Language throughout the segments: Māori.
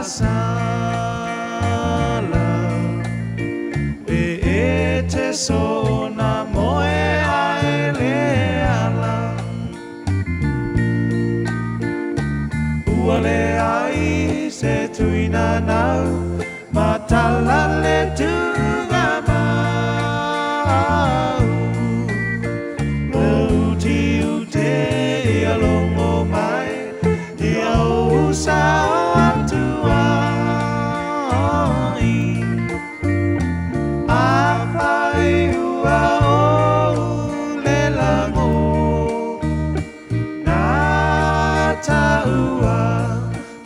sala te sona moe aele ala uale ai se tuina nau matala le tunga mau Lauti ute alongo mai di au sao atuai apai ua o le lango na taua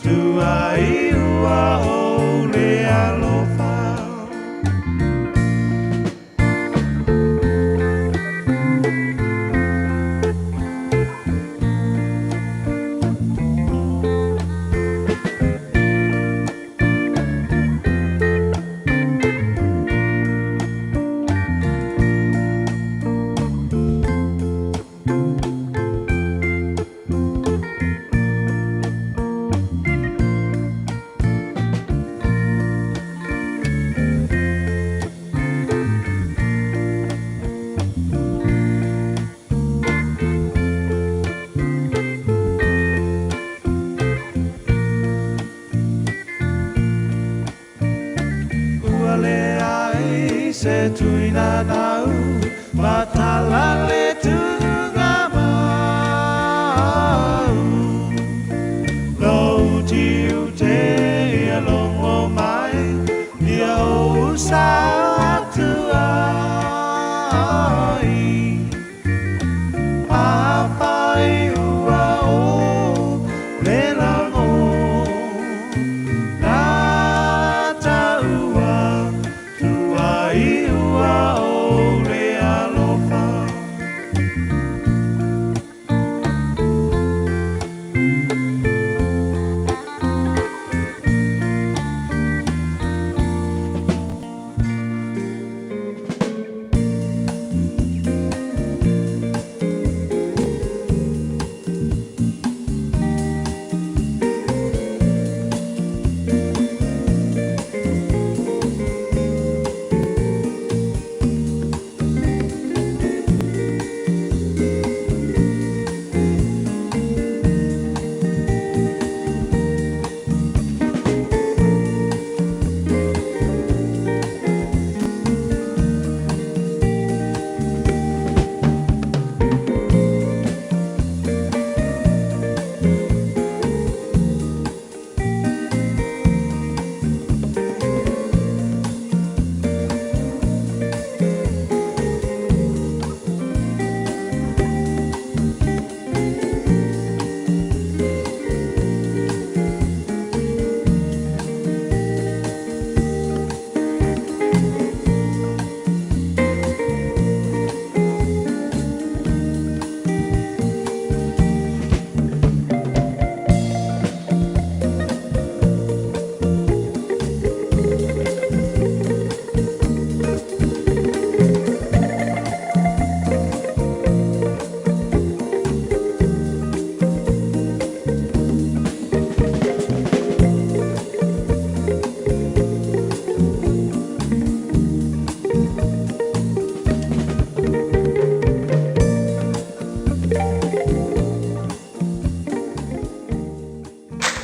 tuai ua o le alofa se tuina nau matala le tunga mau Lauti ute alongo mai dia usa tuai apai ua o le lango na taua tuai ua o le alofa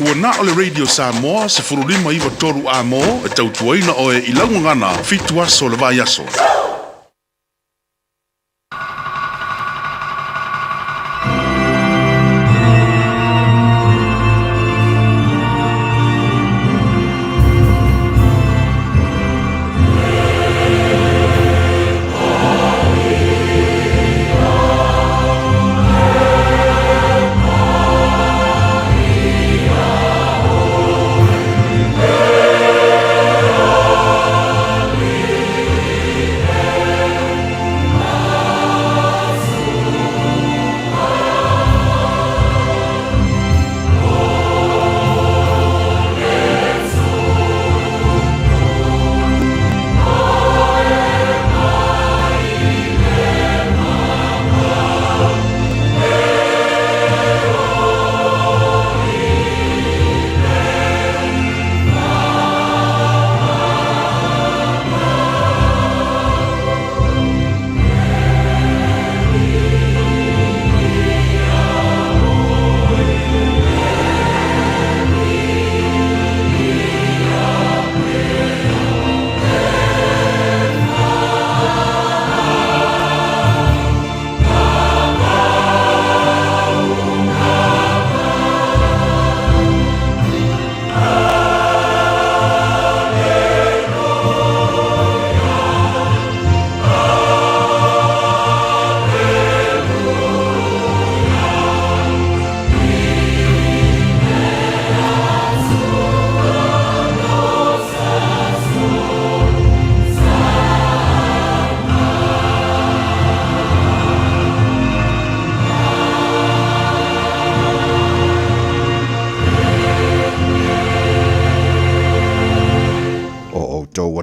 Ua na o le Radio Samoa se furulima iwa toru a mo e tautuaina o e ilangu ngana fitu aso le vai aso.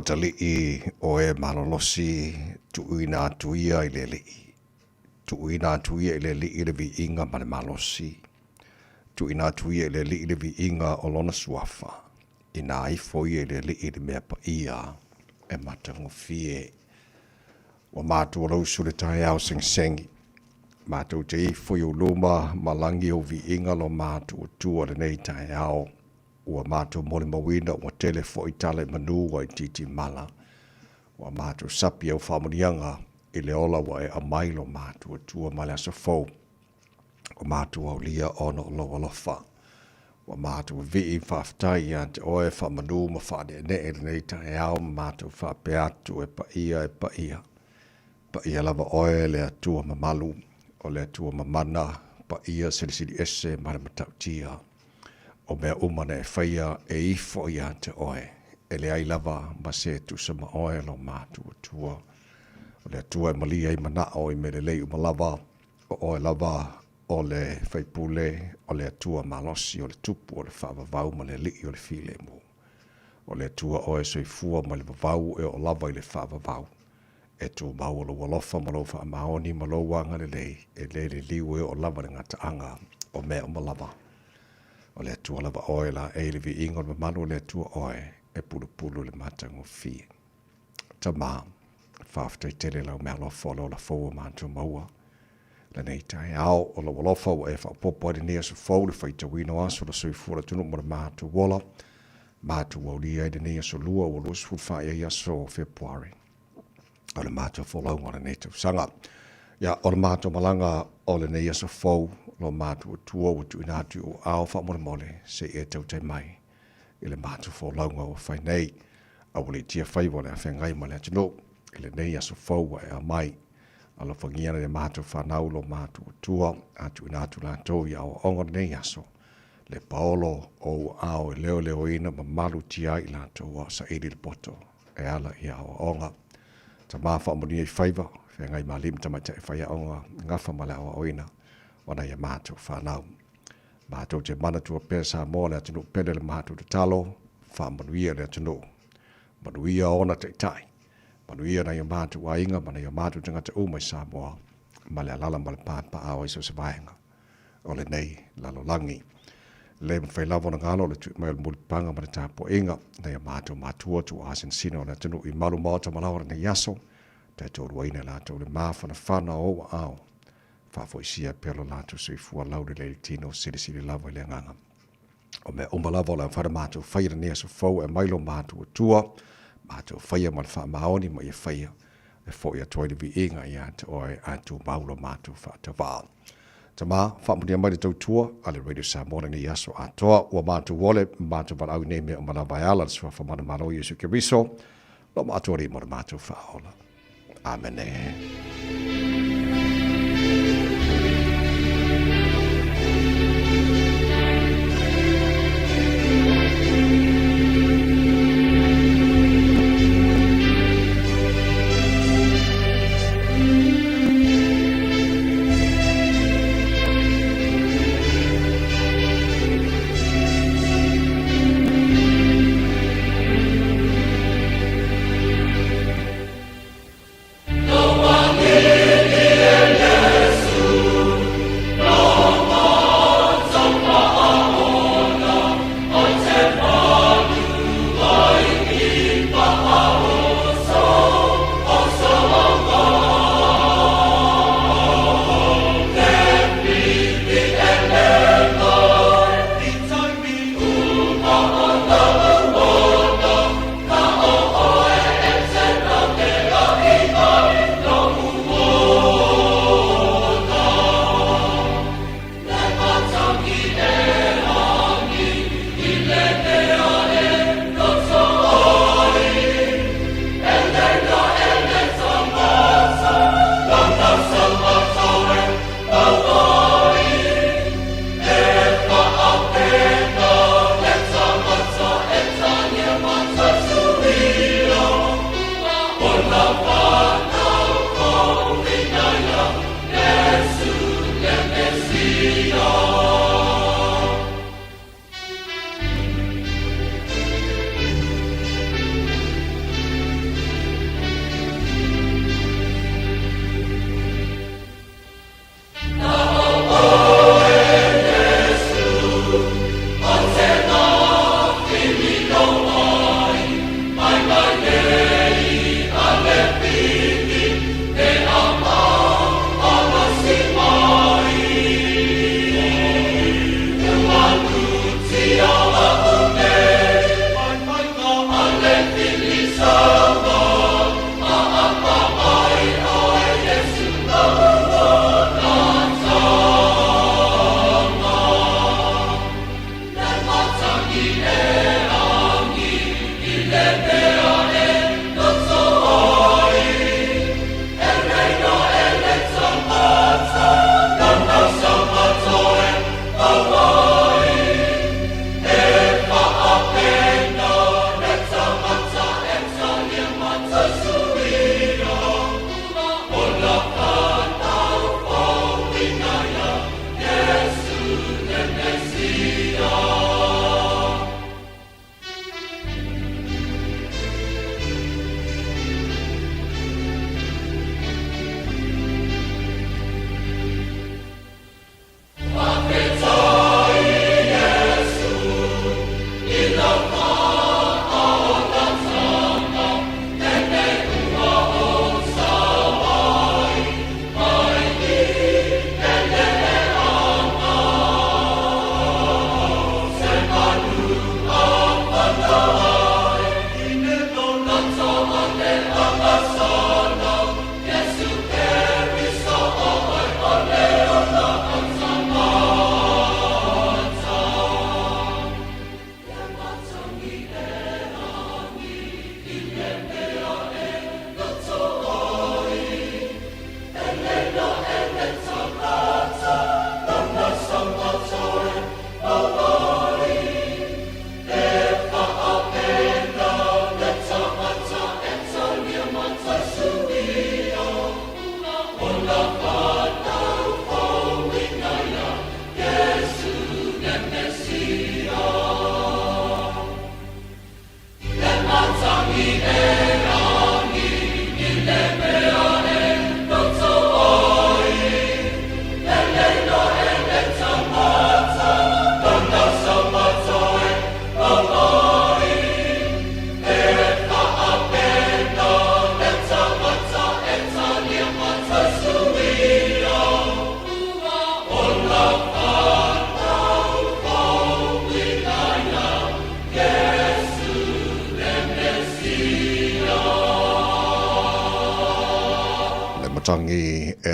tali i o e malolosi tuuina atuia i le lii. Tuuina atuia i le lii i le vi inga ma le malosi. Tuuina atuia i le lii i le vi inga o lona suafa. Ina aifo i le lii i le mea pa ia e matangofie. Wa mātua lausu le tae au sengsengi. Mātua te ifo i uluma malangi o vi inga lo mātua tua le nei tae au. Ua mātua mole mawina ua telefo i tale manua i titi mala. Ua mātua sapi au whamurianga i le ola wa e amailo mātua tua male asa fau. Ua mātua au lia ono o loa lofa. Ua mātua vii whaftai ia te oe whamanu ma whade ne e nei tae au mātua whapeatu e pa ia. Pa ia lava oe le atua mamalu o le atua mamana pa ia silisili ese mare matautia. O mea umana e whaia e ifo ia te oe. E le ai lava ma se tu sama oe lo mātua tua. O le atua e malia i manao i me le lei umalava. O oe lava o le whaipule o le atua malosi o le tupu o le whaavavau ma le lii o le file mo. O le atua oe soifua ma le vavau e o lava i le whaavavau. E tu mau o lo walofa ma lo wha maoni ma lo wanga le lei. E le liwe o lava le ngata anga o mea umalava. O le atua lava oe la e le vi ingon ma manu le atua oe e pulu le matango fie. Ta maa, whaftai tele lau mea lofa o lo la fau mātua maua. Le nei tai au o lo walofa o e whapopo ade nea su fau le whaita wino aso la sui fura tunu mo le mātua wala. Mātua o lia ade nea su lua o lo su whaia iaso o Februari. O le mātua wholau ngana nei tau sanga. Ia, o le mātua malanga o le nei aso fau lo mātua tua o tu inatu o ao whamore mole se e tau tai mai. I le mātua wholau ngā o whai nei. A wale tia whaiwa le a whengai ma le atino. I le nei aso fau e a mai. A lo whangiana le mātua whanau lo mātua tua. Atu inatu la tau i ao onga nei aso. Le paolo o ao e leo ina ma malu tia i la tau a sa eri le poto. E ala i ao onga. Ta maa whamoni e whaiva, whengai maa lim tamata e whaia onga ngafa mala o oina, wana ia mātou whanau. Mātou te mana tua pēsa mō le atinu pele le mātou te talo, whamanuia le atinu. Manuia ona te tai. Manuia na ia mātou a inga, mana ia mātou tangata umai sa moa, ma le alala ma le pāpa a oiso se vaenga. O le nei, lalo langi. Le mwhai lavo na ngalo le tu mai le mulipanga ma le tāpo inga, na ia mātou mātua tu asin sino le atinu i malu mātou malawara na yaso, te tōru aina lātou le māwhana whana o ao. Whafo isia pelo lātou sui fua laure le tino siri lavo i le nganga. O me umalavo la whara mātou whaira nea so fau e mailo mātou tua, mātou whaia ma le wha maoni ma ia whaia, e fo ia toi le vi inga ia te oe atu maulo mātou wha waa. Ta maa, whamunia mai le tau tua, ale Radio Samoa ni yaso atoa, ua mātou wole, mātou wala au nei mea o malabai ala, sua whamana maro Yesu Kiriso, lo mātou ri mo le mātou whaola. Amen. No one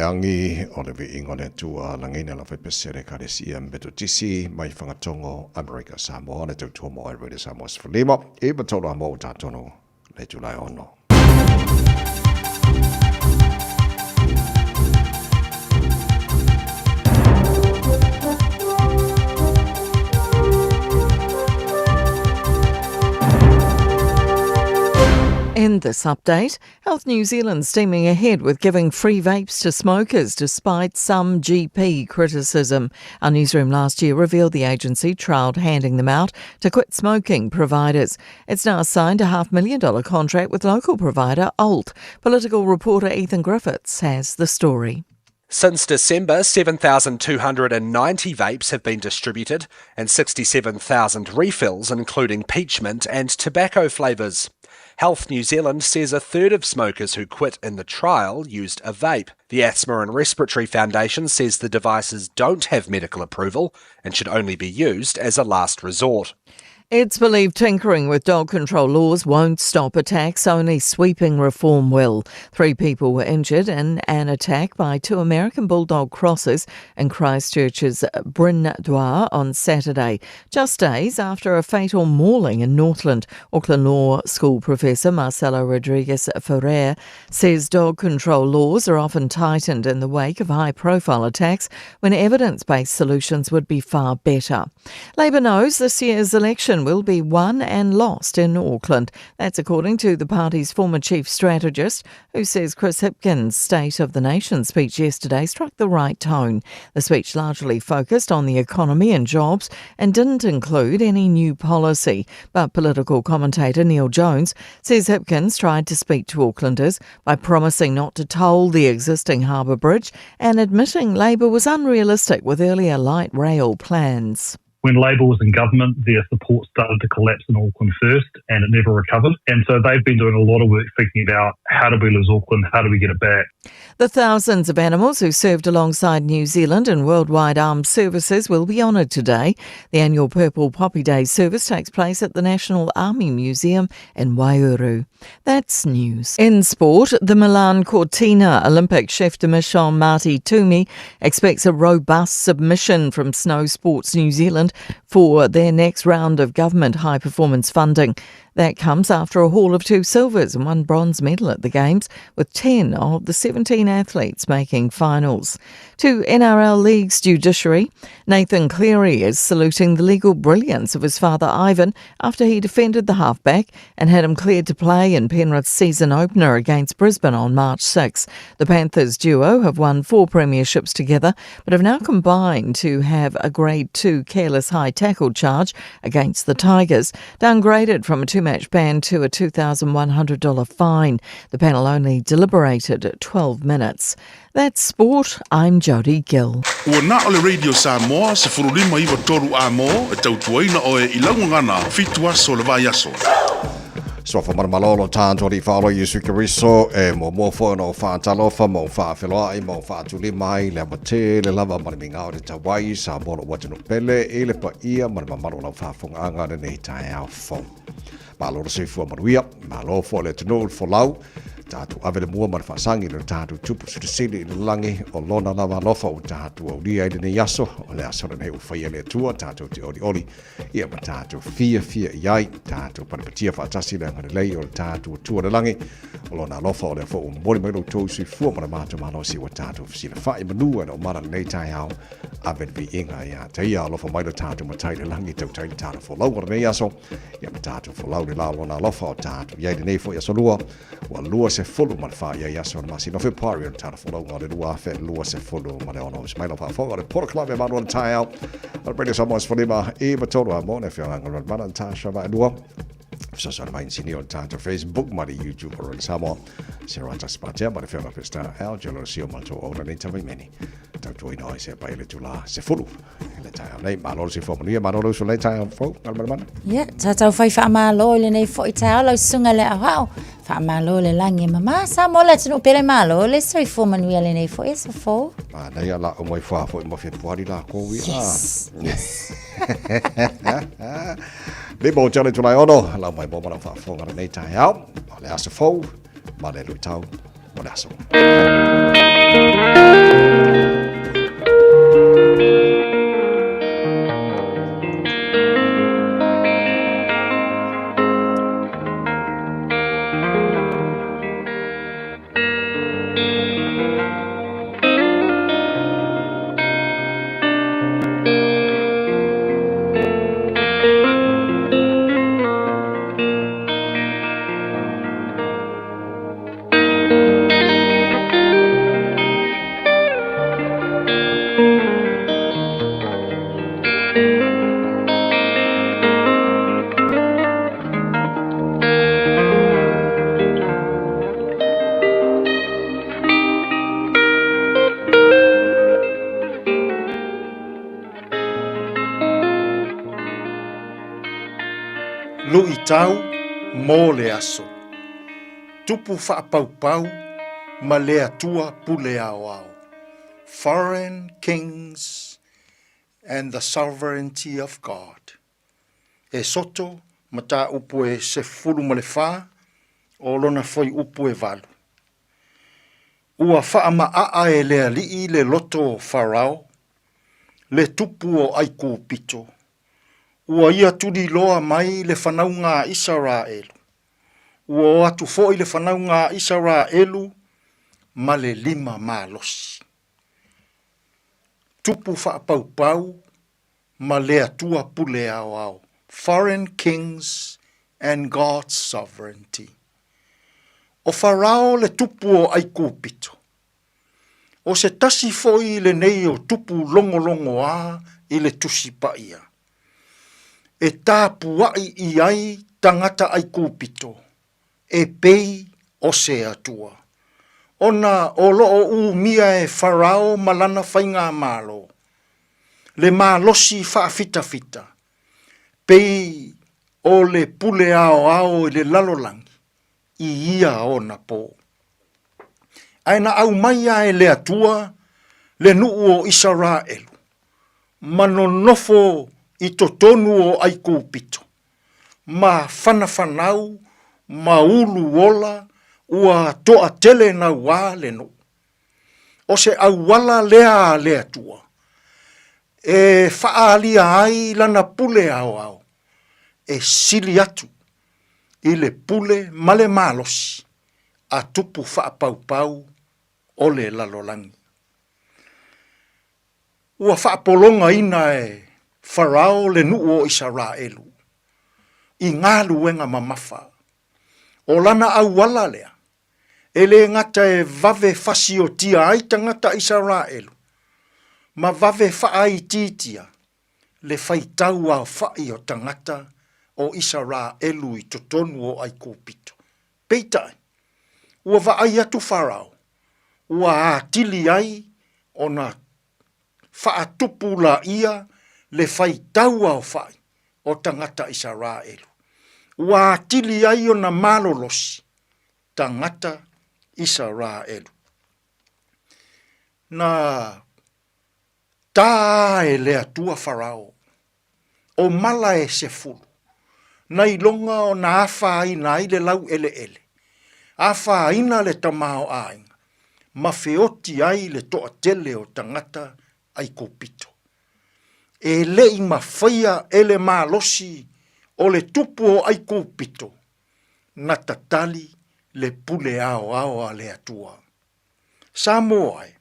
leangi o le vi ingo ne tua langina la fai pesere kare siam beto tisi mai whangatongo America Samoa ne tau tua mo ai rede Samoa Sifalima e batolo a mo tatono le Julai ono. In this update, Health New Zealand steaming ahead with giving free vapes to smokers despite some GP criticism. Our newsroom last year revealed the agency trialled handing them out to quit smoking providers. It's now signed a $500,000 contract with local provider Alt. Political reporter Ethan Griffiths has the story. Since December, 7,290 vapes have been distributed and 67,000 refills, including peach mint and tobacco flavours. Health New Zealand says a third of smokers who quit in the trial used a vape. The Asthma and Respiratory Foundation says the devices don't have medical approval and should only be used as a last resort. It's believed tinkering with dog control laws won't stop attacks, only sweeping reform will. 3 people were injured in an attack by 2 American Bulldog crosses in Christchurch's Bryn Dwar on Saturday, just days after a fatal mauling in Northland. Auckland Law School professor Marcelo Rodriguez Ferrer says dog control laws are often tightened in the wake of high-profile attacks when evidence-based solutions would be far better. Labour knows this year's election will be won and lost in Auckland. That's according to the party's former chief strategist, who says Chris Hipkins' State of the Nation speech yesterday struck the right tone. The speech largely focused on the economy and jobs and didn't include any new policy. But political commentator Neil Jones says Hipkins tried to speak to Aucklanders by promising not to toll the existing harbour bridge and admitting Labour was unrealistic with earlier light rail plans. When Labour was in government, their support started to collapse in Auckland first, and it never recovered. And so they've been doing a lot of work thinking about how do we lose Auckland, how do we get it back. The thousands of animals who served alongside New Zealand in worldwide armed services will be honoured today. The annual Purple Poppy Day service takes place at the National Army Museum in Waiouru. That's news. In sport, the Milan Cortina Olympic chef de mission Marty Toomey expects a robust submission from Snow Sports New Zealand for their next round of government high-performance funding. That comes after a haul of 2 silvers and 1 bronze medal at the Games, with 10 of the 17 athletes making finals. To NRL League's judiciary, Nathan Cleary is saluting the legal brilliance of his father Ivan after he defended the halfback and had him cleared to play in Penrith's season opener against Brisbane on March 6. The Panthers duo have won 4 premierships together, but have now combined to have a Grade 2 careless high tackle charge against the Tigers, downgraded from a 2-match ban to a $2,100 fine. The panel only deliberated 12 minutes. That's sport. I'm Jodie Gill. Ua na ole Radio Samoa se furulima iwa toru a mo e tautuaina o e ilaungangana fitua so le vai aso. So for malolo tantori follow Yesu Kiriso e mo fo no fa talofa mo fa feloai mo fa tuli mai le mate le lava marminga o te Hawaii sa mo watu no pele e le pa ia marmamalo na fa fonga ne nei tai au fo. Malo se fu maruia malo fo le tno fo lau tatu avele mua mar fasangi le tatu tupu su sili le langi o lona lava lofa o tatu o lia ide ne yaso o le aso ne u faia le tua tatu te oli ia ma tatu fia iai tatu panapatia fatasi le ngare lei o tatu tua le langi o lona lofa o le fo mori mai lo to si fu mar mato malo si o tatu si le fai manua no mara nei tai au avet vi inga ia te ia lofa mai lo tatu matai le langi tau tai tatu fo lau ne yaso ia ma tatu fo lau le la lona lofa o tatu ia ne fo yaso lua o lua se fulu man fa ia yaso na masi no fe pari on tara fulu ngale lua fe lua se fulu mane ono smailo fa fo ngale por club e manual tie out al brede somos folima e batoro amone fe ngale manan tasha va lua so so mai sini on tara Facebook mari YouTube or samo serata spatia mari fe na festa al jelo sio mato ona ni tami meni tanto ino se pa ile tula se fulu le tai nei malo se fo mani malo so le tai fo al man ya tata fai fa malo le nei fo ita lo sunga le au fa malo le langi mama sa mo le tino pele malo le soi fo mani le nei fo es fo nei ala o mai fa fo mo fe puari la ko wi yes le bo jale tula ono la mai bo mana fa fo ngana nei tai au le aso fo ma le lu tau ma le aso Lui tau mō le aso. Tupu whaapaupau ma le atua pule ao ao. Foreign kings and the sovereignty of God. E soto ma tā upu e se furu ma le whā, o lona foi upu e valu. Ua wha ma a e le alii le loto o Farao, le tupu o aiku pito. Ua ia tuli loa mai le whanau ngā Israelu. Ua o atu foi le whanau ngā Israelu ma le 5 mālosi. Tupu whaapaupau ma le atua pule ao ao. Foreign kings and God's sovereignty. O Farao le tupu o aiku pito. O se tasi foi le nei o tupu longo longo a i le tusi pa ia. E tā puai i ai tangata ai kūpito, e pei o se atua. Ona o loo u mia e Farao malana whainga malo. Le mālosi whaafita fita, pei o le pule ao ao i le lalolangi, i ia ona po. Aina au maia e le atua, le nuu o Israelu, manonofo i to tonu o aiku pito. Ma whanawhanau, ma ulu ola, ua toa tele na wā le no. O se au wala lea lea tua. E whaalia ai lana pule au au. E sili atu. I le pule male malosi. A tupu whaapaupau o le lalolangi. Ua whaapolonga ina e Farao le nuu o Israelu. I ngā luenga mamafa. O lana au wala lea. E le ngata e vave fasi o tia ai tangata Israelu. Ma vave whaai titia. Le whaitau au whai o tangata o Israelu i totonu o aiku pito. Peitai. Ua vaai atu Farao. Ua atili ai o na whaatupu la ia le whaitau au whai o tangata Israelu. Ua atili ai o na malolosi tangata Israelu. Na tā e lea tua Farao. O mala e se fulu. Na ilonga o na awha aina i le lau ele ele. Awha aina le tamao ainga. Ma feoti ai le toa tele o tangata ai kopito. E le i mawhaia ele malosi o le tupu o ai kopito. Na tatali le pule ao ao a le atua. Samoa e.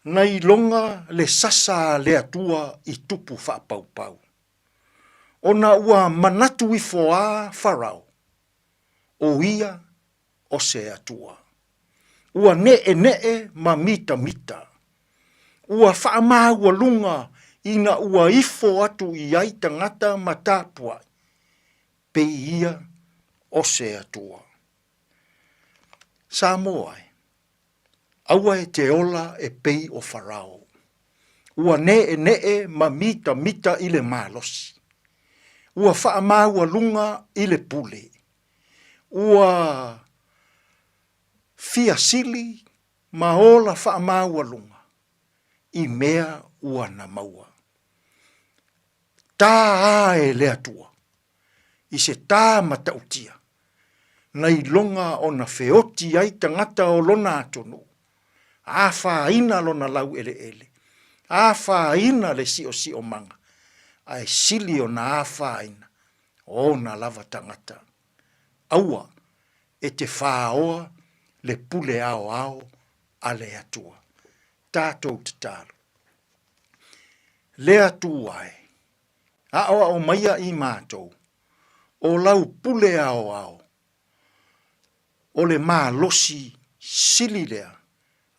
Na ilonga le sasa le atua i tupu whapaupau. Ona ua manatu i foa Farao. O ia o se atua. Ua nee ma mita mita. Ua whaamaa ua lunga ina ua ifo atu i ai tangata matapua. Pe ia o se atua. Samoa e. Aua e te ola e pei o Farao. Ua nee ma mita mita i le malosi. Ua whaamaa ua lunga i le pule. Ua fia sili ma ola whaamaa ua lunga. I mea ua na maua. Tā e lea tua. I se tā matautia. ngai longa o na feoti ai tangata o lona atonu. A whaina lona lau ele ele. A whaina le si o manga. Ai sili o na a whaina. O na lava tangata. Aua e te whaoa le pule ao a le atua. Tātou te tālu. Le atua ai. A o maia i mātou. O lau pule ao. O le mā losi sili lea.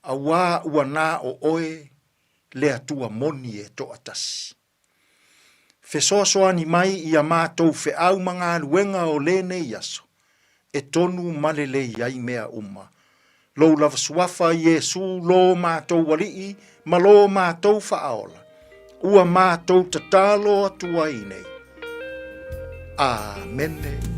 A wā uana o oe le atua moni e to atasi. Fesoasoani mai i a mātou fe au mga luenga o lene iaso. E tonu malele iai mea uma. Lou lava suafa Yesu lo mātou walii, ma lo mātou whaaola. Ua mātou tatalo atua i nei. Amene. Oh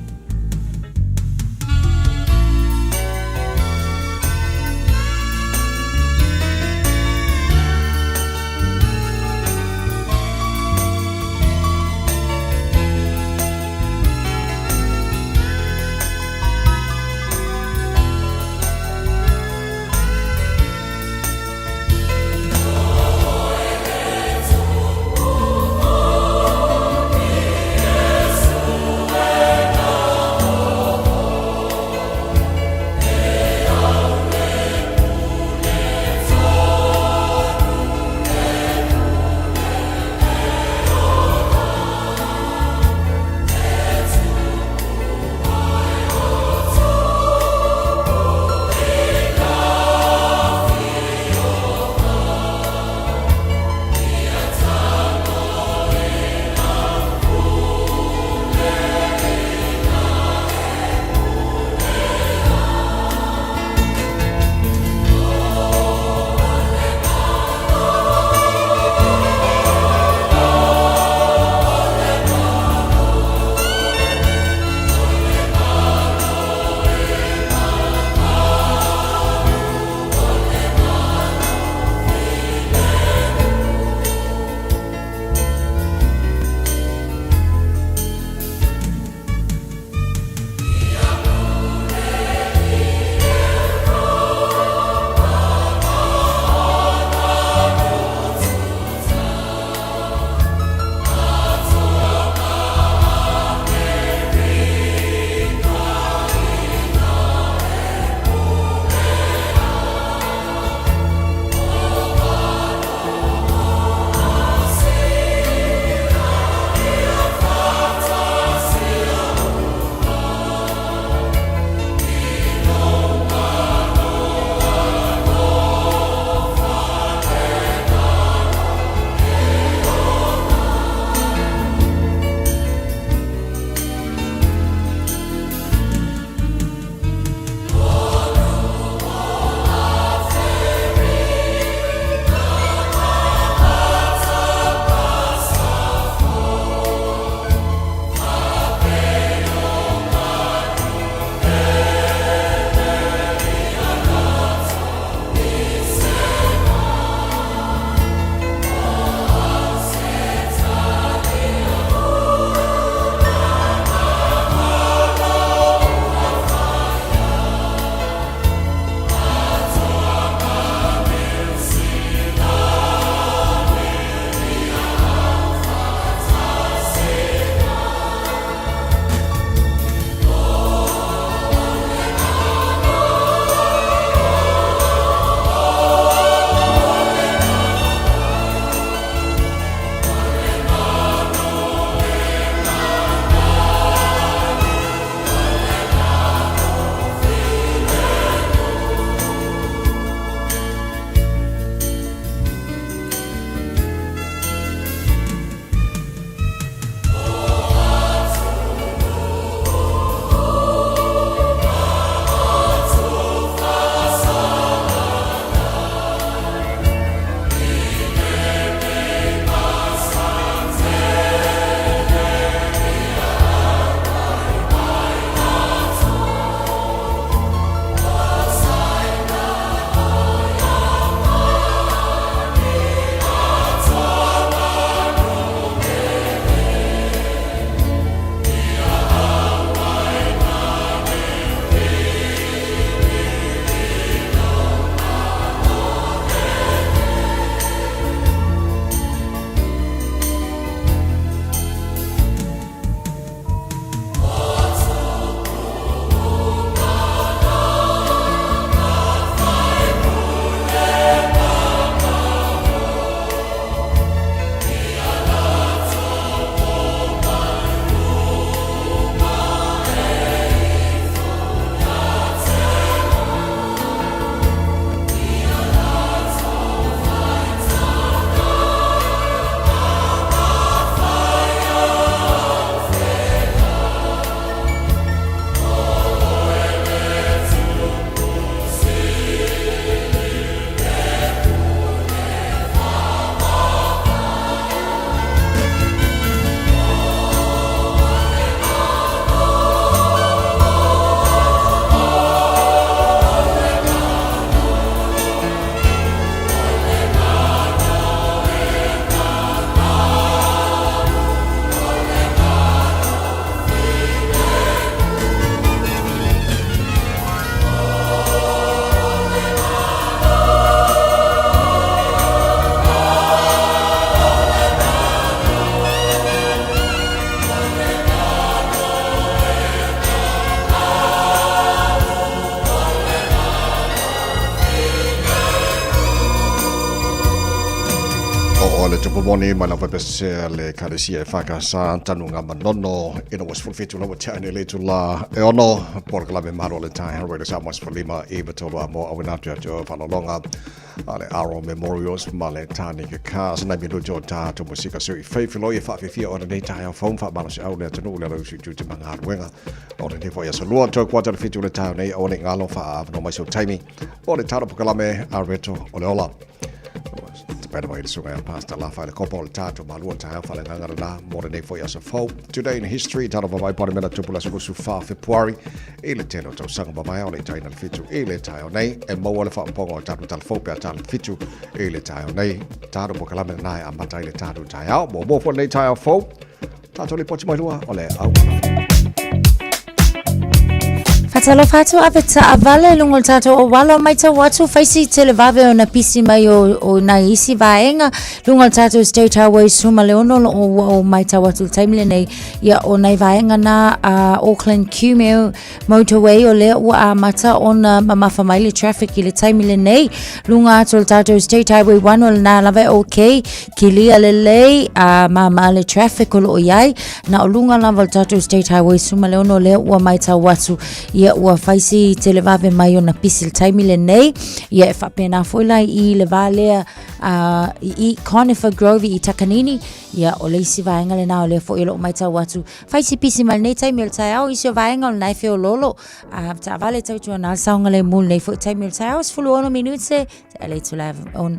tupu moni mai lava pese le karesia e whakasa tanu ngā manono ina was fulfitu lawa tēne le tu la e ono por klame maro le tai harwere sa mas falima e batolo amo awinatu atu whanolonga ale Aro Memorials ma le tāne ke kā sana mi rojo tā tu musika sui whaifilo e whawhiwhia o nei tai au whaum whamana si au le tanu le rausi tu te mga haruenga o le nefo ia sa lua tō kuata le fitu le tāu nei o le ngalo wha no mai so taimi o le tāra pukalame areto o le ola Better way to sing pasta la file couple tato malua ta file ngara na more than for years of today in history tano ba mai parliament tupula so fa February ele teno to sang ba mai ole taina fitu ele tayo nei e mo ole fa pongo tato tal fo pe tal fitu ele tayo nei tato bo kala me nai amata ele tato tayo bo fo nei tayo fo tato le pochi mai lua ole au Fatalo fatu apeta avale lungol tato o walo mai ta watu faisi televave o na pisi mai o na isi vaenga lungol tato State Highway suma leono o mai ta watu taimile nei ia o nai vaenga na Auckland Cumeo motorway o lea ua a mata o na mamafa maile traffic ile taimile nei lunga ato tato State Highway 1 o na lave ok kilia lelei a mamale traffic o lo iai na o lunga lava tato State Highway suma leono lea ua mai ta watu ia ua faisi te levave mai o na pisil taimile nei ia e whapena foila i levalea i Conifer Grove i Takanini ia o leisi vaenga le nao le fo ilo mai tau watu faisi pisi mal nei taimile tai au isi o vaenga o nai feo lolo ta vale tau tua na saunga le mul nei fo taimile tai au sfulu ono minute te ele tu lave on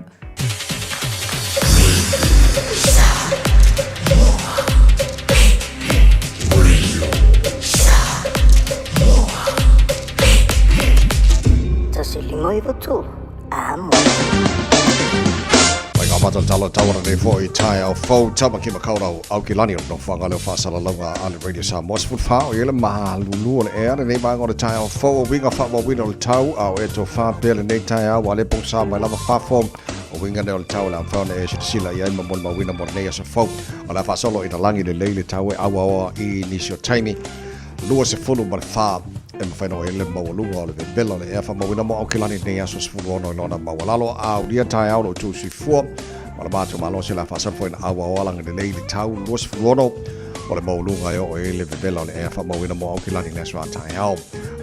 Moi votu amo Mai ka mata talo tawara nei fo I tai au fo tama ki makaurau au ki lani no whanga leo whaasala launga ale radio sa mosfut wha o ele maha lulu o le ea nei maanga o le tai au fo o winga wha wina o le tau au e to wha pele nei tai au wale pong sa mai lava whafong o winga nei o le tau la mwhaone e sila i aima mon ma wina mon nei asa fo o la whaasolo ina langi le leile tau e awa oa I nisio taimi lua se fulu ma le wha e mawhaino e le mawalunga o le bela le ea whamawina mo au kilani nei aso sifuru ono I lona mawalalo au ria tai au no tu si fua ma le mātua malo se la whaasar fo ina awa o alanga le leili tau lua sifuru ono o le mawalunga o e le bela le ea whamawina mo au kilani nei aso a tai au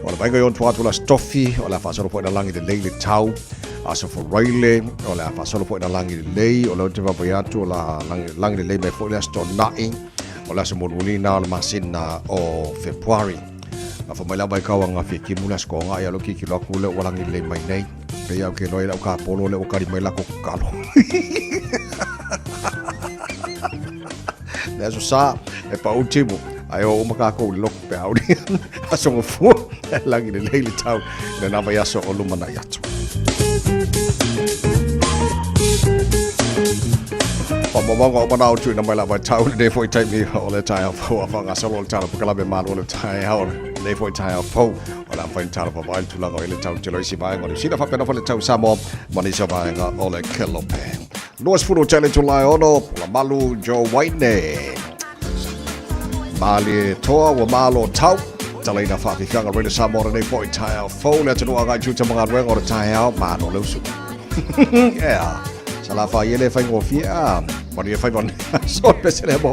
o le vaiga yon tuatu la stofi o le whaasar fo ina langi le leili tau aso fo raile o le whaasar fo ina langi le lei o le te wabayatu o la langi le lei me fo ina sto nai o le aso molulina o le masina o February Afa mai labai kau anga fiki mula skonga ia loki ki loku le walangi le mai nei pe ia ke noi la ka polo le o kari mai la ko kalo Leso sa e pa utimu ai o maka ko lok pe audi aso mo fu langi le le tau le na vai aso o lumana yatu Pamamanga o mana o tu na mai la vai tau le foi tai mi o le tai o fa nga solo tala pakala be malo le tai o le foi tai o fo o la foi tala pa vai tu la o le tau telo isi vai ngoni sina fa pena fa le tau samo mani sa vai nga o le kelope Noas furu tele tu lai ono la malu Joe Whitney Mali toa wa malo tau tala ina fa ki nga rele samo le foi tai o fo le tu nga tu te mga wengo le tai o mano le su yeah Sala fa yele fa ngofia Mani fa bon so pesele bo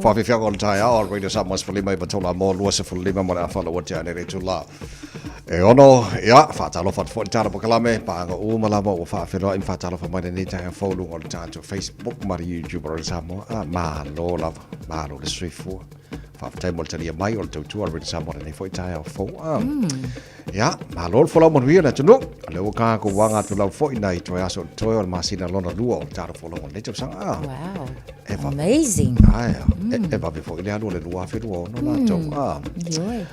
pa fi fiang on tai a radio sa mas fuli mai batola mo lua se fuli mai mo fa lo tia ne tu la e ono ya fa ta lo fa fo ta po kala me pa o mala mo fa fe lo in fa ta lo fa mai ne ta fo lu on ta to Facebook ma YouTube ro sa mo a ma lo la ma lo le sui fu fa tai mo tani mai o tu tu ro sa mo ne fo ta fo ya ma lo fo lo mo wi na tunu le o ka ko wanga tu la fo nai to ya so to o ma sina lo na luo ta fo lo ne tu sang Wow. Amazing. E va fo le alu le lua fe luo no na to Joy.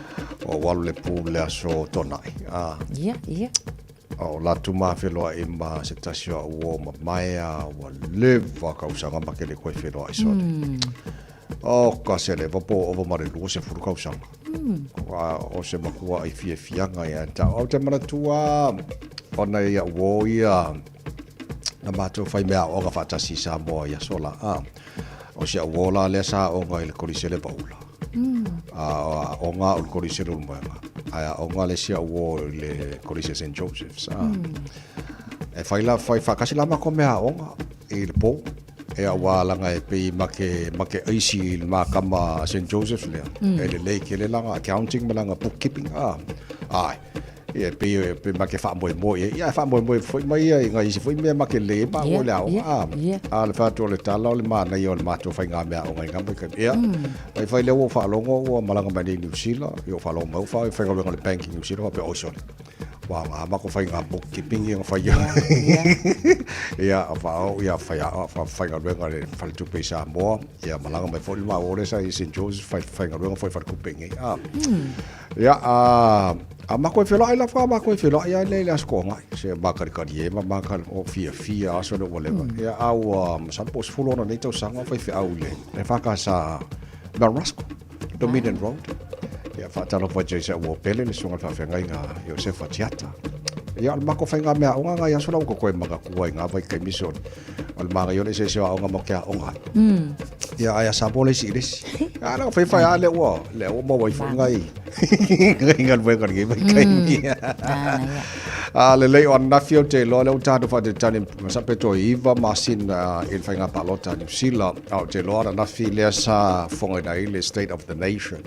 o walu le pu le aso tonai Yeah. o la tu ma fe loa e ma se tasio o ma mai a wa le va ka usanga ma ke le koe fe loa iso o ka se le vapo o ma le lu se furu ka usanga o se ma kua ai fie fianga ia ta o te mana tua ona ia wo ia na mato fai mea o ga fatasi sa mo ia sola o se wo la le sa o ga le kolise le baula o nga o kolise le manga o nga le sia wo le kolise St. Joseph's e fai kasi la ma ko mea o nga e le po e awa langa e pe make isi ma kama St. Joseph's le e le ke le langa accounting malanga bookkeeping ai e pe make fa mo ia fa mo foi mai nga isi foi me make le pa o le le fa to le tala le ma na yo le ma to fa nga me o nga me ke ia ai fa le o fa longo o malanga ma ni usila yo fa longo fa fa nga le banking usila pe o so wa ma ko fa nga bookkeeping nga fa ia fa o ia fa nga le fa tu pe sa mo ia malanga me foi ma o le sa St. Joseph fa nga le fa ku pengi ia ma ko felo ai la fa ma ko felo ai le la skonga se ba ka ye ma ka o fia so le wole ya au sa pos fulo no neto sanga fa au le fa ka sa Barrasco Dominion Road ya fa ta lo fa je sa wo pele le songa fa fa nga Josefa Tiata ya ma ko fa nga me o nga ya so la ko ma ka ku nga fa ka mission al ma yo le se o nga mo ka o nga ya aya sa bole si des ala fa ya le wo mo wa fa nga ngal we ka ngi ka ni le le on na fio te lo le ta do fa de tani sa peto iva masin il fa nga palota ni sila au te lo na fi le sa fonga dai le state of the nation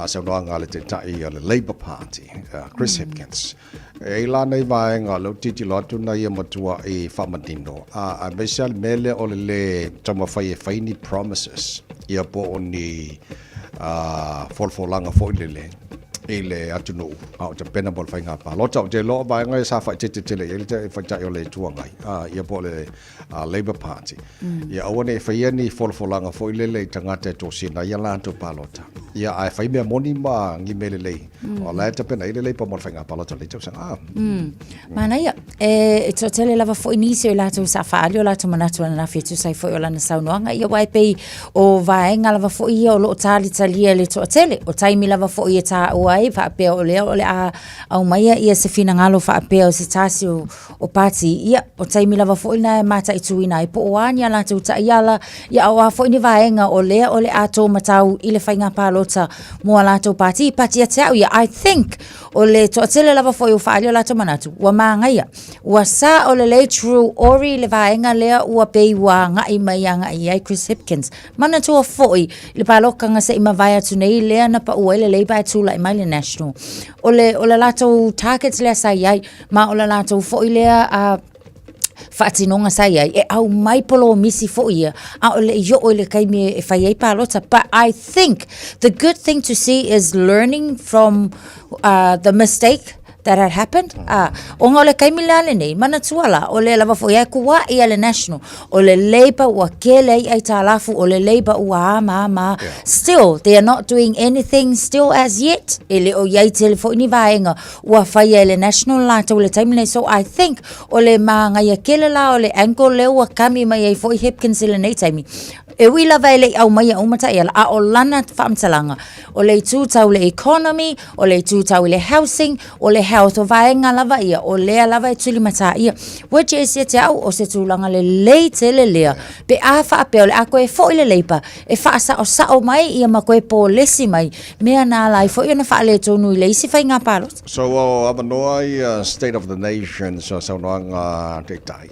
sa no nga le te tai le Labour Party Chris Hipkins e la nei va nga lo titi lo tu na ye matua e fa matino a special mele o le tama fa ye faini promises ia po oni folanga fo le ele atunu au te pena bol fa nga pa lo tau je lo ba nga sa fa te le ele te fa ta yo le tuanga ia po le Labour Party ia one fa ye ni folanga fo le tanga te to sina ia la to palota ia ai fa me moni ma ngi mele le o la te pena ile le po mo fa nga palota le tau sa mana ia e to tele lava fo inicio la to sa fa yo la to manatu na fitu sai fo yo la na sa noanga ia wai pe o va enga lava fo ia o lo tali le to tele o taimi lava fo ia ta o ai fa pe o le a au mai ia se fina ngalo fa pe o se tasi o party ia o taimi lava fo ina mata itu ina po oania la tu ta ia ia o fo ni vaenga o le a to matau ile fa nga palota mo la to party ata ia I think o le to tele lava fo yo fa la to manatu wa manga ia wa sa o le true ori le vaenga le ua pe wa nga i mai nga ia Chris Hipkins mana to fo le paloka nga se ima vai tu nei le na pa o le ba tu la mai national o le lato targets le sa ia ma o le lato fo ile a fatinonga sai e au mai polo misi fo ia a o le yo o le kai me e fai pa lota but I think the good thing to see is learning from the mistake that had happened o nga le kai milale nei mana tuala o le lava fo ia kuwa ia le national o le Labour wa kele ai talafu o le Labour wa ma still they are not doing anything still as yet ele o ia telefo ni vaenga wa fai le national la to le time so I think o le manga ia kele la o le angle le wa kami mai ai fo Hipkins le nei time e wila vai au mai o mata ia a o lana famtalanga o le tu tau le economy o le tu tau le housing o le health o vaenga lava ia o le lava tuli mata ia which is te au o se tulanga le tele lea pe a fa pe o le ako e fo ile leipa e fa sa o mai ia ma ko e po lesi mai me ana lai fo ia na fa le tonu le isi fa nga palo so avanoi state of the nation so no nga te tai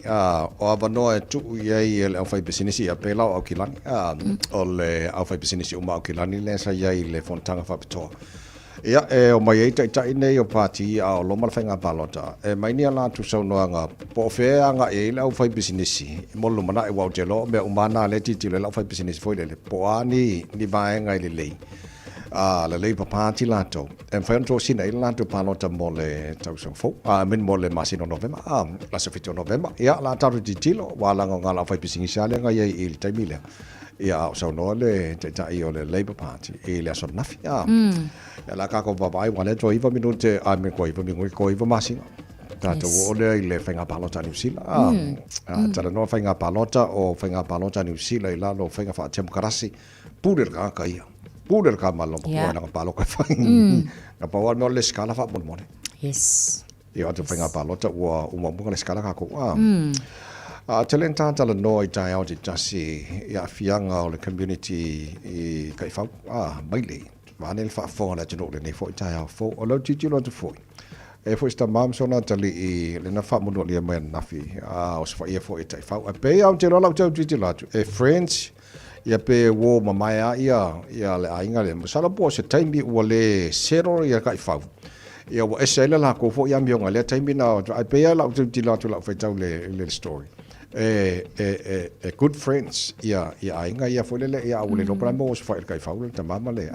o avanoi tu ia le fa business ia pe la o kilang o le au fai business o mau kilani le sa ia i le fontanga whapitoa. Ia, o mai ei tai nei o pāti a o loma whainga palota. Mai ni ala tu sau noanga, po whea anga e le au fai business. Molo mana e wau te lo, mea umana le titi le lau fai business foi le. Po a ni vaenga i le lei. Le lei pa pāti lato. E whai anto sina i lato palota mo le tau sau fo. Min mo le masino novema. La se fito novema. Ia, la taru titilo, walanga ngā lau fai business ale nga iei i le taimilea. Ia, sau noa le tai o le Labour Party, e le aso nafi. Ia la kako wabai, wale to iwa minute, me ko iwa masinga. Tato o le i le whainga palota New Zealand. Tala noa whainga palota o whainga palota New Zealand i la lo whainga wha temu karasi. Pūrer ka ka ia. Pūrer ka malo pa kua nanga palo ka whainga. Nga paua meo le skala wha mone. Yes. Ia atu whainga palota ua umamunga le skala kako. Telen tala no i tai au te tasi ia fianga o le community i Kaifau. Maile. Vane le whaafonga na tino le nei fo i tai au fo. O lau titi lo te fo. E fo ista mam sona tali i le na whaamunu lia mea nafi. O se wha ia fo i Taifau. A pe au te lola tau titi latu. E friends, ia pe wo mamaya ia le ainga le. Masala po se taimi ua le sero ia Kaifau. Ia wa esele la ko fo ia mionga le taimi na. A pe ia lau titi latu lau whaitau le story. Good friends ia ainga ia folele ia ule no para mo fa kai faul ta mama le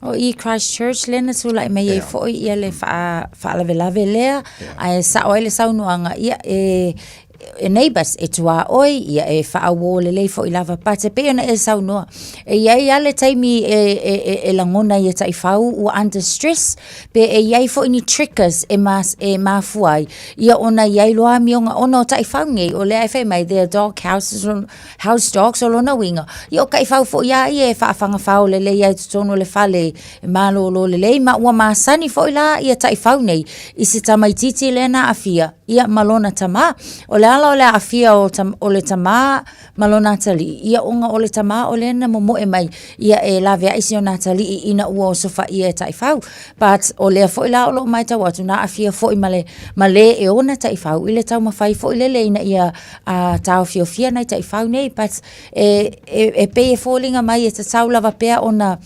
o i Christchurch le na sula mai e fo ia le fa la vela ai sa o le sa no anga ia neighbors e tua oi ia e fa awo le fo i lava pate pe na e sa no e ia le taimi e langona ia tai fau o under stress pe e ia fo ni triggers e mafuai ia ona ia loa mionga ona tai fau ngai o le ai mai their dog house dogs o lona winga ia kai fau fo ia e fa fanga fau le ia tono le fale malo lo le ma wa masani fo ila ia tai fau nei i se tamaititi lena afia ia malona tama o le ala o le afia o le tama malona tali ia unga o le tama o le na momo e mai ia e lave a isi o natali i ina ua o sofa ia e taifau but o le fo ila o lo mai tawatu na afia fo i male e ona taifau i le tau mawhai fo i le leina ia a tau fio fia nei taifau nei but e pe e fōlinga mai e ta tau lava pea ona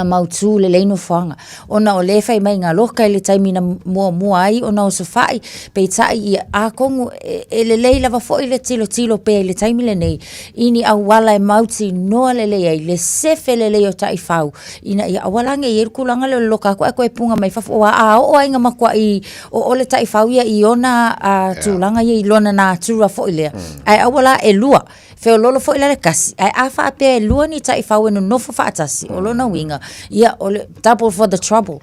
mautu le leino whanga. Ona o le whai mai ngā loka i le taimina mua ai, ona o sofai, pei tai i a kongu e le lei lava fo i le tilo pe le taimile nei, ini au wala e mauti noa le lei ai, le sefe le lei o tai whau, ina i awalange i kulanga le loka, koe punga mai whafu a o ainga makua i o le tai whau ia i ona a tūlanga i lona nā tūra fo i lea. Ai awala e lua, feo lolo fo i le kasi, ai a wha pe e lua ni tai whau e no nofo whaatasi, o lona winga, ia o le double for the trouble.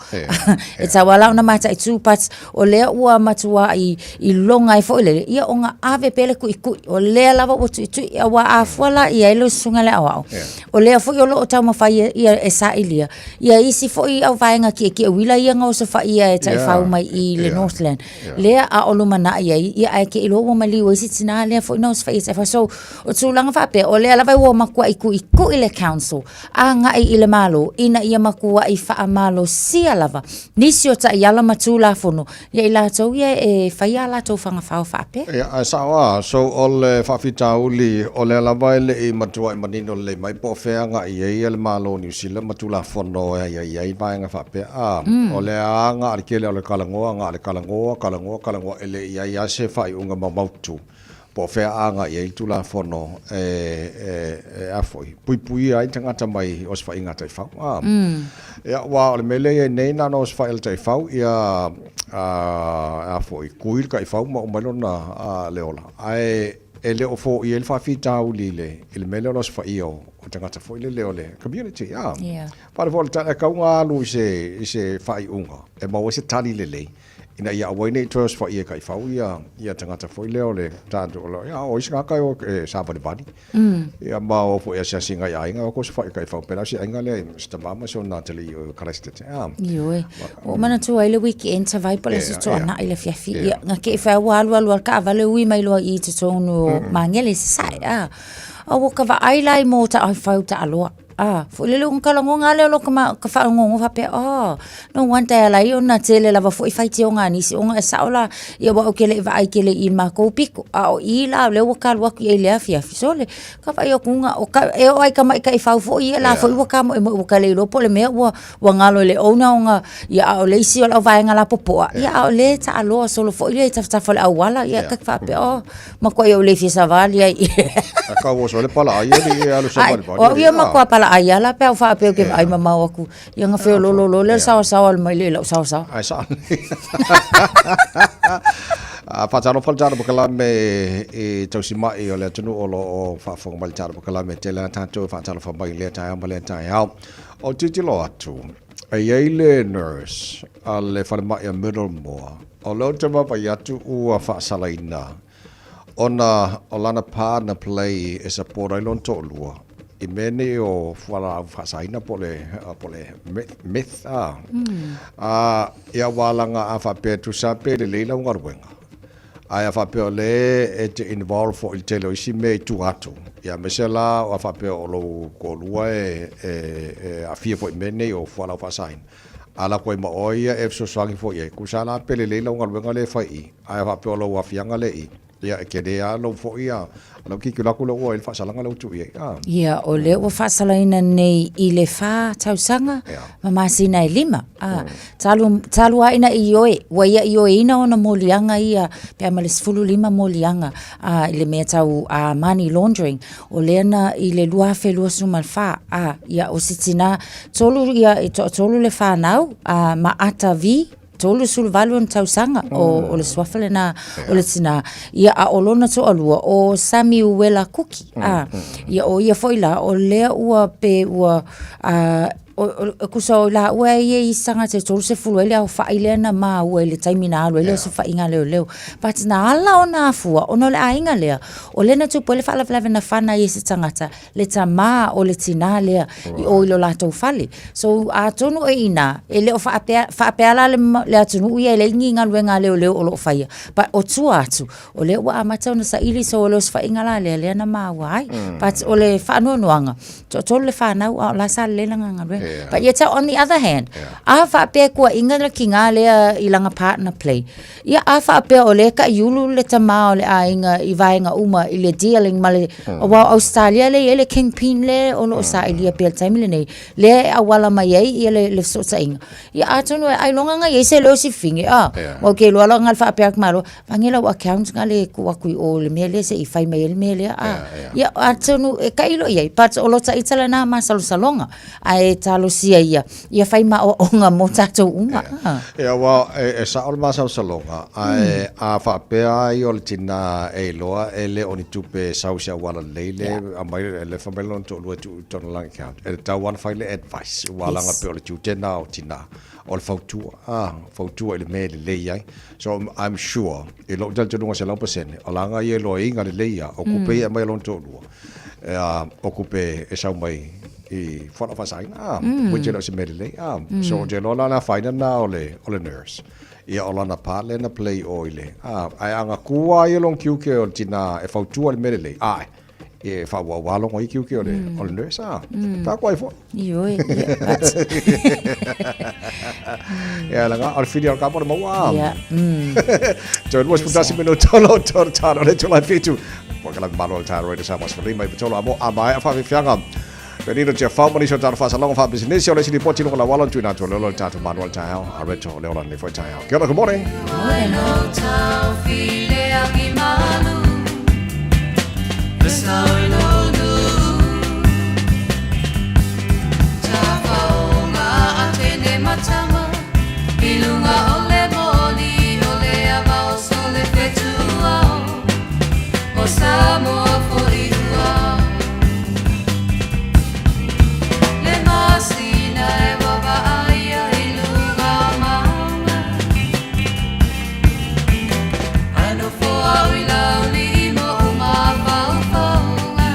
E ta wala ona mata i tū pats o lea ua matua i longa i fo i le, ia o ngā ave pele ku i kui, o lea lava o tu i tu i awa a fuala i ailo sunga le awao. O lea fo i o lo o tau mawhai ia e sa ilia, ia isi fo i au vaenga ki a wila ia ngau sa whai ia e tai whau mai i le Northland. Lea a olu mana ia ai ke ilo ua mali o isi tina lea fo i nau sa whai i tai whau. So o tūlanga whape, o lea lava ua makua i kui le council, a ngai i le malo, ina ia makua i wha malo sia lava. Nisi o ta i ala matu la fono. Ia i la tau ia e whai ala tau whanga whao whape. Ia, sawa. So o le whawhita uli, o le lava ele i matua i manino le mai po whenga i e le malo New Zealand matu la fono ia i vaenga whape. O le anga arikele o le kalangoa ele ia i ase whai unga mamautu. Po whea anga i tu la fono afoi. Pui ai tangata mai o sfa inga tai whau. Ia wa o le mele e nei nana o sfa il tai whau ia afoi. Kuil kai whau ma o malona leola. Ai e leo fo i el whawhita uli le. Il mele o sfa i o tangata fo i le leo le community. Pare fo le ta e kaunga alu i se whai unga. E mau se tali le lei. Ina ia waine i toes wha ia kai whau ia tangata fo i leo le tātu o lo. Ia o isi ngā kai o sāpani bani. Ia ma o fo ia sia singa ia inga o kosi wha i kai whau. Pera si inga le sta mama so nā tali o Christchurch. Ioi. O mana tu ai le weekend sa vai pala si toa na i le fiafi. Ia ngā ke whau alu al ka avale ui mai loa i te tonu mangele se sai. O ka wa ai lai mo ta ai whau ta aloa. Fo le lo kalango nga le lo ka fa ngongo fa pe no wanta ala I ona tele lava fo I faiti o nga nisi o nga saola ia wa o kele va ai kele I ma ko piko o I la le wa ka wa ki le afia fisole ka fa yo kunga o ka e o ai ka mai ka I fa fo I la fo I wa ka mo ka le lo po le me wa ngalo le ona o nga ia o le si o va nga la popo ia o le ta alo solo fo I ta fa le awala ia ka fa pe ma ko yo le fi sa vali ai ka wo so le pala ai le alo sa vali o ia ma ko pala ai ala pe fa pe ke ai mama aku ia nga fe lo le sa al mai le sa ai sa Fatalo faltaro bakala me e tausima e ole tunu olo o fa fo mal taro bakala me tela tanto fatalo fa mai le tai ambale tai au o titilo atu ai le nurse ale fa mai middle more o lo tama pa yatu u fa salaina ona olana pa na play is a pora lon to lua I mene o fala fa saina pole myth ia walanga a fa pe tu sa pe le leila ngarwenga ai fa pe le et involve for il telo isi me tu ato ia mesela o fa pe o lo ko lua a fia fo mene o fala fa sain ala ko ma oia e so swangi fo ye kusala pe le leila ngarwenga le fa I ai fa pe o lo afianga le I ia ke dea lo fo ia lo ki kula kula o il fa salanga lo tu ia o le o fa salaina nei I le fa tausanga mama sina I lima talu aina I oe wa ia I oe ina ona molianga ia pe ma le 15 molianga I le mea tau money laundering o lena I le lua fe lua suma fa ia o sitina tolu ia tolu le fa nau ma ata vi tolu sul valun tausanga o le swafale na o le tina ia a olona to alua o Sami Uwela Kuki ia o ia foila o lea ua pe ua o kusa o la ua I sanga te tolu se fulu ele au whaile na maa ua ele taimina alu ele o se whainga leo but na ala o na afua o no le ainga lea o lena tupu ele whaalavelave na whana I se tangata le ta maa o le tina lea I o ilo latou fale so a tonu e ina ele o whaapeala le atunu ia ele ingi ngā luenga leo o lo whaia but o tua atu o le ua amatau na sa ili so o leo se whainga la lea na maa ua ai but o le whaanoanuanga tolu le whanau o la sa le langa ngā luenga but yet on the other hand a fa pe ko inga le kinga le ilanga partner play ia a fa pe o le ka yulu le tama o le ainga I vainga uma I le dealing male o wa Australia le kingpin le o no sa ilia pe time le nei le awala mai ai le so sa inga ia a tonu ai longa nga ye se lo si fingi o ke lo longa fa pe ak malo vangela o account nga le ku aku o le mele se I fai mai le mele ia a tonu e kai lo ia pat o lo sa itala na ma salonga ai lo sia ia fai ma o nga mo tatou uma ia wa e sa o ma salonga ai a fa pe ai o tina e loa ele oni tupe sausia wala leile a mai le fa melon to lo tu lang account e ta one file advice wala nga pe o tu tena o tina o fautua ele me le ai so I'm sure e lo dal tonu sa 100% o langa ye lo inga le leia o kupe e mai lon to lo o kupe e sa mai I fora fa sai which is medley so je lo la faina na ole nurse ia ola na pale na play oile ai anga kua I long kiuke o tina e fautua le medley ai e fa wa long I kiuke ole nurse ta ko fo io ia la al video ka por mo jo was putasi meno tolo tolo le tola fitu porque la malo taro de samas for mai tolo amo amai fa fianga Benito Jeff Family so taro fa salong fa business ole sini poti lo la walon tu na to lo tatu manual tao areto le olan le foi tao good morning Bueno tao file agimalu Besailo nu Tafaonga atene matama Ilunga ole moli ole avao sole fetua Osamo fo irua Masina e baba aya iluga mama Ano fo awila ulimo uma faufonga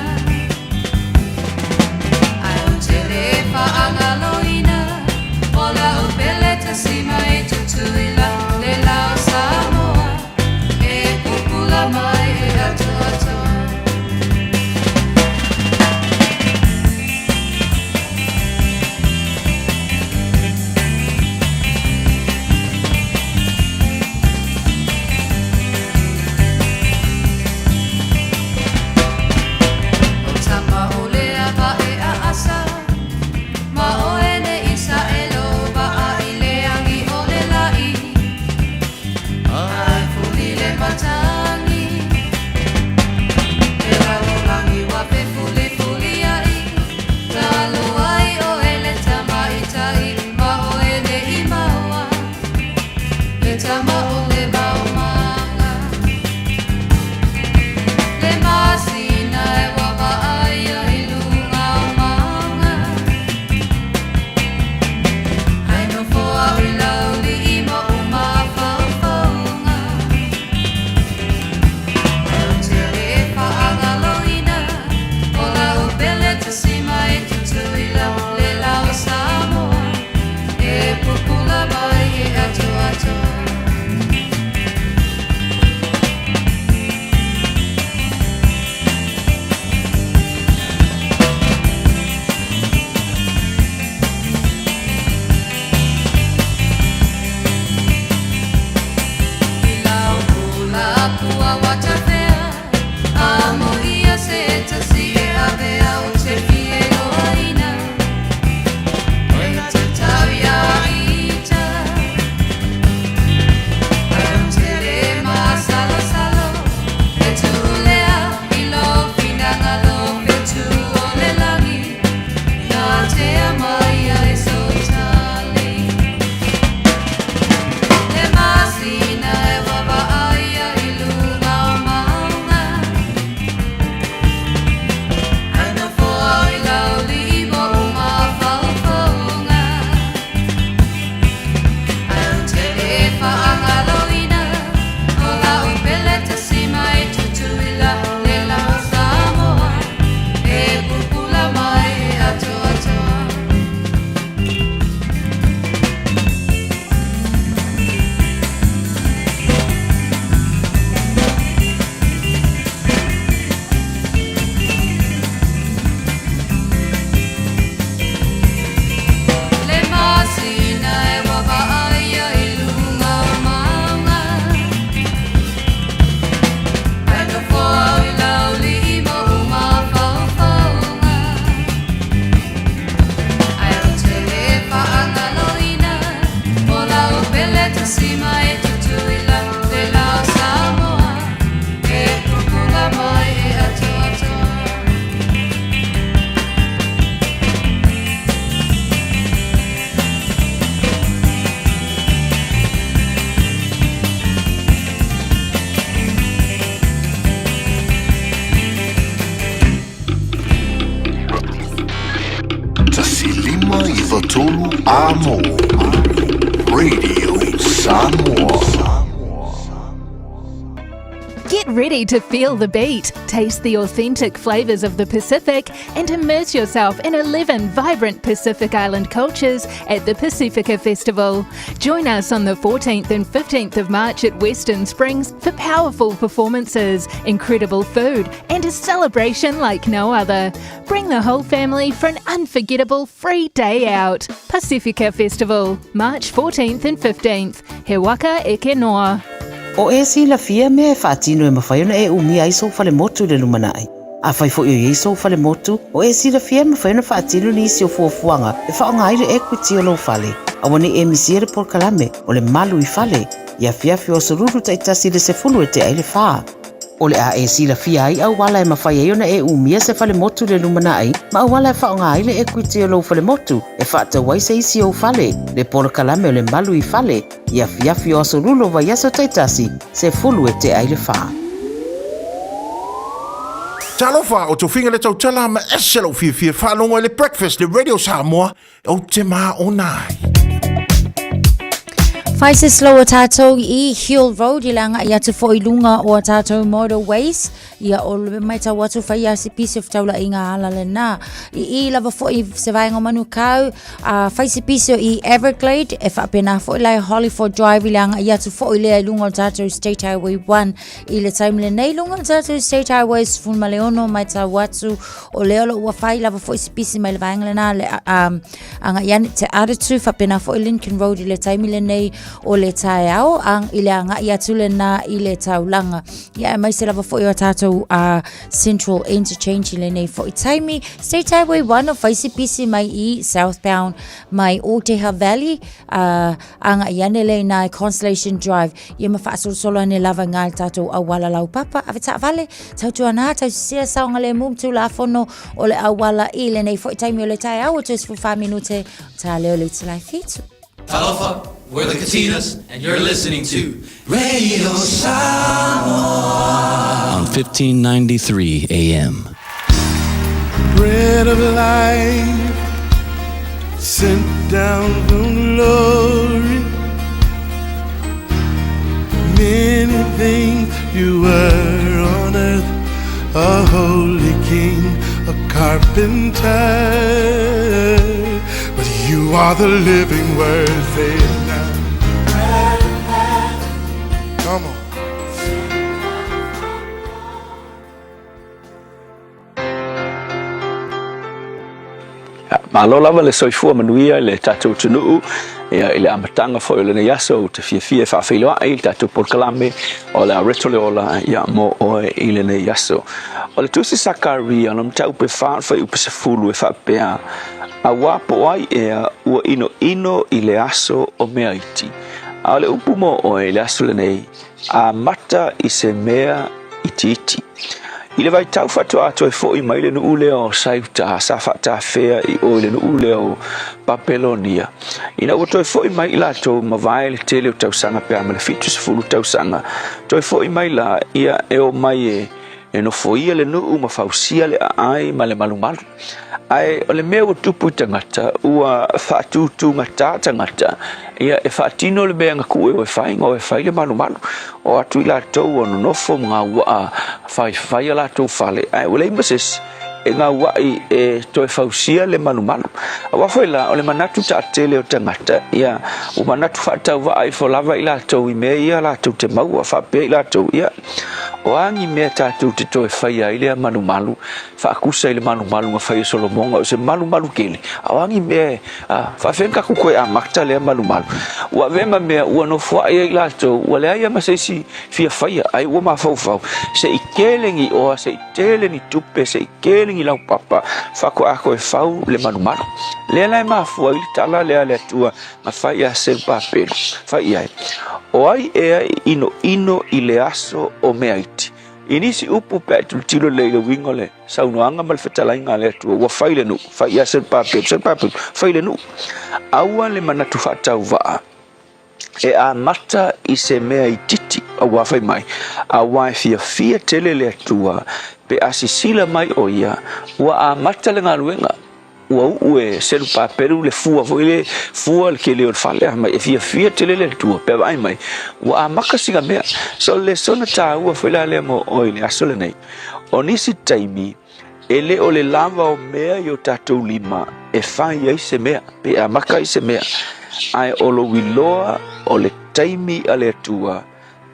Fatulu Amo Radio Samoa. Get ready to feel the beat, taste the authentic flavours of the Pacific, and immerse yourself in 11 vibrant Pacific Island cultures at the Pacifica Festival. Join us on the 14th and 15th of March at Western Springs for powerful performances, incredible food, and a celebration like no other. Bring the whole family for an unforgettable free day out. Pacifica Festival, March 14th and 15th. He waka eke noa. O e si la fia me e whaatino e mawhaiona e umi ai so fale motu le lumanai. A whai fo i so fale motu, o e si la fia me whaiona whaatino ni isi o fuafuanga e whaonga aire e kuti o lo fale. A wane e misiere por kalame o le malu I fale. Ia fiafi o sururu taitasi le se fulu e te aile whaa. O le a e si la fia ai au wala e mawhaiona e umia se fale motu le lumanai, ma au wala e whaonga aile e kuti o lo fale motu e whaata wai se isi o fale. Le por kalame o le malu I fale. Ia fiafi o sururu wa yaso taitasi se fulu e te aile whaa. Talofa o tofinga le tautala ma eselo fia whalonga le breakfast le Radio Samoa o te maa o nai. Faise slow o tātou I Hill Road I langa ia te fo I lunga o tātou motorways ia o le mai tau watu whai a si pisi o wtaula I ngā ala le nā. I lava fo I se vaenga manu kau faise pisi o I Everglade e whapena fo I lai Hollyford Drive I langa ia te fo I lea lunga o tātou State Highway 1 I le taimile nei lunga o tātou State Highways fun maleono mai tau watu o leo lo ua whai lava fo I si pisi mai le vaenga le nā le anga iani te aratu whapena fo I Lincoln Road I le taimile nei o le tae au ang ile anga ia tule na ile taulanga ia mai se lava foi o tātou Central Interchange le nei foi taimi State Highway 1 o faisi pisi mai I southbound mai Oteha Valley anga iane le na Constellation Drive ia mawhaasol solo ane lava ngā tātou awala lau papa aveta vale tautu ana tau sia saonga le mumtu la fono o le awala I le nei foi taimi o le tae au o tus fu 5 minute ta leo le tulai fitu Talofa, we're the Katinas, and you're listening to Radio Samoa on 1593 AM. Bread of life sent down from glory. Many things you were on earth, a holy king, a carpenter. But you are the living word, say it now. Come on. Malo lava le soifua manuia le tatou tunuu ia ile amatanga fo ile ne yaso te fia fa filo ai tatou por kalame o la retole ola ia mo o ile ne yaso o le tusi sakari on tau pe fa upe se fulu e fa pe a wapo ai ea ua ino ile aso o meaiti a le upu mo o ile aso le nei a mata I se mea iti Ile vai tau fatu ato e fo I mai le nu ule o sauta sa fata fea I o le nu ule o Babylonia. Ina o toi fo I mai la to mavai le tele o tau sanga pe ama le fitu se fulu tau sanga. Toi fo I mai la ia e o mai e no fo ia le nu ma fausia le ai ma le malumalu. Ai o le mea o tupu tangata ua fatutu ngata tangata ia e fatino le mea ngaku e o e whainga o e whai le malumalu o atu I la tau ono nofo mga ua whai la tau whale ai o le imases e ngā wai e toi fausia le malumalu a wafoi la o le manatu ta atele o tangata ia o manatu whatau wai fo lava I la tau I mea ia la tau te maua whapea I la tau ia o angi mea tātou te toi whai ai lea malumalu whaakusa I le malumalu ngā whai Solomonga o se malumalu kele o angi mea whawhenka kukoe a makta lea malumalu ua vema mea ua no whai ai la tau ua lea ia masaisi fia whai ai ua mawhau se I kelengi oa se I teleni tupe se I kelengi lau papa whako ako e whau le malumalu lea lai mafua I tala lea lea tua ma whai a selpa pelu whai ai o ai ea ino I le aso o mea iti. Inisi upu pe tilo le wingo le saunoanga mal fetalainga le tua wa faile nu fa ia selpa faile nu aua le manatu fatau va e a mata I se mea ititi aua fai mai aua fia tele le tua pe asisila mai o ia wa a mata le ngaluenga ue selu paperu le fua foi le fua ke le fale mai fia tele le tua pe vai mai wa maka singa mea so le sona ta ua foi la le mo oile asole nei onisi taimi ele o le lava o mea yo tatou lima e fai ai se mea pe a maka i se mea ai o lo wiloa o le taimi ale tua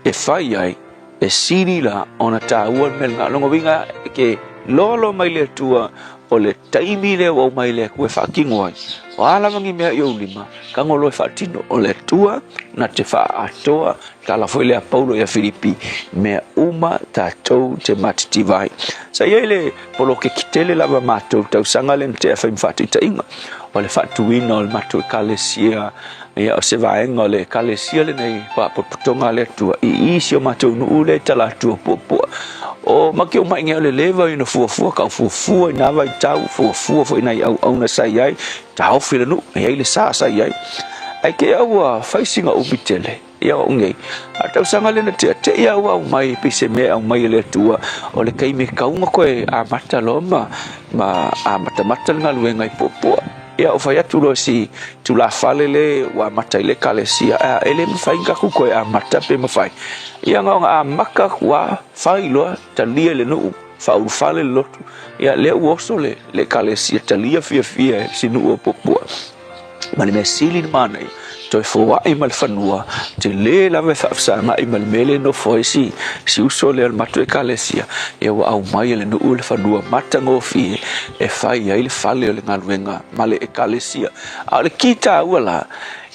e fai ai e siri la ona ta ua melga longo vinga ke lolo mai le tua o le taimi le o mai le kue whakingo ai. O ala wangi mea i lima, ka ngolo e whaatino o le tua na te wha atoa ka la foi le a Paulo i a Filipi mea uma tātou te matiti vai. Sa iei le polo ke kitele lava mātou tau sanga le te a whaim whatu i tainga. O le whatuina o le mātou e kalesia ia o se vaenga o le kalesia le nei papotonga le tua i isi o mātou nuu le talatua pua. O maki o mai ngea le leva ina fuafua ka fuafua ina vai tau fuafua fo ina au na sai ai tau fila nu ia le sa sai ai ai ke au facing o bitele ia o ngei atau sanga le na te ia au mai pise me au mai le tua o le kai me kaunga koe a mata loma ma a mata ngalu ngai popua ia o fai atu lo si tu la fale le wa mata ile kalesia ele me fai ngaku koe a mata pe me fai ia nga maka wa fai lo talia le no fa u fale lotu ia le uoso le kalesia talia fia sinu o popua mali me sili mana toi fo ai mal fanua te le la ve fa mai mal mele no foi si uso le mato e kalesia e wa au mai le no ul fanua mata ngo fi e fai ai le fale le ngaluenga male e kalesia ale kita wala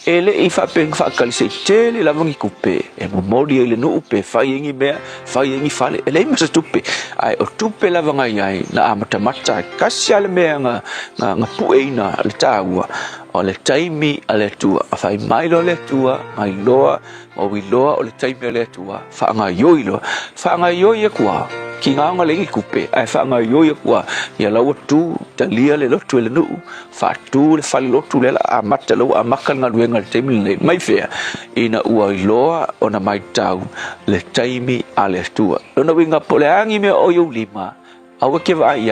ele I fa peng fa kalise tele la vangi kupe e mo modi ele no upe fa yengi me fa yengi fale ele ma se tupe ai o tupe la vanga ai na amata mata kasiale me nga pueina le taua o le taimi ale tua fa mai lo le tua mai loa o wi loa o le taimi ale tua fa nga yoi e kwa ki nga le kupe ai fa nga yoi e kwa ya la tu talia le lotu le no fa tu le fale lotu le amata lo amaka nga ngal taimi mai fea ina ua loa ona mai tau le taimi ale tua ona winga pole angi me o yo lima awa ke vai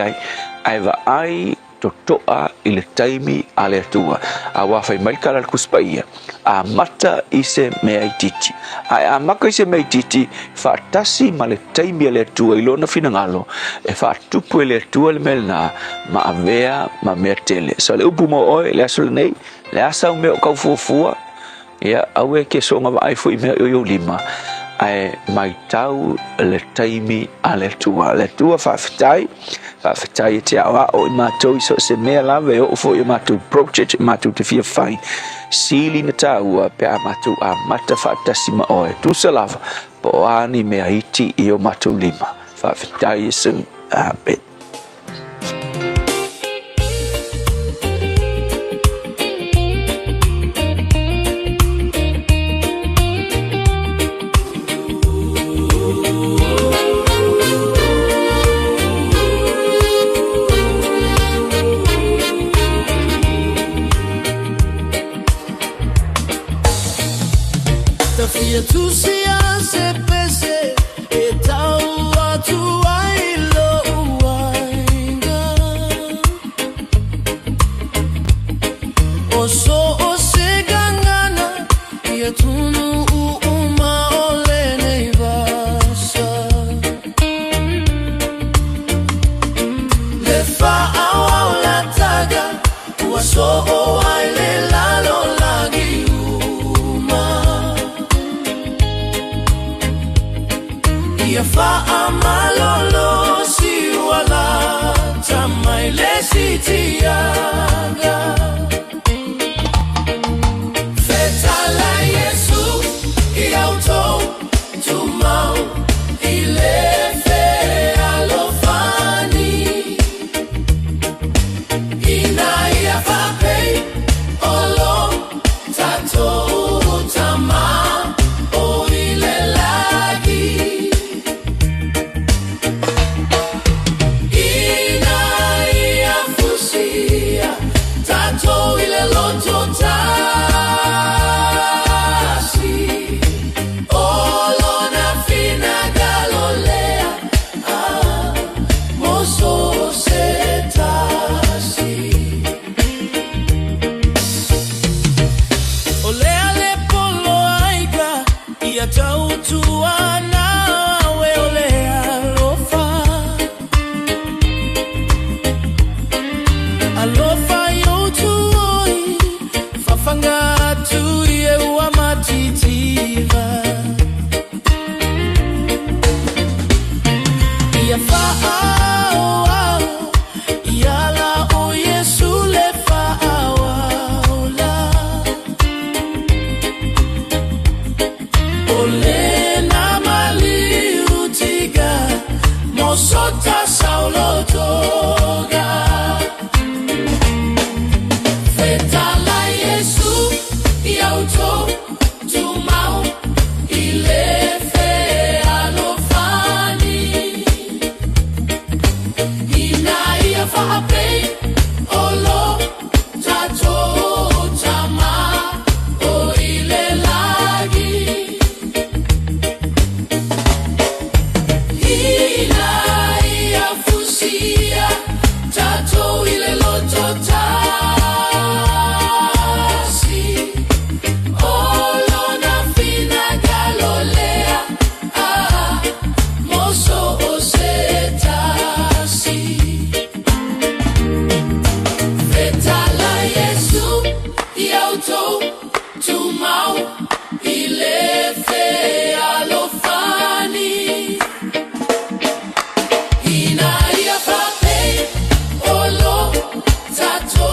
ai va ai totoa I le taimi ale tua awa fai mai kala kuspaia a mata ise mea titi ai a maka ise mea titi fa tasi ma le taimi ale tua I lona finangalo e fa tupu le tua le melna ma avea ma mea tele so le upu mo oe le aso le nei le asa me o kau fuafua ia awe ke so nga vai fu me yo lima ai mai tau le taimi ale tua fa fitai te awa o matou so se mea lave o fo yo matou project matou te fia fai sili na tau pe a matou a mata fa tasima oe tu se lava po ani me iti yo matou lima fa fitai sun a pe Tanto alofa yotuoi fafangatu ye uamatitiva ya faa yala o Yesu le faa ola ole na mali utiga mosota saulo toga fetala Yesu yauto tumau ile fe alofani ina ia fahape olo tato tama o ile lagi ina ia fusia tato ile lototasi olo na fina galolea moso osetasi Vetala Yesu yauto tumau ile fe alofani ina ia fape olo tato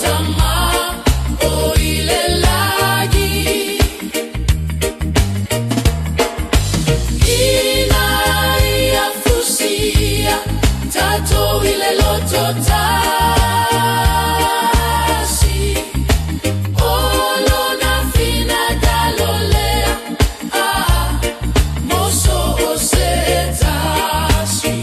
tama o ile lagi ina ia fusia tato ile lototasi olo na fina galolea moso osetasi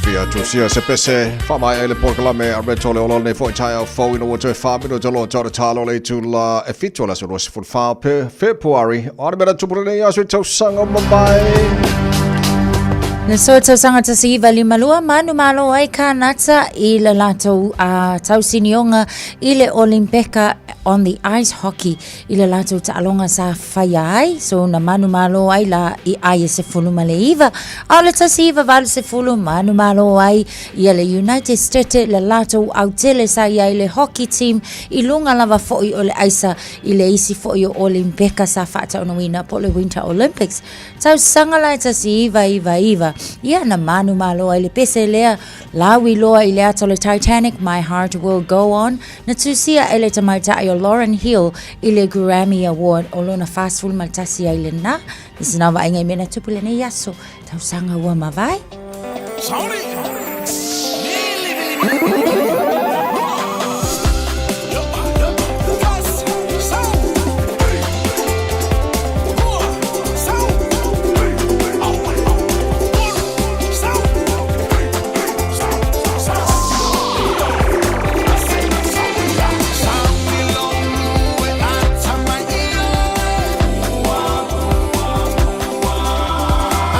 Fia tusia se pese fama ele porkalame arretole olone foi taia fo ino wato famino tolo toro talo le tula e fitola so rosi for fa pe February on mera tupurene ya so tausanga mambai Na so tausanga tasiva limalua manu malo ai kanata I le lato tausinionga I le Olimpeka on the ice hockey I le lato ta'alonga sa whaiai so na manu malo ai la I ai se fulu maleiva au le tasiva vale se fulu manu malo ai I le United States le lato au tele sa I le hockey team I lunga lava foi o le aisa I le isi foi o Olimpeka sa whata onawina po le Winter Olympics tausanga lai tasiva iva Ia na manu malo ai le pese lea lawi loa I le ato le Titanic My Heart Will Go On na tusia ele tamaita o Lauryn Hill I le Grammy Award o lona fast full maltasi ai le na Nisinawa ai ngai mena tupule ne yaso tausanga ua mawai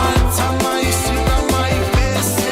Atama isina mai pese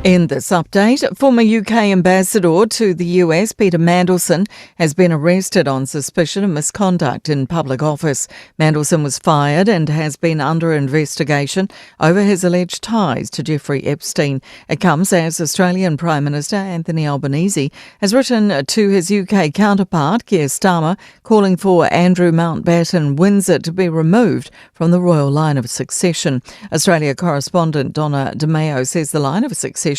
In this update, former UK ambassador to the US, Peter Mandelson, has been arrested on suspicion of misconduct in public office. Mandelson was fired and has been under investigation over his alleged ties to Jeffrey Epstein. It comes as Australian Prime Minister Anthony Albanese has written to his UK counterpart, Keir Starmer, calling for Andrew Mountbatten Windsor to be removed from the royal line of succession. Australia correspondent Donna DeMeo says the line of succession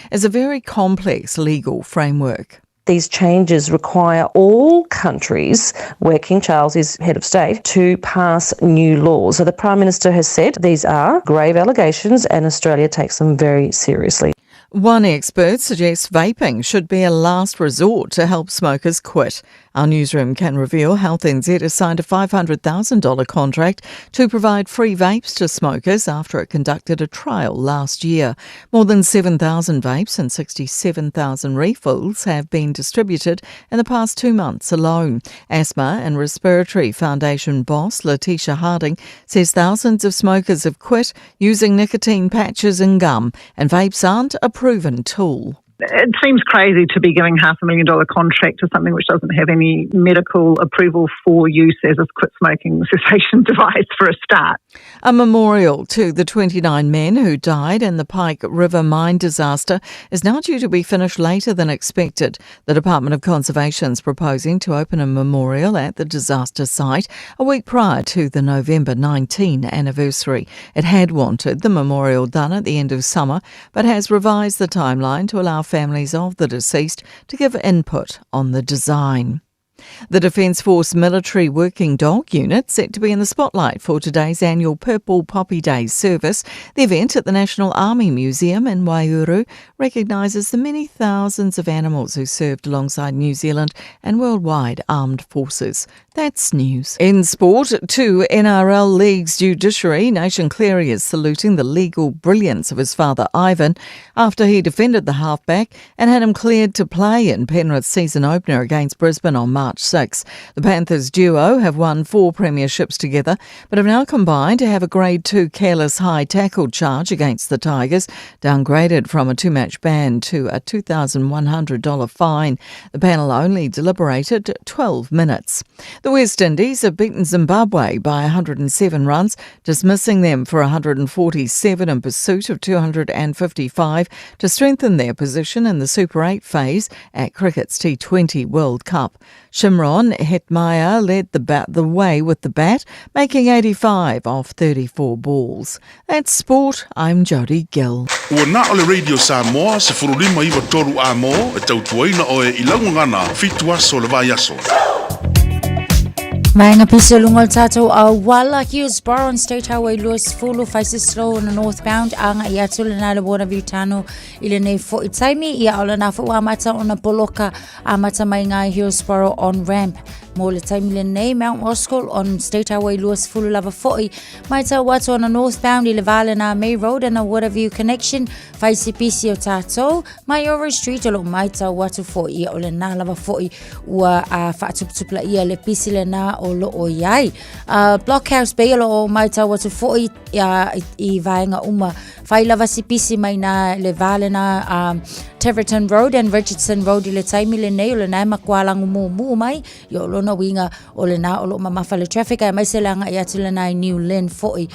is a very complex legal framework. These changes require all countries where King Charles is head of state to pass new laws. So the Prime Minister has said these are grave allegations and Australia takes them very seriously. One expert suggests vaping should be a last resort to help smokers quit. Our newsroom can reveal Health NZ has signed a $500,000 contract to provide free vapes to smokers after it conducted a trial last year. More than 7,000 vapes and 67,000 refills have been distributed in the past 2 months alone. Asthma and Respiratory Foundation boss Letitia Harding says thousands of smokers have quit using nicotine patches and gum, and vapes aren't a proven tool. It seems crazy to be giving $500,000 contract to something which doesn't have any medical approval for use as a quit smoking cessation device for a start. A memorial to the 29 men who died in the Pike River mine disaster is now due to be finished later than expected. The Department of Conservation is proposing to open a memorial at the disaster site a week prior to the November 19 anniversary. It had wanted the memorial done at the end of summer, but has revised the timeline to allow families of the deceased to give input on the design. The Defence Force Military Working Dog Unit set to be in the spotlight for today's annual Purple Poppy Day service. The event at the National Army Museum in Waihuru recognises the many thousands of animals who served alongside New Zealand and worldwide armed forces. That's news. In sport, 2 NRL leagues judiciary, Nation Cleary is saluting the legal brilliance of his father Ivan after he defended the halfback and had him cleared to play in Penrith's season opener against Brisbane on March 6. The Panthers duo have won 4 premierships together, but have now combined to have a Grade 2 careless high tackle charge against the Tigers, downgraded from a 2-match ban to a $2,100 fine. The panel only deliberated 12 minutes. The West Indies have beaten Zimbabwe by 107 runs, dismissing them for 147 in pursuit of 255 to strengthen their position in the Super 8 phase at cricket's T20 World Cup. Shimron Hetmyer led the way with the bat, making 85 off 34 balls. That's sport. I'm Jodie Gill. Ua na ole Radio Samoa se furulima iwa toru a mo e tautuaina o e ilaungangana fitua so le vai aso. Maenga pisa lungol tato a wala Hillsborough on State Highway Lewis Fulu faces slow on the northbound anga ia tula na le bona vitano ile nei fo itaimi ia ola na fo amata ona poloka amata mai ngai Hillsborough on ramp mo le taimi le nei Mount Roskill on State Highway Lewis Fulu lava foi mai ta watu on the northbound ile vale na May Road and a Waterview connection faisi pisi o tato mai over street olo mai ta watu foi ia ola na lava foi ua faatuptupla ia le pisi le na o lo o iai. Blockhouse Bay o mai tau watu foi I vaenga uma. Whai lava si pisi mai na le vale na Tiverton Road and Richardson Road I le taimi le nei o le nai makwalangu mu mai. Yo lona winga o le na o lo mamafa le traffic ai mai se langa I atu le nai New Lynn foi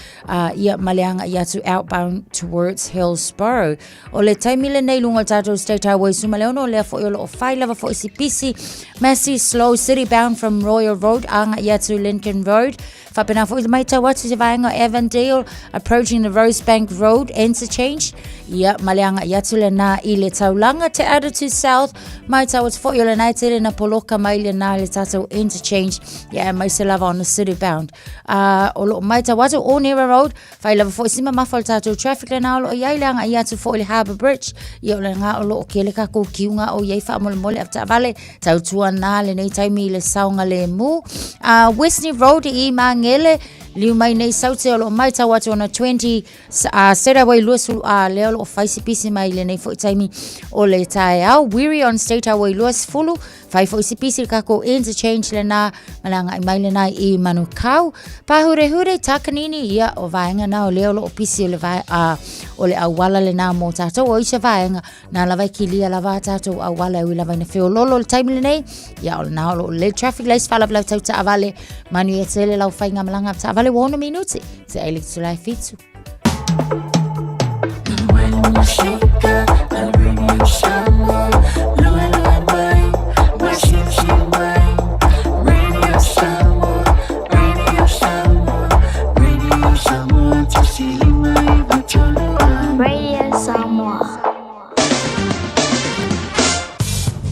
ia maleanga I atu outbound towards Hillsborough. O le taimi le nei lunga tato State Highway sumaleono le foi o lo whai lava foi si pisi. Massey slow city bound from Royal Road anga ia to Lincoln Road. Whapena fo I mai tau atu te vaenga Avondale approaching the Rosebank Road interchange. Ia maleanga ia tu le na I le taulanga te Attitude South. Mai tau atu fo I le nai te le na poloka mai le na le tatou interchange. Ia mai se lava on the city bound. O lo mai tau atu o Nera Road. Whai lava fo I sima mafal tatou traffic le na o lo iai leanga ia tu fo I le Harbour Bridge. Ia o le nga o lo o kele kako kiunga o iai wha mole mole afta vale. Tau tua na le nei taimi le saunga le mu. Westney Road I Mangele liu mai nei sauti o lo mai tau atu ona 20 sera wai lua sulu leo lo faisi pisi mai le nei fo taimi o le tae au Weary on State Highway lua sfulu fai fo isi pisi kako interchange le na malanga i mai le na i Manukau pa hure takanini ia o vaenga na o leo lo pisi o le vai o le awala le na mo tatou o isa vaenga na lava kilia lava tatou awala e lava na feo lolo le taimi le nei ia o na o le traffic lights fala blau tau ta avale manu e tele lau whainga malanga ta avale wona minuti se ele tu lai fitu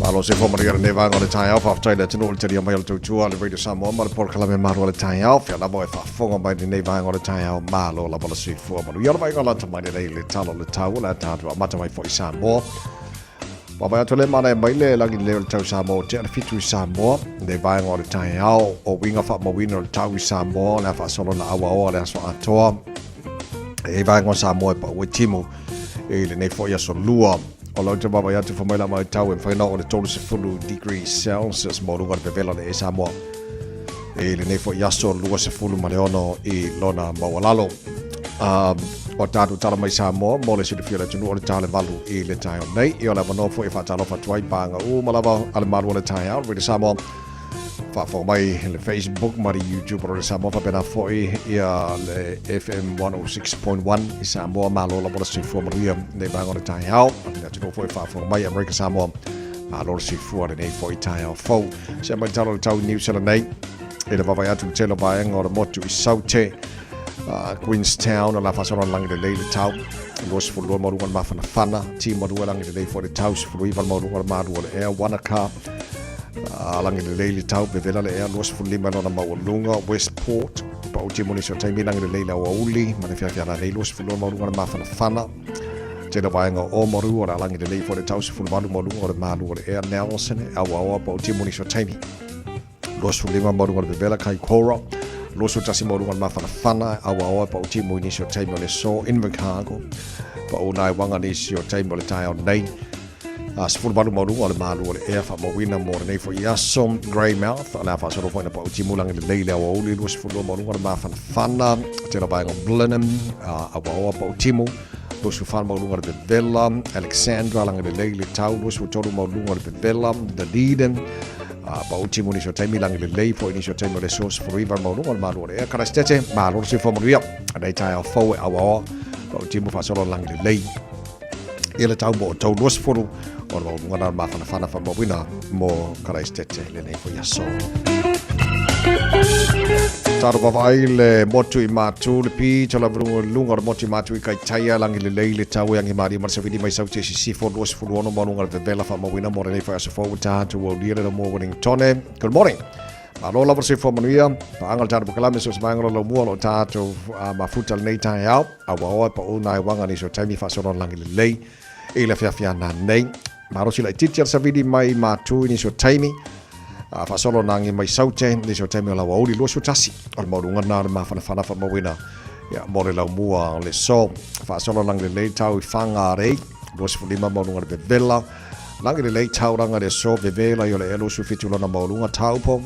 Malo se forma de neva on the tie off after the tunnel to the mail to the radio Samoa mal por kala me maro le tie off ya la boy fa fonga by the neva on the tie off malo la bola street for malo ya vai ngala tama le talo le tau la ta mata mai for Samoa Baba ya tole mana mai le lagi le tau Samoa te fitu Samoa they vai on the tie off o winga fa mo winner tau Samoa la fa solo na awa la so atoa e vai on Samoa pa we timo e le nei fo ya so lua o lau te baba ya te whamaila mai tau e whaina o le tolu se fulu degrees Celsius mo runga le pevela le e Samoa e le nei fo yaso lua se fulu mane ono i lona mawalalo o tātu tala mai Samoa mo le siri whiole tunu o le tāle valu i le tai o nei i o le wano fo e whatalo whatuai pānga malava ale maru o le tai au rei Samoa whafo mai le Facebook mari YouTube o le Samoa whapena foi ia le FM 106.1 i Samoa malo la bola sifu maria nei bango le tai au na tino foi whafo mai America Samoa malo sifu le nei foi tai au fo se mai talo tau New Zealand nei e le vavai atu telo baenga o le motu i saute Queenstown la fasona langi le leile tau los fu lo maru ma fana fana ti maru langi le foi le tau fu i val maru maru le air Wanaka langi le leile tau pe vela le ea los fulima lona maulunga Westport pa o timoni so taimi langi le leile o uli ma le fiafia na nei los fulima maulunga ma fana fana te na vaenga o maru ora langi le leile fo le tau se fulima maulunga o malu o le ea Nelson awa pa o timoni so taimi los fulima maulunga pe vela kai Cora los utasi maulunga ma fana fana awa pa o timoni so taimi le so Invercargill pa o nai wanga ni so taimi le tai o nei Sifuru balu maru o le malu o le ea wha mawina mo le nei fo iasom Greymouth a le a whasaro fo ina pa uti mulangi le leile awa uli lua sifuru maru o le mawhana whana te la vaenga Blenheim awa oa pa utimu lua su whana maru o le Bevela Alexandra langi le leile tau lua su toru maru o le Bevela Dunedin pa utimu ni so taimi langi le lei fo ini so taimi le so sifuru iwa maru o le malu o le ea karastete maru si fo maru ia nei tai au fau e awa oa pa utimu whasaro langi le lei ia le tau mo o tau lua sifuru o le ngana ma fana fa mo wina mo Christchurch le nei fo yaso taro vai le motu i matu le pi tala lunga le motu i matu i kai taia langi le leile tau yangi mari mar savidi mai sau te si fo dos fo ono mo lunga le vela fa mo wina mo le nei fo yaso fo ta to wo dire le mo winning tone good morning Malo la versi fo manuia pa angal taro kalame so smangro lo mo lo ta to ma futa nei tai au awa pa una wanga ni so taimi fa so langi le lei e le fia na nei Maro sila teacher sa vidi mai matu ni so taimi fa solo nangi mai saute ni so taimi la wauri lo so tasi al maurunga na ma fana fa mawina ya mo le la mua le so fa solo nangi le tau i fanga rei lo so lima maurunga le vela langi le tau ranga le so vela yo le elo su fitu na maurunga tau po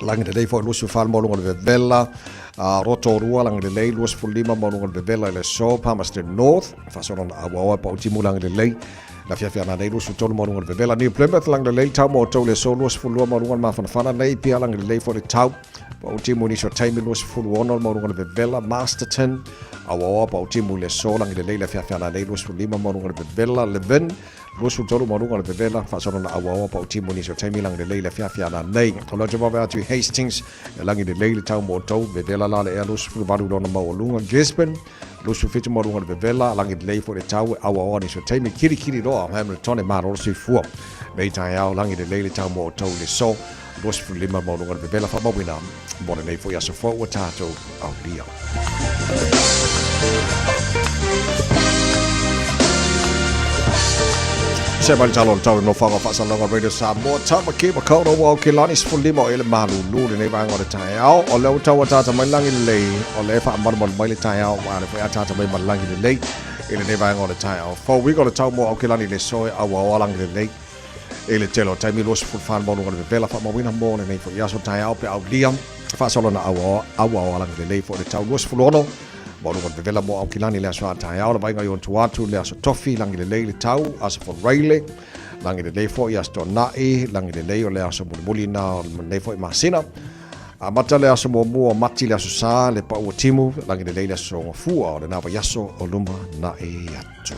langi le fo lo so fa maurunga le vela roto rua langi le lo so lima maurunga le vela le so Palmerston North fa solo na awa pa uti mulangi le la fia na nei lusu tolu marunga le vela ni Plymouth lang le lei tau mo tau le so luas fulua marunga ma fana nei pia lang le lei for the tau pa uti mo ni so taimi luas fulua no marunga le vela Masterton awa pa uti mo le so lang le lei la fia na nei luas fulima marunga le vela Leven luas tolu marunga le vela fa so na awa pa uti mo ni so taimi lang le lei la fia na nei tolo jaba va tu Hastings lang le lei le tau mo tau vela la le luas fulua no ma lunga Gisborne lusu fitu marunga le vela lang le lei for the tau awa ni so taimi kiri ro Hamilton e maro si fu nei tai au langi de leile tau mo tau le so los fu lima mo lunga de vela fa mo wina mo nei fo ya so fo wa tato au lia se mal talo talo no whanga whasalonga Radio Samoa tama ki ma kauro wa ke lani sfulima o ele malulu le nei vanga o le tai au o le utawa tata mai langi le lei o le wha marmon mai le tai au ma le wha tata mai malangi le lei ele nei vanga o le tai au for we got tau mo o ke lani le soe awa o langi le lei ele telo tai mi los fulfan mo no le vela wha mawina mo le nei fo yaso tai au pe au liam whasalona awa o langi le lei fo le tau los fulono mo no le vela mo au ke lani le aso tai au le vainga yon tuatu le aso tofi langi le lei le tau aso for raile langi le lei fo ia sto nai langi le lei o le aso muli na le fo masina a mata le aso mo mati le aso sa le pa o timu langi le lei le aso fu o le na pa yaso o luma na e atu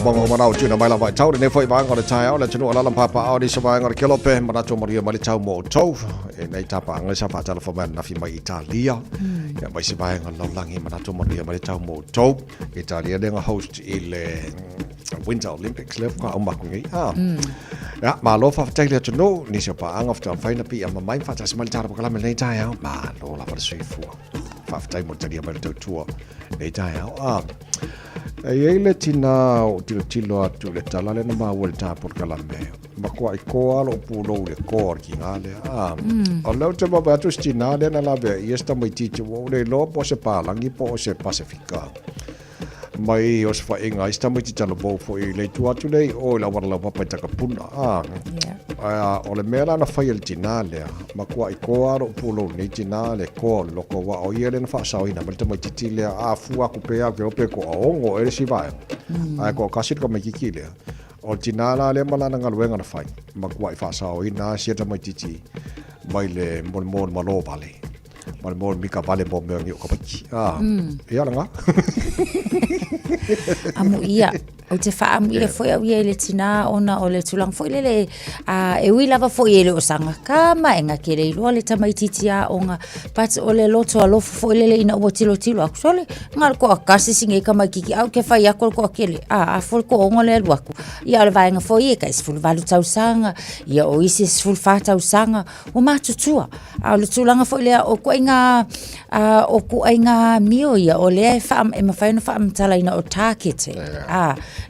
Bongo manau tuna mai lava tau ne foi vanga le tai au le tunu ala papa au di sava ngor kelope manato maria mali tau mo tau e nei tapa ngai sa fa tala fo man na fi mai Italia ya mai se vai ngor langi manato maria mali tau mo tau Italia de host il Winter Olympics le ka umba kungi ya ma lo fa tai le tunu ni se pa anga fa fa na pi ama mai fa tas mal tar pa kala nei tai au ma lo la fa se fu fa tai mo tali ma tau tua nei tai au e le tina o tilo atu le tala le na maua le tāpur kalame. Makua i koa lo pulo le koa ki ngale. O leo te mawa atu stina le na lawe i esta mai titi o le lo po se palangi po se Pasifika. Mai o se whainga esta mai titi alo bau fo i le tu atu le o la wala papai taka puna. O le mea na whai le tina lea. Makua i koa lo pulo ni tina le koa loko wa o i ele na whaasau ina. Malita mai titi lea a fua kupea ke ope ko a ongo ere si vai. Ai ko kasit ko mai kiki lea. O tina la le malana ngaluenga na whai. Makua i whaasau ina sieta mai titi. Mai le mon malo vale. Mon mika vale mo mea ngi o kapaki. Ia langa. Amu ia. O te wha amu ia foi au ia le tina ona o le tulang foi le e ui lava foi ele o sanga ka maenga ke le iloa le tamaititi a onga pat o le loto a lofo foi le ina o tilo aku sole ngal ko akasi singe ka mai kiki au ke fai akol ko akele a foi ko onga le luaku ia le vaenga foi e ka isful valu tau sanga ia o isi isful fa tau sanga o matutua a le tulanga foi le o kuinga o kuinga mio ia o le fa e mawhaina fa amtala ina o takete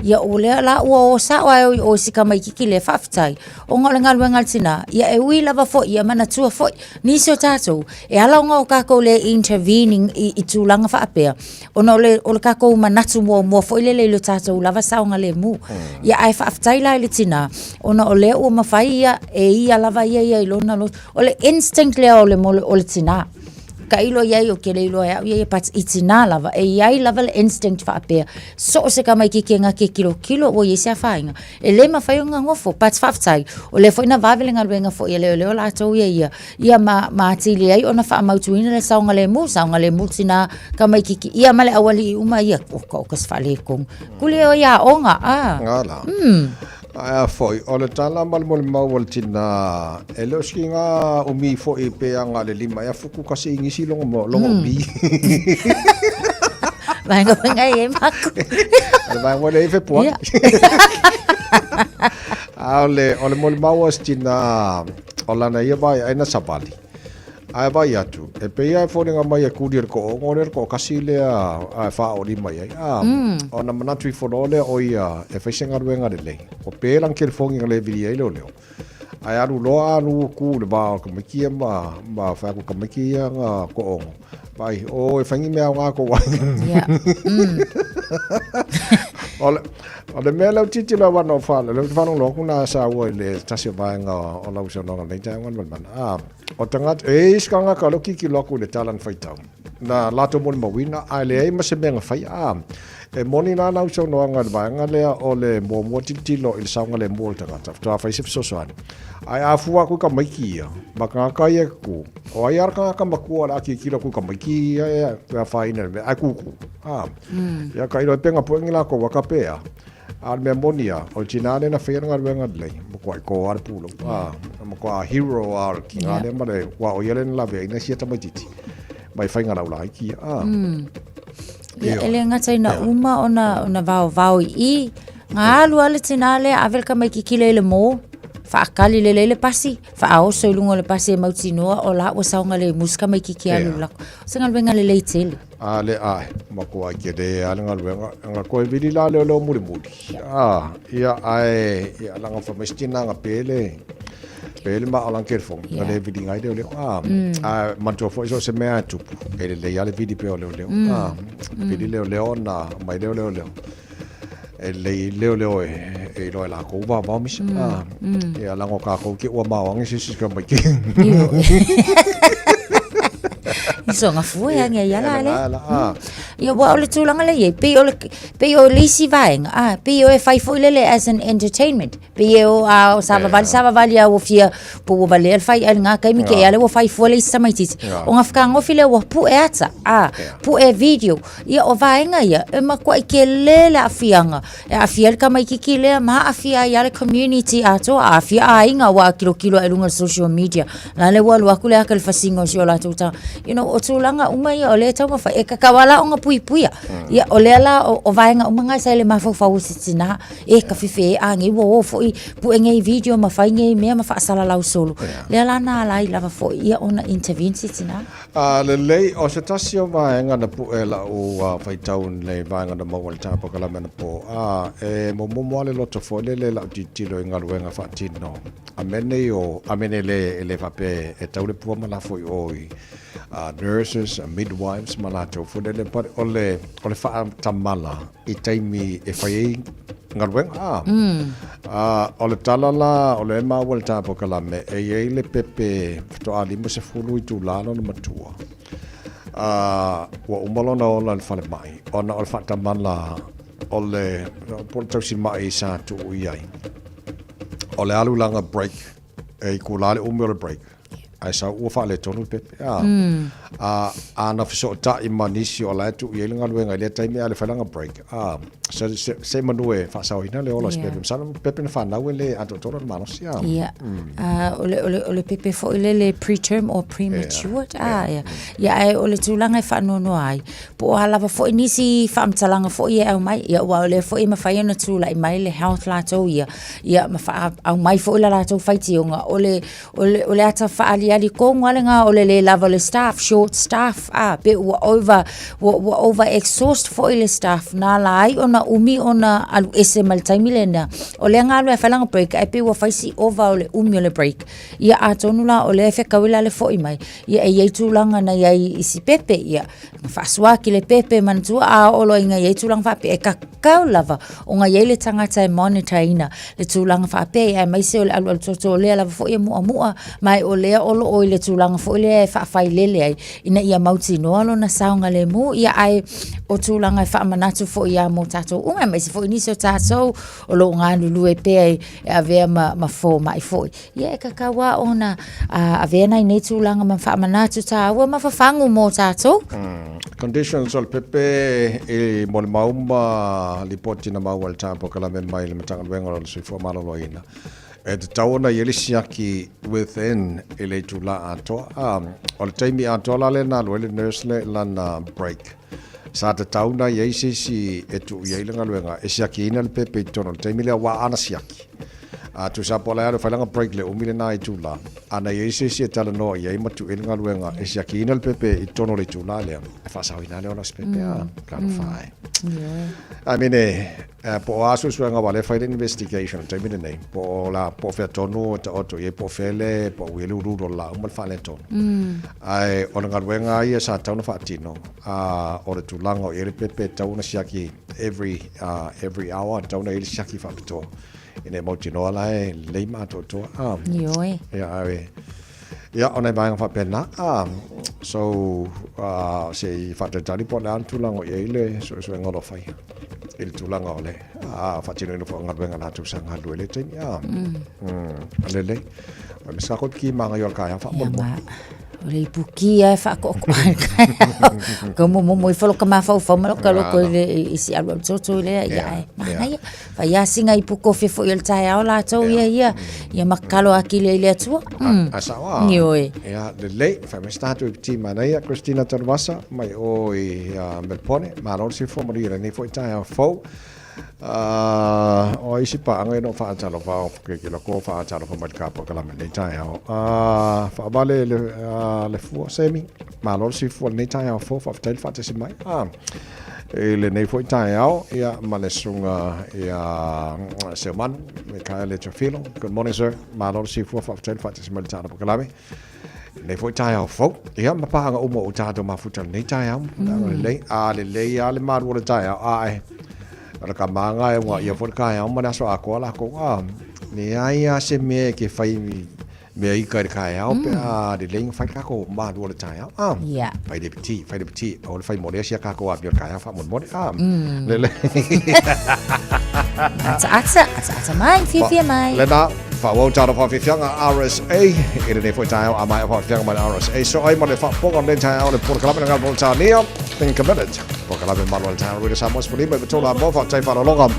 ia o le la o sa o sika mai kiki le fafitai o ngale ngal tina ia e ui lava fo ia mana tua fo ni so tato e ala o kako le intervening i tulanga fa apea o no le o kako manatu mo fo le lo tato lava sa ngale mu ia ai fafitai la le tina o no le o mafai ia e ia lava ia ilona lo o le instinct le o le tina kailo ia o ke leilo ia pat itina lava e ia lava le instinct fa apea so se ka mai ki nga ke kilo o ia se fainga e le ma fai nga ngofo pat faftai o le foi na vavelenga luenga fo ia le la to ia ma tili ai ona fa mautuina le saunga le mu tina ka mai ki ia male awali uma ia ko kas fale kong kule o ia onga ngala Aia foi, o le tala malmol mawal tina e leo skinga umi fo e pe anga le lima ia fuku kasi ingisi longo mi. Vaenga e maku. Vaenga le fe po. O le mol mawal tina o lana ia vai aina sabali. Ai vai atu. E pe ia fo nga mai ku dir ko ngore ko kasi le a fa o lima ia. Ona manatu i fonole o ia e faisenga ruenga le. O pe lang ke fongi le video leo. Ai alu lo ku le ba ko miki ma fa ko miki nga ko on. Vai o e fangi me nga ko wa. Ole me lau titi la wana o whana, le whanong lo kuna sa ua le tasi vai nga o lau sa nonga nei tai wan man. O tangat, iskanga ka loki ki loku le talan whaitau. Na lato moni mawina, ai le ei mase menga whai e moni na lau sa nonga vai nga lea o le mo titi lo il saunga le mo tangata. Tua whai sif sosoani. Ai afua ku ka maiki ia, maka kai e ku. O ai arka ka makua la ki kilo ku ka maiki ia, tua whai ina, ai kuku. Ia ka ilo penga puengila ko wakapea. Al memonia o tinane na fera nga wenga lei mo ko ar pulo mo ko hero ar ki ngale mare wa o yelen la ve ina sieta mai titi mai fainga la ulai ki ele nga taina uma ona vao i nga alu ale tinale avel ka mai ki kile le mo Whaakali le pasi, whaaoso i lungo le pasi e mautinoa o la ua saunga le musika mai kiki alu lako. Sanga luenga le tele. Le ai, makua ke de alanga luenga, nga koe vidi la leo muri. Ia ai, ia langa whamestina nga pele. Pele ma alang kerfong, nga le vidi ngai leo. Mantua fo iso se mea tupu. Ele le ia le vidi peo leo. Vidi leo na mai leo. Leo e loe la ko ba mis e ala ngo ka ko ki o ma wang si ka mai ki iso nga fu ya ngia la ia wa ole tulanga le pe o lisi vaenga pe o e fai foi lele as an entertainment pe o a sava vali o fia po vale fai nga kai mi ke ale o fai foi le samai titi o nga fka ngo file o pu e ata pu e video ia o vaenga ia e ma kwa ke lele afianga e afia ka mai ki le ma afia ia le community ato afia ainga wa kilo e lunga social media la le wa lu akule akal fasingo si ola tuta o tulanga uma ia o le tau mawhai e kakawala o nga puipuia ia o le ala o vaenga umanga sa le mawhau sitina e ka whiwhi e angi wo foi pu e ngei video mawhai ngei mea mawhaasala lau solo le ala na ala i lava foi ia o na intervene sitina le lei o se tasi o vaenga na pu e la o whaitaun le vaenga na mawal tāpa kalamena po e mo ale loto foi le la titilo i ngaruenga whaatino a mene le vape e tau le pua mana foi oi nurses, midwives, malato fudele but ole fa tamala I taimi e fai ngarwenga ole talala ole ma volta po kalame e le pepe to ali mo se fulu I tulalo no matua wa umalona ona fale mai ona ole fa tamala ole porto si mai sa tu iai ole alu langa break e kulale umelo break ai sa ua fa le tonu pepe ana fiso ta I manisi o la tu I lenga luenga le taimi ale falanga break se manue fa sa ina le ola pepe sa pepe fa na le ato toro manos ole pepe fo le preterm or premature ia ole tulanga fa no ai po ala fo inisi fa mtalanga fo ia au mai ia wa ole fo ima fa ina tula I mai le health la to ia ma fa au mai fo la to fighti nga ole ata fa ali ko ngalenga ole le lava le staff short staff be over exhaust for ile staff na lai ona umi ona alu ese mal time lena ole ngalo e falanga break e pe wa faisi over ole umi ole break ia atonula ole fe kawila le foi mai ia e tulanga na ia isi pepe ia fa swa ki le pepe mantu olo inga ia tulanga fa pe ka lava o nga ile tangata monetaina le tulanga fa pe e mai se ole alu toto le lava foi mu mai ole o ile tulanga fo ile fa fai lele ai ina ia mauti no alo na saunga le mu ia ai o tulanga fa manatu fo ia mo tato unga mai fo ini so tato o lo nga lulu e pe ai ave ma fo mai fo ia kakawa ona ave na nei tulanga ma fa manatu ta wa ma fa fangu mo tato conditions al pepe e mol mauma li potina ma wal tampo kala men mai le matanga wenga lo sifo malo loina e te tauna I elisiaki within ele tula ato o le taimi ato la le na le nurse le lana break sa te tauna I si e tu I le ngaluenga e siaki ina le pepe tono le taimi le wa ana siaki tu sa pola ale falanga break le umile na I tula ana I si e tala no I matu ele ngaluenga e siaki ina le pepe I tono le tula le e fa sa ina le ona pepe kan fai I mean po asu suanga wale file investigation taimi nei po la po fe tonu ta oto ye po fele po welu rudo la mal fale ton ai ona ngarwenga ia sa tauna fa tino o le tulanga o ele pepe tauna siaki every hour tauna ele siaki fa pito ine mo tino la le ma to yoi ia ona mai fa pena so se fa te tali po la tulanga ele so ngoro fai il tulanga ole fa tino no fa ngarwenga na tu sanga duele tin lele ma sa ko ki manga yo ka fa mo ole puki fa ko como mo falo ka ma fa mo ka lo ko isi alwa toto le ia fa ya singa I puko fe fo il tai ala to ia makalo akile ile tu asawa ia lele fa me sta tu ti mana ia Christina Tarvasa mai o I Melpone ma non si fo morire nei fo tai fo O isi pa ngai no fa chalo fa ke lo ko fa chalo fa mal ka pa kala me chai ao fa vale le fu semi ma lo si fu ne chai ao fo fa tel fa te si mai le nei foi chai ao ia ma le sunga ia seman me ka le trafilo good morning sir ma lo si fu fa tel fa te si mai chalo pa kala me nei foi chai ao fo ia ma pa nga o mo cha to ma fu chal nei chai ao le ma ro le chai ao ai Ora ka manga e wa ia forka e ma so ako la ko ni ai a se me ke fai me ai ka ka e au pe a de ling fai ka ko ma do le tai yeah fai de petit o le fai mo le sia ka ko a bi ka fa mo le ata mai fia mai le na fa wo cha do fa fia nga RSA e de foi tai a mai fa fia ma RSA so ai mo le fa po on le tai le por ka la nga bon cha ni think about it porque la Manuel Town with us almost for him but told our both take for a long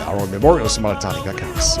our memorial small tiny cats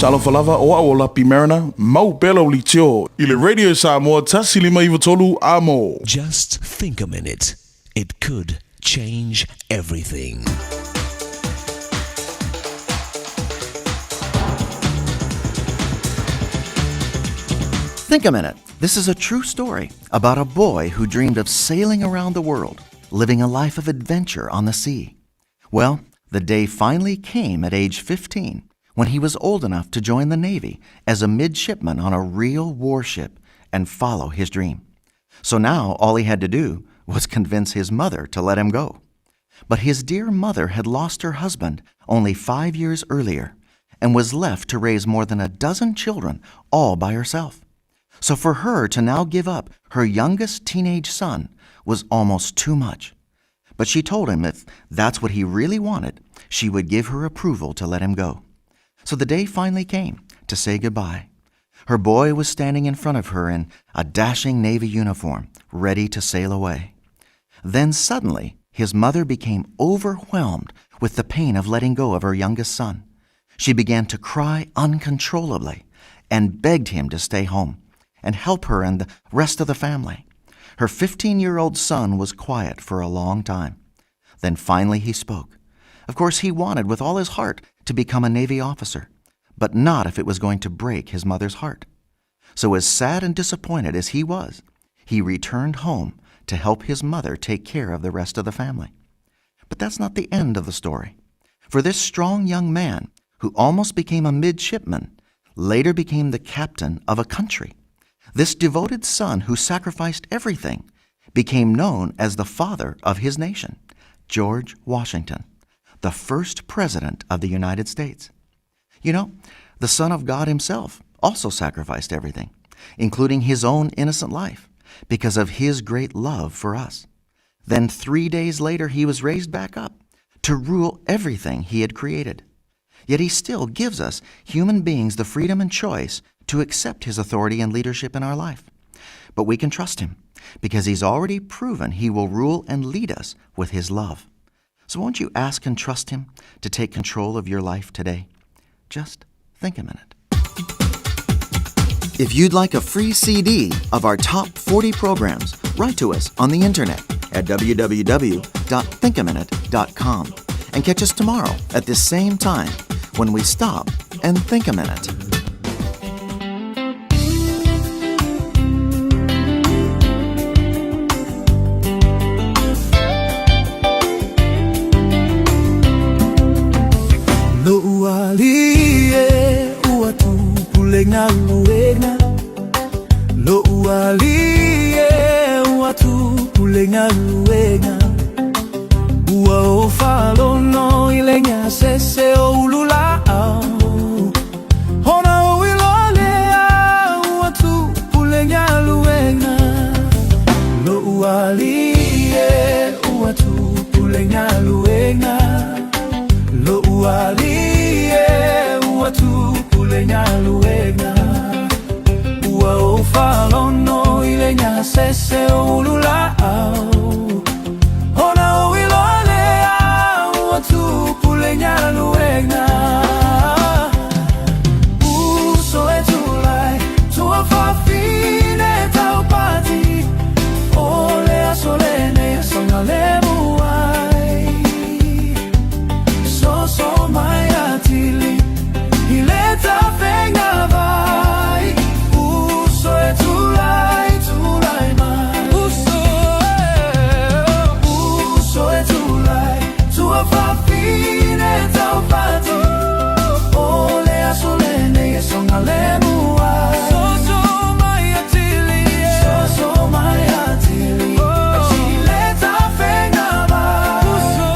Talofa lava o aola pi Mariner, mau belo li tio. I le Radio Samoa tasi lima iwa tolu amo. Just think a minute. It could change everything. Think a minute. This is a true story about a boy who dreamed of sailing around the world, living a life of adventure on the sea. Well, the day finally came at age 15 when he was old enough to join the Navy as a midshipman on a real warship and follow his dream. So now all he had to do was convince his mother to let him go. But his dear mother had lost her husband only 5 years earlier and was left to raise more than a dozen children all by herself. So for her to now give up her youngest teenage son was almost too much. But she told him if that's what he really wanted, she would give her approval to let him go. So the day finally came to say goodbye. Her boy was standing in front of her in a dashing Navy uniform, ready to sail away. Then suddenly, his mother became overwhelmed with the pain of letting go of her youngest son. She began to cry uncontrollably and begged him to stay home and help her and the rest of the family. Her 15-year-old son was quiet for a long time. Then finally he spoke. Of course, he wanted with all his heart to become a Navy officer, but not if it was going to break his mother's heart. So as sad and disappointed as he was, he returned home to help his mother take care of the rest of the family. But that's not the end of the story. For this strong young man, who almost became a midshipman, later became the captain of a country. This devoted son who sacrificed everything became known as the father of his nation, George Washington, the first president of the United States. You know, the Son of God himself also sacrificed everything, including his own innocent life, because of his great love for us. Then 3 days later, he was raised back up to rule everything he had created. Yet he still gives us, human beings, the freedom and choice to accept his authority and leadership in our life. But we can trust him because he's already proven he will rule and lead us with his love. So won't you ask and trust him to take control of your life today? Just think a minute. If you'd like a free CD of our top 40 programs, write to us on the internet at www.thinkaminute.com and catch us tomorrow at this same time when we stop and think a minute. Lo ualie uatu pulenga luegna. Lo ualie uatu pulenga luegna. Ua o falo no ilenya sese o ulula. Hona o ilolea uatu pulenga luegna. Lo ualie uatu pulenga luegna. Lo ualie uatu pulenya luegna. Ua o falo no ilenya sese o ulula. Ona o ilolea uatu pulenya luegna. Uso e tulai tua fafine tau pati. Ole a solene songa lemuai. So mai atili ileta venga vai. Uso e tulai mai. Uso e tulai tua fafine tau pati. Ole a solene songa lemuai. So mai atili. So mai atili ileta venga vai. Uso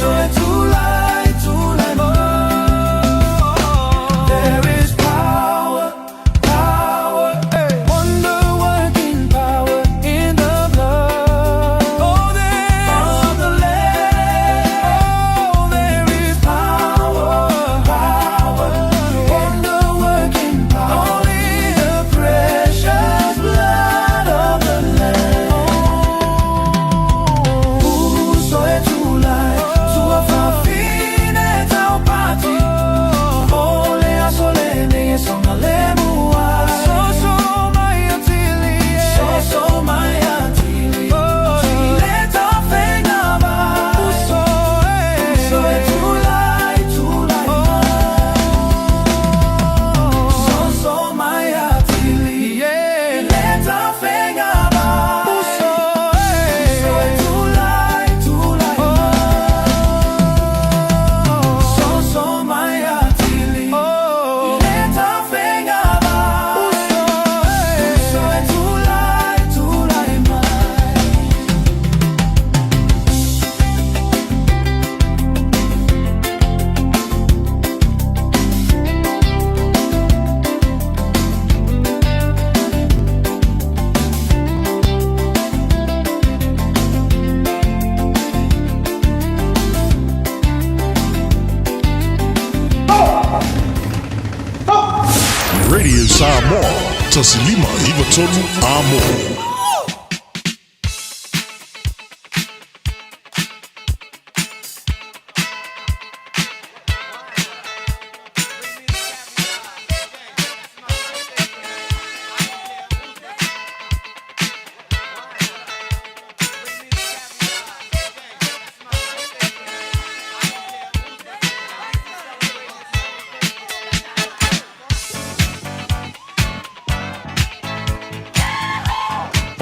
e tulai. Power Samoa. Tasilima iwa tolu amo.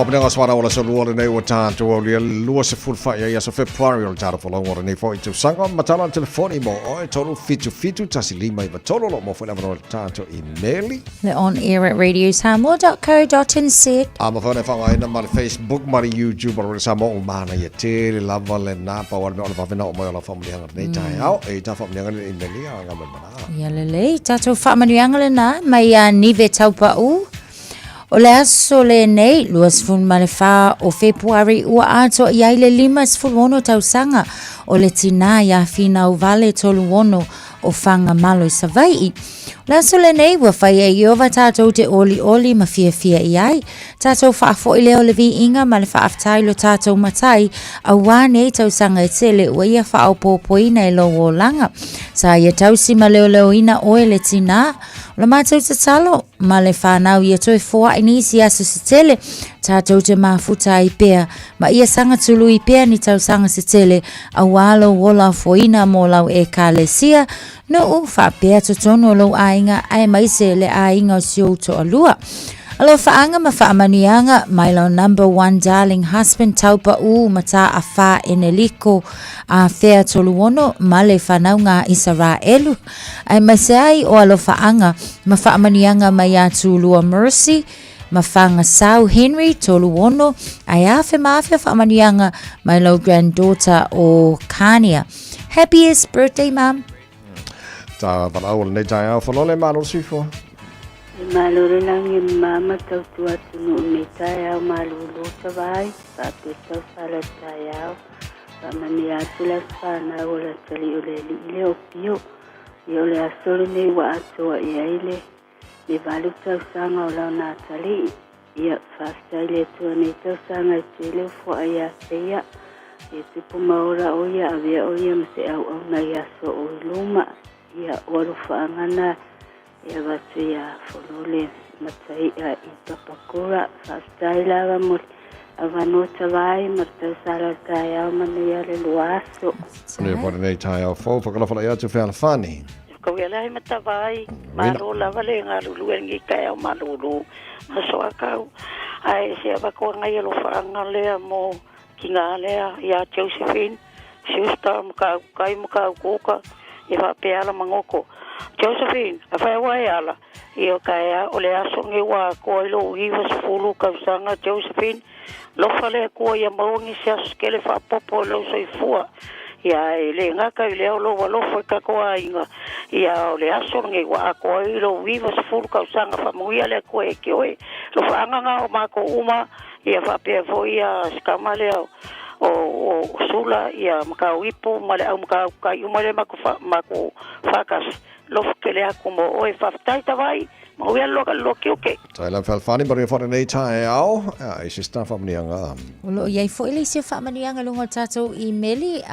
Pabnanga swara wala so luore nei wa tātou o lia lua se fulfai ia so February o tātou whalangora nei fo i tu sanga matala telefoni mo o e tolu fitu tasi lima iwa tolo lo mo whena wano tātou i meli. They're on air at radiosamoa.co.nz. A ma whane whanga ina ma le Facebook ma le YouTube o le Samoa o mana ia te le lava le napa wale me o le whawhena o mai o la whamurianga nei tai au e ta whamurianga le i meli a ngame mana. Ia lele, tātou whamurianga le nā mai nive taupa u. O le aso le nei, luas fun ma le wha o Februari ua ato i aile 5 tausanga o le tina ia fina o vale tolu wono o whanga malo i Savai. Le aso le nei, ua whai e iova tātou te oli ma fia i ai. Tātou whaafo i leo le vi inga ma le whaaftai lo tātou matai a wane tausanga e tele ua ia whaau pōpoina e lo o langa. Sa ia tausi ma leo ina oe le tina. La mātou te talo, ma le whanau ia toi fōa i nisi aso se tele, tātou te mafuta i pēr, ma ia sanga tulu i pēr ni tau sanga se tele, a walo wola foina mō lau e kālesia, no u wha pēr to tono lau ainga, ai maise le ainga o sio to alua. Alo whaanga ma whaamanianga, mai lau number 1 darling husband taupa u mata a wha eneliko a whea tolu wono ma le whanau ngā Israelu. Ai maise ai o alo whaanga ma whaamanianga mai atu lua Mercy, ma whanga Sau Henry tolu wono, ai awhi mawhia whaamanianga mai lau granddaughter o Kania. Happiest birthday, Mum. Tā whanau nei tai au whanole mālo sifo. Malore langi mama tau tua tunu me tai au malulu tawai, pape tau whala tai au, pamani atula whana ola tali ole li o pio, i ole asore nei wa atoa i aile, me valu tau sanga o lau nā tali, ia whastai le tua nei tau sanga i tele ufo ai a teia, e tupu maora oia avea oia mse au nai aso o luma, ia oru whaangana, ia watu ia wholole matai a i papakura whastai lawa mori a wanota vai martau sara tai au manu ia le luaso. Nei pare nei tai au fau whakalawhala ia tu whea whani. Kau ia lai mata vai, maro lawa le ngā lulu e ngi kai au malulu masoa kau. Ai se wako ngai alo whaanga lea mo ki ngā lea ia Josephine, siusta mkau kai mkau kūka i whapeala mangoko. Josephine, a whai wai ala, i o kai o le aso nge wā kua ilo uiwa sifulu kausanga Josephine, lofa lea kua ia maungi se aso skele whapopo lau soifua, ia e le ngaka i leo loa lofa i kakoa inga, ia o le aso nge wā kua ilo uiwa sifulu kausanga whamuia lea kua e kioe, lofa anganga o mako uma, ia whapea fo ia skama leo, o sula ia makau ipo, male au makau kai umale mako whakas, lofa ke lea kumo oe whaftai tawai, mauia loka loki oke. Tai lau whalwhani bari whare nei tae au, i se sta whamanianga. Olo iai fo ili se whamanianga lungo tātou i meli,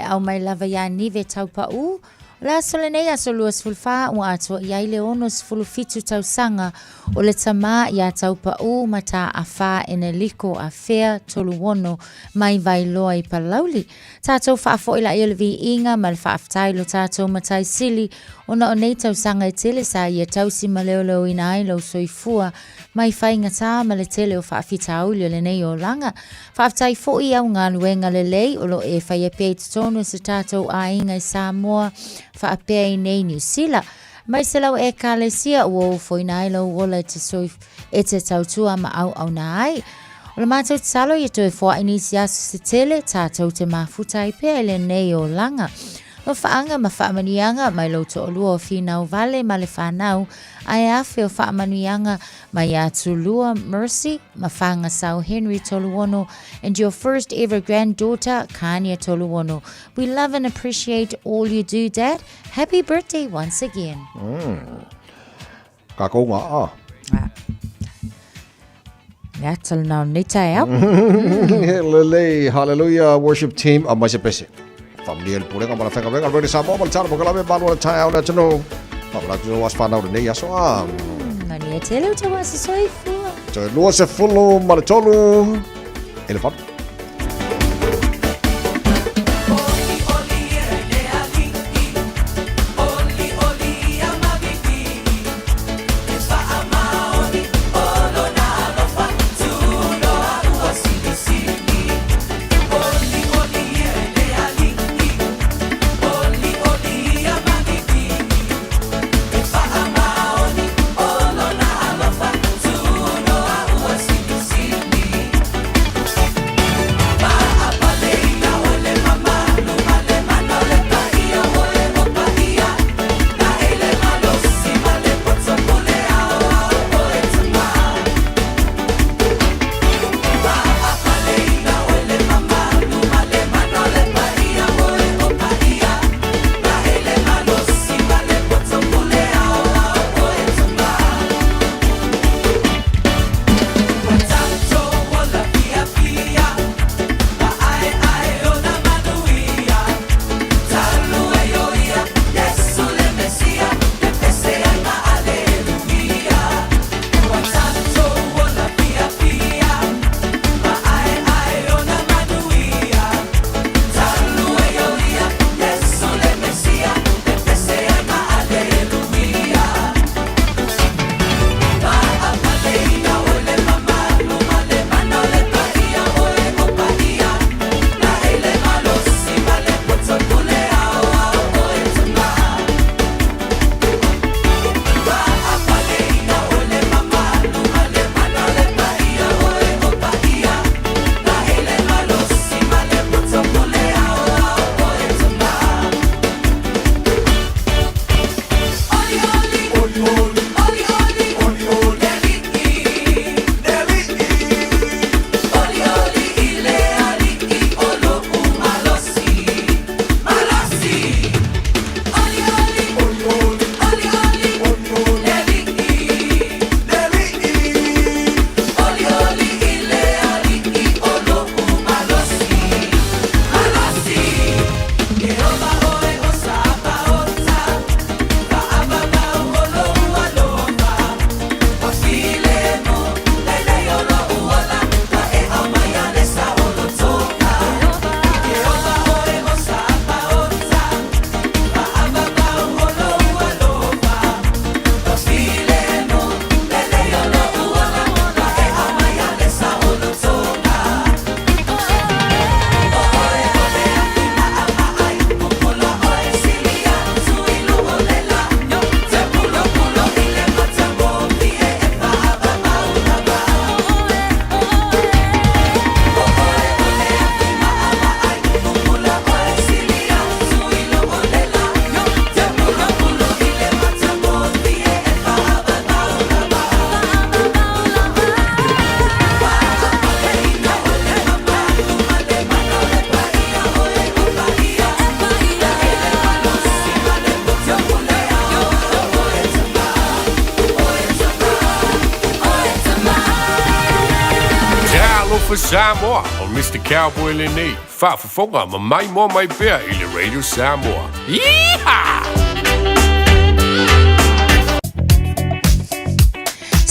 au mai lava ia nive taupa u, la sole nei aso luas fulfa o ato i aile ono sfulu fitu tausanga o le tama i a taupa u mata a wha ene liko a whea tolu wono mai vai loa i palauli. Tātou whaafo ila i ole vi inga ma le whaaftai lo tātou matai sili ona o nei tausanga i tele sa i a tausi ma leo leo ina ai lau soifua mai whainga tā ma le tele o whaafita auli o le nei o langa. Whaaftai fo i au ngā luenga le lei o lo e whaia pei tonu sa tātou a inga i Samoa whaapea i nei New Zealand. Mai se lau e kālesia o whoina ai lau wola e te tautua ma au na ai. O le mātou te salo i toi whoa inisi asu se tele, tātou te mafuta i pea le nei o langa. O whaanga ma whaamanianga mai lau to olua o whinau vale ma le whanau, ai awhi o whaamanianga mai atu lua Mercy, ma whanga Sau Henry Toluono, and your first ever granddaughter, Kania Toluono. We love and appreciate all you do, Dad. Happy birthday once again. Ka ko nga Ya, tal now nita ya. Hallelujah worship team a mas pese. Family el pure ka mala fenga venga ready sa mo char mo kala be balu ta ya na chno. Pabla jo was fa na de ya so Nani tele to was so fu. So lo se fulo mal tolu. Elefant. for Samoa on Mr. Cowboy Lenny. Whaafafonga ma mai mo mai pea i le Radio Samoa. Yeehaw!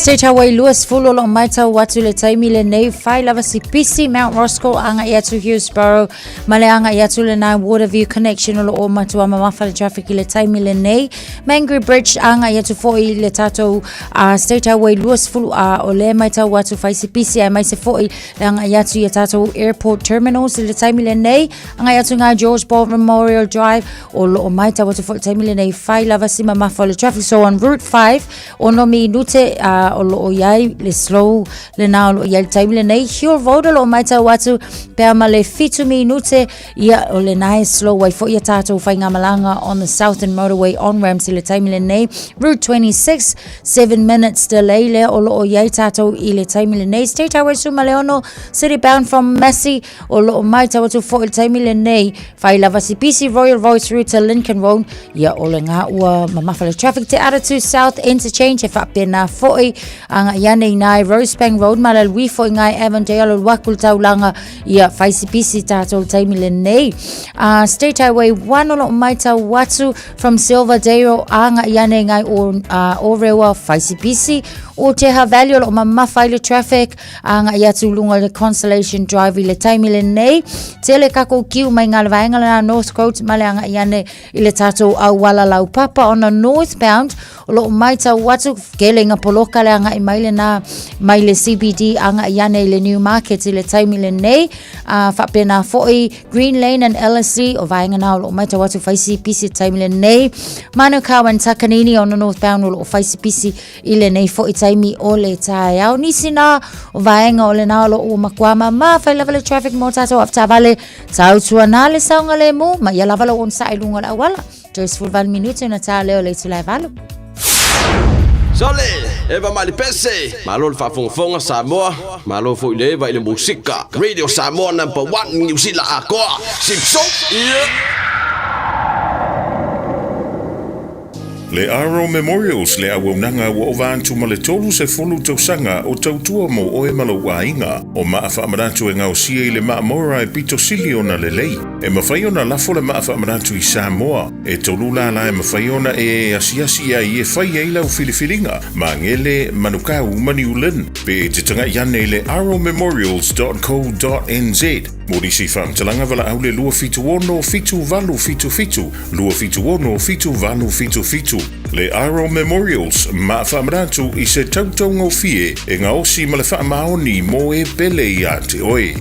State Highway Lewis full lo mai tau watu le taimi le nei whai lava si pisi Mount Roscoe anga i atu Hillsborough male anga i atu le nai Waterview connection o lo o matua mamafa le traffic i le taimi le nei Mangere Bridge anga i atu foi le tatou State Highway Lewis full o le mai tau watu whai si pisi ai mai se foi le anga i atu i tatou airport terminals i le taimi le nei anga i atu ngā George Ball Memorial Drive o lo o mai tau watu foi le taimi le nei whai lava si mamafa le traffic so on Route 5 o no mi nute o lo o yai le slow le na o lo yai taimi le nei hior voda lo mai tau atu pea ma le 5 minute ia o le nai slow wai fo ia tātou whainga malanga on the Southern Motorway on Ramsey le taimi le nei Route 26 7 minutes delay le o lo o yai tātou i le taimi le nei State Highway Sumaleono city bound from Massey o lo o mai tau atu fo le taimi le nei whai lava Sipisi Royal Road through to Lincoln Road ia o le ngā ua mamafa le traffic te Aratu South Interchange e whapena foi anga iane i nai Rosebang Road ma le lui foi ngai Avondale o wakul taulanga ia whai Sipisi tātou taimi le nei State Highway 1 o lo mai tau watu from Silverdale anga iane ngai o rewa whai Sipisi o te havalio lo mamafa le traffic anga ia tulunga le Consolation Drive i le taimi le nei tele kako kiu mai ngā lewaenga le North Coast ma le anga iane i le tātou au wala lau papa on a northbound o lo mai tau watu kelenga poloka le anga i mai le CBD anga iane i le Newmarket i le taimi le nei whapena foi Green Lane and LSC o vaenga na o lo mai tau watu whaisi pisi taimi le nei Manukau and Takanini on a northbound o lo whaisi pisi i le nei foi taimi o le tai au nisi na o vaenga o le na o lo o makuama ma whai lava le traffic mo tātou afta vale tau tua na le saunga le mu ma ia lava lo on sa ilunga la wala Joyce Fulvan Minuto na tā leo le tulai valo Sole, eva mali pese, malo le whafonga Samoa, malo fo ile eva ile musika, Radio Samoa #1 New Zealand akoa, Simpson, Le Aro Memorials le awaunanga wa o vantu ma le tolu se folu tausanga o tautua mo o e malo wainga o maafa amaratu e ngau sia i le maamora e pito siliona le lei. E mawhaiona lafo le maafa amaratu i Samoa. E tolu la e mawhaiona e asiasi a i e whai e ilau filifilinga ma ngele manukau maniulen. Pe te tanga iane le aromemorials.co.nz. Morisi whamtalanga wala au le lua fitu ono fitu valu fitu fitu. Lua fitu ono fitu valu fitu fitu. Le Aro Memorials ma whamaratu i se tautongo fie e ngā osi ma le whaamaoni mo e pele i a te oe.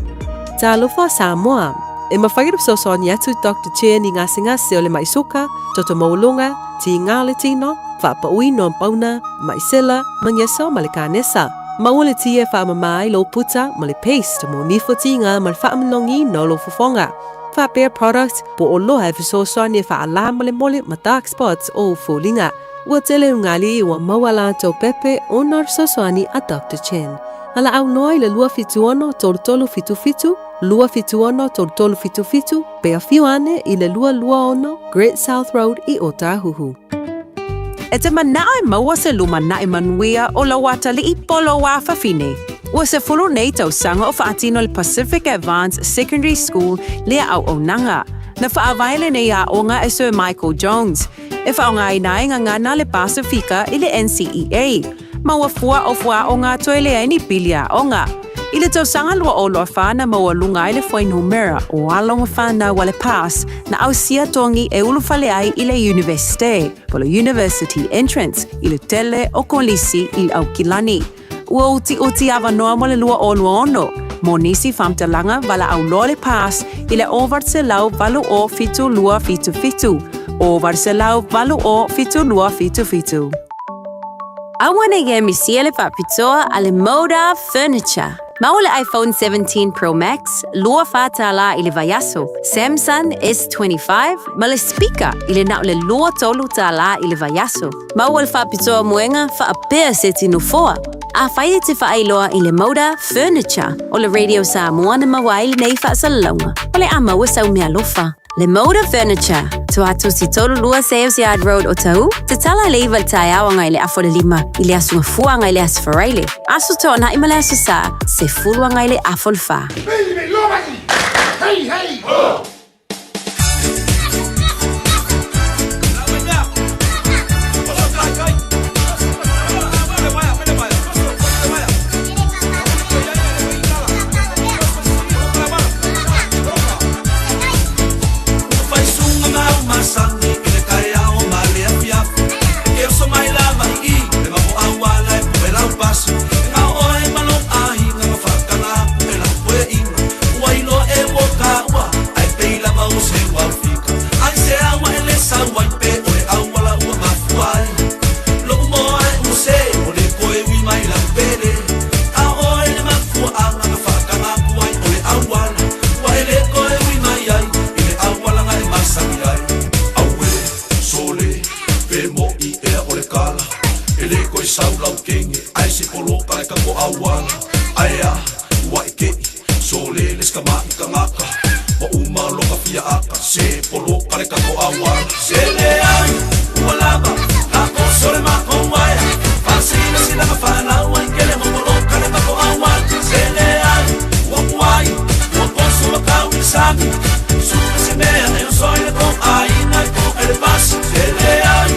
Talofa Samoa. E mawhairu sosoni atu Dr. Chen i ngasi o le maisoka, toto maulunga, ti ngā le tino, whaapa ui no mpauna, maisela, mangyesa ma le kānesa. Maua le tia whaamamai lo puta ma le paste mo nifo ti ngā ma le whaamalongi no lo fofonga. Whapea product po o loha e fisosoni e whaala ma le mole ma dark spots o fōlinga. Ua tele ungali i ua mawala tau pepe o nar sosoni a Dr. Chen. Ala au noi le lua fituono tolu fitu fitu, lua fituono tolu fitu fitu, pe a fiuane i le lua ono Great South Road i Otahuhu. E te manae maua se luma nae manuia o la wata li i polo wa fafine. Ua se fulu nei tau sanga o whaatino le Pacific Advanced Secondary School lea au onanga. Na whaawaile nei a onga e Sir Michael Jones. E whaonga i nae ngana le Pasifika i le NCEA. Maua fua o ngā toile ai ni pilia onga. I le tau sanga lua o loa whana maua lunga i le whainumera o alonga whana wale pass na au sia tongi e ulufale ai i le universite. Polo University Entrance i le tele o kolisi i au kilani. Ua uti awa noa mo le lua o lua ono. Mo nisi whamtalanga wala au loa le pass i le over se lau valu o fitu lua fitu fitu. Over se lau valu o fitu lua fitu fitu. Awane ge misia le whapitoa a le Moda Furniture. Mau le iPhone 17 Pro Max, lua whātala i le Vayaso, Samsung S25, ma le speaker i le nau le lua tolu tāla i le Vayaso. Mau le whapitoa muenga whaapea se tinu foa. A whaia te whaailoa i le Moda Furniture o le Radio Samoa na mawaili nei whaasalaunga. O le ama wasau mea lofa. Le Moda Furniture, tuatu si tolu lua Sales Yard Road o tau, te tala leiva le tai awanga i le afo le lima, i le asunga fuanga i le asfaraile. Asu tona i male asu sa, se fuluanga i le afo le fa. Hey, hey! Oh! Why awala Aia, waike, sole les kama ikangaka Wa uma loka fia aka, se polo kare kako awala Sele ai, ualaba, nako sole mako waya Fasina sila kafana, wankele mokolo kare kako awala Sele ai, wakuai, wakoso wakawi sami Suka se mea, neo soile ko aina ko elebasi Sele ai,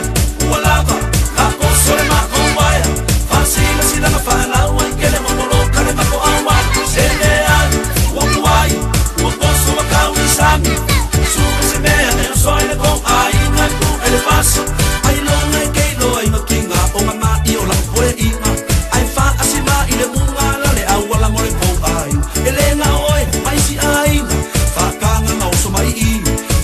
ualaba, nako sole mako waya Fasina sila kafana, wankele mokolo kare kako awala Sele ai, wakuai, wakoso wakawi sami Suka se mea, neo soile ko aina ko elebasi Ai longa e keilo ai makinga o mama i o la poe inga Ai fa asima i le munga la le awala mo le kou ai Ele nga oe, mai si aina Fa kanga nga oso mai i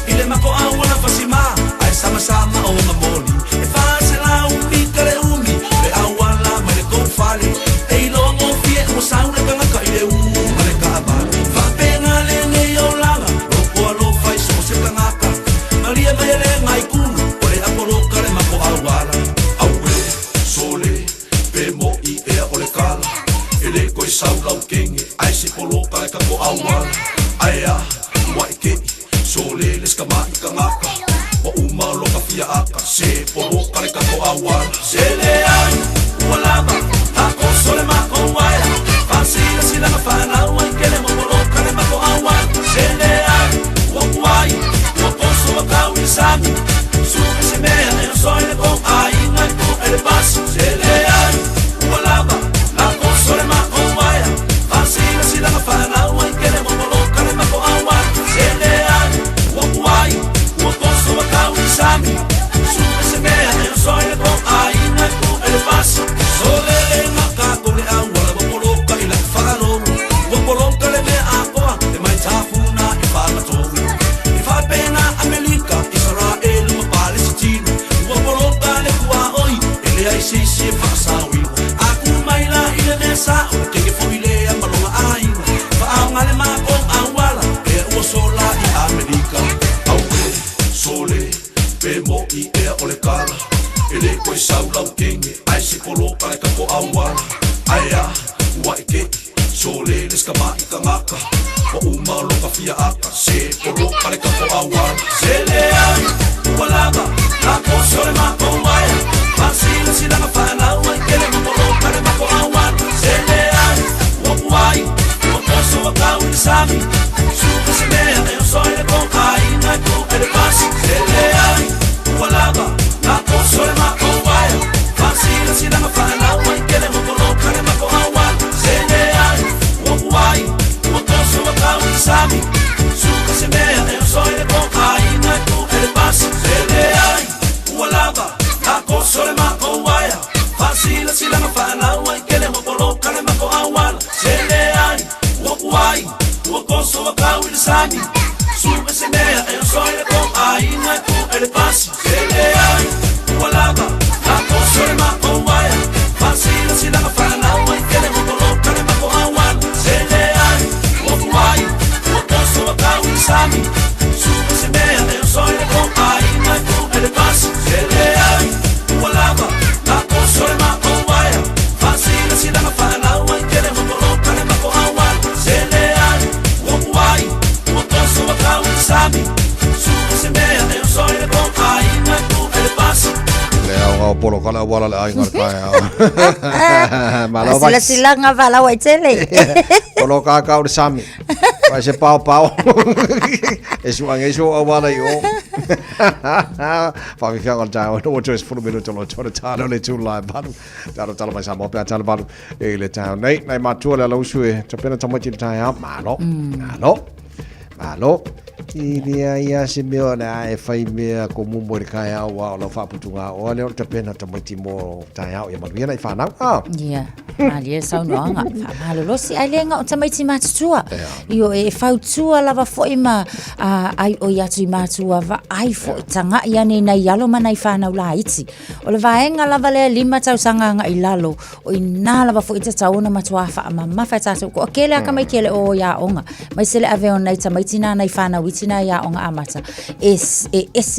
Ile mako awala fasima Ai sama-sama o nga moli E fa se la umi kare umi Le awala mai le kou fale E ilongo fie mo saule kanga ka i le umu ma le ka abali Fa penga le nge o langa Roko alo fai so se kangaka Maria mai le ngai kulu O le apolo kare mako awala Aue, sole, pe mo i ea o le kala Ele koe sau lau kenge Ai se polo kare kako awala Aea, waike, sole les kama i kangaka Wa uma loka fia aka Se polo kare kako awala Sele ai, ualaba, hako sole mako waya Fasila sila mafana wankele momolo kare mako awala Sele ai, wakuai, wakoso wakawi sami Suka se mea neo soile ko aina ko elebasi Sele ai, ualaba, hako sole mako waya Fasila sila mafana wankele momolo kare mako awala Sele ai, wakuai, wakoso wakawi sami Suka se mea neo soile ko aina ko elebasi Sole le maka ko le awala wapolo ka ila whakaronu Wapolo ka le mea akoa e mai tafuna i whakatoru I whapena Amerika, Israel, ma Palestina Wapolo ka le kua oi e le ai sisi e whakasawina Aku mai la i le mesa o le kenge fo i le a malonga aina Whaanga le mako awala e ua sola i Amerika Aue, sole, pe mo i ea o le kala Ele koe sau lau kenge Ai se polo kare kako awala Aea, waike, sole les kama i kangaka Wa uma loka fia aka Se polo kare kako awala Sele ai, ualaba, lako sole mako waya Fasila sila mafana wankele mokolo kare mako awala Sele ai, wakuai, wakoso wakawi sami Suka se mea neo soile ko aina ko elebasi Sele ai, ualaba, lako sole mako waya Fasila sila mafana wankele mokolo kare mako awala Sele ai, wakuai, wakoso wakawi sami Suka se mea neo soile ko aina ko elebasi Sele ai, ualaba, lako sole mako waya Fasila sila mafana wankele mokolo kare mako awala Sele ai, wakuai, wakoso wakawi sami Suka se mea neo soile ko aina ko elebasi Sele ai, ualaba, lako sole mako waya Fasila sila mafana wankele mokolo kare mako awala Sele ai, wakuai, wakoso wakawi sami Suka se mea neo soile ko aina ko elebasi Sele ai, ualaba, lako sole mako waya Fasila sila mafana wankele mokolo kare mako awala Sele ai, wakuai, wakoso wakawi sami Suka se mea neo soile ko aina ko elebasi Leo polo kala wala le ai ngar kai. Sila nga vala wa tele. Polo ka ka ur sami. Vai se pau pau. Esu ang esu awala yo. Pa vi fianga tau no choice for minuto lo chora talo le tu live balu. Talo mai samo pa talo balu e le tau nei matua le lo sue. Tapena tamachi tau malo. Malo. Ia se meo na e fai mea ko mumo re kai au wa lo fa putunga o le o te pena te mai timo tai au e manuia nei fa nau ia ali sa no nga fa malo lo si ale nga o te mai tima tua io e fa tua lava fo ima ai o ya tu matua va ai fo tanga ia nei na yalo mana i fa nau la iti o le vaenga lava le 5 tau sanga nga i lalo o ina lava fo ita tau na matua fa mama fa tatu ko kele ka mai kele o ya onga mai sele ave on nei te mai tina nei fa na witi tina ia o ngā amata e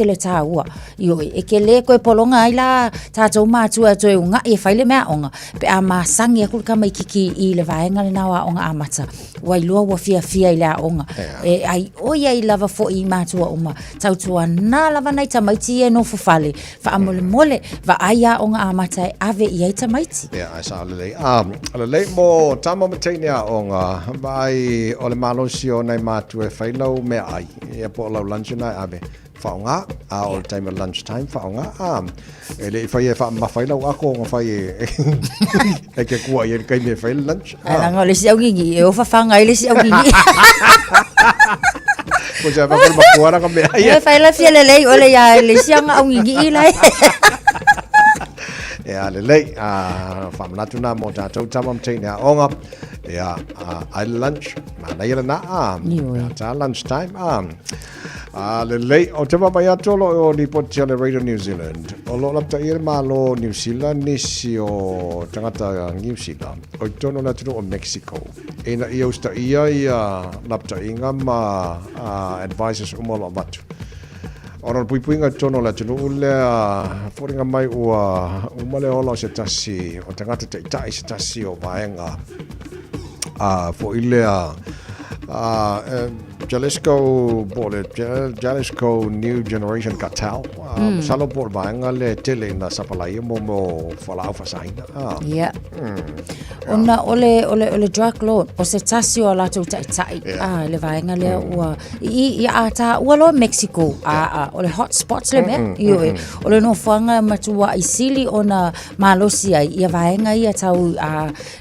le tā ua e ke le koe polonga ai la tātou mātua toi unga e whaile mea onga pe a māsangi a kulka mai kiki i le vaenga le nawa o ngā amata wailua ua fia i le onga e ai oia i lava fo i mātua uma tautua nā lava nei tamaiti e no fufale fa amole mole va aia o ngā amata e ave i ai tamaiti ai sa le mo tamo matenia o ngā vai o le malosi o nei mātua e whailau mea ai e po lau lunch nai ave whaonga a o le time lunch time whaonga e le whai e mawhailau ako ngā whai e ke kua i e kai me whai lunch Nanga le si au gingi e o whawhanga i le si au gingi ko ja ba ko makuara ka me ai e whai la fia le lei o le ia le si au gingi i lai le lei whamanatu nā mō tātou tamam tēnea onga ai lunch mana ira na ta lunch time le lei o te mama ia tolo o ni poti le Radio New Zealand o lo lapta ira malo New Zealand nisi o tangata New Zealand o tono na tuno o Mexico ina ia usta ia lapta inga ma advisors umolo matu ora puipuinga tono la tunu ulea foringa mai umale ola se tasi o tangata te tai se tasi o vaenga fo ilea Jalisco New Generation Cartel salo por vaenga le tele na sapalai mo falau fasaina ona ole drug lord o se tasi o la tu tai le vaenga le ua i ata ua Mexico ole hot spots le me ole no fanga matua i sili ona malosi ai ia vaenga ia tau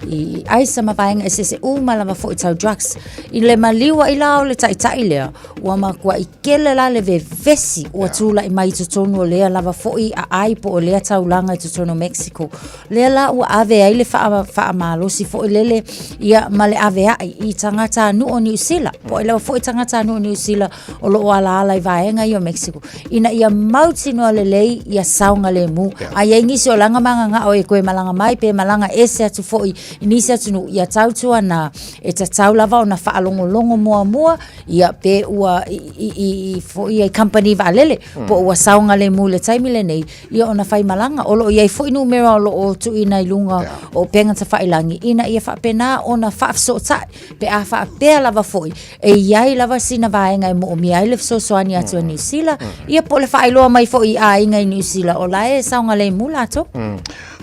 i ai sama vaenga se mala fo tau drugs i le maliwa i la ole tai lea ua makua i kele la le vesi ua tula i mai tutono lea lava fo i ai po o lea tau langa i tutono Mexico lea la ua ave ai le faa malosi fo i lele ia male ave ai i tangata nu o New Zealand po i lewa fo i tangata nu o New Zealand o lo ala i vaenga i o Mexico ina ia mauti no le lei ia saunga le mu ai ai ngisi o langa manga o e koe malanga mai pe malanga ese atu fo i nisi atu nu ia tautua na e tau lava o na faa longo mua ia pe ua i fo i company valele po ua saunga le mu le taimi le nei ia ona fai malanga o lo ia fo i numero lo o tu ina i lunga o penga ta fai langi ina ia fa pena ona fa so ta pe a fa pe lava fo e ia lava sina vaenga e mo mi ai le so soani atu New Zealand ia po le fai lo mai fo i ai ngai New Zealand o la e saunga le mu la to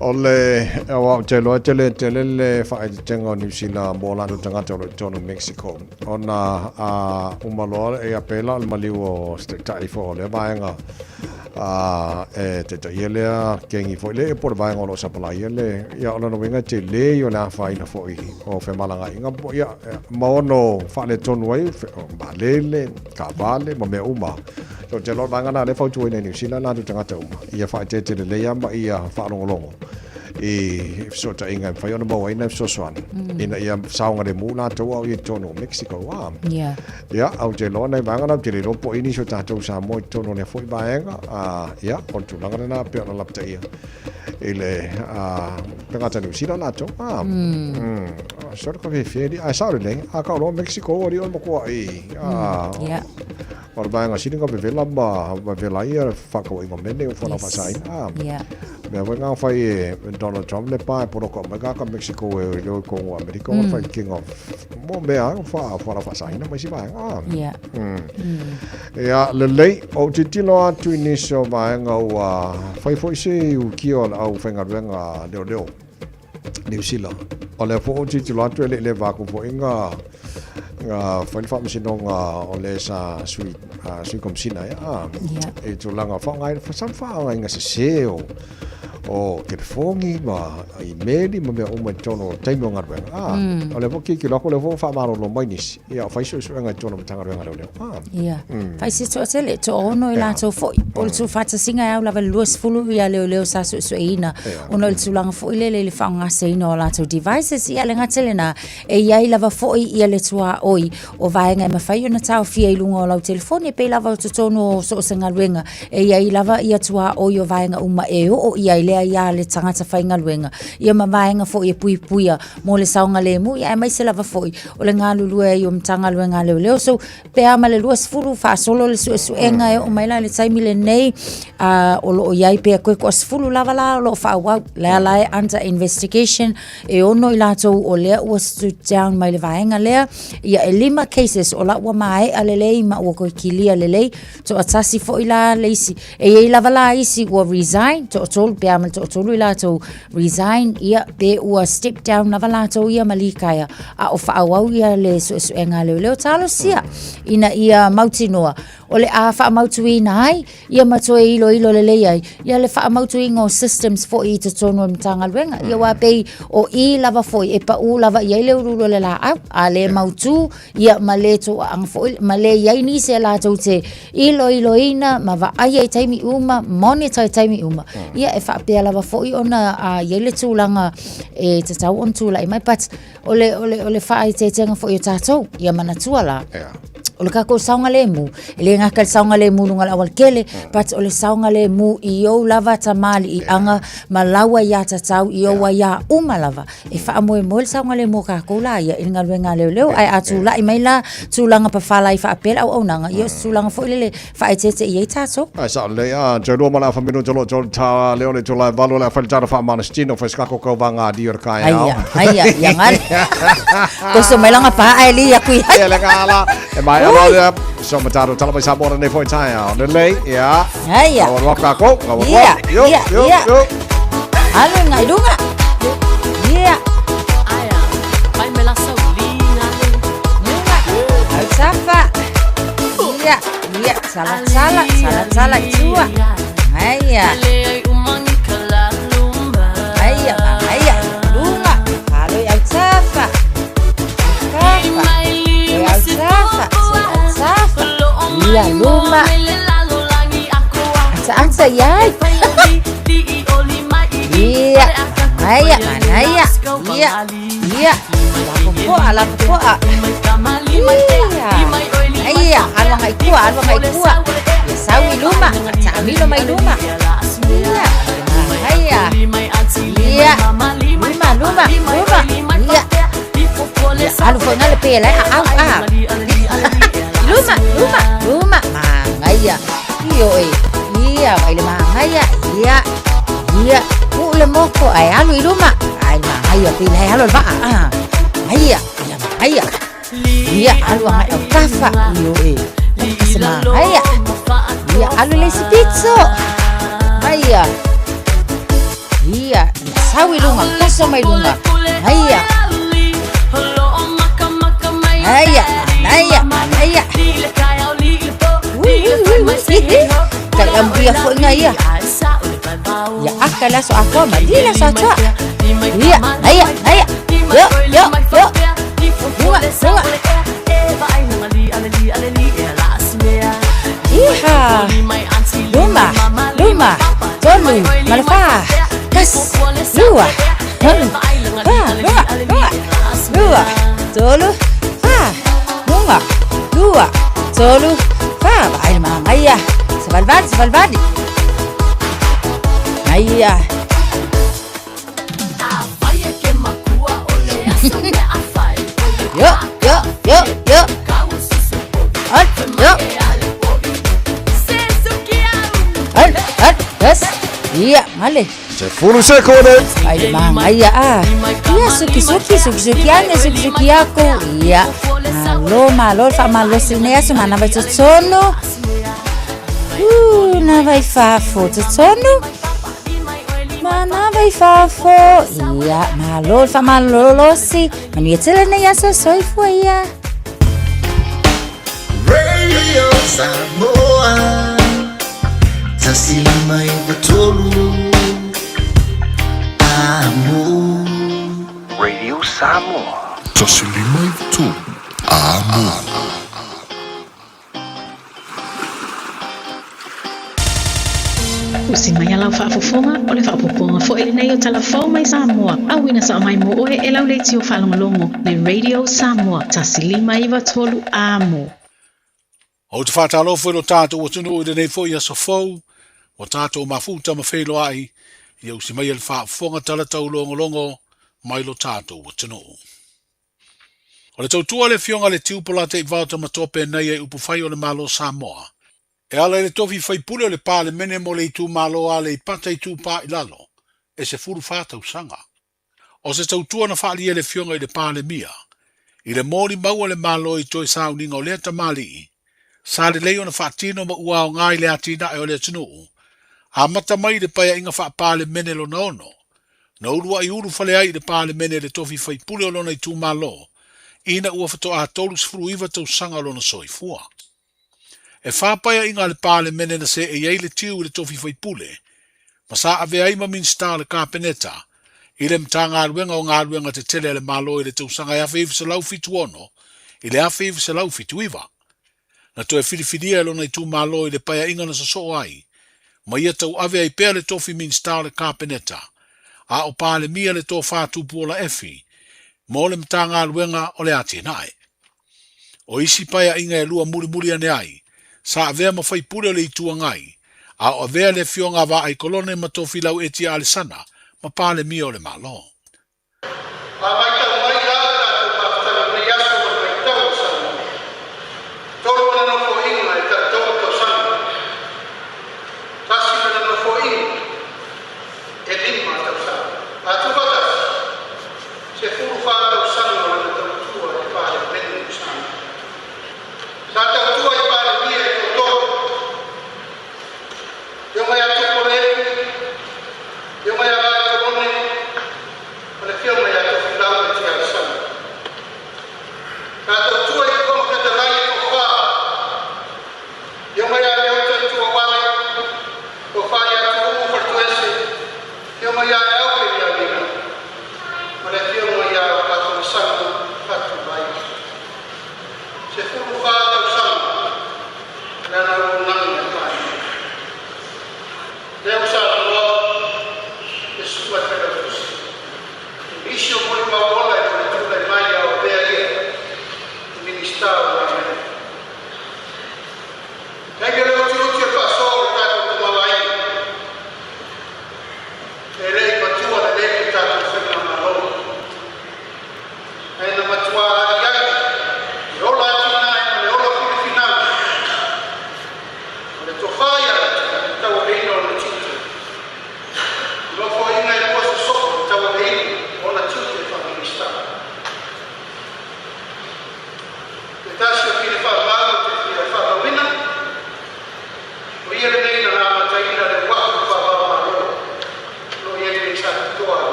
ole o tele le fa tengo New Zealand bola do tangata o tono Mexico ona umaloa e apela al maliwo stai fo le vaenga te ielea kengi fo le por vaenga lo sapala iele ia ona no venga te le yo la faina fo i o fe malanga inga ia maono fa le tonu ai balele cavale mo me uma so te lo vanga na le fo tu New Zealand la do tangata uma ia fa te le ia ma ia fa longo e sota inga fa ona mo ina so swan ina ia saunga de mula to o i tono Mexico au te lo na vanga na te lo po ini so ta to sa mo tono le foi vaenga on tu langa na pe ona lapta ia ele pegata New Zealand na to so ko ve fedi sa le ka lo Mexico o ri o mo ko or vaenga sininga be vela ba vela ia fa ko inga mene o fona fasai me venga fai Donald Trump le pa por ko mega ka Mexico e lo ko America o fai king of mo me fa fasai na mai si va le lei o titilo atu inicio vaenga o fai foi se u kio au fenga venga leo New Zealand o le fo titilo atu le va ko fo inga fai fa misinonga o le sa sui komsina e tu langa fa ngai fa sam fa ngai se o ke fongi ma i meli mo me o mo tono taimo ngarwe o le voki ki loko le vo fa maro lo mai nis ia fa iso ngai tono tanga renga le fa si to tele to ono ila to foi por tu fa singa au la velus fulu ia le sa so ina ono le tulanga foi le fa nga se no la to devices ia le ngatele na e ia lava foi ia le tua oi o vaenga ma fa ona tau fia i lunga o la telefone pe lava to tono so singa renga e ia lava ia tua oi o vaenga uma e o ia lea ia le tangata whaingaluenga. Ia mamaenga fo ia pui puia mo le saunga le mu ia mai se lava fo o le ngā lulua i o mtanga luenga leo leo. So pea ma le lua sifuru wha solo le suenga e o maila le taimi le nei o lo o iai pea koe ko sifuru lava la o lo wha wau lea lae under investigation e ono i latou o lea ua stood down mai le vaenga lea ia e 5 cases o la ua mae a lelei ma ua koe kilia lelei to atasi fo i la leisi e i lava la isi ua resign to tolu pea mal to tolu i latou resign ia pe ua step down lava latou ia malikaya a o wha wau ia le suenga leo talo sia ina ia mautinoa o le a wha mautuina ai ia matoe ilo lelei ai ia le wha mautuinga o systems fo i te tono mtanga luenga ia wa pei o i lava fo e pa u lava ia le urulo le la au a le mautu ia male to ang fo male ia ni se la to te ilo ina ma va ai taimi uma monitor taimi uma ia e wha pe lava fo i ona a ia le tulanga e te tau on tula i mai pat ole wha ai te tenga fo i tatou ia manatua la o le kako saunga le mu le ngaka saunga le mu lunga awal kele pat o le saunga le mu i o lava tamali i anga malawa ya tatau i o wa ya uma lava e fa mo le saunga le mu kako la ia inga luenga leo ai atu la i maila tulanga pa fala i fa apel au nanga i o tulanga fo le fa ai tete i tato ai sa le a jolo mala fa minu jolo ta leo le jola valo la fa tara fa manastino fa skako ko vanga di or kai ai ya ngal ko so maila pa ai li ya ku ya le kala e mai alo so mataro tala mai sabora ne foi tai le lei ya ai ya wa ka ko yo alo ngai dunga ya aya pai mela saulina al safa ya sala tua aya dunga alo ya safa iya luma asa yai iya manaya iya ko ala ko iya alwa ngai kuwa ya sawi luma sami lo mai luma iya luma iya alu fo ngale pela luma mangaya iyo iya ile mangaya iya ule moko ai alu luma ai mangaya pila alu ba iya alu ngai kafa iyo mangaya iya alu le pizza iya sawi lunga koso mai lunga iya kaya ambia fo nga iya ya akala so ako madila so atua iya yo iha luma tolu malafa kas lua tolu bunga lua tolu ai mangaya Savalvadi Aya yo yes iya male Sepuluh sekunde. Ay mangaya iya suki ane suki aku iya malo fa malo sinea sumana vai tsono na vai fafo tsono mana vai fafo iya malo fa malo si manietele ne yasa soifo iya Radio Samoa Tasimai Batolu Amo Radio Samoa Tasimai Batolu Amo Usimaya lau whaafofonga o le whaapoponga fo ele nei o talafau mai Samoa. Awina sa mai mo oe e lau leiti o whalongolongo le Radio Samoa Tasilima iwa tolu Amo. O te whātalo fwero tātou o tunu o nei fo ia sa fau, o tātou mafuta ma whelo ai, Ia usi mai le whaafonga tala tau longo mai lo tātou wa tino. O le tautua le fionga le tiupola te ivauta matope nei e upu whai o le malo Samoa. E ala le tofi whai pule o le pā le mene mo le itu malo a le ipata itu pā ilalo. E se furu whātau sanga. O se tautua na whaalia le fionga i le pā le mia. I le mōri maua le malo i toi sauninga o le tamali. Sa le leo na whaatino ma ua o ngai le atina e o le tinu. A mata mai le paya inga wha le mene lo na ono. Na urua i uru whale ai le pā le mene le tofi whai pule o lona i tu malo. Ina ua whato a tolu sifuru iwa tau sanga lona soifua. E whapaya inga le pā le mene na se e iei le tiu le tofi whai pule. Ma sa ave ai ma min star le kāpeneta. I le mta ngā ruenga o ngā ruenga te tele le malo i le tau sanga i awhi iwa se lau fitu ono. I le awhi iwa se lau fitu iwa. Na to e whiriwhiria lona i tu malo i le paya inga na so ai. Ma ia tau ave ai pēr le tofi min star le kāpeneta. A o pā le mia le tō whātu puola efi. Mo le mta ngā luenga o le ati nai. O isi paya inga e lua muri ane ai. Sa avea ma whai pure le itua ngai. A o avea le fionga wa ai kolone ma tofi lau eti ale sana. Ma pā le mia o le malo.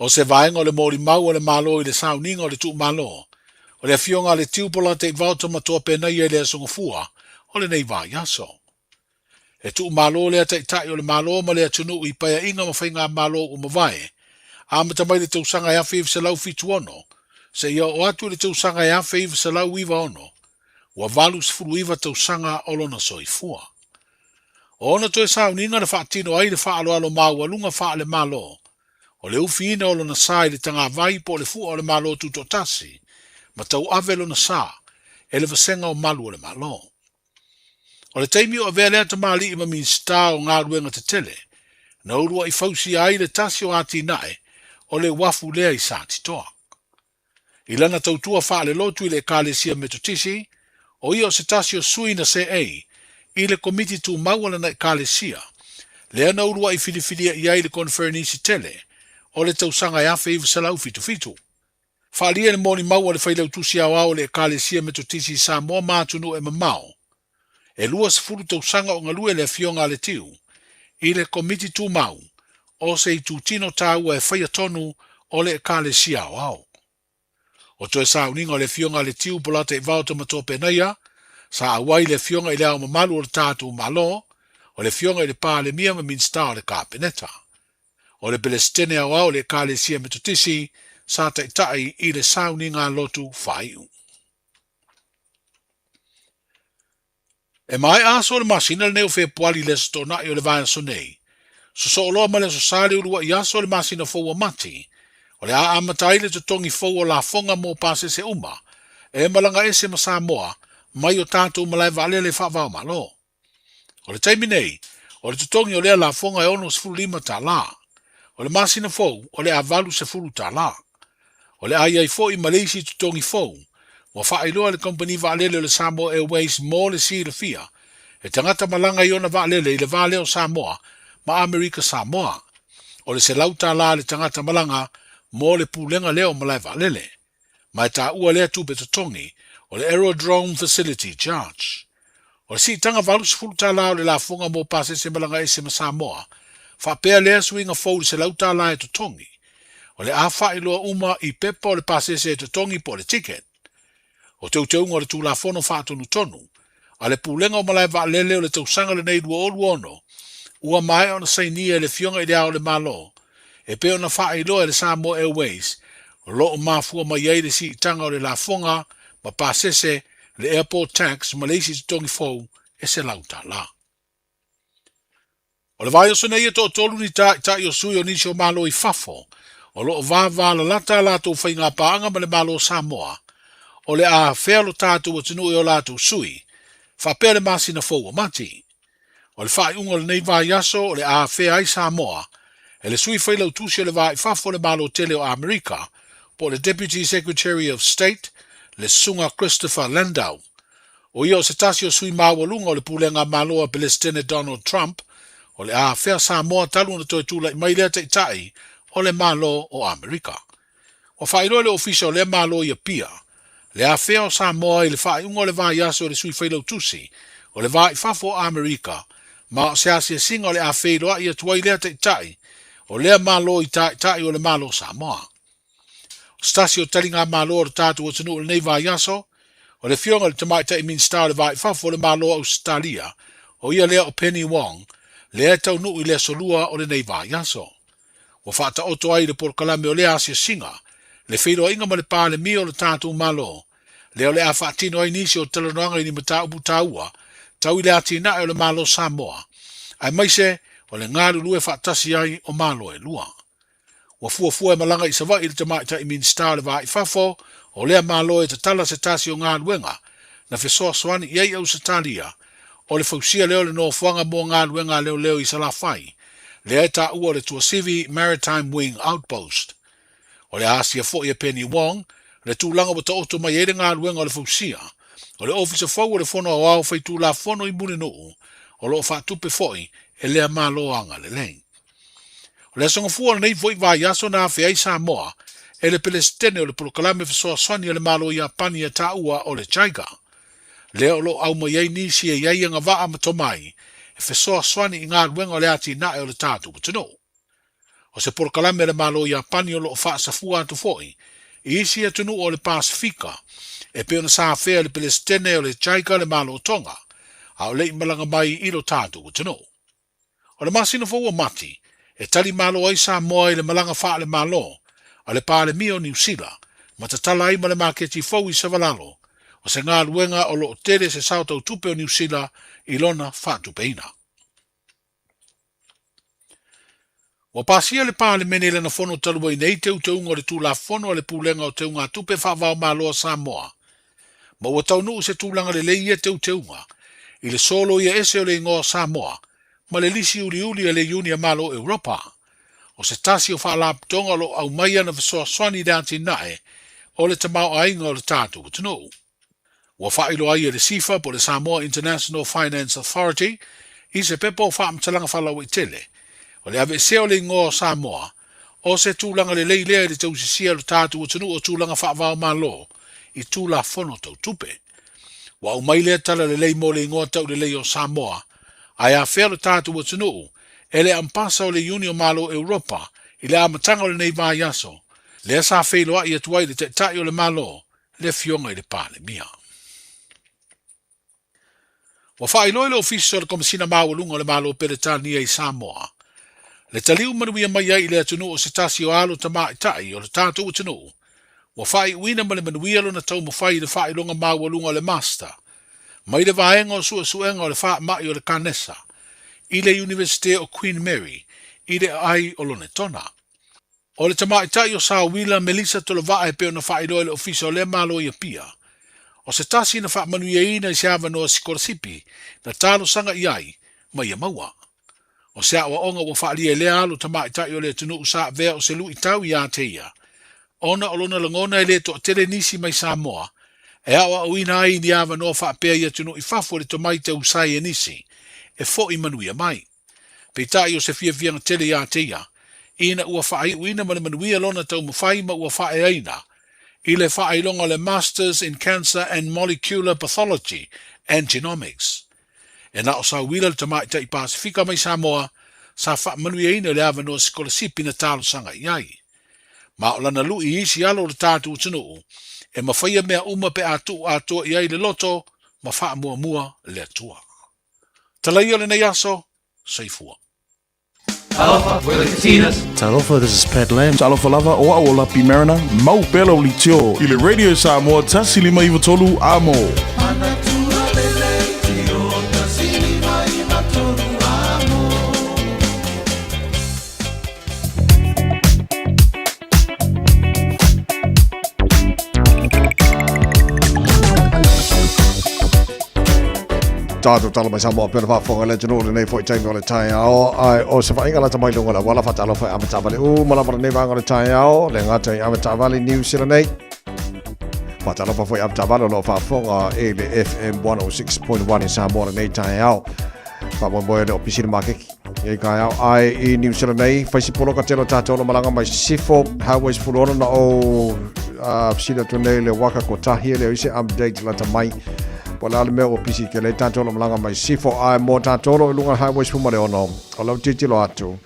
O se vaenga o le mori mau o le malo i le sauninga o le tuu malo. O le fionga le tiupola te vauta matua penai e le asonga fua o le nei vai aso. E tuu malo le ata itai o le malo ma le atunu i paya inga ma whainga malo o mawai. A mata mai le tausanga e awhi se lau fitu ono. Se ia o atu le tausanga e awhi se lau iwa ono. Wa valu sifuru iwa tausanga o lona soifua. O ona to e sauninga na whaatino ai le whaalo alo mau alunga wha le malo. O le ufi ina o lona sa i le tanga vai po le fua o le malo tuto tasi, ma tau ave lona sa, e le vasenga o malu o le malo. O le teimi o avea lea tamali ima min sta o ngā ruenga te tele, na urua i fausi ai le tasi o ati nae, o le wafu lea i sāti toa. I lana tautua wha le lotu i le kālesia metotisi, o ia o se tasi o sui na se ei, i le komiti tu maua na ekalesia. Lea na urua i whiriwhiria i le konferenisi tele, o le tausanga ia whaiva salau fitu. Whaalia le moni maua le whailau tusi au le ekalesia me totisi Samoa mātunu e mamao. E lua se furu tausanga o ngalue le fionga le tiu, i le komiti tu mau, o se i tutino tāua e whaia tonu o le ekalesia au. O toe sa uninga le fionga le tiu polata i vauta matope naia, sa awai le fionga i leo mamalu o le tātu malo, o le fionga i le pā le mia ma minsta o le kāpeneta. O le belestene au le ekalesia me totisi, sa taitai i le sauninga lotu whaiu. E mai aso le masina le neo whea puali le stona i o le vaya sonei. So oloa ma le so sale urua i aso le masina fōua mati, o le a amatai le tutongi fōua la fonga mō pase se uma, e malanga ese ma Samoa, mai o tātou malai vale le whawao malo. O le taimi nei, o le tutongi o lea la fonga e ono se fulu lima tā la. O le masina fōu, o le avalu se fulu tā la. O le ai fōu i Malaysia tutongi fōu, wa whaailoa le kompani vaalele o le Samoa Airways mō le si le fia, e tangata malanga i ona vaalele i le vale o Samoa, ma Amerika Samoa, o le se lauta la le tangata malanga mō le pūlenga leo malai vaalele, mai tā ua lea tupe tutongi, o le Aerodrome Facility Charge. O le si tanga valu se fulu tā la o le la funga mō pase se malanga e se ma Samoa, whapea lea suinga fōu le se lauta la e tutongi, o le a whaailoa uma i pepa o le pase se tutongi po le ticket. O teuteunga o le tūlafono whaatonu tonu, a le pūlenga o malai vaalele o le tausanga le nei lua olu ono, ua mai o na sainia le fionga i lea o le malo, e peo na whaailoa le Samoa Airways, o lo o mafua mai ei le si itanga o le lafonga, ma pasese le airport tax Malaysia tutongi fōu e se lauta la. O le vai o sonei e to tolu ni ta i o sui o nisi o malo i fafo, o lo o vava la lata la tō whainga paanga ma le malo Samoa, o le a whea lo tātou o tinu e o lātou sui, whapea le masina fōu o mati. O le whai unga le nei vai aso o le a whea ai Samoa, e le sui whailau tusi o le vai whafo le malo tele o Amerika, po le Deputy Secretary of State, le sunga Christopher Landau. O ia o se tasi o sui mawalunga o le pulenga maloa Palestine Donald Trump, o le a whea Samoa talu na toi tūla i mai lea teitai o le malo o Amerika. O whairoa le ofisa o le malo i a pia, le a whea o Samoa i le whai unga o le vai aso o le sui whailau tusi, o le vai whafo o Amerika, ma o se asia singa o le a whairoa i a tuai lea teitai, o lea malo i tai o le malo Samoa. O stasi o talinga malo o le tātu o tanu o le nei vai aso, o le fionga le tamai tai minsta o le vai whafo o le malo Australia, o ia lea o Penny Wong, lea tau nu i lea solua o le nei vai aso. O whata oto ai le porkalame o lea asia singa, le whairo inga ma le pā le mia o le tātu malo, leo le a whaatino ai nisi o talanoanga i ni mata upu taua, tau i le atina o le malo Samoa, ai maise o le ngāru lue whaatasi ai o malo e lua. Wa fuafua e malanga i sawa i le tamaita i minsta le vai fafo, o lea malo e tatala se tasi o ngāruenga, na fesoa soani i ei au satalia, o le fausia leo le nofuanga mo ngāruenga leo i salafai, le e ta ua le Tuasivi Maritime Wing Outpost. O le asia fo i a Penny Wong, le tūlanga wata oto mai ere ngāruenga o le fausia, o le ofisa fau o le fono o au fai tūla fono i mune nuu, o lo whaatupe foi e lea māloanga le lei. O le songa fua nei foi vai aso na whea i Samoa, e le Palestine o le prokalame fisoa swani o le malo i apani a taua o le Chaiga. Leo lo au mai ei nisi e iei anga waa matomai, e fisoa swani i ngā ruenga o le ati nae o le tātu patino. O se prokalame le malo i apani o lo wha safua atu foi, i isi atunu o le Pasifika, e peona sa whea le Palestine o le Chaiga le malo tonga, a o lei malanga mai i lo tātu patino. O le masina fōua mati, e tali malo ai Samoa i le malanga wha le malo, a le pāle mio New Zealand, ma ta tala ai ma le maketi fau i Savalalo, o se ngā ruenga o lo tere se sautau tupe o New Zealand i lona whātupeina. Wa pasia le pāle mene le na fono talua i nei teu teunga le tūla fono le pūlenga o teunga tupe whawao malo Samoa. Ma wa tau nuu se tūlanga le leia teu teunga, i le solo ia ese o le ingoa Samoa, ma le lisi uli a le Unia malo Europa. O se tasi o whaalaptonga lo au maia na visoa swani dati nae, o le tamau ainga o le tātu tunu. Ua whailo ai le sifa po le Samoa International Finance Authority i se pepo whaamtalanga whalau i tele. O le ave seo le ngō Samoa o se tūlanga le leilea le tausisia lo tātu o tunu o tūlanga whaavao malo i tūla whono tau tupe. Wa umaile tala le lei mo le ngō tau le lei o Samoa ai a whea lo tātu o tunu ele ampasa o le Union Malo Europa i le amatanga o le nei vā yaso le asa whailoa i atuai le te tai o le malo le fionga i le pāle mia. Wa whailoi le ofisio le komisina mawalunga o le malo peretania i Samoa. Le taliu manuia mai ai le atunu o se tasi o alo tama i tai o le tātou atunu. Wa whai uina ma le manuia lo na tau mawhai le whailonga mawalunga o le master. Mai le vaenga o sua suenga o le wha mai o le kanesa. I le University o Queen Mary. I le ai o lone tona. O le tama i tai o sa wila Melissa Tolova e peo na whailoi le ofisio le malo i pia. O se tasi na wha manuia ina i seawa noa sikorasipi na talo sanga i ai mai a maua. O se awa onga wa whaalia le alo tama i tai o le tunu usa vea o se lu i tau i a teia. Ona o lona langona e le to tele nisi mai Samoa. E awa o ina ai ni awa noa whaapea i a tunu i whafo le tomai te usai e nisi. E fo i manuia mai. Pei tai o se fia fianga tele i a teia. Ina ua whaai uina ma le manuia lona tau mawhai ma ua whae aina. I le whaelonga le Masters in Cancer and Molecular Pathology and Genomics. E na o sa wila le tamai tai Pasifika mai Samoa, sa wha manuia ina le awa no sikolasipi na talo sanga iai. Ma o lana lu i isi alo le tātu utunu, e mawhaia mea uma pe atua iai le loto, ma wha mua le atua. Talai o le nei aso, saifua. Talofa, we're the Katinas. Talofa, this is Pat Lam. Talofa lava o ao lapi marina, mau pelo li tio. I le Radio Samoa, tasi lima iwa tolu amo. Tātou tala mai Samoa pēra whaafonga le tunu le nei fwoi taimi o le tai ao. Ai o se whainga la tamai lunga la wala whatalo whai amatawale. Malapara nei wanga le tai ao. Le ngata i amatawale New Zealand nei. Whatalo whai amatawale lo whaafonga e le FM 106.1 i Samoa le nei tai ao. Whamoe le opisina makeki. E kai ao ai i New Zealand nei. Whaisi poloka telo tātou lo malanga mai sifo. Highways fulona na o sina tunei le waka ko tahi le ise update la tamai. Pola ale mea o pisi ke le tātolo malanga mai sifo ai mō tātolo i lunga highways pumare ono. O lau titilo atu.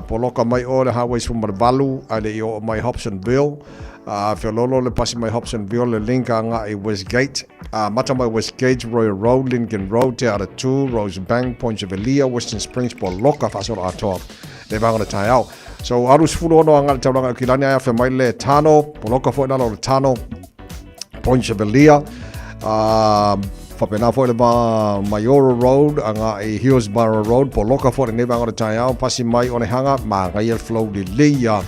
Poloka mai o le highways pumare valu, ai le i o mai Hobsonville. Whiololo le pasi mai Hobsonville le linka nga i Westgate. Mata mai Westgate, Royal Road, Lincoln Road, Te Ara 2, Rosebank, Pontchevelia, Western Springs, Poloka, whasoro atoa. Le vangana tai au. So arus fulu ono anga le tauranga ki lani ai awhi mai le tano, Poloka fo inalo le tano, Pontchevelia. Whapena fo le Mayoro Road, anga i Hillsborough Road, Poloka fo le neva ngore tai au, pasi mai o ne hanga, ma ngai el flow li leia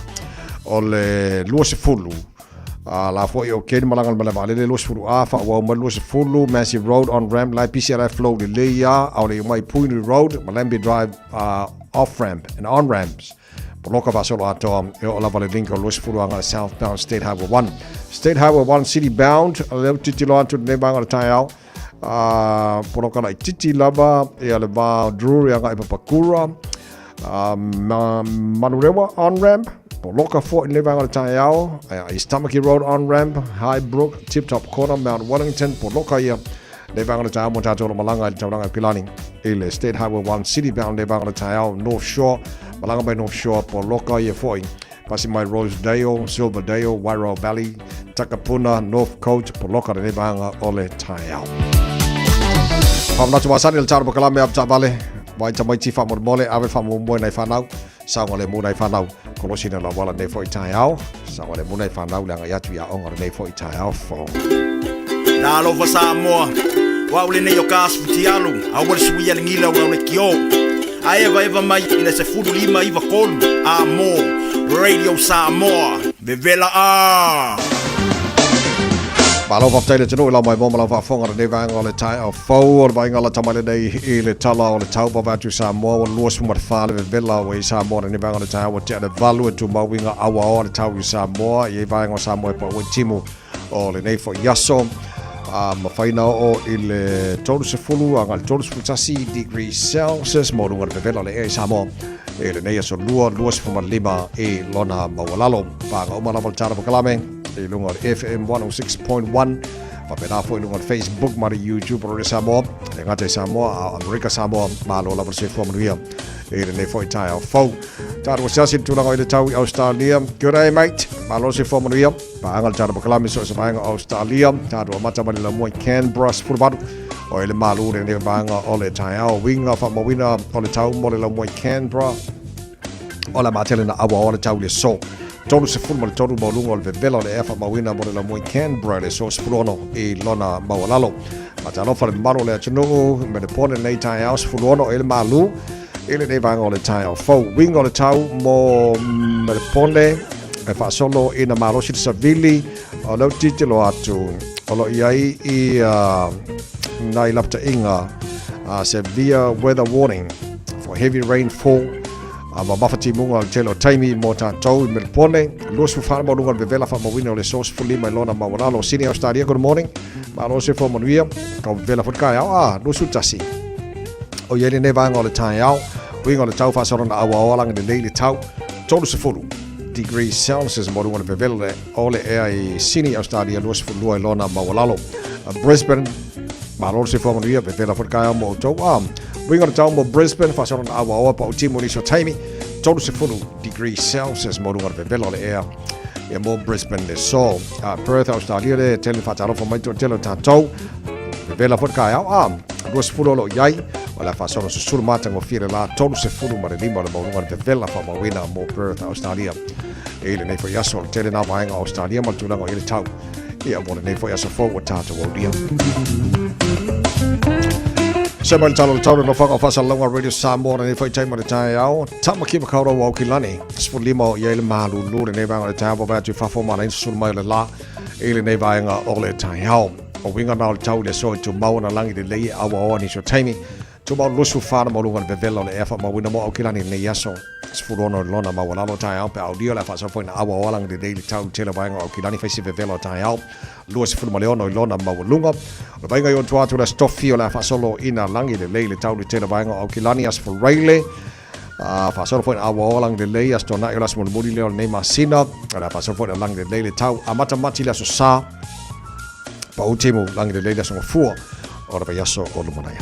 o le luose fulu. La fo i o keni malanga le vale le luose fulu afa, wa ma luose fulu, Massive Road on ramp, lai PCLI flow li leia, au le mai Puini Road, Malambi Drive off ramp and on ramps. Poloka vasolo atoa e o lava le linka o luose fulu anga southbound State Highway 1. State Highway 1 city bound, leo titilo atu le neva ngore tai au. Poloka na titi lava e ale va Drury anga i Papakura. Manurewa on ramp. Poloka Fort in Levanga tai au. East Tamaki Road on ramp. Highbrook, Tip Top Corner, Mount Wellington. Poloka ia Levanga tai au mo tātou malanga i tauranga Pilani. Ele State Highway 1 city bound Levanga tai au. North Shore, malanga by North Shore. Poloka ia foi. Pasi mai Rosedale, Silverdale, Wairau Valley, Takapuna, North Coast, Poloka le Levanga o le tai au. Whamnatu wasani le tāru pakalame ap tāwale. Wai tamai ti whamor mole, awe whamor moe nei whanau. Saunga le mūnei whanau. Kolosina la wala nei fo i tai au. Saunga le mūnei whanau leanga iatu ia onga nei fo i tai au. Nā alofa Samoa. Wa ule nei o kāsu ti alu. A wale sui ale ngila wa ule ki o. A eva mai ina se fudu lima iwa kolu. A mō. Radio Samoa. Vevela a. Malo whafteile tino ila mai mōmala whafonga ne vanga o le tai au fau o le vainga la tamale nei i le tala o le taupa vatu Samoa o luas mumar whale vela o i Samoa ne vanga o le tai au te ane valu e tu mawinga awa o le tau i Samoa i vainga o Samoa e pa ue timu o le nei fo yaso mawhaina o i le tolu se fulu anga le tolu se futasi degrees Celsius mo lunga le vevela le e Samoa e le neia so lua se fuma lima e lona mawalalo panga umana mal tara pakalame e lunga le FM 106.1 papena foi lunga le Facebook mari YouTube o le Samoa e ngate Samoa America Samoa malo la se fuma nuia e le foi tai au fau taru sasi tulanga i le tau i Australia good day mate malo se fuma nuia pa angal tara pakalame so se vainga Australia taru mata mali la mo Canberra furbaru o ele malu ne vanga o le tai au winga fa mo wina o le tau mo le la mo Canberra o la matele na awa o le tau le so tolu se fulu mo le tolu mo lunga o le vevela o le efa mo wina mo le la mo Canberra le so spulono i lona mawalalo matalo fa le malu le atunu me le pone nei tai au spulono ele malu ele ne vanga o le tai au fo winga o le tau mo me le pone e fa solo ina malo si savili o lo titolo atu o lo iai i nai lapta inga severe weather warning for heavy rainfall ma mafati munga telo taimi mo tatou i Melbourne lo su fa mo lunga vevela fa mo wina o le sos fuli mai lona ma wala lo sini Australia good morning ma lo se fo mo nuia ka vela fo ka lo su tasi o yele ne vanga o le tai au winga o le tau fa soro na awa lang de leile tau tolu se fulu degrees Celsius mo lunga vevela o le e sini Australia lo se fulu lona ma wala Brisbane ma lo se fo mo nuia vevela fo ka mo to winga o tau mo Brisbane fa soro na awa pa o timo ni so taimi tolu se fulu degrees Celsius mo lunga vevela le e e mo Brisbane le so Perth Australia le tele fa talo fo mai to telo tatou vevela fo ka lo se fulu lo yai wala fa soro se sulu mata ngo fire la tolu se fulu ma le lima le mo lunga vevela fa mo wina mo Perth Australia e le nei fo yaso tele na vainga Australia mo tulanga o ile tau e mo le nei fo yaso fo o tatou o dia Semal talo talo no fanga fasa longa radio Samoa ne foi time le tai au tama ki makaro wa kilani spulimo ye le malu lu ne va le tai ba tu fa fo ma le sul mai le la ele ne va nga o le tai au o winga na le tau le so tu mau na langi le le awa o ni so time tu ba lu su fa na mo lu le vevela le efa ma wina mo o kilani ne yaso spulono lona ma wala lo tai au pe audio la fa so foi na awa o langi le le tau tele va nga o kilani fa si vevela tai au Luas fu maleono lona mawalunga o vainga yo tua tu la stofio la fa solo ina langi le leile tau le tele vainga o kilani as for raile fa solo foi awa lang le leile as tona yo las mulmuli le ne masina la fa solo foi lang le leile tau amata mati la so sa pa ultimo lang le leile so fu o la yaso o lo manaya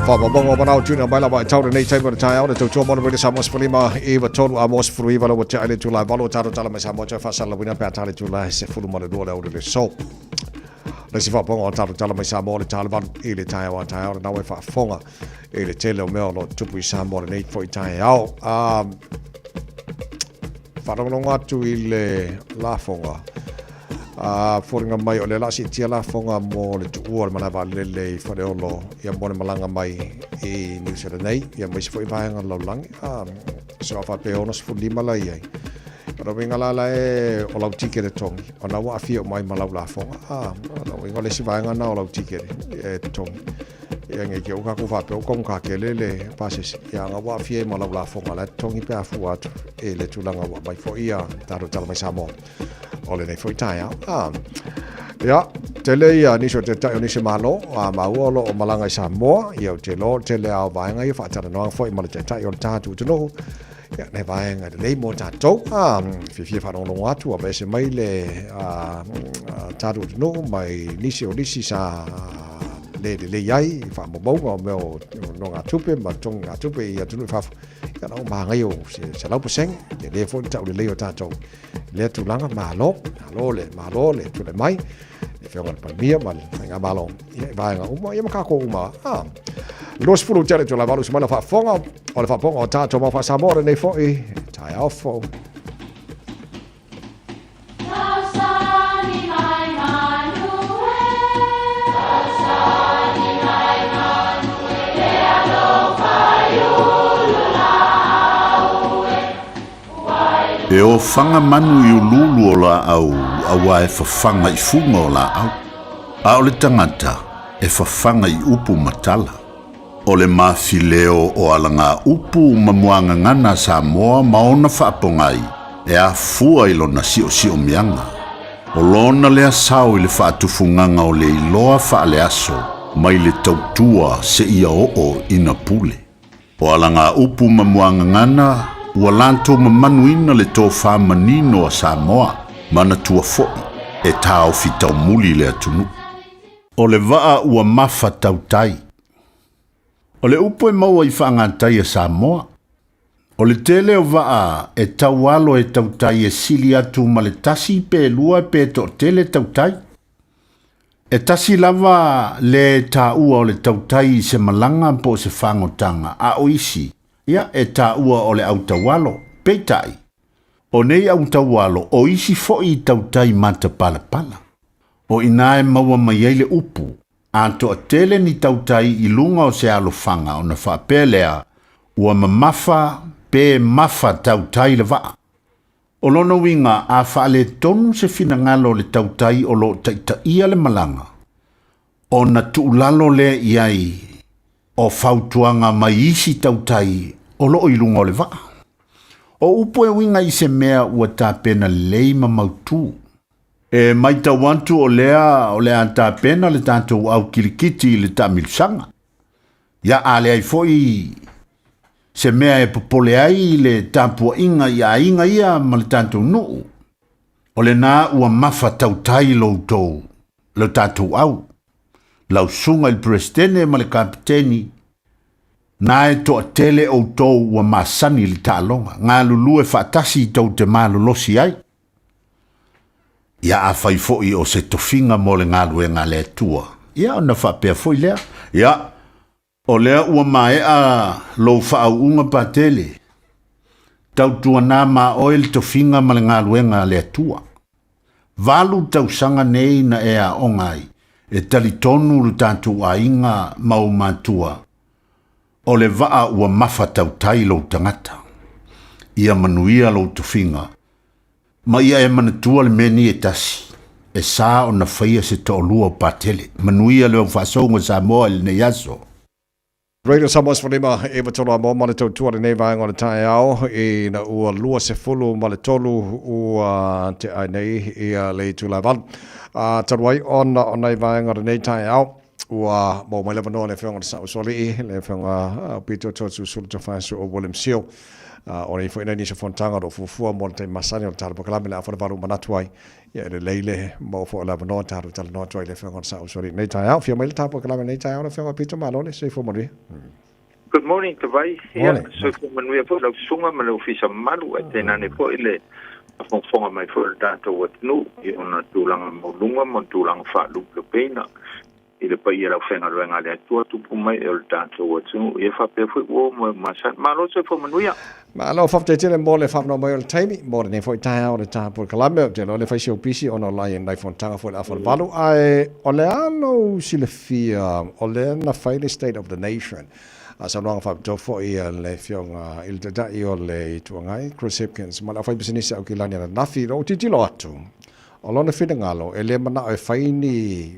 Fa bongo banau tuna baila ba tau nei tai ba tai au le tau mo le Samoa Spalima eva tolu amos fruiva lo cha le tula valo taro tala me Samoa fa sala wina pe tale tula se fulu mo le do le so le si fa bongo taro tala me Samoa le tala van e le tai au na we fa fonga e le tele o me lo tupu Samoa nei foi tai au fa longa tu ile la fonga foringa mai o le lasi tia la fonga mo le tuua mana va le fa le olo ia mo le malanga mai e New Zealand nei ia mai se foi vaanga lo lang so fa pe ono se lima la ia pero venga la e o la tike de tong ona wa fi o mai malau la fonga no venga le si vaanga na o la tike e tong ia nge ke o ka ku fa pe o kong ka ke le pases ia nga wa fi malau la fonga la tong i pe afu atu e le tulanga wa mai fo ia taro tala mai Samoa ole nei foi tai ya tele ia ni so te tai ni se malo ma uolo o malanga Samoa ia tele au vainga ia fa tara no foi mal te tai o tatu tu no ya nei vainga le mo tatou fi fa no no atu a bese mai le tatu no mai ni se o lisi sa le yai fa mo mo no nga tupe ma tong nga tupe ia tu fa ya no ma ngai o se lau puseng le fo ta le o tatou le tu langa malo le tu le mai e fe ngal palmia mal nga malo ia vai nga uma ia ka ko uma los fulu tele tu la valu semana fa fonga o le fa ponga o tatou ma fa Samoa nei fo e tai afo E o fanga manu i ululu o la au, awa e fafanga i funga o la au. A o le tangata, e fafanga i upu matala. O le mafileo o alanga upu mamuanga ngana Samoa maona whaapongai e a fua ilo na sio mianga. O lona lea sao i le whaatufunganga o le iloa whaale aso mai le tautua se ia o ina pule. O alanga upu mamuanga ngana ua lanto mamanuina le tō whamanino a Samoa mana tua foi e tāo fitau muli le atunu. O le waa ua mafa tautai. O le upo e maua i whaangatai a Samoa. O le tele o waa e taualo e tautai e sili atu ma le tasi pe lua pe to tele tautai. E tasi lava le ta ua o le tautai se malanga po se whangotanga a oisi. Ia e ta ua o le au taualo, peitai. O nei au taualo o isi foi tautai mata pala pala. O ina e maua mai ai le upu. Anto a tele ni tautai i lunga o se alofanga o na whaapelea ua mamafa pe mafa tautai le waa. O lono winga a whaale tonu se finangalo le tautai o lo taitaia le malanga. O na tuulalo le iai o fautuanga mai isi tautai o lo ilunga o le waa. O upo e winga i se mea ua tāpena leima mautu. E mai tawantu o lea tāpena le tātou au kilikiti le tāmilusanga. Ia ale ai foi se mea e popole ai le tāpua inga ia ma le tātou nuu. O le nā ua mafa tautai lo tau, le tātou au. Lau sunga il presidente ma le kapiteni. Nā e toa tele o tau ua masani li tālonga. Ngā lulu e whaatasi tau te mālolosi ai. Ia a whai foi o se tofinga mo le ngā lue ngā lea tua. Ia o na whapea foi lea. Ia o lea ua mai a lo whaau unga pa tele. Tau tua nā mā oil tofinga ma le ngā lue ngā lea tua. Valu tau sanga nei na e a ongai. E talitonu lu tātou a inga mau mātua. O le waa ua mafa tautai lo tangata. Ia manuia lo tofinga. Ma ia e manatua le meni e tasi. E sā o na whaia se to lua o patele. Manuia leo whaasonga Samoa le nei aso. Radio Samoa's whanima e watolo a mo male tau tua le nei vaenga o le tae ao e na ua lua se fulu male tolu ua te ai nei i a le tu lai van. Taruai o nei vaenga o le nei tae ao ua mo mai lewa noa le whionga le sa usoli le whionga pito totu sulu to whaesu o William Seal. O nei fwoi nei nisa whontanga o fufua mo le te masani o le tala pakalame le awhana varu manatuai ia le leile mo fo lewa noa taru tala noa tuai le whionga le sa usoli nei tae ao whio mai le tala pakalame nei tae ao le whionga pito malole se fo maria. Good morning, Tawai. Morning. So, manuia po lau sunga ma lau fisa malu e tēnane po ile a whongwhonga mai fo le tātou atinu i ona tūlanga maulunga mo tūlanga whaalup le peina i le pai e lau whenga ruenga le atua tupu mai e le tātou atinu i e whapea fo i mo masat. Malo se fo manuia. Ma alo whapte tele mo le whapno mai o le taimi mo le ne fo i tae ao le tāpur kalame o te lo le whaisi o pisi ono lai en lai whontanga fo le awhana valu ai o le ano sile fia o le na whaile state of the nation. Sa noanga whapto fo i le whionga il te dai o le tuangai, Chris Hipkins, ma la whai bisinisi au ki lani ana nafi o titilo atu. O lona whina ngalo, e le mana o whaini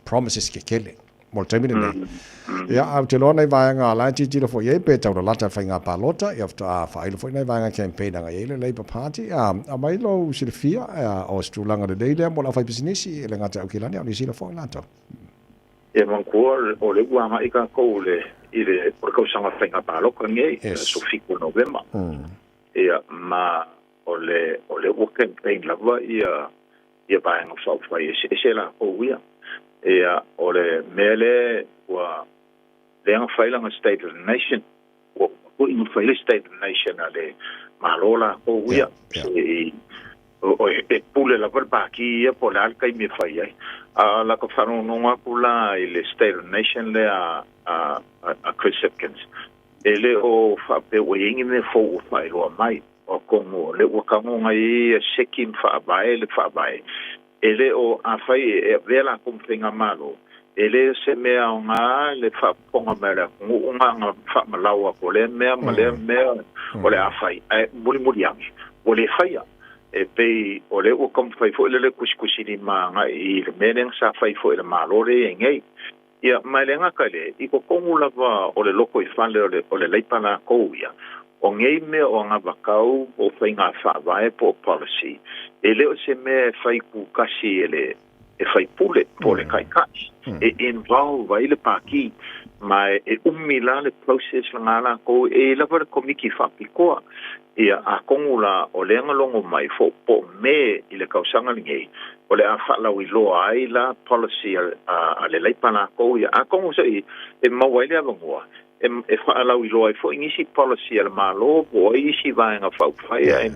promises ke kele, mo le taimine nei. Ia, au te lona i vaianga ala titilo fo i e pe tau lata whainga palota, i afta a whailo fo i nei vaianga campaign anga i le Labour Party, a mai lo silifia o stulanga le deile, mo la whai bisinisi, e le ngata au ki lani au ni sila fo i lato. E mankua o le uanga i ka kou le i le porkausanga whainga pāloka ngei, so fiku November. Ia, ma o le ua campaign lava ia vāenga whauwhai e se la kou ia. Ia, o le mele ua leanga whailanga State of the Nation, ua inga whaile State of the Nation a le malola kou ia. O e pule lava le pāki ia po le alkai me whai ai. La ka whanonga pula i le State of the Nation le a Chris Hipkins. E le o whape o ingi me fōu whai roa mai. O kongo le wakangonga i a sekim whaabae le whaabae. E le o a whai e vela kumwhinga malo. E le se mea o ngā le whaponga mea ngu unga ngā whaamalaua ko le mea ma le mea o le a whai. Muri muri angi. O le whaia. E pei o le ua kam whai fo le kuskusini maa i le meneng sa whai fo le malore e ngei. ia mai le ngaka le I ko kongu lava o le loko I fale o le leipana kou ia o ngei mea o ngā wakau o whai ngā whaavae po policy e leo se mea whai kukasi e whai pule po le kaikai e involve vai le paki mai e umila le process la ngala ko e lava le komiki whapikoa ia a kongula o le ngalongo mai fo po me I le kausanga ngei o le a whalau I loa ai la policy a le leipana ko ia a kongu sa I e mawaile avangua e whaalau I loa I fo ingisi policy al malo po isi vaenga whauwhaia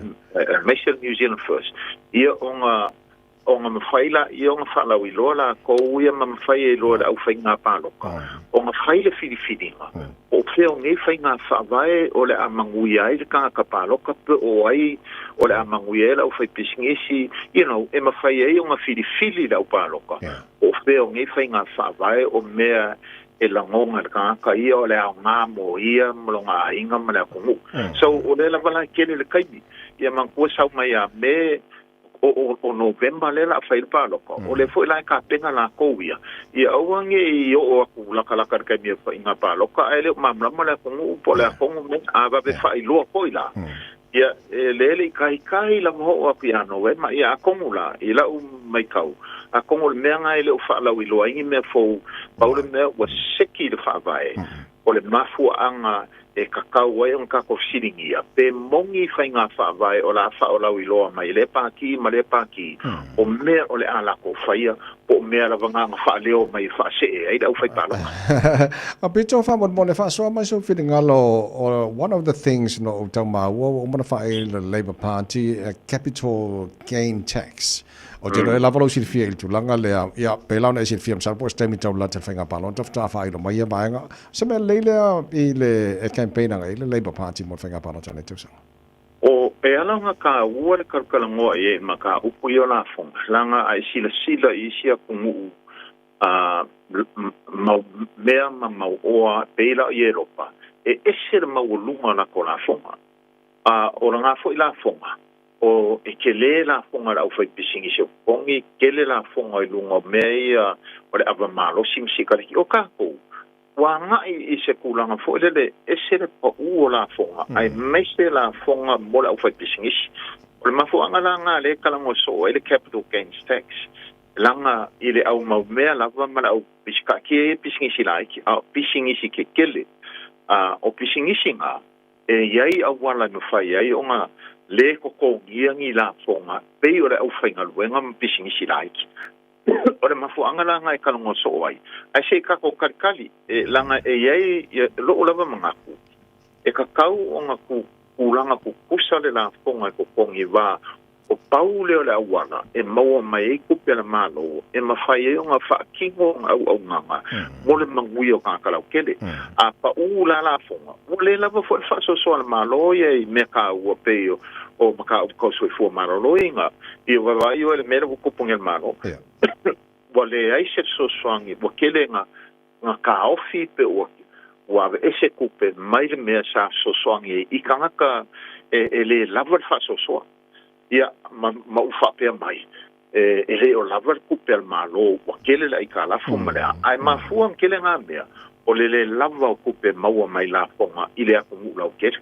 Measure New Zealand First ia o ngā mawhaila I o ngā whalau I loa la ko ia mawhaia I loa au whai ngā pāloka o ngā whaile whiriwhiringa o wheo ngai whai ngā whaavae o le a mangui ai le kanga ka pāloka pe o ai o le a mangui ai lau whai pisingisi e mawhaia ai o ngā whiriwhiri lau pāloka o wheo ngai whai ngā whaavae o mea e langonga le kanga ia o le au ngā mo ia mlo ngā inga ma le akungu so o le la wala kele le kaimi ia mangkua sau mai a me o November le la fail paloka o le foi la ka penga la kovia ia awange I o aku la kala ka mi fa inga paloka ele mamla mala ko po le ko me ava be fa ilo poila ia le kai la mo o piano we ma ia akomula ila mai kau akomul me nga ele o fa la ilo ingi me fo paule me o seki de fa vai o le mafu anga e kakau wai on kako siringi a pe mongi whainga whaavai o la wha o lau iloa mai le pāki ma le pāki o mea o le ala ko whaia o mea la wanganga wha leo mai wha se e aida au whai pāloka. A pito wha mon mone wha soa mai so whiri ngalo one of the things no tau māua o mana wha e le Labour Party capital gain tax o te rei lava lau siri fia il tūlanga lea ia pēlau na e siri fia msarpo e stemi tau lata whainga pālon tafta whairo mai e maenga se mea leilea I le campaign anga I le Labour Party mo whainga pālon tane tūsanga o e alanga ka ua le karukalangoa e ma ka upu I o la fonga langa ai sila I sia kungu mea ma mau oa peila I Europa e ese le mau lunga na ko la fonga o la ngā fo I la fonga o e kele la fonga la ufai pisingi se kongi kele la fonga I lunga mea o le ava malo simsika o kako wa ngai I se kulanga fo le ese le pa u o la fonga ai meise la fonga mo la ufai pisingi o le mafu anga la nga le kalango so le capital gains tax langa I le au mau mea lava mana au pisika ke pisingi laiki a pisingi ke kele o pisingi nga e yai au wala no fai ai o nga le koko ngiangi la fonga pe o le au whainga luenga pisingi laiki o le mafu anga langa e kalongo so ai ai se kako karikali e langa e yai lo lava mangaku e kakau o nga kulanga ku kusa le la fonga ko kongi va o pau leo le awana e maua mai e kupe la malo e mawhai e o nga whaakingo au nganga mo le mangui o kākalau kele a pa la fonga mo le lava fo le whaso so ala malo e me ka ua peo o maka o kauso e fua malo inga I o wawai o le mera o kupunga le malo wa le aise so soangi wa kele nga ka ofi pe wa ese kupe mai le mea sa so soangi I kangaka e le lava le whaso soa ia ma ufa pe mai e le o lava kupe al malo wa kele la I ka la fuma le ai ma fuam kele nga mea o le lava kupe maua mai la fonga I le aku ngula o kere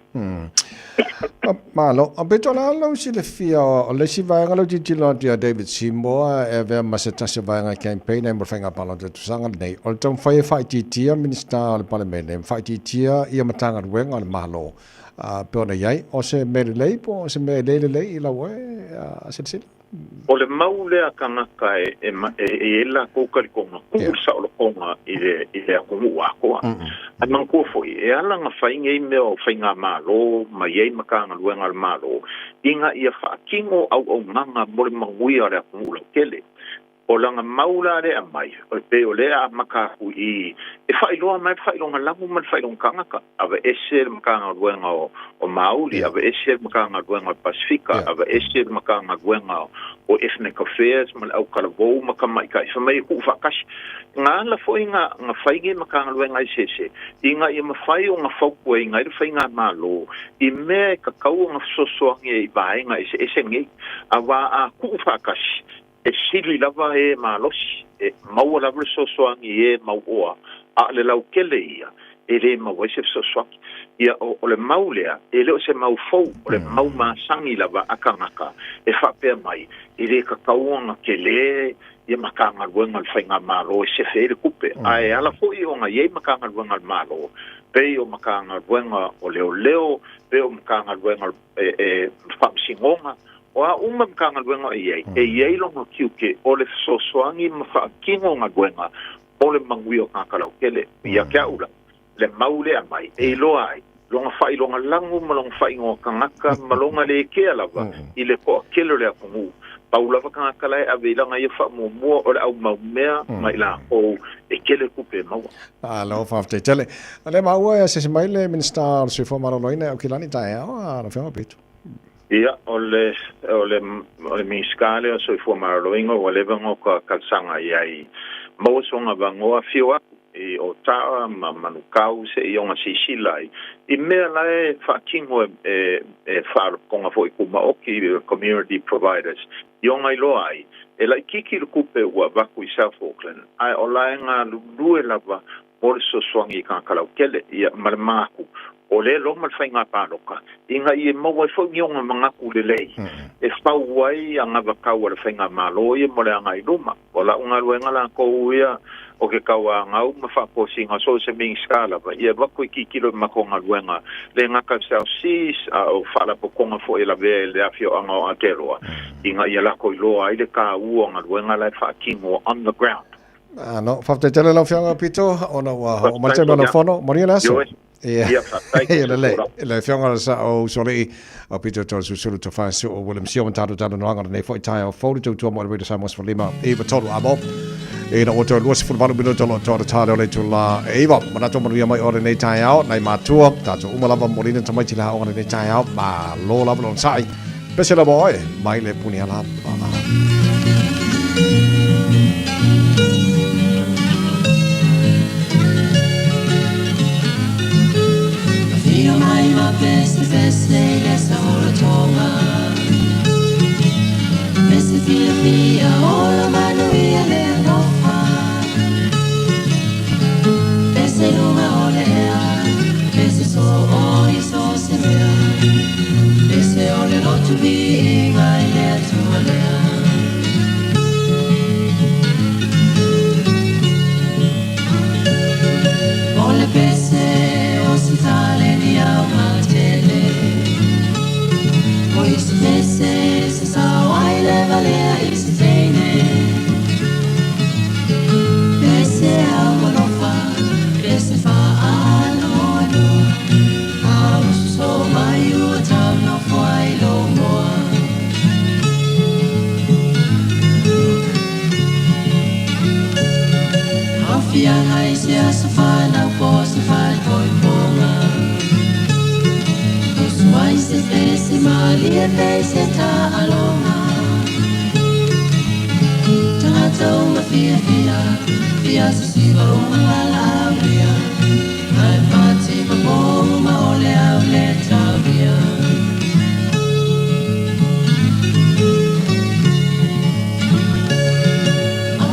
malo a beto la lau si le fia o le si vaenga lau titilo dia David Seymour e vea masatasa vaenga campaign e morwhainga pala te tusanga nei o le tau whai titia minister le palemene whai titia ia matanga ruenga le malo peona iai o se mele lei po o se mele lei I lau e sili o le mau lea kangaka e la kōkari konga kūsa o le konga I le akungu akoa a mangkua foi e ala nga whainga I mea o whainga malo ma iei makanga luenga le malo inga ia whaakingo au nganga mo le mangui a le akungu lau kele o langa maula le a mai o pe o le a makaku I e whailoa mai whailonga lamu man whailonga kangaka ava ese le makanga luenga o Maori ava ese le makanga luenga o Pasifika ava ese le makanga luenga o Ethnic Affairs man au kalavou makamaika I whamai ku whakashi ngā la foi ngā whaingi makanga luenga I sese I ngā I mawhai o ngā whaukua I ngā I whainga malo I mea kakau o ngā sosoangi I vaenga ese ngei a wā a ku whakashi e sili lava e malosi maua la sosoangi mau oa a le lau kele ia e le mau se sosoangi ia o le mau lea e le o se mau fou o le mau masangi lava akangaka e whapea mai e le kakauanga ke le ia makanga luenga le whainga malo e se where kupe ai ala fo i onga iei makanga luenga le malo pe o makanga luenga o leo pe o makanga luenga e whamsingonga o a uma makanga luenga iei e iei longa kiuke o le sosoangi mawhaakingo ngā luenga o le mangui o kākalau kele ia kia ula le maule a mai e loa ai longa whai longa langu ma longa whai ngō kangaka ma longa le kea lava i le ko kelo le a kungu paulava kangaka lai a veilanga ia wha mua o le au maumea mai la o e kele kupe maua lo whafte tele le maua e se mai le minister se fo maroloina o kilani tae a na whenga pitu ia o le miskale o se fo maroloina o le vango ka kalsanga iai mau songa vangoa fiwa e o taa manukau se i onga sisilai i mea lai whakingo e whakonga fo i kumaoki community providers i onga iloa ai e lai kiki kupe ua vaku i South Auckland ai o lai ngā lue lava mori so swangi i kākalau kele i malamaku o le lo mal whainga pāroka i ngā i e maua i whau ngionga mangaku le lei e whau wai a ngā wakau a le whainga malo i mo le anga i luma o la unga luenga la kou ia o ke kaua ngau ma whakosinga so se ming skala pa ia wako i kikilo mako ngā luenga le ngaka South Seas o whala po konga fo e la vea le afio anga o Aotearoa i ngā i lako i loa i le ka ua ngā luenga lai whakingo on the ground no whafte tele lau whianga pito ona o malte mana whono moria naso ia le whianga sa o sori o pito to susuru to whaesu o William Sio tatu noanga nei fo i tae o fōru tau tua mo le Samos for Lima Eva tolu amo e na o te luasi fulvanu bino tolo to tale o le tula Eva mana to moria mai ore nei tae au nei matua tatu umalava morina tamai tila o nei tae au ma lo lava lon sai pese la boy mai le puni ala best lay that's the whole tonga best fia all of my nuia le no fa best no me ole best so all is so severe best ole not to be I let to ole ole best ospitale di This is how I live is This is how I love This is how I know I was so my you a time no for I no more Hafia hai se asafai na posafai koi ponga se pese mali e pese ta alona Tata uma fia se siva uma lauria Ai pati ma uma ole au le tavia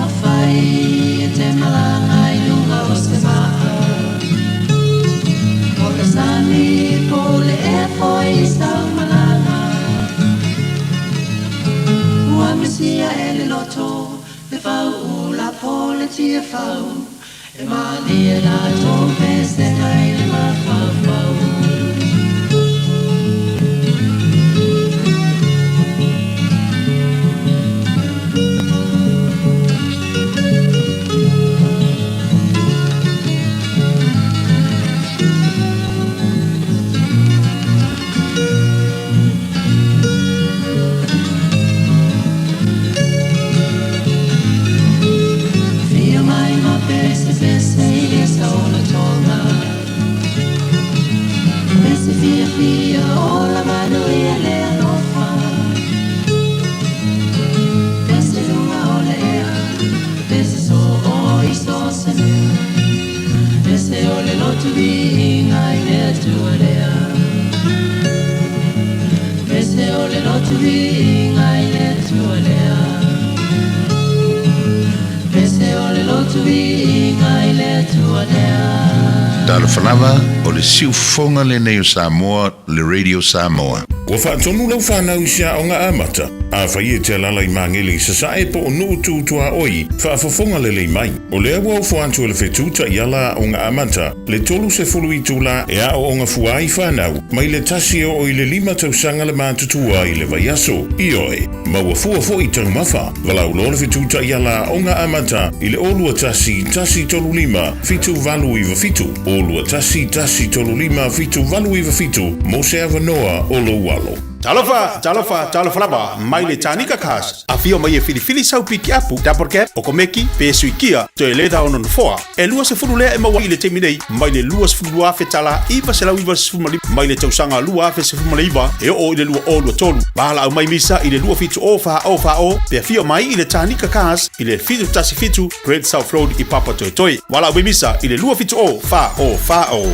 Afai e te malanga i lunga o se maha Ole sani pole e foi stau malanga Ua misia e le loto E fau la pole ti e fau E mali e la tope se ngai le ma fau fau Tala falava o le siufonga le neo Samoa, le Radio Samoa. Ua whaatonu lau whanau sia o ngā amata. A whaie te alala I mangele sa sae po o nuu tūtua oi, whaafafonga le lei mai. O lea wau whaantu le whetūta I ala o ngā amata, le tolu se fulu I tūla e a o ngā fuai whanau, mai le tasi o I le 5 tausanga le mātutua I le vaiaso. I oe, maua fua fo I tau mawha, walau lo le whetūta I ala o ngā amata, I le olua tasi tolu 5, fitu valu iwa fitu. Olua tasi tolu 5, fitu valu iwa fitu, mo se avanoa o lo walo. Talofa, mai le tanika kas. A fio mai e filifili sau piki apu, taporke, o komeki, pe suikia, to e leta ono foa. E lua se furu lea e mawa I le teminei, mai le lua se furu afe tala, iwa se lau iwa se furu mali, mai le tausanga lua afe se furu mali iwa, e o I le lua o lua tolu. Bahala au mai misa I le lua fitu o, pe fio mai I le tanika kas, I le fitu tasi fitu, Great South Road I Papa Toitoi. Wala au mai misa I le lua fitu o, fa o.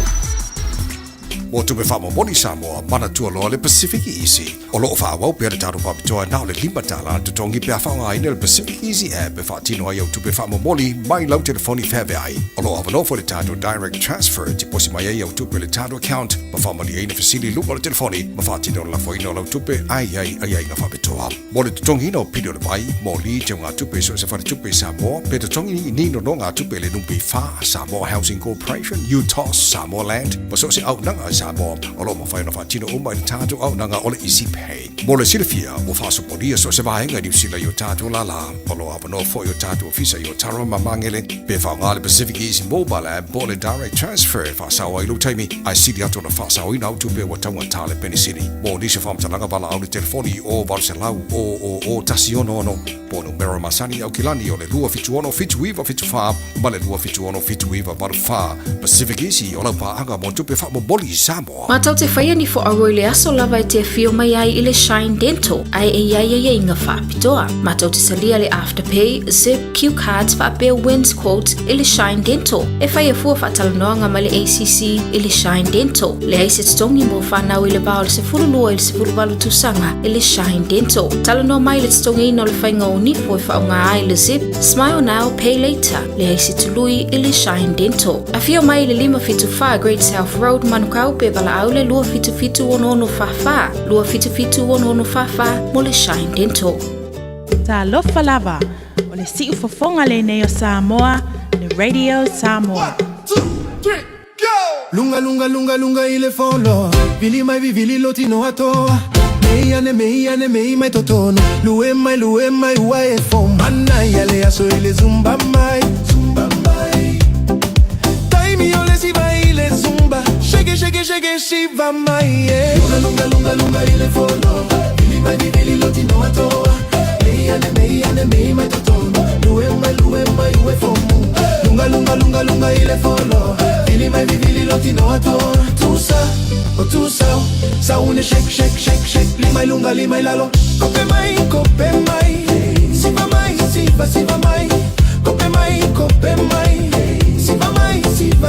Mo tupe wha moni Samoa, mana tua loa le Pacific Easy. O loo wha wau pia le tātou whapitoa nao le 5 tala, tutongi pia whaunga ina le Pacific Easy app e whaatino ai au tupe wha moni, mai lau telefoni whewe ai. O loo hawanofo le tātou direct transfer, ti posi mai ai au tupe le tātou account, ma whamani aina fasili lupa le telefoni, ma whaatino la foino lau tupe ai ngā whapitoa. Mo le tutongi ina o pido le mai, mo li te ngā tupe so se whare tupe Samoa, pe tutongi I nino no ngā tupe le numpi wha, Samoa Housing Corporation, UTOS, Samoa Land, ma so se au nanga Samoa, o lo mawhai na whaatino umai ni tātou au nanga o le isi pay. Mo le silafia, o whaasuponia so se vahenga ni usila I o tātou la, o lo apano fo I o tātou ofisa I o tara mamangele, pe whaunga le Pacific Easy Mobile app, bo le direct transfer, whaasawa I lo taimi, ai siri ato na whaasawa ina au tupe wa taunga tāle penisini. Mo nisi whamtalanga wala au le telefoni o varse lau, o tasi ono, po numero masani au kilani o le lua fitu ono fitu iwa fitu wha, ma le lua fitu ono fitu iwa baru wha, Pacific Easy o lau paanga mo tupe wha mo boli Samoa. Matau te whaia ni fo aroi le aso lava e te whio mai ai I le Shine Dental, ai e iai inga whaapitoa. Matau te salia le Afterpay, Zip, Q Cards, whaapea Wins Quotes I le Shine Dental. E whaia fua whaatalanoanga ma le ACC I le Shine Dental. Le aise tongi mo whanau I le bao le se furu lua I le se furu walu tusanga I le Shine Dental. Talanoa mai le tongi ino le whainga o nifo I whaunga ai le Zip, Smile Now, Pay Later. Le aise tului I le Shine Dental. A whio mai le 5 Great South Road, manukau pe wala au le lua fitu ono fafa, lua fitu ono fafa, mo le Shine Dental. Talofa lava, o le siu fofonga le neo Samoa, le Radio Samoa. 1, 2, 3, go! Lunga ile folo, vili mai vivili lotino atoa. Mei mai totono, lue mai uae fo mana yale aso ile zumba mai. Taimi ole si vai ile zumba, shake shiva mai. Lunga ile folo, vili mai vivili lotino atoa. Mei mai totono, lue mai uae fo mu. Lunga ile folo, vili mai vivili lotino atoa. Tusa, saune shake, limai lunga limai lalo. Kope mai, siva mai, kope mai,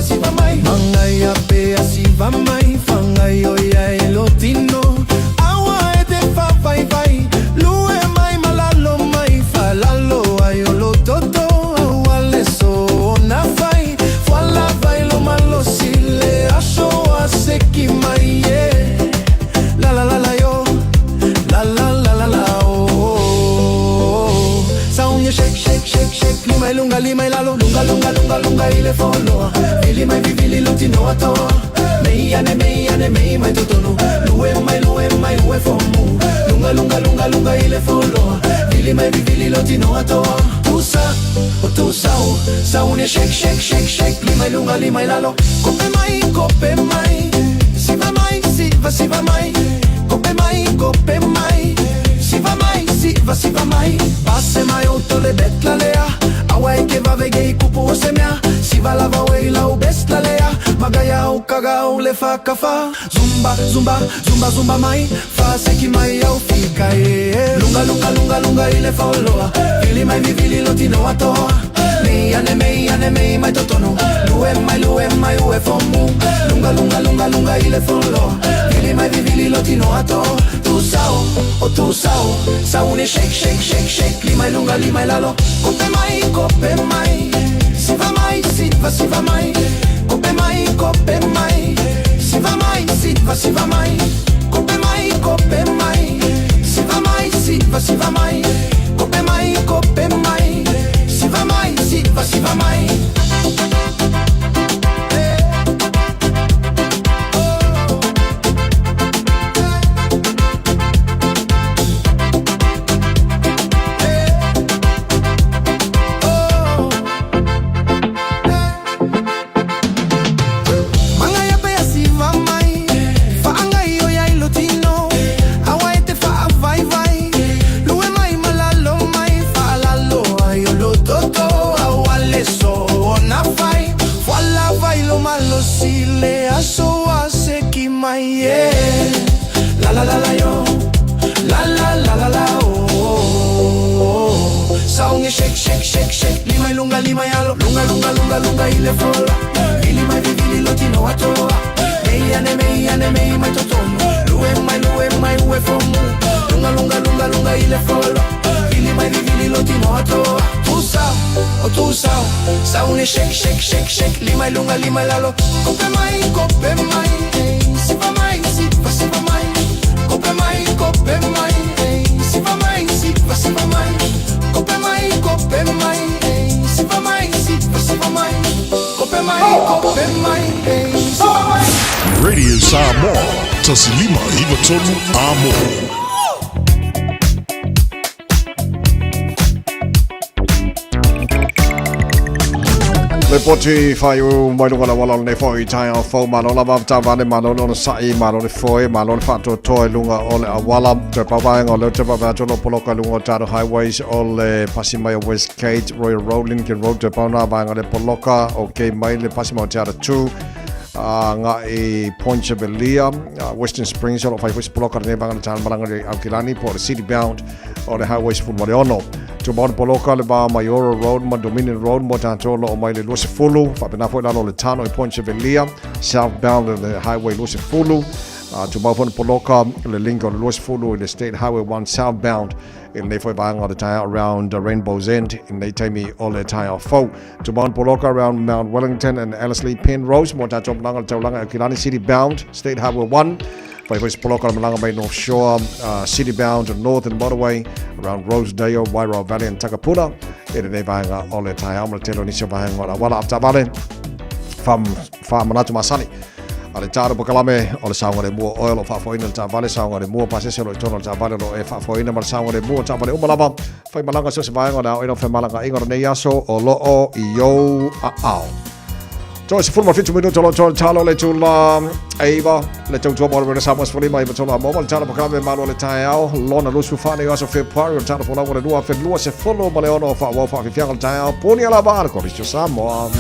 siva mai. Mangai apea siva mai, fangai oia elotino. Awa ete fa vai, lue mai malalo mai, falalo ayolo toto. Awale so na vai, fala vai lo malo sile aso aseki mai. Limai lalo, lunga ile folo. Vili mai vivili lotino atoa. Mei mai totono. Lue mai ue fomu. Lunga ile folo. Vili mai vivili lotino atoa. Tusa, saune shake. Limai lalo. Kope mai. Siva mai. Kope mai. Siva mai. Passe mai otto le betla lea. Awai ke va vegei kupu o semea. Siva lava wei la u best la lea. Magaya u kaga u le fa kafa. Zumba mai. Fa seki mai au fika e. Lunga ile foloa. Vili mai vivili lotino atoa. Mei mai totono. Lue mai ue fomu. Lunga ile foloa. Vili mai vivili lotino atoa. Tu sao. Saune shake. Limai lunga limai lalo. Kope mai. Siva siva mai, kope mai, kope mai. Siva mai, siva mai, kope mai, kope mai. Siva mai, siva mai, kope mai, kope mai. Siva mai, siva mai. Lunga ile fola Vili mai vili lotino atoa Mei mei mai totono Lue mai ue fomu Lunga ile fola Vili mai vili lotino atoa Tu sao Saune shake Limai lunga lalo Kope mai Siva mai Kope mai Siva mai Siva mai Kope mai Siva mai Siva mai Kope mai Siva mai Radio Samoa, Tasilima Ivatolu Amo. Le poti fai mai lunga wala ne foi tai au fo malo la va vale malo no sai malo le foi malo le fatto toi lunga ole awala te papa ngo le te papa jono poloka lunga taro highways ole Pasimaya West Gate Royal Road Lincoln Road te pauna va ngo le poloka okay mai le Pasimaya taro 2 nga e Ponchebelia Western Springs ole fai poloka ne va ngo taro malanga le Alkilani por city bound ole highways full ono to bon poloka le ba Mayoro Road ma Dominion Road mo tanto lo mai le Luce Fulu fa bena foi la lo le tano e Ponchebelia southbound the highway Luce Fulu to bon poloka le Lincoln Luce Fulu le State Highway 1 southbound in they foi bang on the tire around Rainbow's End in they take me all the tire fo to bon poloka around Mount Wellington and Ellerslie Penrose mo tanto langa Kilani City bound State Highway 1 Favorite Poloka Malanga Bay North Shore, city bound to north and motorway around Rosedale, Wairau Valley and Takapuna. It is Vanga Ole Tayam, Telo Nisha Vanga, Wala Tabale from Manatu Masani. Ale taro pokalame ole saunga de mo oil of afoina tavale saunga de mo pasese lo tono tavale lo e afoina mar saunga de mo tavale umalaba fai malanga so se vaanga na ino fai malanga ingor ne yaso o lo o yo ao. Joyce Fulma Fitu Minuto lo talo le tula Eva le tau mo le samos foli mai batola mo mal talo pokalame malo le taiao lona lusu fani yaso fe par talo fola le lua fe lua se folo male ono fa wa fa fianga taiao poni ala bar ko richo samo.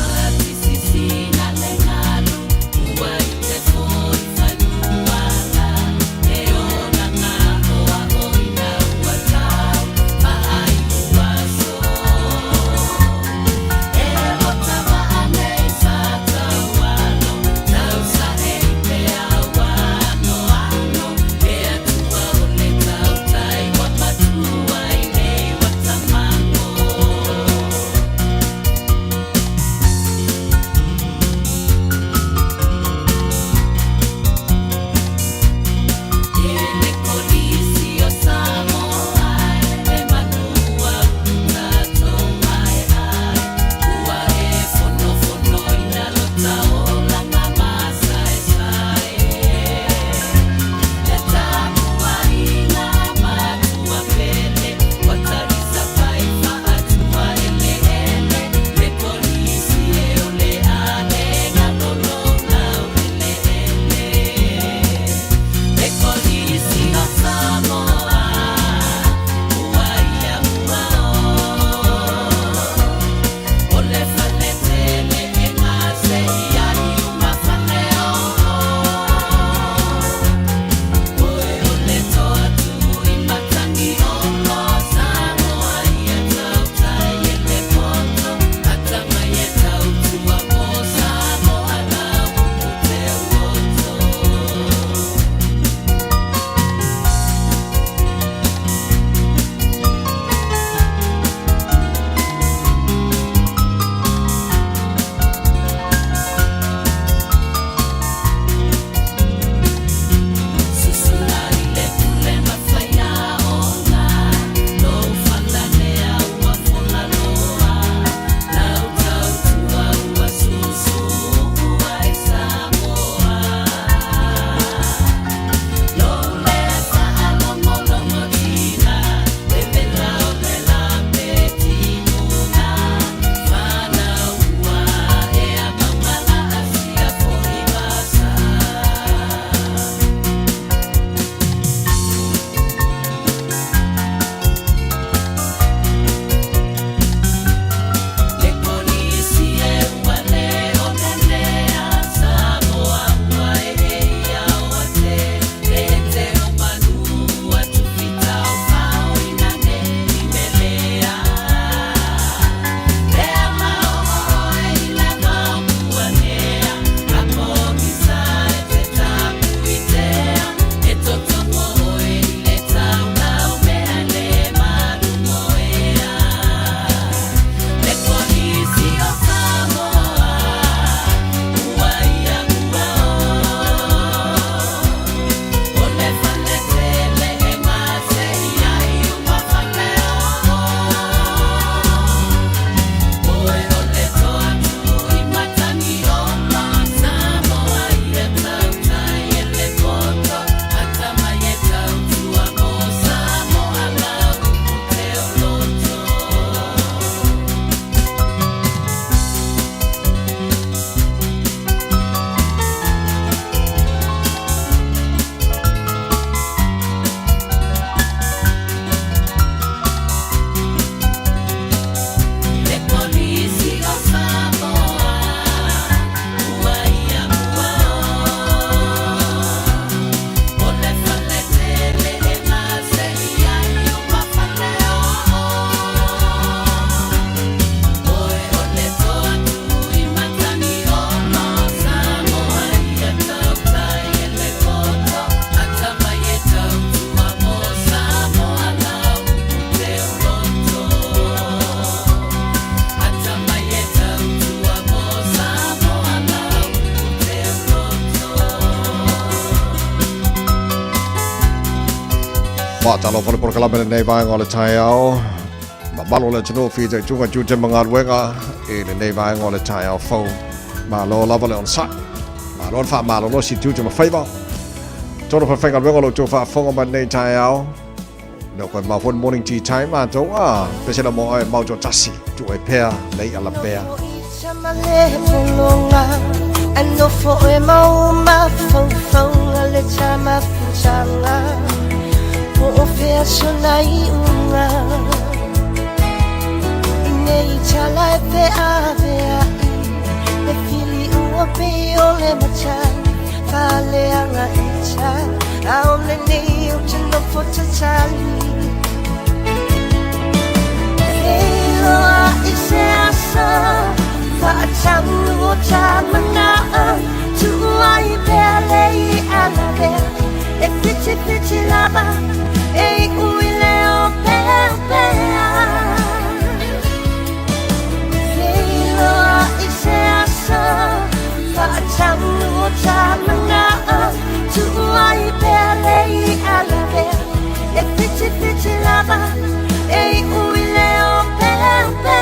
talo pole por kalame nei vai ngole tai au. Ma malo le tino fi te tunga jute mga wenga e le nei vai ngole tai au fo. Ma lo lava le on sa. Ma lo fa malo lo si tu ma faiva. Tono fa fenga wenga lo tu fa fonga ma nei tai au. No ko ma fon morning tea time ma to pese la mo ai mau jo tasi tu e pea nei ala pea. Ano fo e mau ma fong ale chama fuchanga po fea sonai unga inei chala pe avea e fili ua pe ole machan fale anga icha aone nei uchino fo tachali helo a ise asa Fatang nuo chamana tuai bele alabe e pichi lava e uile o pepe Helo ise asa Fatang nuo chamana tuai bele alabe e pichi lava e uile o pepe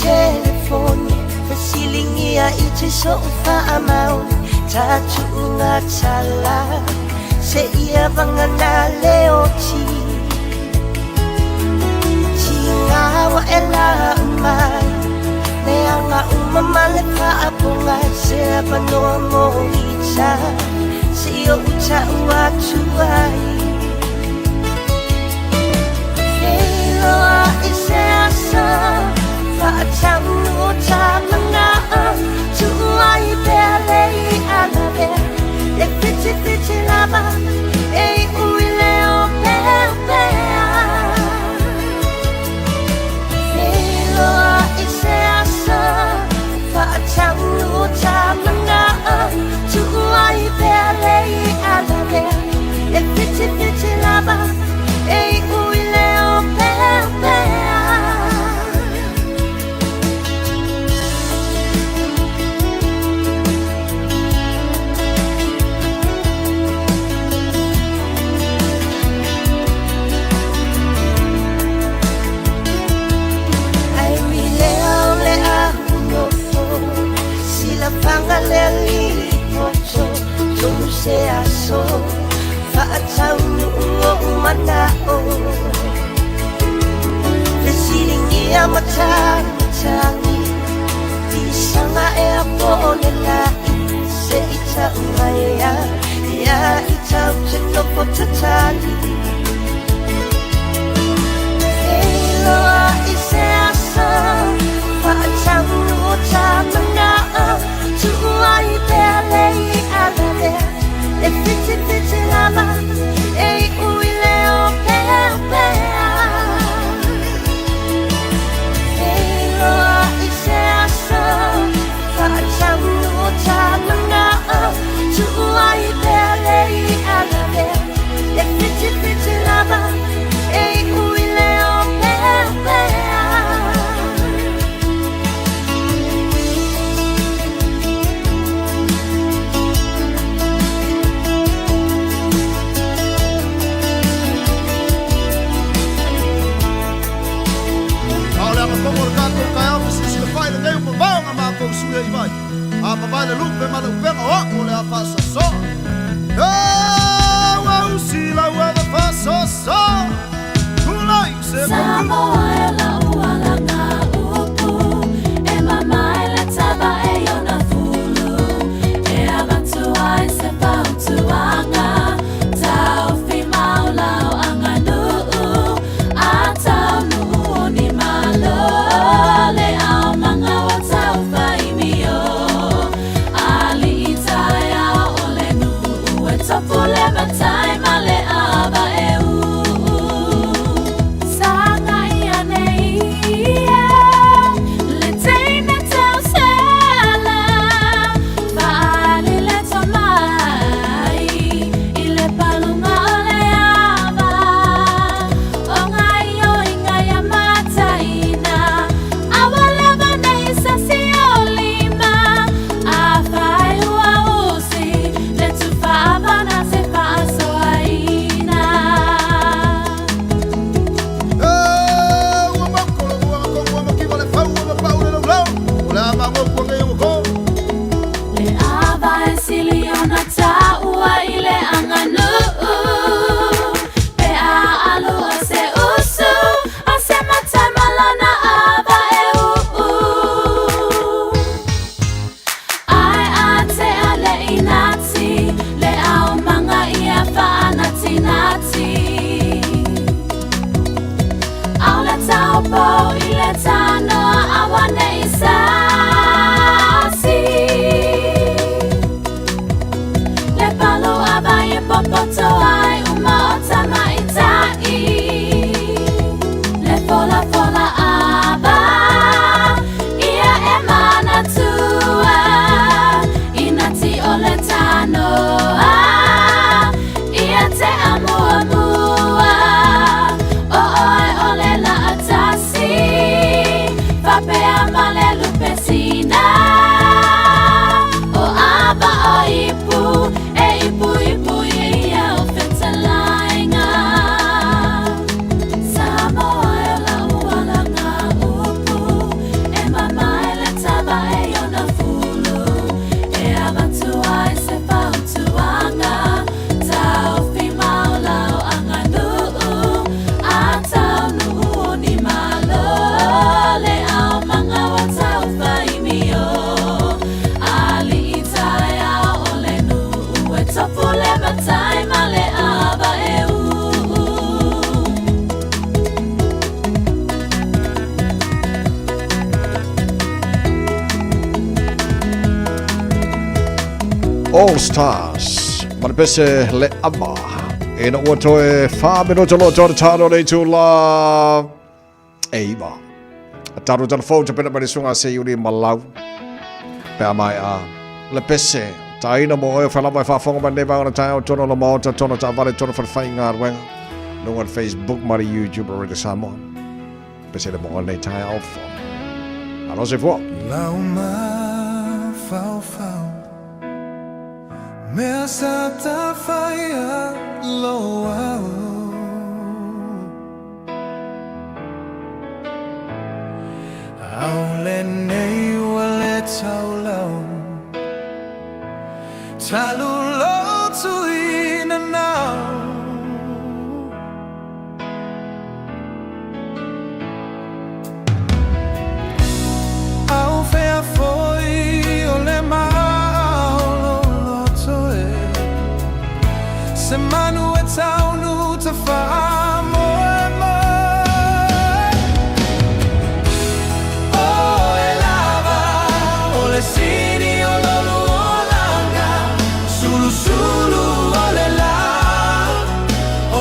Telefone Fasilingia iti sofa amau Tatunga tala Se ia bangana leoti Tingawa ela umai Neanga umamale pa apunga Se abanoa mo ita Se o uta ua tuai Helo a ise asa Fatang nuo chamana tuai bele alabe e pichi lava e uile o pepe Helo a ise asa Fatang nuo chamana tuai bele alabe e pichi lava e uile o pepe Pangaleli pocho Tomu se aso Faatau nuo umanao Resilingi amata Tangi Isanga e apone lai Se ita umaya Ya ita uchino potatali Helo a ise asa Faatau nuo tamana Tuai bele alabe E pichi lava E uile o pepe Helo a ise asa Fatang nuo tamana Tuai bele alabe E pichi lava E uile o pepe Vale lupe ma lupe o le fa so so wa usi la wa fa so so Kulai se Samoa la uala nga upu E mama ele taba e yona fulu E avantu ai se pautu anga Tau fi maulau anga nuu A tau nuu ni malo Le au manga wa tau fai mio Ali itaya ole nuu e top All Stars. Manipese le ama. E na ua toe whameno tolo tōre tāno nei tū la eiva. A tāro telefon te pena mani sunga se iuri malau. Pea mai a le pese. Ta ina mo oe whalama e whafonga ma newa ona tai o tono la maota tono ta vale tono whawhai ngā ruenga. No on Facebook, mari YouTube, or Radio Samoa. Pese le mo nei tai au wha. Alo se fua. Lauma fau fau Mea sa ta whaia loa Au le nei ua le tau lau Talu lotu ina nau Au fea foi o le mau loto e Se manu e taunu ta wha moe moe O e lava o le sini o lolu o langa Sulu sulu o le la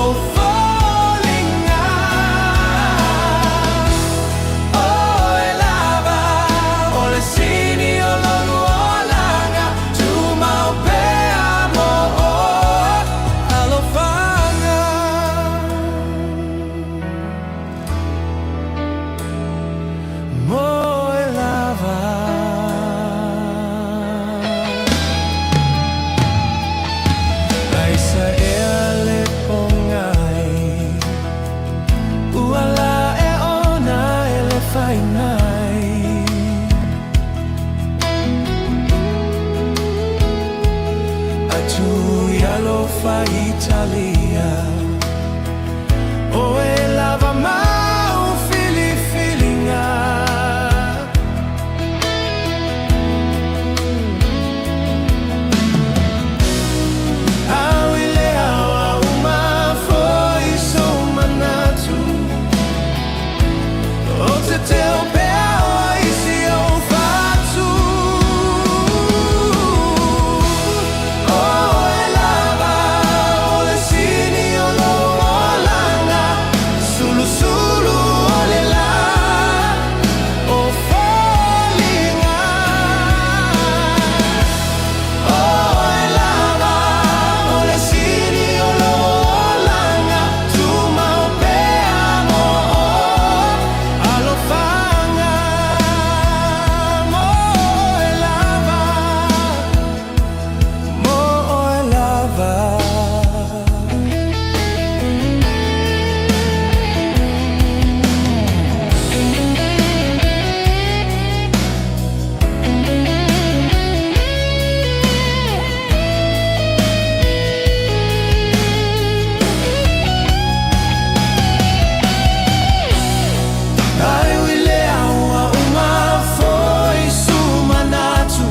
o fallinga O e lava o le sini o lolu o langa Tu mau pe amo o alo fanga Mo e lava Aisa e ale pongai Uala e ona e le whainai Atu ialo wha Italia O e lava mau fili filinga Au i le awa uma foi so manatu O te teo pea o isi o fatu O e lava o le sini o lo o langa Sulu sulu o le la o fallinga O e lava o le sini o lo o langa Tu mau pe amo o alo fanga Mo e lava Mo e lava Ai wile aua uma foi sumanatu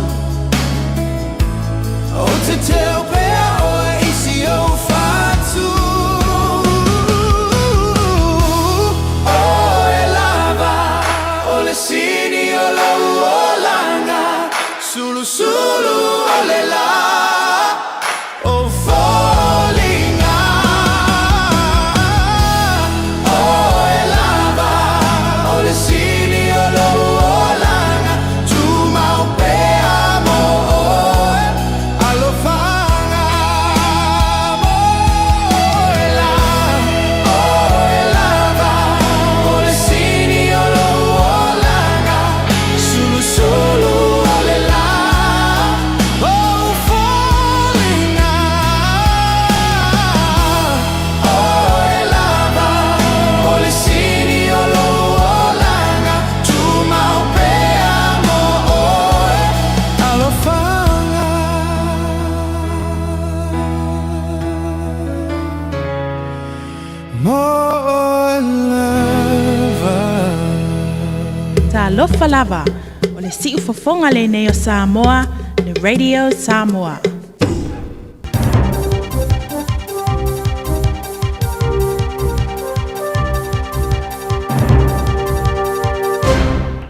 O te teo pea o e isi o fatu O e lava o le sini o lau o langa Sulu sulu o le la o fallinga O e lava o le sini o lau o langa Tu mau pe amo alo fanga Mo e lava o le sini o lau o langa Sulu sulu o le la o fallinga O e lava o le sini o lau o langa Tu mau pe amo alo fanga Mo e lava Ta alofa lava o le si'u fofonga le nei o Samoa le Radio Samoa.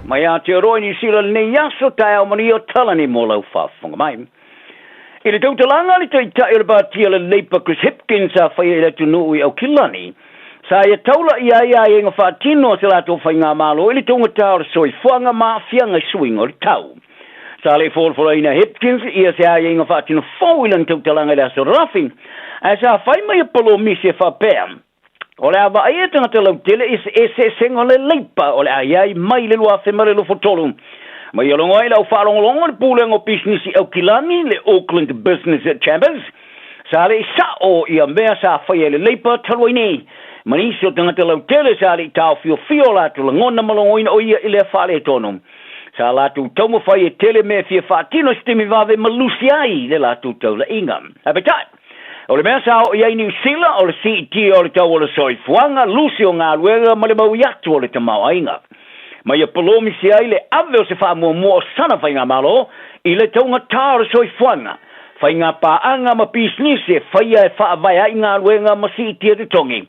Mai a te roi ni sila nei aso tai au mani o tala ni mo lau whaafonga mai. Ile tau talanga li tai tai le batia le leipa Chris Hipkins a whai le tunu i au kilani. Sa ia taula ia e ngā whaatino se la tau whai ngā malo ili tunga tau le soi fuanga maa fianga swing o le tau. Sa le fōlfola ina Hipkins ia se ia ngā whaatino fōilan tau talanga le aso rafi. A sa whai mai polo misi e whapea. O le awa aia tanga te lau tele se sengo le leipa o le ai mai le lua whemare lo fotolu. Mai alongo ai lau whaalongolongo le pūlengo business i au kilani le Auckland Business Chambers. Sa le sao ia mea sa whai le leipa talwai nei. Manisi o tangata lau tele sa le tau fio latu la ngona malongo ina o ia ile whaale tono. Sa latu taumo whai e tele mea fia whaatino stimi vave malusi ai le latu tau la inga. Habitat. O le mea sa o iai New Zealand o le CET o le tau o le soifuanga lusi o ngā luega ma le mau iatu o le tamau ainga. Mai a polomi si ai le ave o se wha mua sana whai ngā malo i le taunga tā o le soifuanga. Whai ngā pāanga ma business e whai e wha vai ai ngā luega ma CET e te tongi.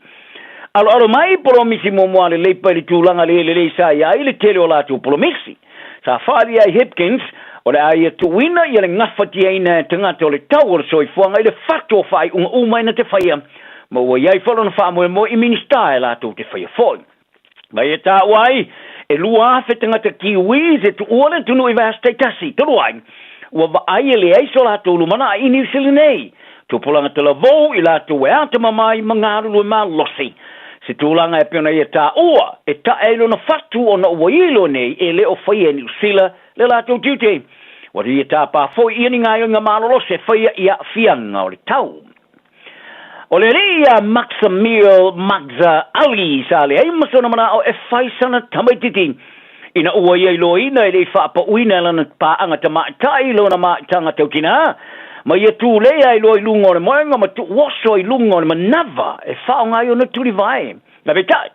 Alo mai polomisi mua le leipa le tūlanga le sa ai le tele o latu polomisi. Sa whaari ai Hipkins o le ai tuina i le ngawhati ai na tangata o le tau o le soifuanga i le whato whai unga umai na te whaia. Ma ua iai whalona wha mo i minister e latu te whaia whoi. Mai e tā wai e lua awhe tangata kiwis e tu uale tunu i vasta i tasi. Toro ai, ua wa ai e le aiso latu lumana i New Zealand nei. Tu pulanga te lavo i latu e ata mamai mangaru lue maa losi. Se tūlanga e piona i e tā ua, e tā eilo na whatu o na ua ilo nei e leo whaia New Zealand le latu tiute. Wari e tā pā fōi ia ni ngai o ngā malolo se whaia ia fianga o le tau. O le rea Maximil Magza Ali sa le ai masona mana o e whaisana tamaititi. Ina ua ia ilo ina e le whaapa uina lana pāanga ta maatai lo na maatanga tau kina. Ma ia tū lea ilo i lungo le moenga ma tu waso i lungo le manava e whao ngai o na turi vai. Na betai,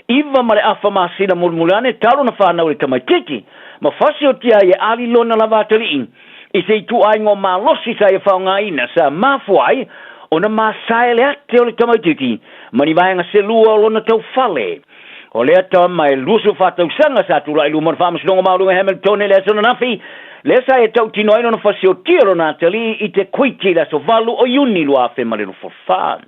iwa ma le awha masina mulmulane talo na whanau le tamaititi. Ma whasi o tia e ali lona la vatari. I se i tu ai ngō malosi sa e whao ngai ina sa mafuai o na masae le ate o le tamaititi. Mani vaenga se lua o lona tau fale. O le ata mai lusu whatau sanga sa tula i lumon whamasnonga maulunga Hamilton e le asona nafi. Le sa e tau tino aino na whasi o tia lo natali i te kuiti la so valu o yuni lua fe marilu forfan.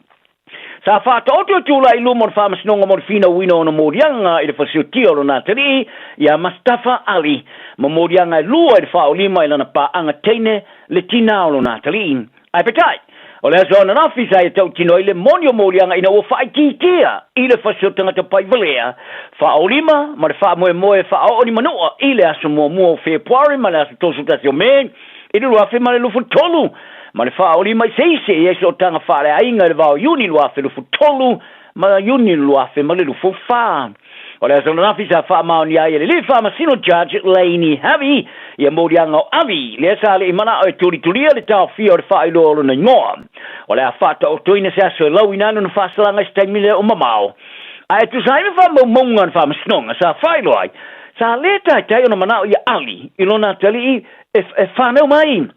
Sa whata o tio tula i lumon whamasnonga morfina wino o na morianga i le whasi o tia lo natali ia Mustafa Ali. Ma morianga i lua i le whao lima i lana pa anga teine le tina o lo natali. Ai petai. O le aso na nafi sa e tau tino i le monio morianga ina o whai kitea i le whasio tangata pai valea. Whao lima, ma le wha moe whao ni manoa i le aso mua Februari ma le aso tosu tasio me i le ruafe ma le lufu tolu. Ma le whao lima i seise i eso tanga whare ainga le vao yuni luafe lufu tolu ma yuni luafe ma le lufu wha. O le aso na nafi sa wha maoni ai le wha masino judge Laini Havi ia morianga o avi, le sa le imana o e turi-turia le tau fia o le wha ilo alo na ngoa. O le a whata o toina se aso e lau inano na whasalanga i staimile o mamao. A e tu sa ime wha maunga na wha masnonga sa whailo ai. Sa le tai o na manao ia ali, ilo na tali e whanau mai.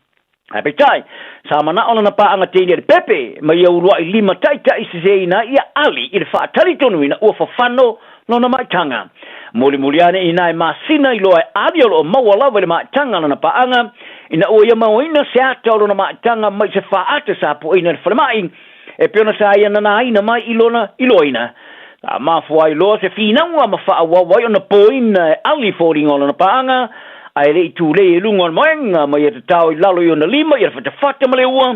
A petai, sa manao na paanga teini le pepe, ma ia urua i lima taita i se ina ia ali, i le wha tali tonu ina ua whawhano no na maitanga. Muli-muliane ina e masina i loa e adiolo o mawalawa le maitanga na paanga, ina o ia mawina se ata o na maitanga mai se whaata sa po ina le whalemai, e peona sa ia na aina mai iloina. Ta mafua i loa se whinaunga ma whaawawai o na poina e ali fōringa o na paanga, ai le i tūle i lunga o moenga, mai e te tau i lalo i o na lima, i a whatawhata ma le ua,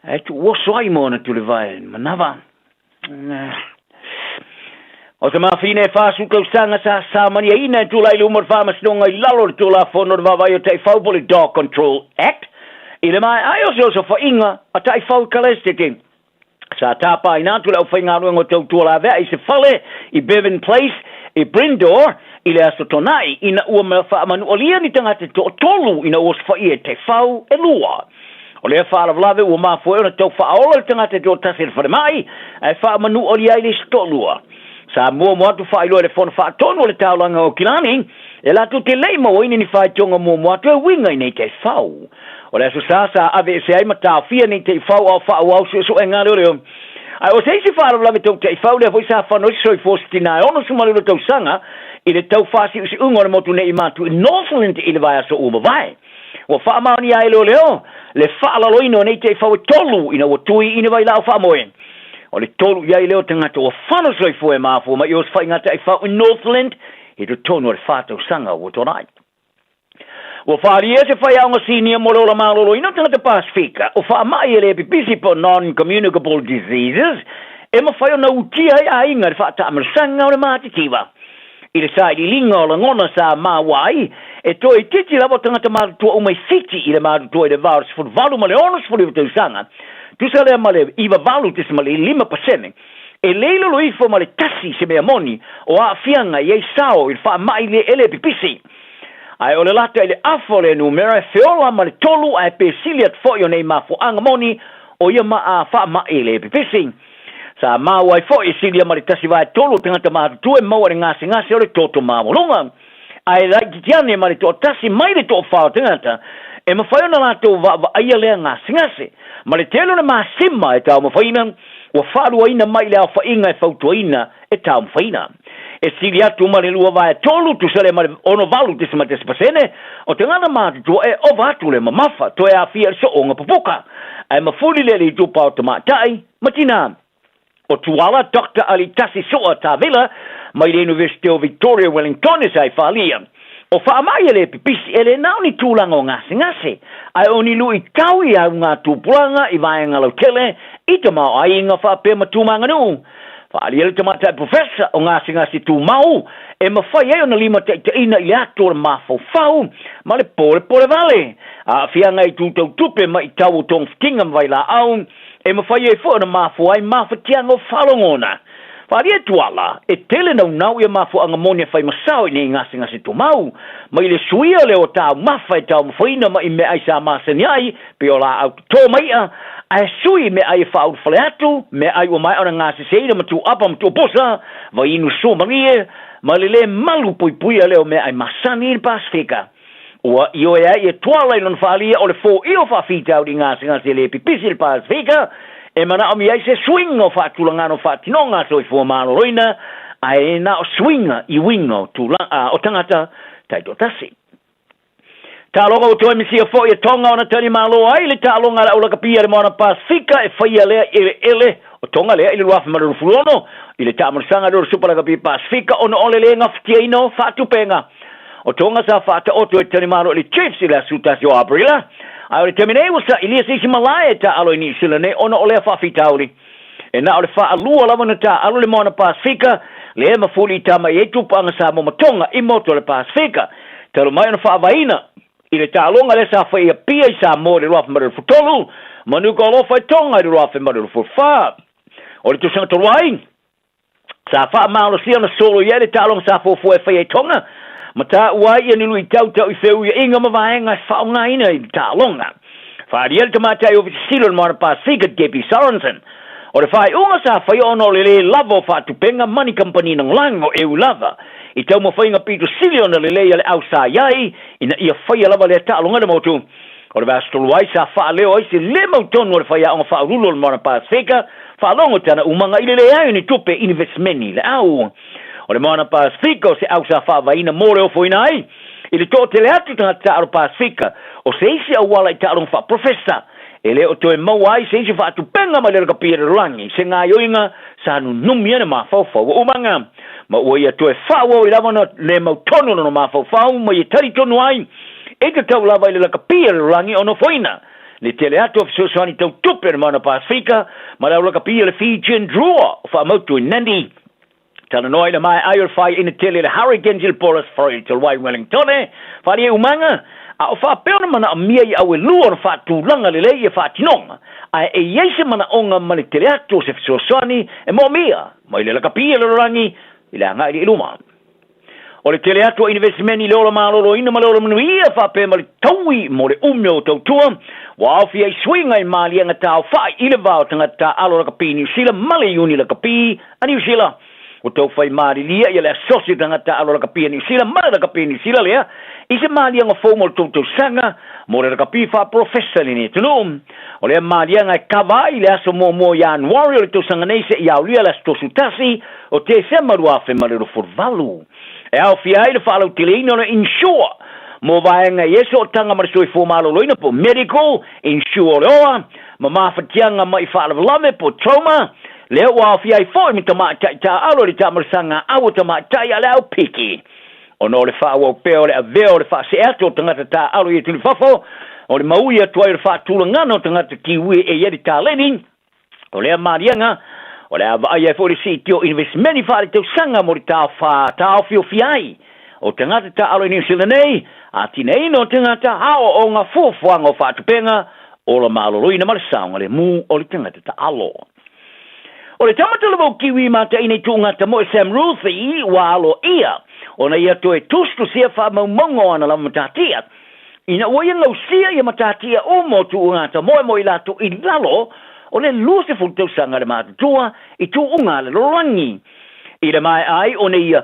e tu oso ai mo na tule vai, manava. O te mawhine e whāsu kausanga sa mani a ina e tula i lumor whamasnonga i lalo le tula whono le wawai o te whaupole Dog Control Act. I le mai ai oso whainga a tai whau kalestete. Sa tāpā i nātula au whaingaruenga o tau tuala vea i se whale i Bevan Place i Brindor i le aso tonai ina ua mea whaamanu o lia ni tangata to tolu ina ua whai e te whau e lua. O lea whaalavlave ua mafua e na tau whaaola le tangata to tasir whalemai e whaamanu o lia i le stolua. Sa mua moatu whailo e le whona whaatono le taulanga o Kilani, e la tu te leima o ini ni whaitonga mua moatu e winga i nei te whau. O le aso sa ave se ai matau fia nei te whau au whau au so e ngā reo. Ai o se isi whaalablame tau te whau le voi sa whanoi soi fostina e ono sumalilo tau sanga, i le tau whasi usi ungo le motu nei i matu i Northland i le vai aso uma vai. Ua whaamaoni ai leo, le whaalaloino nei te whawe tolu ina ua tui ina vai lau whaamoe. O le tolu iai leo te ngata ua whanasoi fue mafu, ma i os whai ngata ai whau in Northland, he tu tonu o le whātau sanga ua tonai. Ua whaari e se whai aunga senior mo leo la malolo ina te ngata Pasifika, o whaamai ele pipisi po non-communicable diseases, e ma whai o na utia ai inga le whaata amarasanga o le mātitiwa. I le sa i linga o la ngona sa mawai, e toi titi lavo tangata mātua o mai fiti i le mātua i le virus for valu ma le onos for le sanga. Tu sa le ma le iwa valu tis ma le 5%. E leilo lo ifo ma le tasi se mea moni o a fianga i ei sao i wha mai le ele pipisi. Ai o le lata i le afo le numera e feola ma le tolu a e pesiliat fo i o nei mafo anga moni o ia ma a wha mai le pipisi. Sa mawai fo i silia ma le tasi vai tolu tangata mātua e maua le ngase o le toto mawalunga. Ai lai kitiane ma le to tasi mai le to whao tangata, e mawhai ona lato wa aia lea ngase, ma le telo na masima e tau mawhaina, wa whaarua ina mai lea whainga e whautua ina e tau mawhaina. E siri atu ma le lua vai tolu tu sale ma le ono valu tisima tesipasene, o te ngana mātua e o vatu le mamafa, to e a fia so onga papoka, ai mafuli le li tupa o tamatai, matina. O tuala Dr. Ali Tasi Soa Tavila, mai le University of Victoria Wellington is ai whalia. O whaamai ele pipisi ele nao ni tūlanga o ngase. Ai o ni lui taui au ngā tūpulanga i vai ngalo tele, i te mau ai inga whape matumanga nu. Whaali ele te matai professor o ngase tū mau, e mawhai e o na lima te ina i ato le mafau fau, ma le pole vale. A whianga i tūtau tupe ma i tau o tong whitinga mwai la au, e mawhai e fo na mafo ai mawhatianga o whalongona. Whaari e tuala, e tele nau ia mafo anga monia whai masao i nei ngase tū mau, ma i le suia leo tau mawha e tau mawhaina ma i me ai sa masani ai, pe o la au tō maia, ai sui me ai whaau whale atu, me ai o mai ona ngase seira ma tu apa ma tu posa, va inu so marie, ma le malu pui leo me ai masani i Pasifika. Ua io e tuala i non whaalia o le fō i o whawhitau di ngase le pipisi i Pasifika, e mana o mi ai se swing o whaatulangano whaatinonga so i fō malo roina, ai na o swinga i wingo o tangata taito tasi. Tālonga o toi misia fo i tonga o na tani malo ai, le tālonga la ulaka pia le moana Pasifika e whaia lea ele o tonga lea ili ruafi maru fulono, i le tāmarasanga roro supalaka pia Pasifika o na ole lea ngaftia ino whaatupenga. O tonga sa whaata oto e tani malo ili chiefs i la sutasi o Aprila, ai o le temine wasa ilia sisi malaya ta alo ini sila ne ona o lea whawhitauri. E na o le wha alua lawa na ta alo le moana Pasifika, le mafuli i tama i etupa anga sa mo matonga i moto le Pasifika. Talo mai ona whaavaina, i le tālonga le sa whaia pia i sa mo le ruafi maru futolu, manuka alofa i tonga i ruafi maru fufa. O le tusanga toruai, sa wha maalo sia na solo i le tālonga sa fufu e whaia i tonga, ma tā uai ia nilu i tau i wheu ia inga mawaenga whaonga ina i tālonga. Whaari ele tamatai o visilo le moana Pasifika Debbie Sorensen. O le whai unga sa whai ono le lava o whaatupenga money company ng lango e lava. I tau mawhainga Peter Silio na le le au sa iai, ina ia whaia lava le tālonga na motu. O le vastoluai sa wha leo ai se le mautonu o le whaia onga whaarulo le moana Pasifika, whaalongo tana umanga i le ai ni tupe investmenti le au. O le moana Pasifika o se au sa whaavaina more o foina ai. I le tō tele atu tanga tāro Pasifika o se isi au wala i tāro wha professor. E le o toe mau ai se isi whaatu penga ma le raka pia rangi. Se ngā yoinga sa anu numi ana mawhauwhau o umanga. Ma ua ia toe whaua i lawa na le mau tono na mawhauwhau ma i tari tonu ai. E te tau lawa i le raka pia rangi o no foina. Le tele atu o fisosoani tau tupe na moana Pasifika ma le raka pia le Fijian Drua o whaamautu i Nandi. Tana noi na mai ai fai ina tele le Hurricane Gilporas Freud til Wai Wellington fali umanga a o fa peona mana a mia i au lua na fa tu langa le le fa tinonga ai e yese mana onga mani tele atu se sosani e mo mia mai le kapia le rangi ila nga i luma o le tele atu investmenti le ola malo ina malo mnuia fa pe mali taui mo le umio tautua wa fi ai swinga i mali nga tau fa ile va tanga ta alo kapini sila mali uni la kapi ani sila o tau whai maari lia ia le asosi tangata alo raka pia ni sila mara raka pia ni sila lea i se maari anga fōmo le tōtou sanga mo le raka pia wha professor ni tunu o le maari anga kawa i le aso mō Januari o le tō sanga nei se i au lia le aso tōsutasi o te se marua whi marero forvalu e au fia ai le wha alau tele ina le insure mo vaenga yeso tanga mar soi fo malo loina po medical insure oa ma fatianga mai fa lame po trauma le wa fi ai fo mi tama ta alo li tamar sanga au tama ta ya le piki ono le fa wo pe ole aveo le fa se ato tanga ta alo ye tu fafo o le mau ia tuai le fa tulangana tanga kiwi e ye ta lening o le marianga o le ava ia fo le sitio investment fa le tau sanga mo ta fa ta ofio fiai o tangata ta alo ni silanei a tinei no tangata hao o nga fufuanga o fa tupenga o la maloroi na marsanga le mu o le tangata ta alo o le tamata le kiwi mata ine tungata mo Sam Ruthi wa alo ia ona ia toe tustu sia fa mongo ana la matatia ina oia ngau sia ia matatia o mo tungata mo i lato i lalo o le Lucifer tau sanga le matatua i tu unga le lorangi i le mai ai o ia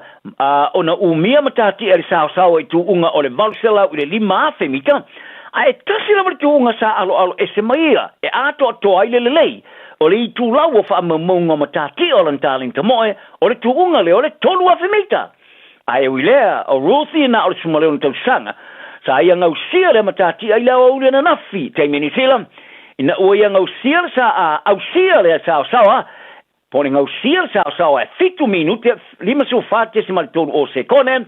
ona umia matati e sao i tu unga o le valsela i le lima femika a e tasi la tu unga sa alo e se maia e ato ato ai le lei o le i tu lau o wha mamunga matati o lantaling tamoe o le tu unga le o le tolu a femika a e wilea o Ruthi na o le sumaleo tau sanga sa ia ngau sia le matati ai lau au le na nafi te minisila ina ua ia ngau sia sa au sia le sao pone ngau sia sao e fitu minute lima su fate si maltonu o sekone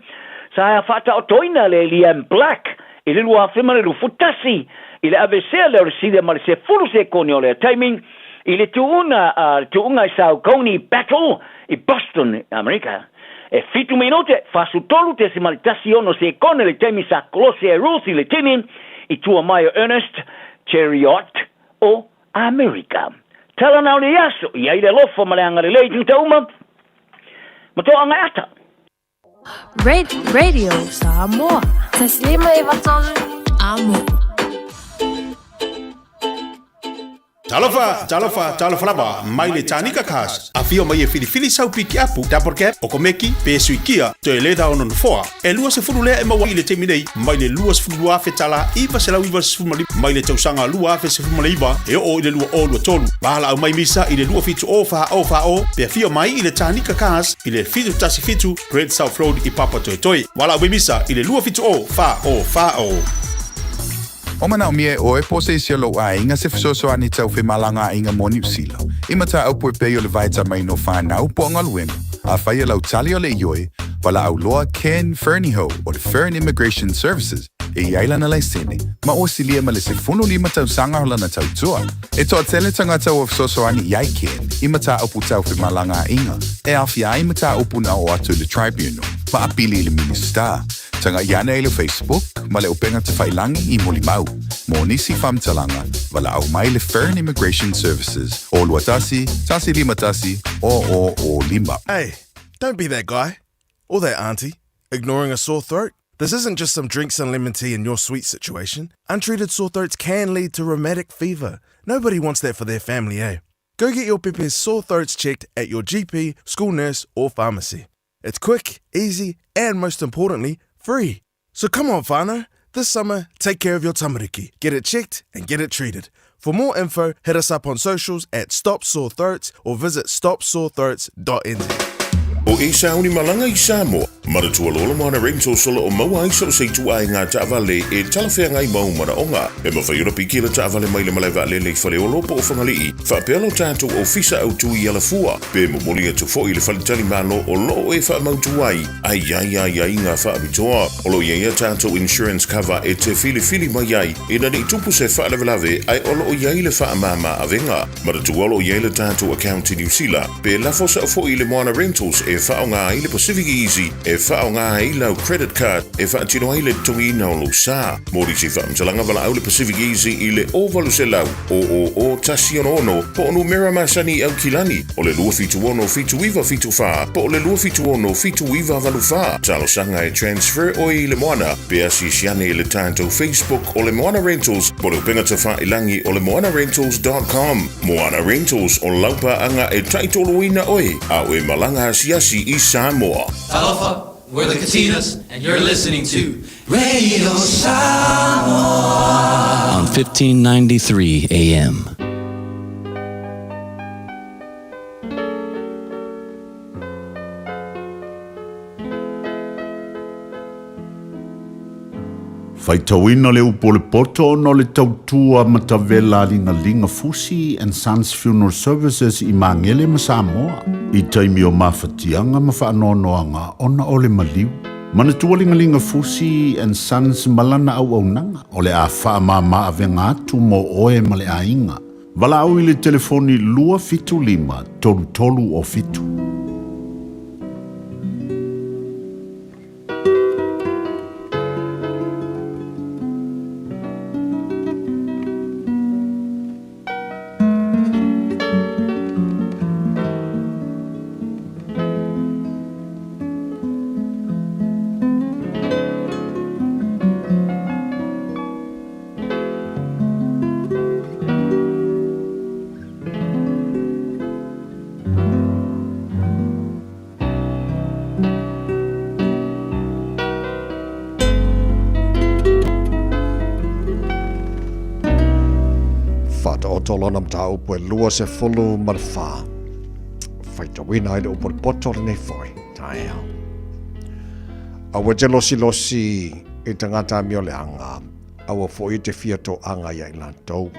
sa e fata o toina le Liam Black i le lua fema le lufutasi i le avesea le oriside ma le se fulu sekone o le timing i le tuunga i sao Coney Battle i Boston, Amerika e fitu minute fasu tolu te si maltasi ono sekone le temi sa kolose e Ruthi le timin i tua Mayo Ernest Chariot o Amerika tala na le yaso ia ile lofo maleanga le leitu tauma mato anga ata Radio Samoa taslima ivatolu amo Talofa lava, mai le tanika kas. A fio mai e fili sau piki apu, dapor cap, o komeki, pe suikia, to e leda ono foa. E lua se furu lea e mawa i le teminei, mai le lua se furu afe tala, iwa se lau iwa se furu mali, mai le tausanga lua afe se furu mali iwa, e o i le lua o lua tolu. Bahala au mai misa i le lua fitu o fa, pe fio mai i le tanika kas, i le fitu tasi fitu, Great South Road i Papa Toi. Wala au mai misa i le lua fitu o fa. O mana o mie o e pose isi alo a inga se fisoso ani tau fe malanga inga mo New Zealand. Ima ta au poe peo le vaita mai no whanau po anga luenga. A whai lau tali o le ioi, wala au loa Ken Ferniho o le Fern Immigration Services e iaila na lai sene. Ma o silia ma le se funu lima tau sanga hola na tau tua. E toa tele tangata o fisoso ani iai Ken, ima ta au pu tau fe malanga inga. E awhia ima ta au pu na o atu le tribunal. Ma apili le minister. Tanga iana e le Facebook, ma le upenga te whailangi I Molimau. Mo nisi whamtalanga, wala au mai le Fern Immigration Services. O luatasi, tasi lima tasi, o lima. Hey, don't be that guy, or that auntie, ignoring a sore throat. This isn't just some drinks and lemon tea in your sweet situation. Untreated sore throats can lead to rheumatic fever. Nobody wants that for their family, eh? Go get your Pepe's sore throats checked at your GP, school nurse, or pharmacy. It's quick, easy, and most importantly, free. So come on, whānau. This summer, take care of your tamariki. Get it checked and get it treated. For more info, hit us up on socials at Stop Sore Throats or visit stopsorethroats.nz. O e sauni malanga I Samoa. Maratua lola mana rento solo o maua iso o seitu ai ngā taavale e talawhea ngai mau mana onga. E mawhaiora piki la taavale mai le malaiwa lele whale o lopo o whangalii. Whapealo tātou o fisa au tui ala fua. Pe momoli atu fo I le whalitali malo o loo e whaamautu ai. Ai ngā whaabitoa. O lo iaia tātou insurance cover e te fili mai ai. E nani tupu se whaalewelave ai o loo iai le whaamama avenga. Maratua lo iai le tātou account I New Zealand. Pe lafosa o fo I le moana rentals e whaonga I le Pacific Easy. E whaonga I lau credit card. E whaatino ai le tongi na o lo sa. Mori si whaamtalanga wala au le Pacific Easy I le ovalu se lau. O tasi ono. Po onu mera masani au kilani. O le lua fitu ono fitu iwa fitu wha. Po le lua fitu ono fitu iwa valu wha. Talo sanga e transfer o I le moana. Pe asi siane I le tātou Facebook o le Moana Rentals. Po le upenga te wha ilangi o le moanarentals.com. Moana Rentals o laupa anga e taitolo ina oi. Au e malanga siasi I Samoa. Aloha, we're the Katinas, and you're listening to Radio Samoa on 1593 AM. Faitauina le upo le poto no le tautua matavela linga Fusi and Sons Funeral Services I Mangele ma Samoa. I taimi o mawhatianga ma whaanoanoanga ona o le maliu. Mana tualinga Fusi and Sons malana au nanga o le a whaamama avenga atu mo oe ma le ainga. Wala au I le telefoni lua fitu lima tolu o fitu. Tolonam tau pue lua se fulu malfa. Faita wina ile upol potol ne foi. Tae au. Awa losi I tangata miole anga. Awa foi te fiato anga ya ilantou.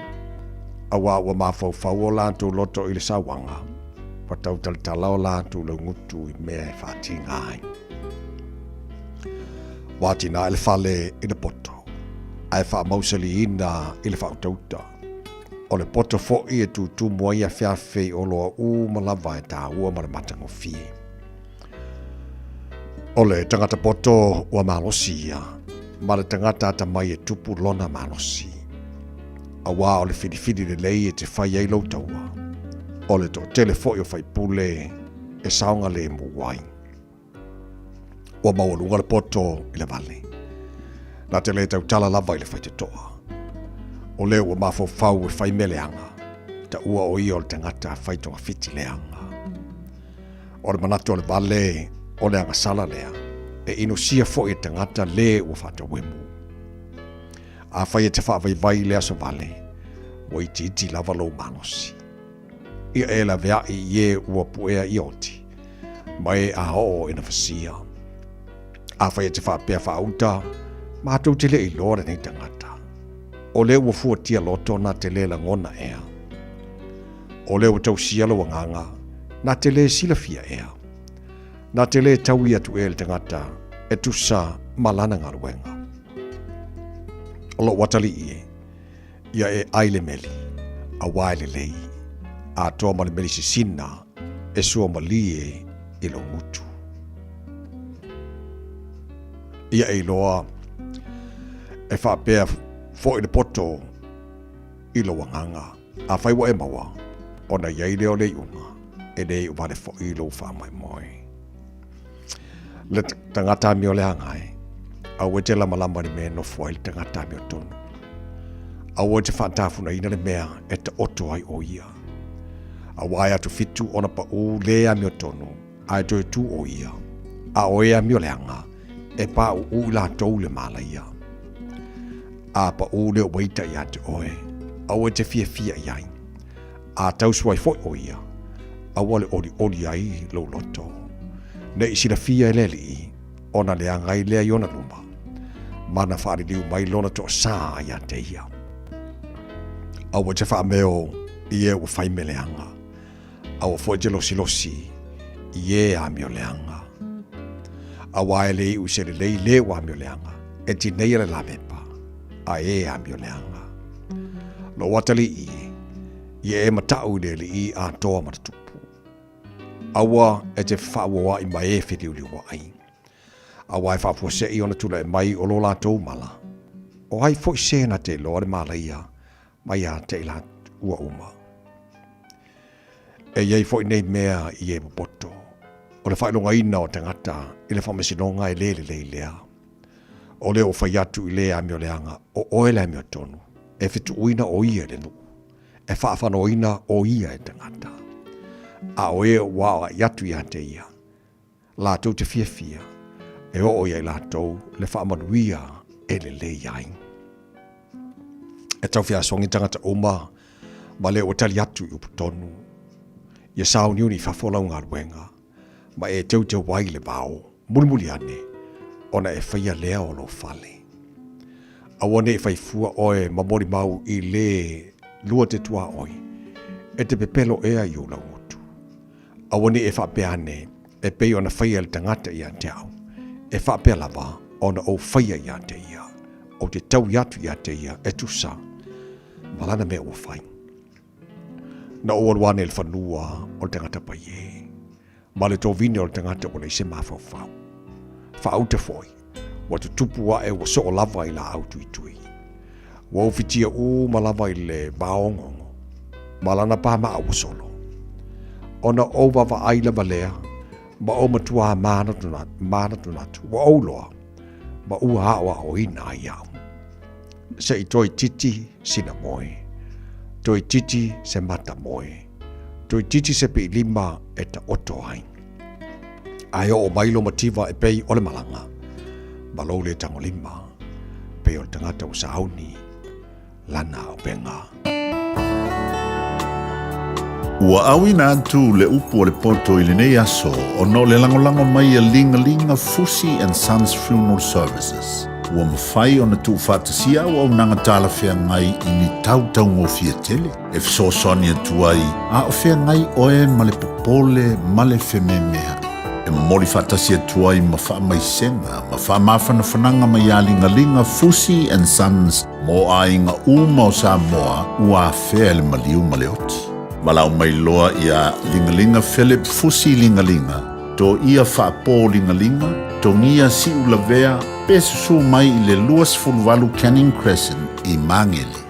Awa mafau fau o lantu loto ili sawanga. Patau taltalao lantu le ngutu I mea fatingai. Watina ele fale I le poto. Ai fa mauseli ina ili fa utauta. O le poto fo'i e tutu mua ia whiawhi o loa malawa e tā ua ma le matango fie. O le tangata poto ua malosi ia, ma le tangata ata mai e tupu lona malosi. A wā o le whidiwhidi le lei e te whai ei lau taua. O le to tele fo'i o whai pule e saunga le muwai. Ua maua le poto I le vale. Na te le tau tala lava I le whai te toa. O leo ua mafau e whai meleanga, ta ua o ia o le tangata whai tonga fiti leanga. O le manatu o le vale, o le anga sala lea, e ino sia fo e tangata le ua whata wemu. A whai e te whaavai lea so vale, o iti lava lo manosi. Ia e la vea I ie ua puea I oti, mai a ho ina fasia. A whai e te whaapea whauta, mātou te le I lora nei tangata. O leo ua fuatia loto na te le langona ea. O leo tau sialo wanganga na te le silafia ea. Na te le tau ia tu le tangata e tusa malana ngaruenga. O lo watali ia e aile meli, a waile lei, a toa mali meli sisina e sua malie I lo ngutu. Ia e loa e whaapea fo I le poto I lo wanganga. A whai wa e maua. Ona iei leo le iunga. E le wale fo I lo wha mai moi. Le tangata mi o le hangai. A ue te lama ni mea no fo I le tangata mi o tonu. A ue te whaantafuna ina le mea e te oto ai o ia. A wai atu fitu ona pa u lea mi o tonu. A e toi tu o ia. A oea mi o le hanga. E pa u la tou le mala ia. A pa o leo waita ia te oe. A oe te fia iai. A tau suai foi o ia. A wale oli ai lo loto. Ne isi la fia e leli I. Ona lea ngai lea iona luma. Mana whaari liu mai lona to saa ia te ia. A oe te wha meo I e ua whai me leanga. A oe foi te losi I e a meo leanga. A wae le I se le wa meo leanga. E ti nei le la mepa. A e a mio leanga. Lo watali I e matau le I a toa matatupu. Awa e te whaua I mai e whiliuliwa ai. Awa e whapua se I ona tula e mai o lo la tau mala. O hai fo I se na te loa le malaia mai a te ila ua uma. E iei fo I nei mea I e mapoto. O le whailonga ina o tangata I le whamesinonga e le lea. O leo whai atu I lea mio leanga o oe lea mio tonu. E fitu uina o ia le nuku. E whaafano ina o ia e tangata. A oe wao I atu I ante ia. La tau te fia. E o ia I la tau le whaamanuia e le iai. E tau fia songi tangata oma ma leo o tali atu I uputonu. Ia sao niuni whafolau ngā ruenga. Ma e tau wai le bao. Mulimuli ane. Ona e whaia lea o lo fale. Awane fai fua oe mamori mau I le lua te tua oi. E te pepelo ea I ula utu. Awane e whapeane e pei ona whaia le tangata ia te au. E whapea lava ona o whaia ia te ia. O te tau iatu ia te ia e tusa. Malana mea ua whai. Na o alwane le whanua o le tangata pa ye. Ma le tōwine o le tangata o le se mawhau. Whau te foi. Wa te tupu a e wa so o lava I la au tui tui. Wa ufitia u ma lava I le maongongo. Malana pa ma au solo. Ona o wawa aila malea. Ma o matua mana tunatu. Wa o loa. Ma u hawa o ina ai au. Se I toi titi sina moe. Toi titi se mata moe. Toi titi se pe lima e ta oto ai. Ai o mailo mativa e pei o le malanga. Malo le tango lima. Pei o le tangata o sauni. Lana o penga. Ua awina atu le upu o le poto I le nei aso o no le langolango mai a linga Fusi and Sons Funeral Services. Ua mawhai o na tu whatasia o au nanga tala whea ngai I ni tau ngofia tele. E fsosoni atu ai, a o whea ngai oe ma le popole ma le whememea. E mori whatasia atu ai ma wha mai senga, ma wha mawhana whananga mai a linga Fusi and Sons mo a inga uma o Samoa ua whea le maliu ma le oti. Malau mai loa ia lingalinga Philip Fusi lingalinga, to ia whaapo lingalinga, to ngia si ulavea, pesusu mai I le luas fulwalu Canning Crescent I Mangele.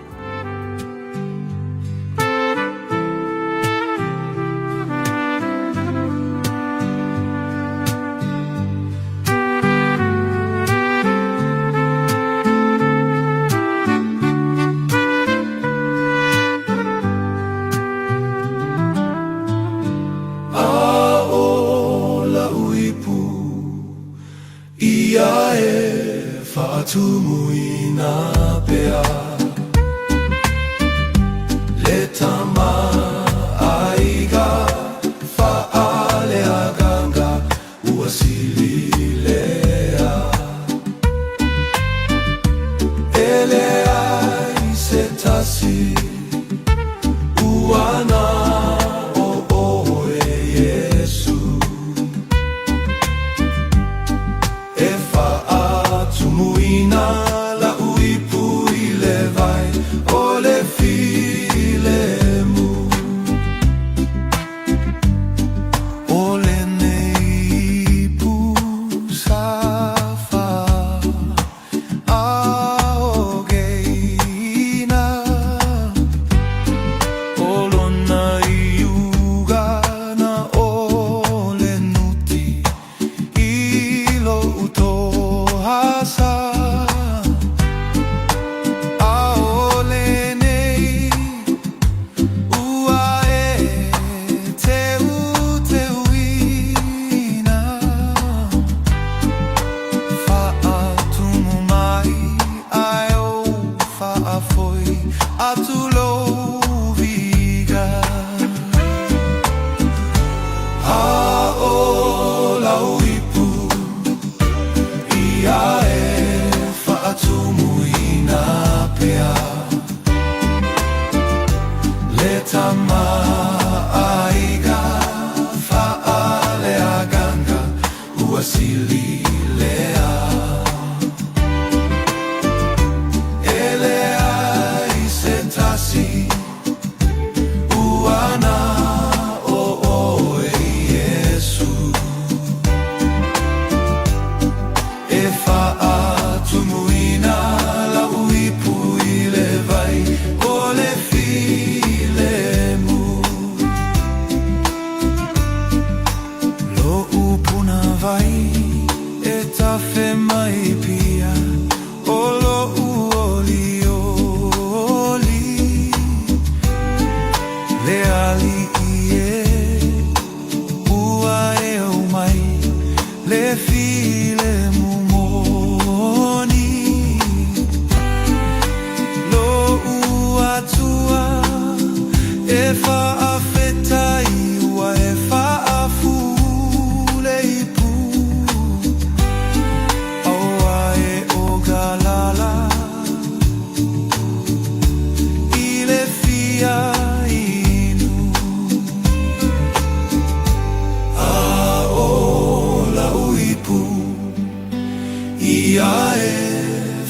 Ia e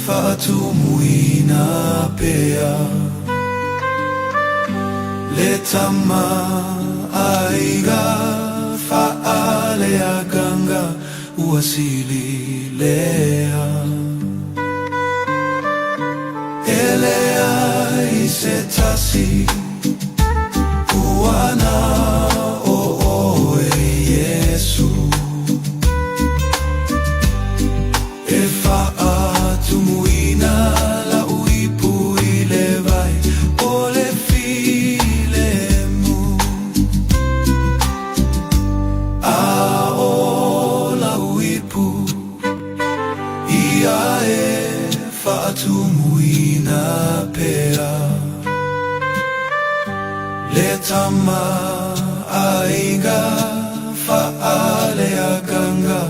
whaatumuina pea Le tama aiga whaale a ganga Uasili lea Ele ai se tasi Kuana o e Yesu E whaatumuina la uipu I le vai O le file mu A o la uipu Ia e whaatumuina pea Le tama aiga whaale a ganga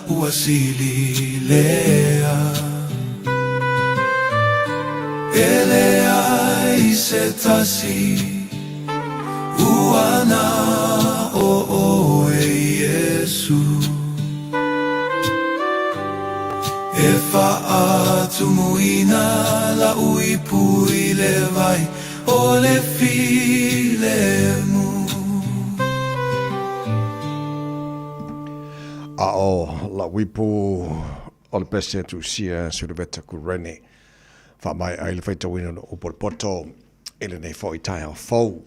Uasili lea Ele ai se tasi Uana o e Yesu E whaatumuina la uipu I le vai O le file mu A o la wipu o le pese tu sia surveta kurene. Fa mai ai le faita wina no o poto ele nei foi tai o fou.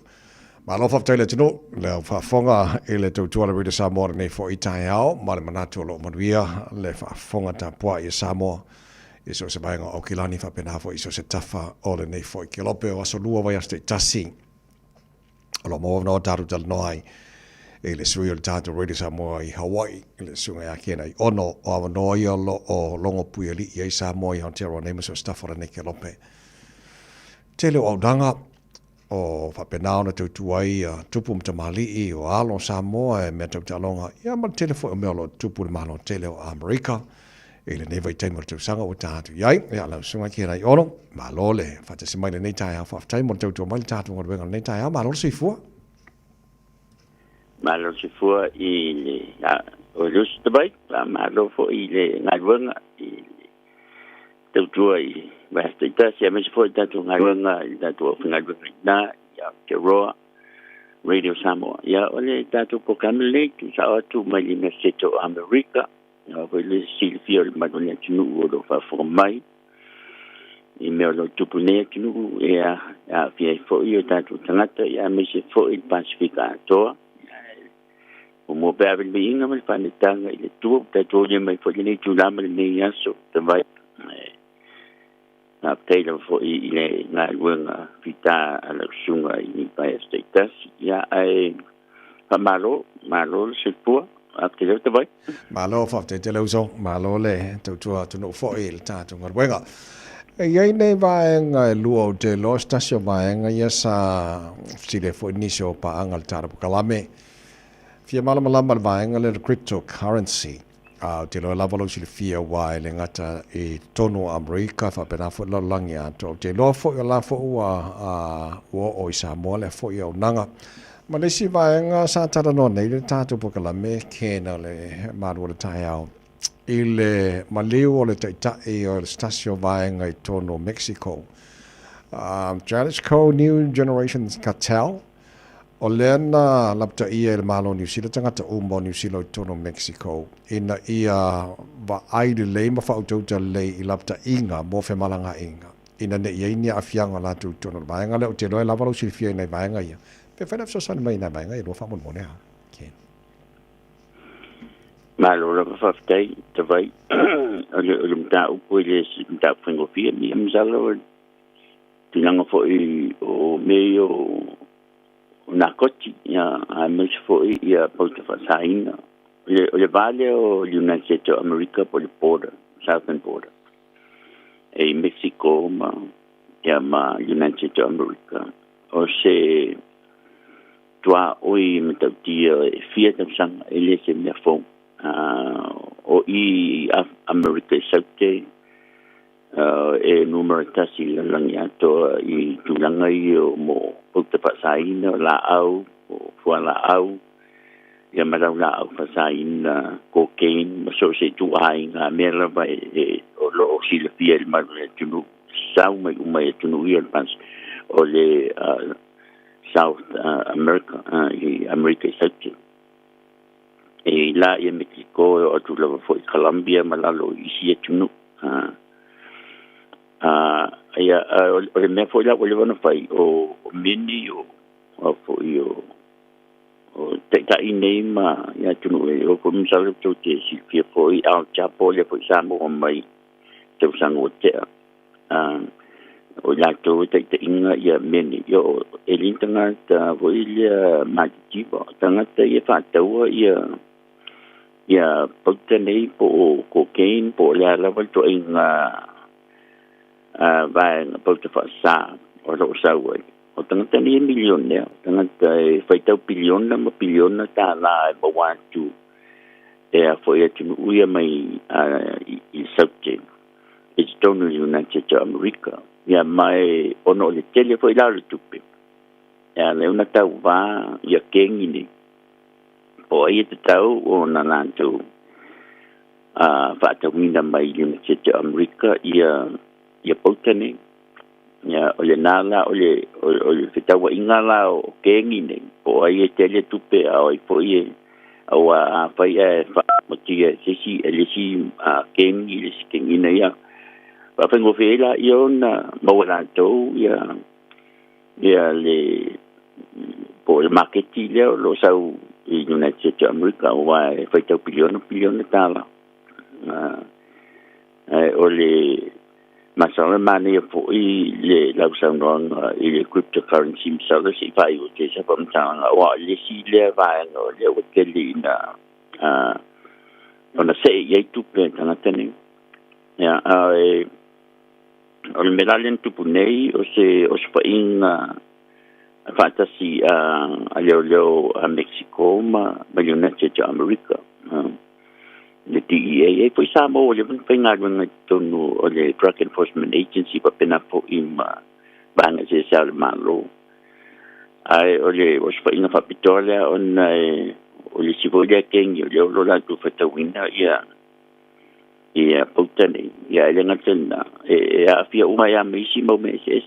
Ma lo fa tele tino le fa fonga ele tu tu ala sa mo nei foi tai ao ma le manatu lo manuia le fa fonga ta poa I Samoa. Iso se bainga o kilani fa pena fo iso se tafa o le nei foi kilope o aso lua vai aste tasi. O lo mo no taru tal noai. E le sui o le tātou Radio Samoa I Hawaii, le sunga ia kena I ono o awa noi o longo pui ali I Samoa I Aotearoa nei maso stafora nei ke lope. Tele o audanga o whapenao na tautu ai tupu mtamali I o alo Samoa e mea tautu alonga. Ia ma telefo o mea lo tupu le malo tele o Amerika. E le nevai taimo le tausanga o tātou iai. Ia lau sunga kena I ono. Ma lo le whatasi mai le nei tai a whaftaimo le tautu mai le tātou ngā ruenga nei tai a ma lo le sifua. Malo se fua I le o lus tabai la malo fo I le ngalwanga I tautua I basta ita se me se fo tatu ngalwanga I tatu ngalwanga na ya Keroa Radio Samoa ya ole tatu po kamile tu sa atu mai na seto America ya ko le silfio le madonna tunu o do fa fo mai I me lo tupune tunu ya fie fo I tatu tangata ya me se fo I Pacifica to o mo bebe me inga mal panetanga ile tu ta toje mai fo ni tu la mal ne yaso te vai na tailor fo ile na wenga vita ala sunga I pai status ya ai malo se pu apte te vai malo fa te le uso malo le tu no fo il ta tu ngar wenga Iai nei vaenga luo te lo stasio vaenga yesa sile fo inisio pa angal tara kalame Fia malama vaenga le cryptocurrency. Te lo lavalo si le fia wai le ngata I tono Amerika fa pena fo lo langi ato. Te lo fo yo la fo ua o I Samoa le fo yo nanga. Ma le si vaenga sa tara no nei le tatu pokala me kena le maru le tai au. I le maleu o le taitai o le stasio vaenga I tono Mexico. Jalisco New Generations Cartel. O lena lapta ia il malo New Zealand tangata umbo New Zealand tono Mexico ina ia va aile le ma fa utauta le I lapta inga mo fe malanga inga ina ne ia ni afianga la tu tono vaenga le o te loe lava lo silfia nei vaenga ia pe fa so san mai na vaenga ia lo fa mon mone ha malo la fa ftai te vai o mta upo ile mta fengo fia mi amzalo tinanga fo I o meio na koti ya mes fo ia pauta fa saina le vale o United States of America por the border southern border e Mexico ma ya ma United States of America o se tua oi metatia fia sang ele se me fo o I America saute e numero tasi langiato I tulanga I mo pauta fa saina la au o la au ia malau la au fa saina cocaine so se tu ai nga mera vai o lo sila fiel ma le tunu sau mai tunu ia pas o le South America i America South e la i Mexico o tu lava foi Colombia malalo i sia tunu ia o le me foi la o le vana fai o mini o foi o ta inei ma ia tunu o ko msalo tu te si fia foi al chapo le foi samo o mai te sango te o lato te inga ia meni yo elintanga ta voilia magiba tanga te ia fatau ia potenei po cocaine po la lava to inga vai po te fa o lo sawe o tanga ni milion ne tanga te faitau bilion na bilion ta la mo wantu e foi atu uia mai i subject it's donor United to America ia mai ono le tele foi la le tupe ia le una tau va ia kengi ni o ia te tau o na lantu fa tau mina mai United to America ia potene ia o le nala o le fitawa ingala o kengi ni o ia tele tupe o i foi o a fai fa motia sisi elisi kengi le kengi na ia pa fengo fela iona mawala to ia le po le marketi le lo sau i United States America wa fai tau bilion tala o le masala mani po i le lau sau non i le cryptocurrency misala si fai o te sa pamtanga wa le si le vai no le o te lina ona se ia tupe tanga tene ia o le melalen tupu nei o se whainga fantasi a leo a Mexico ma United to America le DEA foi samo o le whainga runga tonu o le Drug Enforcement Agency pa pena po ima banga se sa le malo ai o le whainga whapitola o le sivolia kengi o leo lola tu whatawina ia potene ia le ngatena a fia uma ia misi mo me se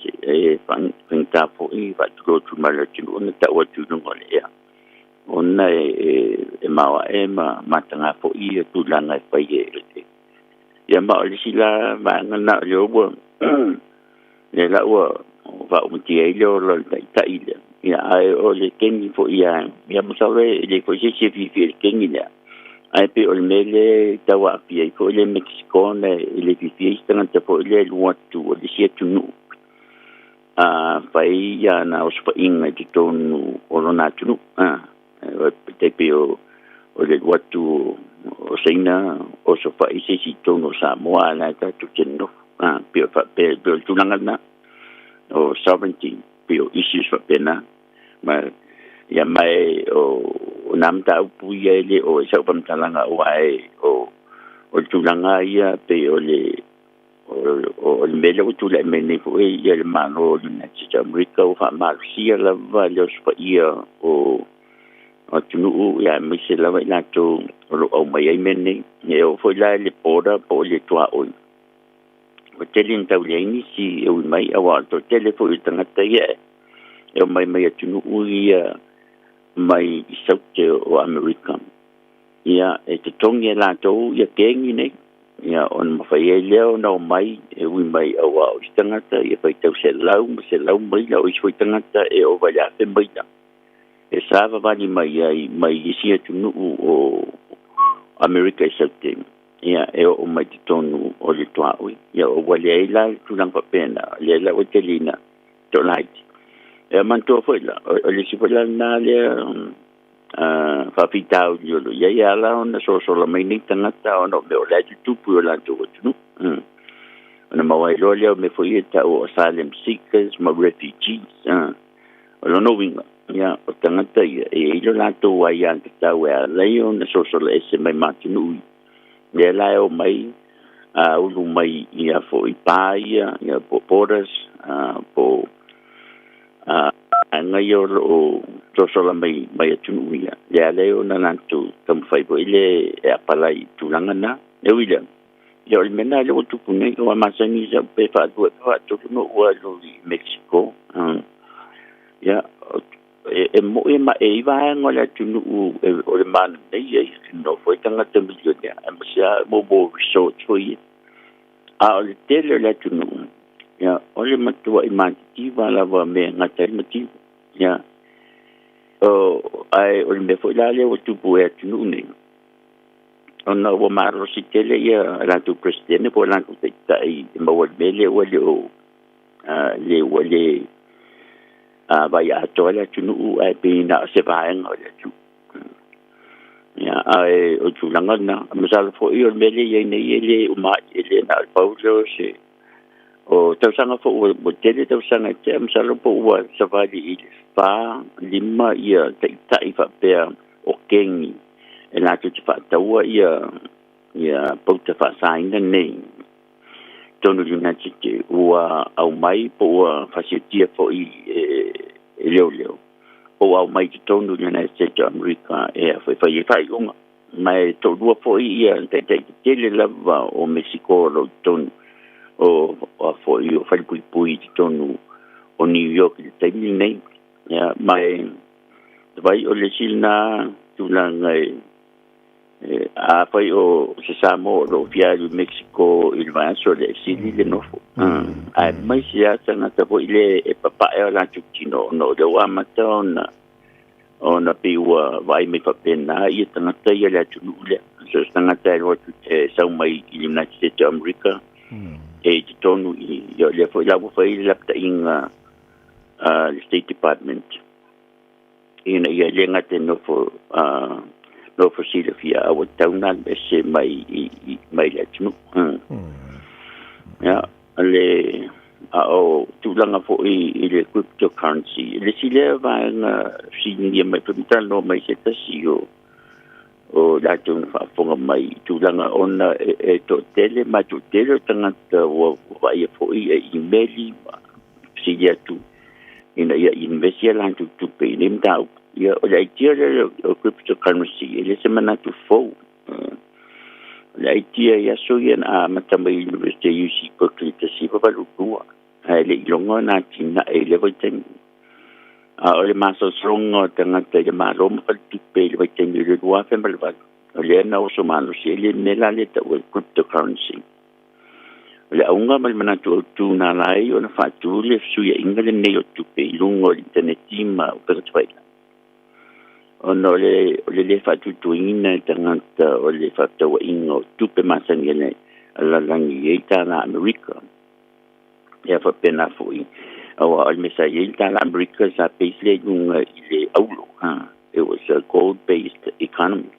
fan tapo i va to to mala tinu na ta wa tu no le ia ona mawa matanga po i tu langa pa ia ma le sila ma na yo bo le la wa va un tie lo ta ile ia ai o le kengi po ia mo sabe le ko se fi kengi ia ai pe o mele tawa pia ko le Mexico ne le vivi stanga te po le luatu o le sia tunu fai ya na os fa inga ti tonu o lona tunu te pe o le luatu o seina o so fa isi si tonu sa moa na ta tu tenu pe fa pe tu na o sovereignty pe o issues fa pena ma ia mai o namta upuia ele o sa pamtalanga o ai o tulanga ia pe o le mele o tula mene po ia le mano na tsa America o fa marsia la valios pa ia o tunu ia mise la vai to o mai mene e o foi la le poda po le tua o telin tauleni si o mai awa to telefo tangata ia e mai tunu ia mai saute o America ia te tongi la to ia kengi nei ia on mafai leo no mai ui mai awa o tangata ia pai tau se lau mai la o i tangata e o vai a mai ta e sava vani mai isia tunu o America saute ia e o mai te tonu o le toa ia o wale la tulang papena le la o telina to light e manto foi la o le si foi la na le fa pitau yo ia la ona so la mai ni tangata ona me o la tupu o la tu ona mai lo le me foi ta o asylum seekers ma refugees o no winga ia o tangata e lo la tu wa ia ta wa le ona so la ese mai matinu le la o mai ulu mai ia foi paia ia poporas po anga yo o sola mai atunu ia le leo na nantu tam fai bo ile e apalai tulanga na e wile ya o le mena le o tupu nei o masani sa pe fa tu no o lo Mexico ya mo ma e va ngola tunu o le man nei no foi tanga te milionia sia mo so choi a le tele le tunu ya o le matua imantiva la va me ngata mati ya ai o le foi la le o tupu e tunu nei ona o maro si tele ia la tu presidente po la tu tai ma o bele o le vai a tola tunu ai pina se vai ngole tu ya ai o tu langa na masal fo i o mele ye ne ye o ma ele na paulo se o tau sanga fo o tele tau sanga te masal po o se vai i fa lima ia tai fa pe o kengi e la tu fa taua ia pauta fa sainga nei tonu United ua au mai po ua fasiatia fo i leo o au mai tonu United States of America e fai unga mai to dua fo i ia te lava o Mexico lo tonu o fo i o fai pui tonu o New York te nei ya mai vai o le silna tulanga a fai o se samo lo fiaru Mexico il vanso le sili le nofo ai mai sia sana ta po ile e papa e la tucino no de wa matona ona piwa vai me fa pena i tanga ta ia la tunule so tanga ta lo sa mai i United States of America e tonu i yo le fo la fo i la ta inga State Department ina ia le ngate no fo no fosile fia o tauna se mai la tunu ya ale o tulanga fo i le cryptocurrency le sile va na sinia mai permitan no mai se tasio o la tun fa fonga mai tulanga ona e to tele ma to tele tanga o vai fo i emaili silia tu ina ia investia lan tu pe nim ta ia o le idea o cryptocurrency ele se mana tu fo le idea ia so ia na matama University UC Berkeley te si pa lua le longo na tina e le voten o le maso strongo tanga te le malo ma tu pe le voten le lua fe mal va le na o so mano si ele nela le ta o cryptocurrency le aunga mal mana tu na lai o na fa tu le su ia ingale ne o tu pe lungo internet ma o per twa ono le fa tu ina tangata o le fa tawa ingo tupe masangene la langi eta na America ya fa pena foi o al mesa eta na America sa paisle yung ile aulo it was a gold based economy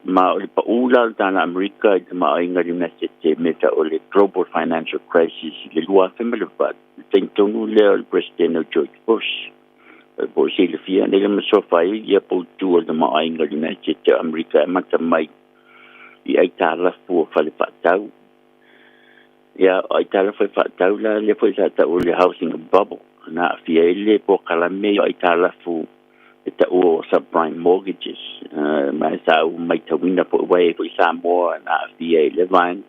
ma o le paula na America ma inga United meta o le global financial crisis le lua family but tentonu le president George Bush po sile fia nele masofai ia po tu o ma ainga United States America mata mai i ai tala fu fale fatau ia ai tala foi fatau la le foi sa ta o le housing bubble na fia ele po kala me ai tala fu eta o subprime mortgages mai sa mai tawina po wai foi sa mo na fia ele van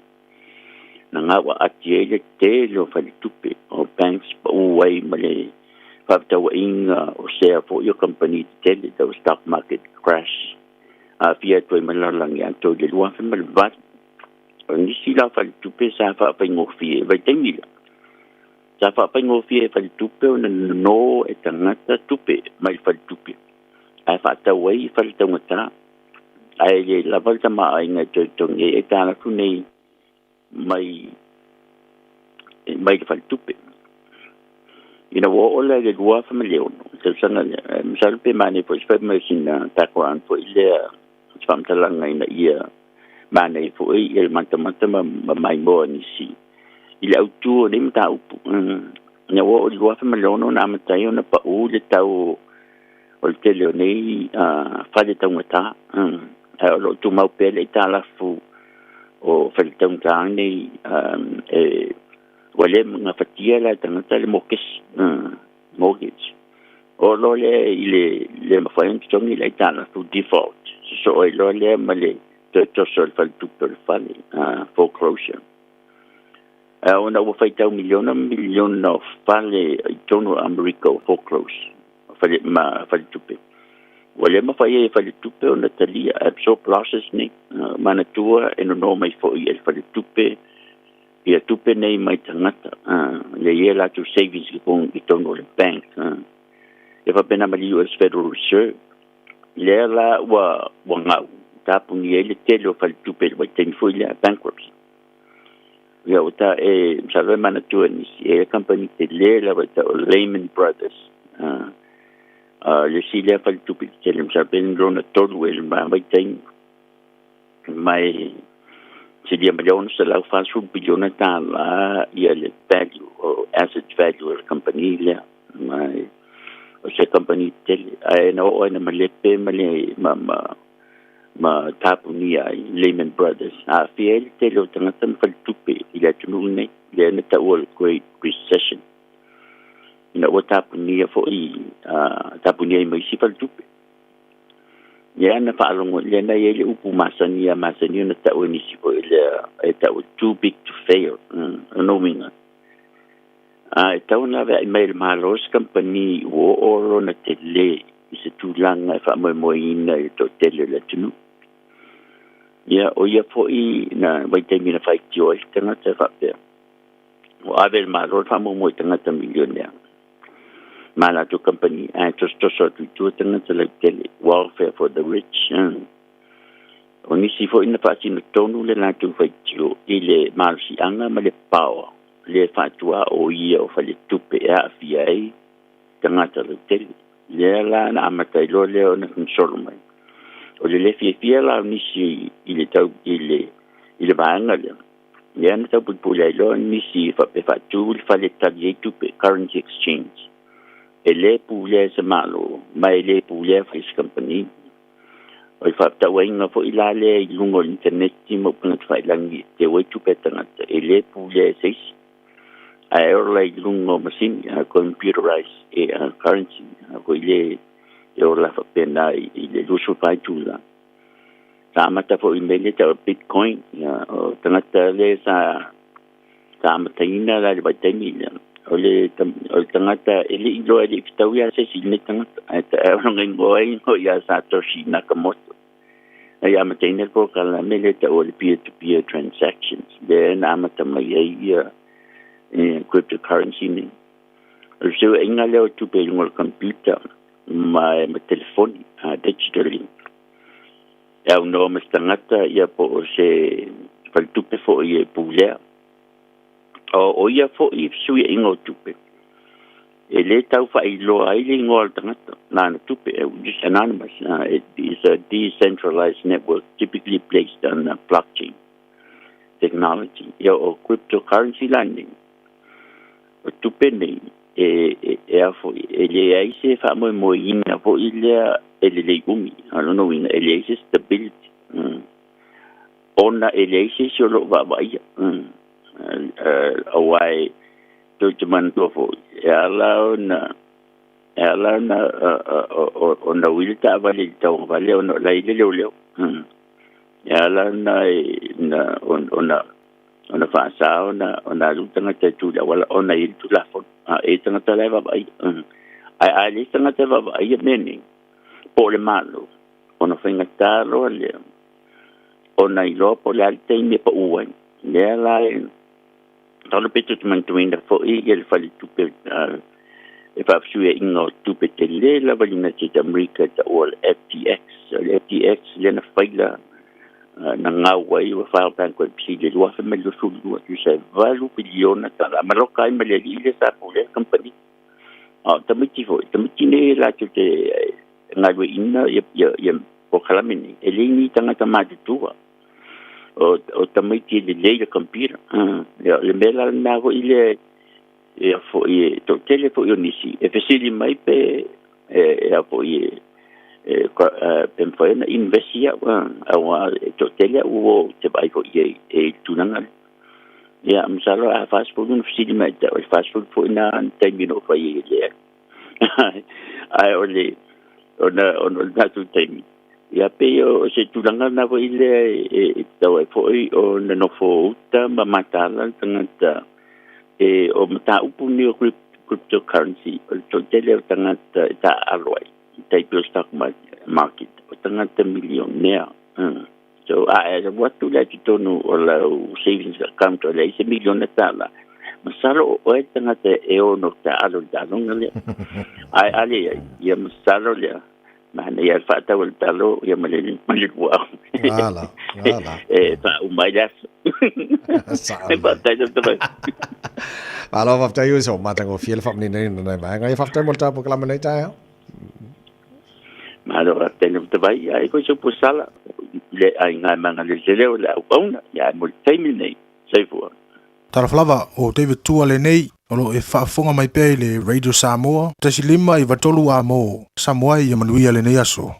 na nga atie le te lo fale tupe o banks po wai male Fafta wa inga o share for your company tell the stock market crash. Fia toi malalang ya to le lua fa malvat. Ni sila fa tupe sa fa pa ngofie vai temila. Sa fa pa ngofie fa tupe no etangata tupe mai fa tupe. Ai fa ta wai fa ta ngata. Ai le la volta ma inga to nge etana ku nei mai fa tupe. Ina wo ola le lua familio te sana salpe mani po spe machine background po ile famtalanga ina ia mani po il manta mai mo ni si ile autu ni mta upu ina wo lua familio no na mta yo na pa u le tau o te le nei fa de tangata lo tu mau pele tala fu o fa de tangata nei wale nga fatia la tangata le mortgage o lo le ile le mafain tongi la tana tu default so o lo le male toso le fale tupe le fale foreclosure ona ua faitau miliona o fale i tono America o foreclose fale tupe ua le mafai e fale tupe ona talia absorb losses nei manatua e nono mai fo'i e le fale tupe ia tupe nei mai tangata le ia latu savings i tono le bank e whapena ma US Federal Reserve le la ua ngau tapuni e le tele o fale tupe le waiteni fo i le bankruptcy ia o ta e msalwe manatua nisi e company te le la waita o Lehman Brothers le si le fale tupe le tele msalwe nrona tolu e le waiteni mai se dia miliona se lau fast food biliona tala ia le value o asset value o company le mai o se company tele ai no o na malepe male ma tapuni ai Lehman Brothers a fiel tele o tanga tan fal tupe ila tunu nei le na ta o great recession ina o tapuni fo i tapuni mai si fal tupe ya na faalongo le na ye upu masani na ta o ni si fo le ta o too big to fail no minga ta una ve email malos company o oro na tele se tulanga fa mo ina to tele le tunu ya o ya fo i na vai te mina fai tio tanga te fa pe o ave malo fa mo tanga ta milionaire mala to company to so to tanga te le tele welfare for the rich o ni si fo ina fa no tonu le na tu fai tio ile mal si anga ma le power le fatua o ia o fale tupe a fiai tangata le tele le la na amata lo le ona consolo mai o le fia la nisi ile tau ile banga le na tau pula lo nisi fa pe fatu le fale talie tupe currency exchange ele pule se malo mai le pule fa is company o fa ta wenga fo ilale lungo internet mo puna fa langi te we tupe tangata ele pule se ai orlai lungo machine computerized currency ko ile la fa pena ile lusu pai tula tamata fo imele ta bitcoin o tangata le sa tamata ina la batamila ole tangata ile ilo ile fitawia se sine tangata ta ngoi ngoi ya Satoshi Nakamoto ai amata ina ko kala mele ta ole peer to peer transactions then amata mai cryptocurrency ni so inga leo tu pe ngol computer ma telefoni digitally ya no me stangata ya po se fal tu pe fo ye pulea o ya fo if su ye ingo tu pe ele tau fa ilo ai le ngol tangata na tu pe just anonymous it is a decentralized network typically placed on blockchain technology ya o cryptocurrency landing tu pene fo ele ai se fa mo ina fo ile ele le umi no ina ele se stability ona ele se solo va ia awai to man to fo ala na ona wilta vale to vale ona la ile le ala na ona fa sa ona lutanga te tu la wala ona il tu la fo e tanga te leva ai ai le tanga te va ai meni po le malo ona finga talo le ona i lo po le alte me po uan le la talo petu mantuina fo i el fali tu pe e fa sue ingo tu pe te le la valina te America te all FTX le na faila na ngawai wa file bankruptcy le lua me lo su lua tu se valu biliona tala malokai me le ile sa pole company tamiti ne la te ngawe ina ye po kalamini elini tanga tamati tua o tamiti le computer le mela na go ile fo ye to telefo yonisi e fesili mai pe fo ye pemfoena investia awa to tele o te bai ko ye tunanga ya msalo a fast food no fisi mai ta fast food fo na termino fa ye le ai ole ona tu temi Ia pe o se tulanga na vo ile e tau e foi o na no fo uta ma matala tangata o mata upu ni o cryptocurrency o to tele o tangata ta aloi tai pio stock market o tangata millionaire so what to let you know o la savings account o le se miliona tala masalo o tangata e o no ta alo dalonga le ai ale ia masalo le mana ia fata o talo ia malin wa ala fa umaidas e bata de alo va tayo so matango fiel fam ni nei nei ba ngai fa mo ta po kala nei ta malo tele te vai ai ko so pusala le ai ngai manga le leo la ona ia mo terminate sai fu Taraflava o David Tua le nei o lo e whaafonga mai pēi le Radio Samoa, tasi lima i watolu a mo Samoa i amanuia le nei aso.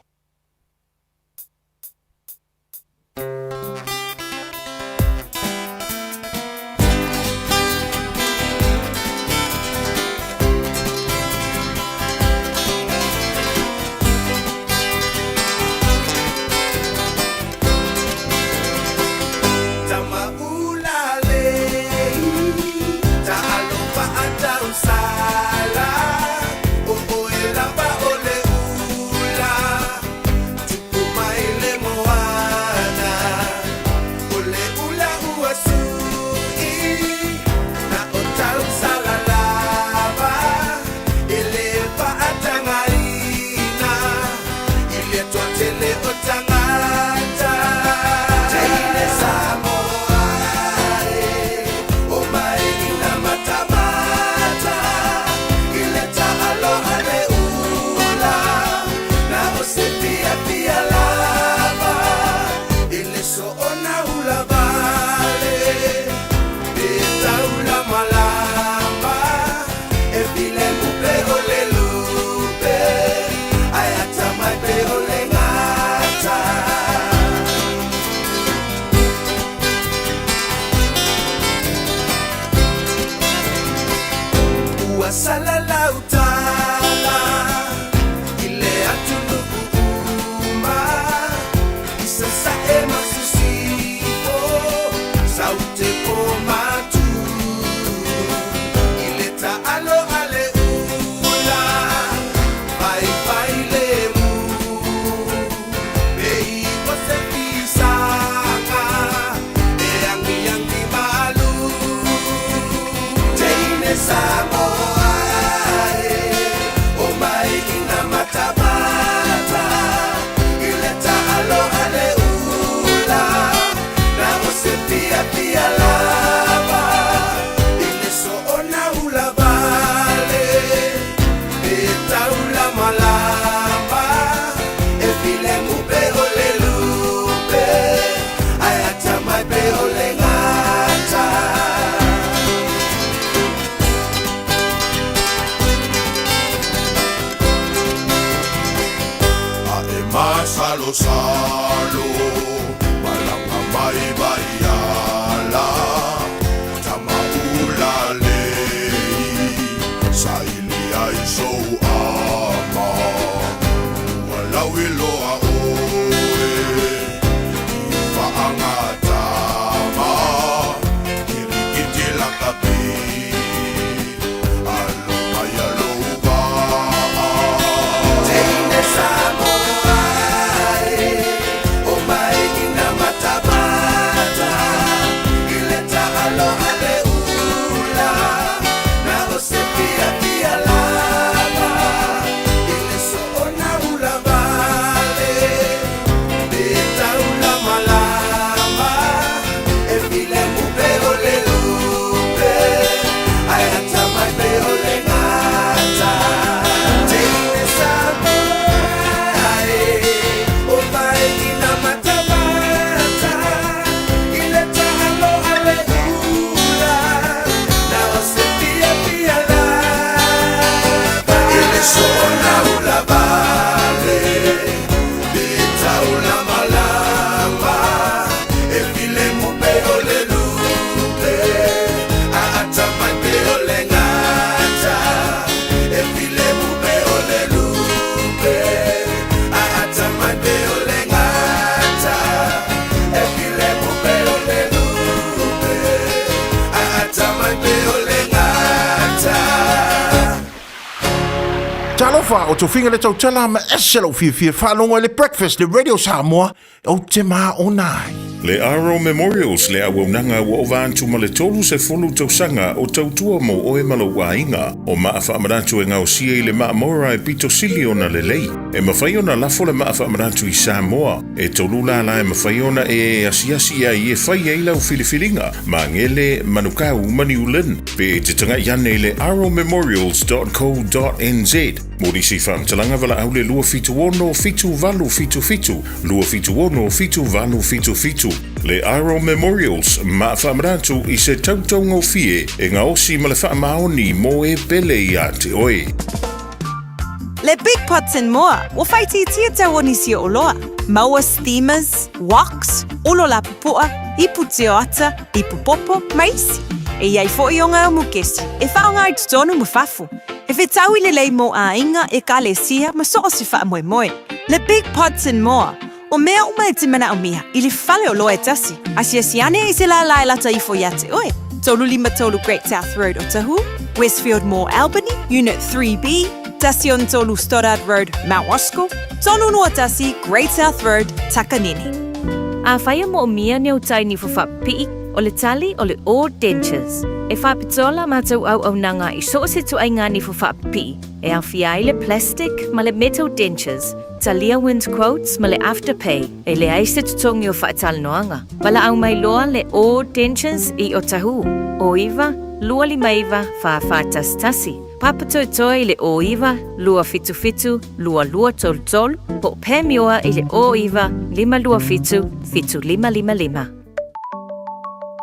Pia la Alofa o to finga le tau tala ma eselo fia whanonga le breakfast le Radio Samoa o te maa o nai. Le Aro Memorials le awaunanga wa ovantu ma le tolu se fulu tausanga o tautua mo o e malo wainga o maa whaamaratu e ngau sia i le maa mora e pito siliona le lei. E mawhaiona lafo le maa whaamaratu i Samoa e tolu la e mawhaiona e asiasi ai e whai e lau filifilinga ma ngele manukau maniulen pe te tanga iane le aromemorials.co.nz Mori si whamtalanga wala au le lua fitu ono fitu valu fitu fitu lua fitu ono fitu valu fitu fitu Le Aro Memorials ma whamaratu i se tautongo fie e ngā osi ma le whaamaoni mo e pele i a te oe. Le Big Pots and More, o whaiti tia tau ni si o loa. Maua steamers, woks, olo la pupua, ipu te ata, ipu popo, maisi. E iai fo i o ngā mukesi, e whaonga i tutonu mu whafu. E whetau i le lei mo a inga e ka le sia ma so o si wha moe moe. Le Big Pots and More, o mea uma e te mana o mea, i le whale o loa e tasi. Asia siane i se la lai lata i fo iate oe. Tolu lima tolu Great South Road o Tahu, Westfield Mall Albany, Unit 3B, Tasion tolu Stoddard Road, Mount Roscoe, tolu noa tasi Great South Road, Takanini. A whaia mo o mia ne o tai ni fo whapii, o le tali o le Old Dentures. E whapitola mātou au nanga i so se tu ai ngani fo whapii, e a whiai le plastic ma le metal dentures, Talia Wins Quotes ma le Afterpay, e le aise tutongi o whaatal noanga. Wala au mai loa le Old Dentures i o Tahu, o iwa, lua lima iwa, whaafatas tasi. Papatoetoa i le o iwa, lua fitu fitu, lua lua tolu tolu, po pēmioa i le o iwa, lima lua fitu, fitu lima lima lima.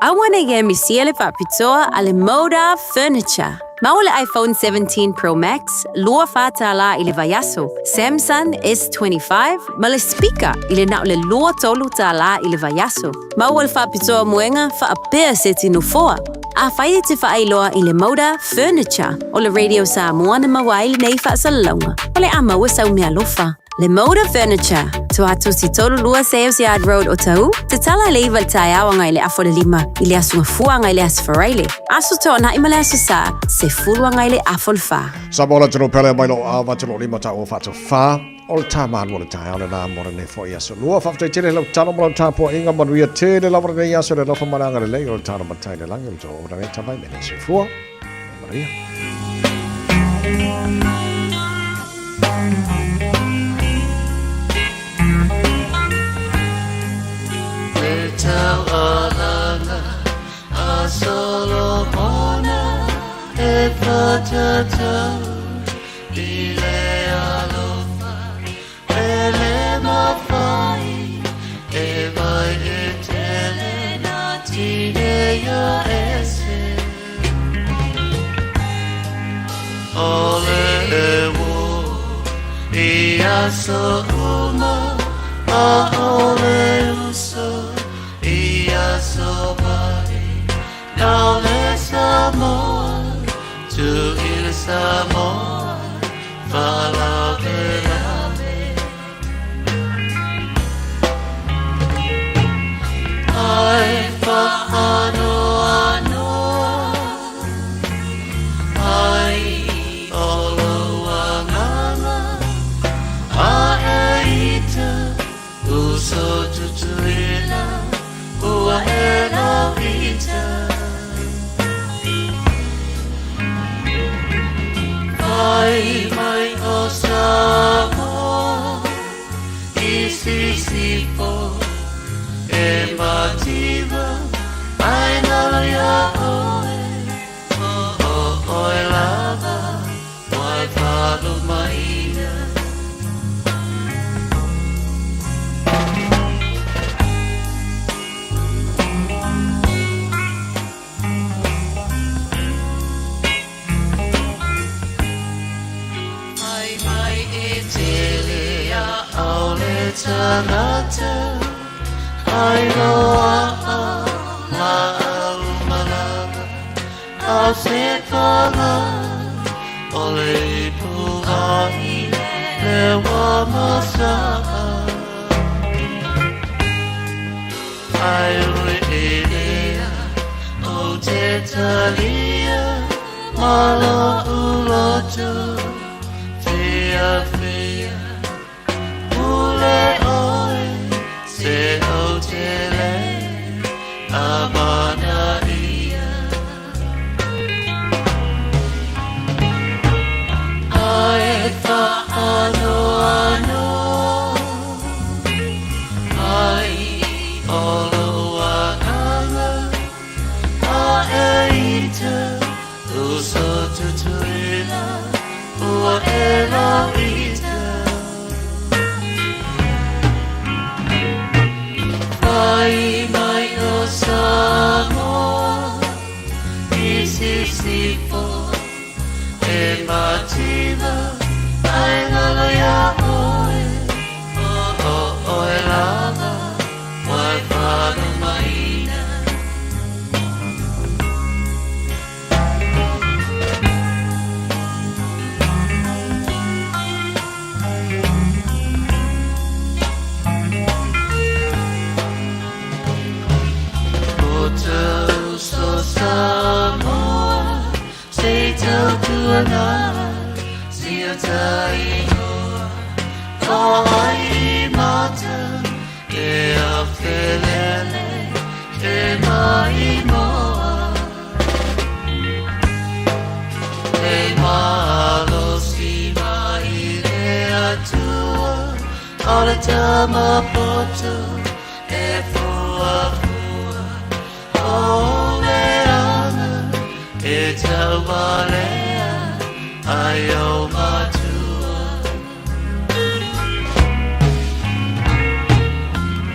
Awana ge misia le whapitoa a le Moda Furniture. Mau le iPhone 17 Pro Max, lua whātala i le Vayaso, Samsung S25, ma le speaker i le nau le lua tolu tāla i le Vayaso. Mau le whapitoa muenga whaapea se tinu foa. A whaia te whaailoa i le Moda Furniture o le Radio Samoa na mawai le nei whaasalaunga o le amaua sau mea lofa. Le Moda Furniture, tu atu si tolu lua Sales Yard Road o Tau, te tala le iwa tai awanga i le afo le lima, i le asunga fuanga i le asfaraile. Asu tona i male asu sa, se fuluanga i le afo le wha. Sa mola tino pele mai lo awa tino lima ta o fatu wha, o le taman mo le tai au le nā mora ne fo i asu. Lua whaftai tine lau tano mo le tāpua inga manuia te le lavara ne i asu le lofa maranga le lei o le tano matai le langi o to o rangi tamai mene se fua. Maria. Tau alanga a Solomona e patatau i le alofa e le mawhai e vai e tele na tine ia ese ole e wo i aso uma a ole uso Ia sobari, now le Samoa, to il Samoa, fala velame. Ai fa anoa, ai olo anganga, a eita, uso tutuila. Ua e la vita Ai mai o Samoa I sisipo E mativa Ai nalia oe Oe lava Mai falo maina Tanata ai loa la malama a se pala ole puai le wa masa ai idea o te talia malo uloto te Amanaia Ai whaano ano Ai olo wanganga A eita Uso tutuina Ua e la ita Ai mai o Samoa Isisifo E mativa Ai lalo ya oe Oe lava Wai whanu maina Tau so Samoa Sei tau tuana Sia tai noa Kai mata E a whelele E mai moa E malo si mai le atua Ala tama poto E fua O me ana E tau malea Ai o matua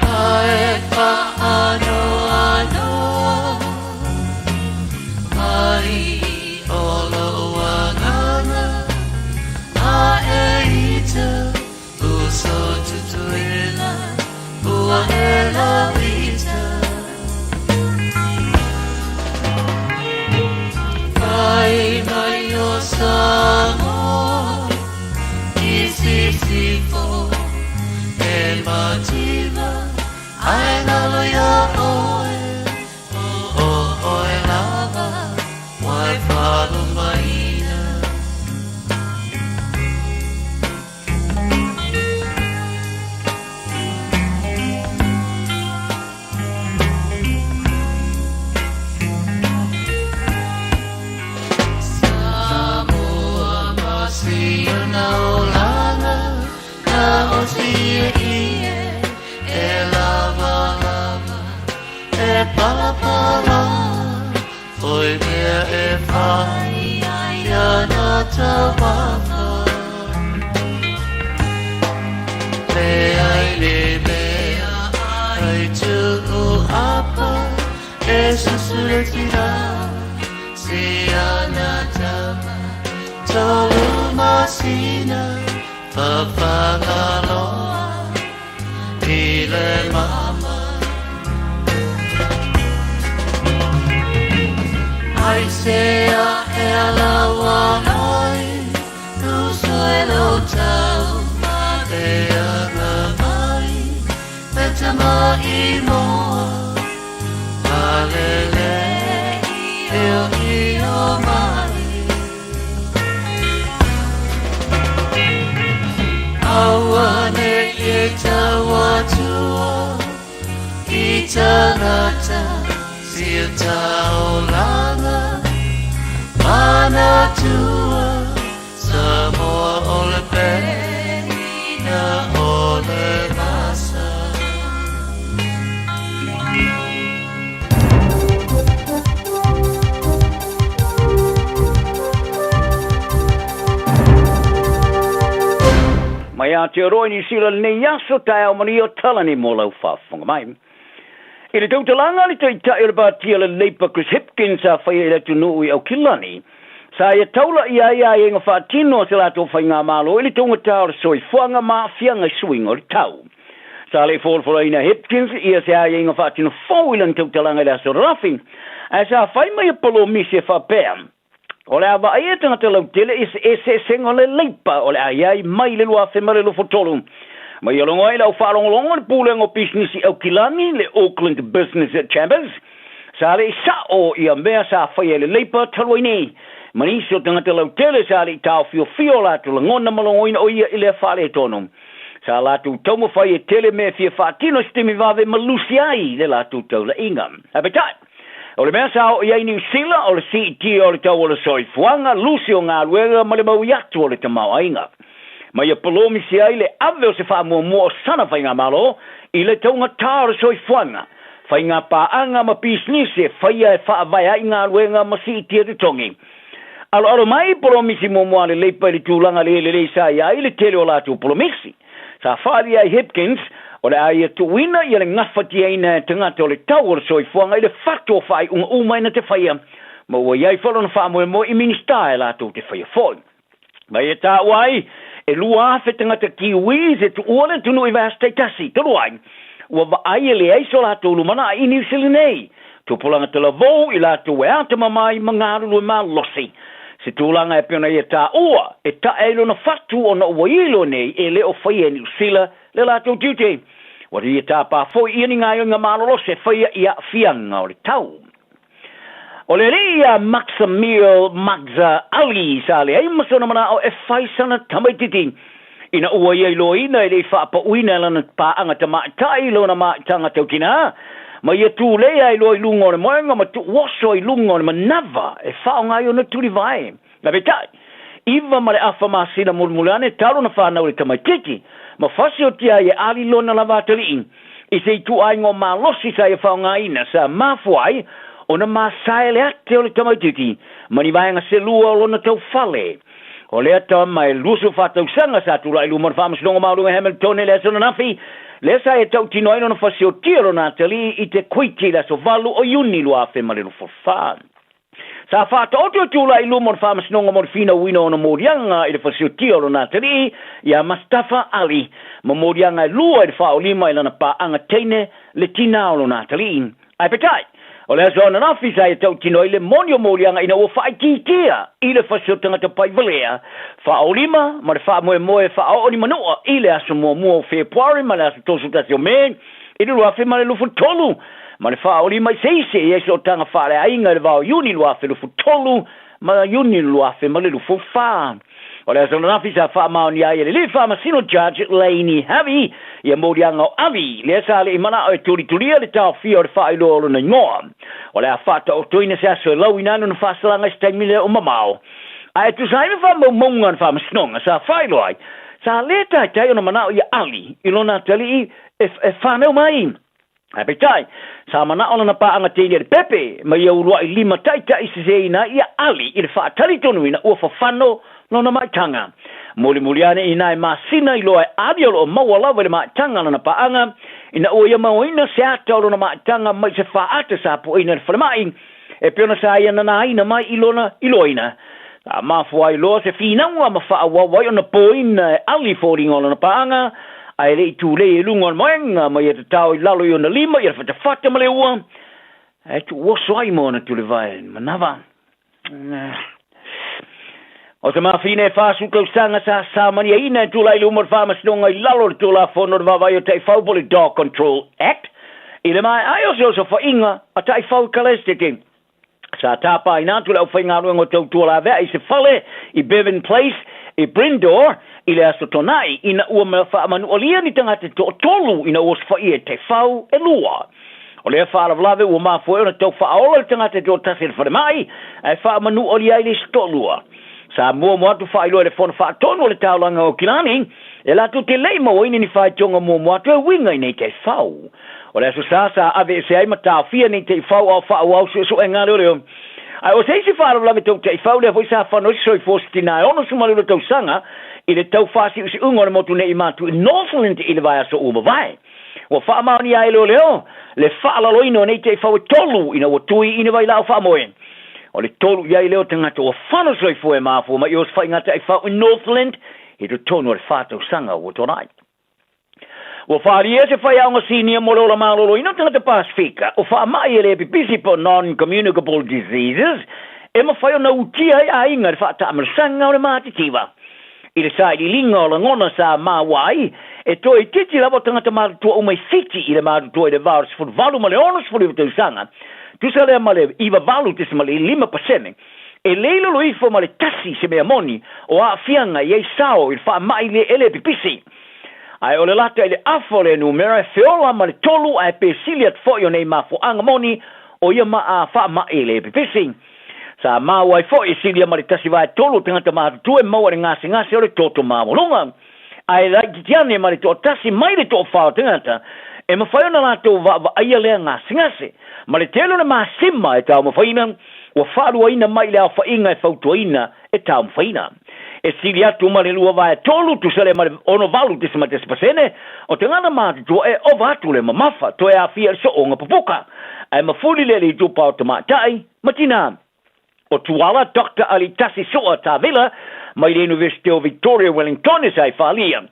Ai whaano ano Ai olo wanganga A e ita Uso tutuila Ua e la ita Ai mai o Samoa Isisifo E mativa Ai lalo ya oe Oe lava Wai whanu maina Samoa masio na olanga Na o sia ie E lava lava E pala pala Oi mea e whai Ia na tawaka Le ai le mea Ai tuku apa E susure tira Si ana tama Tolu masina Papangaloa Ile mama Ai sea e ala wangai Tu suelo tau Mare ana mai Meta mai moa Alele Eo io mai Awane e tawatua I tanata Sia taolanga Mana tua Samoa ole pena ole masa Mai a te roi ni sila nei aso tai au mani o tala ni mo lau whaafunga mai. I le tautalanga ni tai tai le bātia le leipa Chris Hipkins a whai e letu nui au kilani. Sa ia taula ia e ngā whaatino se lato whai ngā malo i le tonga tāora soi whanga mā whianga swing o le tau. Sa le whorwhora Hipkins ia se a e ngā whaatino whauilan tautalanga le aso rafi. A sa whai mai a polo misi e whapea. O le awa ai e tangata lau tele e se sengo le leipa o le ai mai le lua whemare lo fotolu. Mai alongo ai lau whaalongolongo le pūlengo business i au kilani le Auckland Business Chambers. Sa le sa o ia mea sa whaia le leipa taloi nei. Mani so tangata lau tele sa le tau fio la tu le ngona malongoina o ia i le whale tono. Sa latu tau mo fai e tele me fia whaatino stimi vave malusi ai le latu tau la inga. Apetai. O le mea sa o iai New Zealand o le CET o le tau o le soifuanga lusi o ngā luenga ma le mau iatu o le tamau ainga. Ma ia polomi si ai le ave o se wha mua mua o sana whai ngā malo i le tau ngā tā o le soifuanga. Whai ngā pāanga ma pisnisi e whai e wha vai ai ngā luenga ma CET e te tongi. Alo mai polomisi mua mua le leipa le tūlanga le sa iai le tele o latu polomisi. Sa whaari ai Hipkins, o le ai e tuina i le ngawhati aina tangata o le tau o le soifuanga i le whato whai unga umaina te whaia. Ma ua iai whalona wha mo i minista e lato te whaia fwoi. Mai e tā wai, e lua awhe tangata kiwis e tu uale tunu i vasta i tasi, tolu ai. Ua wa ai e le eiso lato lumana i New Zealand nei. Tu pulanga te lavou i lato e ata mamai mangaru e ma losi. Se tūlanga e piona i tā ua, e ta eilo na whatu o na ua ilo nei e leo whaia New Zealand le lato duty. Wari i tā pā fwoi i ni ngā ngā malolo se whaia i a whianga o le tau. O le rea Maximil Magza Ali sa le ai masona mana o e whaisana tamaititi. Ina ua i lo ina e le whaapa uina lana pāanga tamaitai lo na maitanga taukina. Ma ia tū lea i lo i lunga o le moenga ma tu waso i lunga o le manava e whao ngai o na turi vai. Na betai, iwa ma le awha masina mulmulane talo na whanau le tamaititi. Ma whasi o tia i ali lo na lava tali. I se i tu ai ngō malosi sa i whao ngai ina sa mafuai o na masae le ate o le tamaititi. Ma ni vaenga se lua o na tau fale. O le ata mai lusu whatau sanga sa tu lai lumon whamas nonga maurunga Hamilton e le asona nafi. Le sa e tau tino ino na whasi o tiro na tali i te kuiti la so valu o yuni lua fe malelu forfan. Sa whata o tu lai lumon whamas nonga morfina wina o na morianga i le whasi o tiro na tali ia Mustafa Ali. Ma morianga lua i le whao lima i lana paanga teine le tina o na tali. Ai petai. O le aso na nafi sa e tau tino i le monio morianga ina o whai titia i le whasi o tangata pai valea. Whao lima, ma le wha moe moe whao o ni manua i le aso mua mua o Februari ma le aso tosu tasi o me. I le luafe ma le lufu tolu. Ma le whao lima i seise i eso o tanga whare ainga le vao yuni luafe lufu tolu ma yuni luafe ma le lufu wha. O le aso na nafi sa wha maoni ai le wha masino judge Laini Havi ia morianga o avi. Le sa le imana o e turi le tau fia o le wha ilo olo na ngoa. O le a whata o toina se aso e lau inano na whasalanga staimile o mamao. A e tu sa ime wha maunga na wha masnonga sa whailo ai. Sa le tai o na manao ia ali ilo na tali e whanau mai. A petai, sa manao na paanga teini e pepe ma ia urua i lima tai se zeina ia ali i le wha tali tonu ina ua whawhano no na maitanga. Muliane ina e masina i loa e adiolo o mawalawa le maitanga na paanga. Ina ua ia mauina se ata o na maitanga mai se whaata sa po ina le whalemai. E peona sa ia na aina mai iloina. A mafua i loa se whinaua ma whaawawai o na poina e ali fōringa o na paanga. Ai le i tū le i lunga o moenga mai e te tau i lalo i o na lima i a whata ma le ua. E tu waso ai mo na tu le vai. Manava. O te mawhine e whāsu kausanga sa mani e ina e tūlai lumor whamasnonga i lalo le tūla whono le wawai o te whaupoli Dog Control Act. I le mai ai o whainga a te whau kalestete. Sa tāpā i nātu le au whainga ruengo tau tūla vea i se whale i Bevan Place i Brindor i le aso tonai ina ua me whaamanu o lia ni tangata to tolu ina ua swai e te whau e lua. O lea whaalavlawe ua mafue o na tau whaaola tangata to tasir whare mai e whaamanu o lia i le stolua. Sa mua moatu whailo e le whona whaatono le taulanga o Kilani, e lato te leima o ini ni whaitonga mua moatu e winga i nei te whau. O lea sa ave se ai matau fia nei te whau au whau au so e ngā leo. Ai o seisi whaalawe tau te whau lea voi sa whanoi soi fōsiti nai ono sumalilo tau sanga i le tau whasi usi ungo na motu nei matu i Northland i le vai aso uma vai. O whaamaoni ai leo, le whaalaloino nei te whau e tolu ina o tui ina vai lau whaamoe. O le tolu iai leo tangata o whano soi fōe mafu ma i os whai ngata i whau i Northland i tu tonu le whātau sanga o tonai. O whaari e se whai aunga senior mo lola malolo ino tangata Pasifika o whaamai e le epipisi po non-communicable diseases e ma whai o na utia i a inga le whaata amarasanga o le mātitiwa. I le sai li linga o la ngona sa mawai e toi titi lavo tangata mātua umai fiti i le mātua i le vārus furu valu ma le onus furu i sanga. Tu sa lea male iwa valu tis male 5%. E leilo lo ifo male tasi se mea moni o a fianga i ei sao i wha mai le ele pipisi. Ai o le lata i le afo le numera feola ma le tolu ai pesiliat fo yo nei mafuanga moni o ia ma a wha ma e le pipisi. Sa ma wai fo i silia ma le tasi vai tolu tangata ma tu e maua le ngasi o le toto mawalunga. Ai lai kitiane ma le to tasi mai le to whao tangata e ma whai ona lato wa aia lea ngasi. Ma le telo na ma sima e tau ma whaina wa whaarua ina mai le au whainga e whautua ina e tau ma whaina. E sili atu ma le lua vai tolu tu sale ma le ono valu te sema te spasene o te ngana ma tu e ova atu le mamafa to e a fia so o nga pupuka ai ma fuli le li tupa o te matai matina o tuala Dr. Ali Tassi Soa Tavila mai le University of Victoria Wellington e sai whalia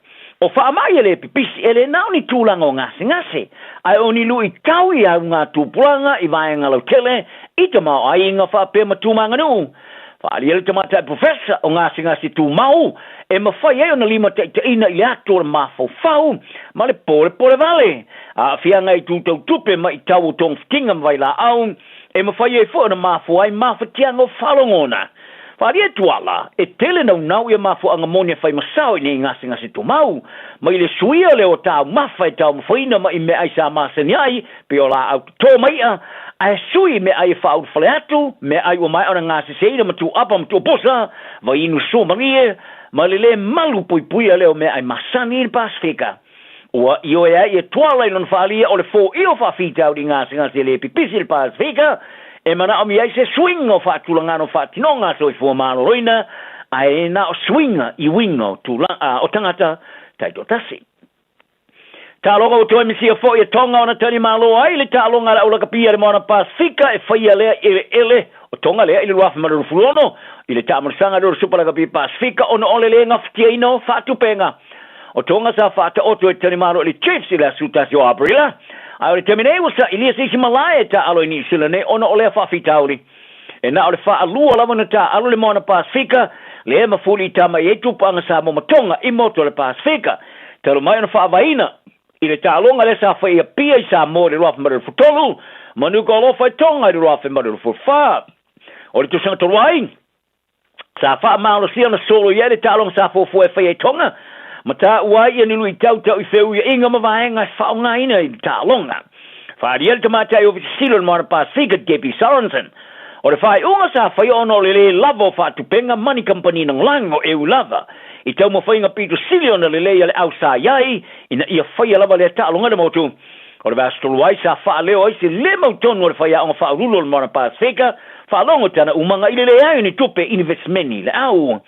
o wha mai ele pipisi ele nauni tūlanga o ngase ai o ni lui kaui au ngā tūpulanga i vai ngalo tele i te mau ai inga wha pe matumanga nu Whaali ele tamata professor o ngasi tu mau e mawhai e o na lima te ina i ato le mawhau ma le pole vale a whianga i tūtau tupe ma i tau tong fitinga mwai la au e mawhai e fo na mawhau ai mawhatianga o whalongona Whaali e tuala e tele nau ia mawhau anga monia whai masao i ne ngasi tu mau ma i le suia le o tau mawhai tau mawhaina ma i me ai sa masani ai pe o la au tō mai ai sui me ai whau whale atu, me ai o mai ona ngasi seina ma tu apa ma tu posa, wa inu so marie, ma le malu pui leo me ai masani in Pasifika. Ua io e tuala i non whalia o le fō i o whawhita au di ngasi le pipisi il Pasifika, e mana o mi ai se swing o whatulangano whatinonga so i fō malo roina, ai na o swinga i wingo o tangata taito tasi. Tālonga o toi misia fo i tonga ona tani malo ai le tālonga la ula kapia le mauna Pasifika e whaia lea ele o tonga lea i le ruafa maru fulono i le tāmarsanga le supala kapia Pasifika ona ole le ngaftia ino whatupenga o tonga sa whata oto e tani malo le Chiefs i la sutasi o Abrila ai o le temine wasa i lia sisi malaya ta alo i ni silane ona ole whawhitauri e na ole wha alua lava na ta alo le mauna Pasifika le e mafuli tama i etupanga sa mo matonga i moto le Pasifika talo mai ona whaavaina I le tālonga le sa whai a pia I sa mō le ruafa maru futolu, manu ka lofa I tonga I le ruafa maru fufa. O le tusanga toruai, sa wha maalo sia na solo ia le tālonga sa fōfo e whai e tonga, ma tā uai ia nilu I tautau I wheu ia inga ma vahenga I whaonga ina I tālonga. Whaari ele tamatai o Silo Mana Pasifika Debbie Sorensen. O le whai unga sa whai ono le lava o whatupenga money company ng lango e lava. I tau mo whainga Peter Silio na lelea le au sa iai, ina ia whaia lava le tālonga le motu. O le vastolu ai sa wha leo ai se le mautonu o le whaia onga wha rulo le Mana Pasifika, wha longo tana umanga I le ai ni tupe investmenti le au.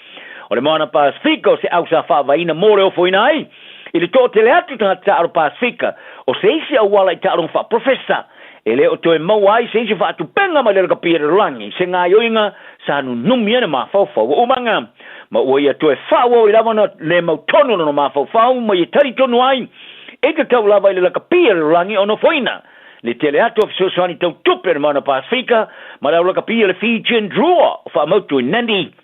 O le Mana Pasifika o se au sa wha vaina mo leo foina ai, I le tō te le atu tanga tāro Pasifika, o se isi au wala I tālonga wha professor, e le o toe mau ai se isi wha atu penga ma le rakapia le rangi, se ngā yoinga sa anu numiana ma whawhau o umanga. Ma ua ia toe whaua I lava na le mautono no mawhawhau ma ia tari tonu ai. E te tau lava I le lakapia le rangi ono foina. Le tele ato of Sosani tau tupe le Mana Pasifika, ma lau lakapia le Fijian Drua, o whamautu I Nandi.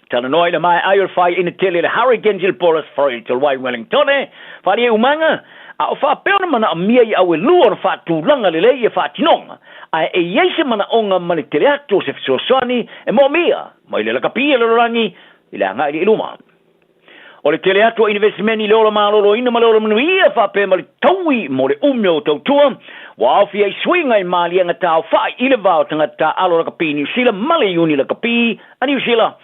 Tana noi le mai ai whai ina tele le Hurricanes il Polis Froy til Wai Wellington e, whari e umanga, a o whapeona mana a mia I au e lua na whatulanga le lei e whatinonga, a e yeise mana onga ma le tele ato se Sosani e mo mia, ma I le lakapia le rangi, I le anga I luma. O le tele atua investmenti le ola malolo ina malolo manuia whape ma le taui mo le umeo tautua, wa awhi ai swinga I mali anga tau whai I le vau tanga ta alo rakapi New Zealand male uni rakapi a New Zealand.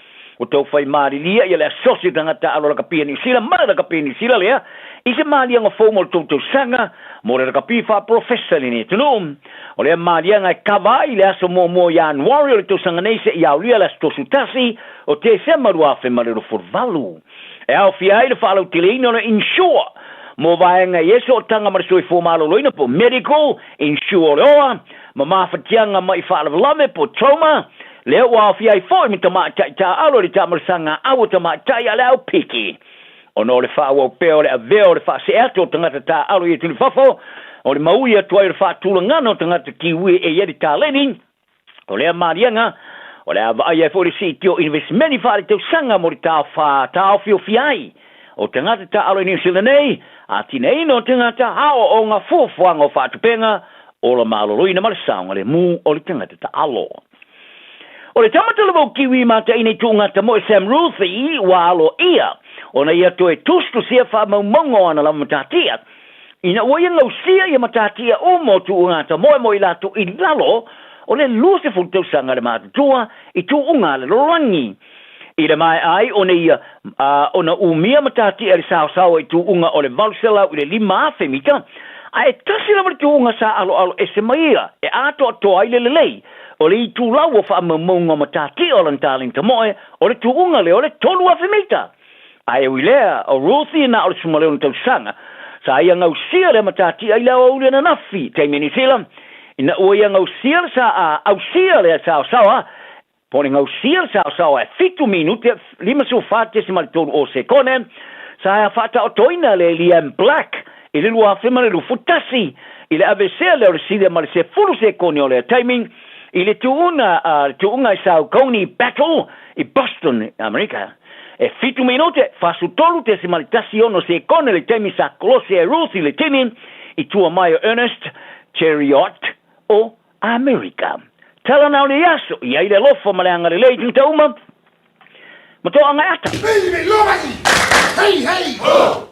O tau whai mali lia I le asosi tanga ta alo rakapi a New Zealand male rakapi New Zealand lea, I se mali anga fau mo le tautou sanga, mo le rakapi wha professor ni ne tunu. O le mali anga kawa I le aso mo Januari o le tau sanga neise I au lia las tosutasi, o te se marua fe marero forvalu. E au fia I le whalau tile ino na insure. Mo vaenga yeso o tanga marisoi fo malo loina po medical, insure le oa, ma mawhatianga mai whalau lame po trauma, leo wa au fia I fo I mita maatai ta alo le ta marisanga awa ta maatai ale au piki. O no le whaau au peo le aveo le wha se ato tangata ta alo I tuni whafo, o le maui atuai le wha tulangano tangata kiwi e yeri ta leni, o le marianga, o le ai fo le sitio investmenti fare tau sanga mo tau fa tau fio fiai o tangata ta alo New Zealand nei a tinei no tangata hao o nga fufuanga o whatupenga o la maloloina marisaunga le mu o le tangata ta alo. O le tamata levo kiwi mata ine tūngata mo Sam Ruthie wa alo ia ona ia to e tustu sia fa maumongo ana la matatia ina o ia ngau sia ia matatia o mo tu ngata mo ila tu i lalo o le luse fu tau sanga le matua i tu unga le lorangi i le mai ai ona ia ona umia matatia le sao i tu unga o le valsela i le 5 femita ai tasi la tu unga sa alo e se maia e ato to ai le lei o le tu lawa fa maumongo matatia o lantaling tamoe o le tu unga le o le 12 femita ai wilea o Ruthie na o sumale on tau sanga sa ia ngau sia le matati ai la o le na nafi te minisila ina o ia ngau sia sa au sia le sa pone ngau sia sa e fitu minute lima su fate se mal todo o sekone sa ia fata o toina le Liam Black ile lua fema le futasi ile avese le reside mal se fulu sekone o le timing ile tuunga sa Coney Battle i Boston America e fitu minute fasu tolu te se malitasiono se kone le temi sa kolose e Ruthi le temi i tua mai Ernest Chariot o America. Tala nao le yaso i aile lofo maleanga le lei tuta uma mato anga ata. Hey! Oh!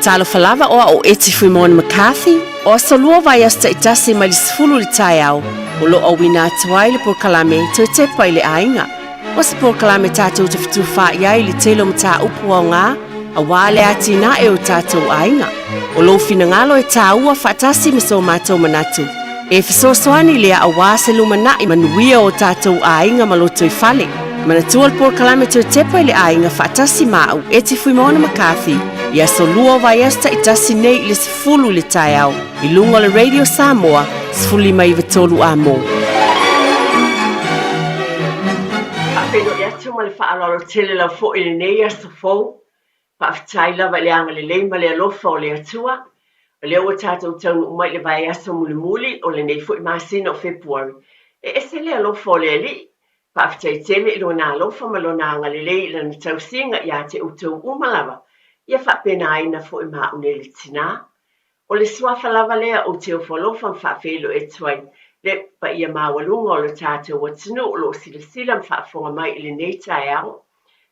Talo falava o eti Freeman McCarthy o solua vai asta itasi mai sfulu le taiao o lo awina tuai le por kalame te tepa ile ainga o se por kalame tatou te fitu fa iai le telo mta upu o ngā a wale atina e o tatou ainga o lo fina ngalo e taua fatasi miso matou manatu e fisosoani lea a wase lumana i manuia o tatou ainga maloto i fale manatua le por kalame te tepa ile ainga fatasi mau eti Freeman McCarthy ia solua vai asta i tasi nei le sifulu le taiao i lunga le Radio Samoa sifuli mai vitolu a mo. Apeno ia tuma le whaalolo tele lau fo i le nei asta fau whaafitai lava le anga le leima le alofa o le atua o le ua tātou taunu umai le vai asta muli muli o le nei fo i masina o Februari e ese le alofa o le ali whaafitai tele i lona alofa ma lona anga le lei lana tausinga ia te utau umalava ia whapena aina fo i maa une le tina. O le swafa lava lea o te ofalofa mwhawhelo e tuai le pa ia mawalunga o le tātou watinu o lo sila mwhafonga mai i le nei tai ao.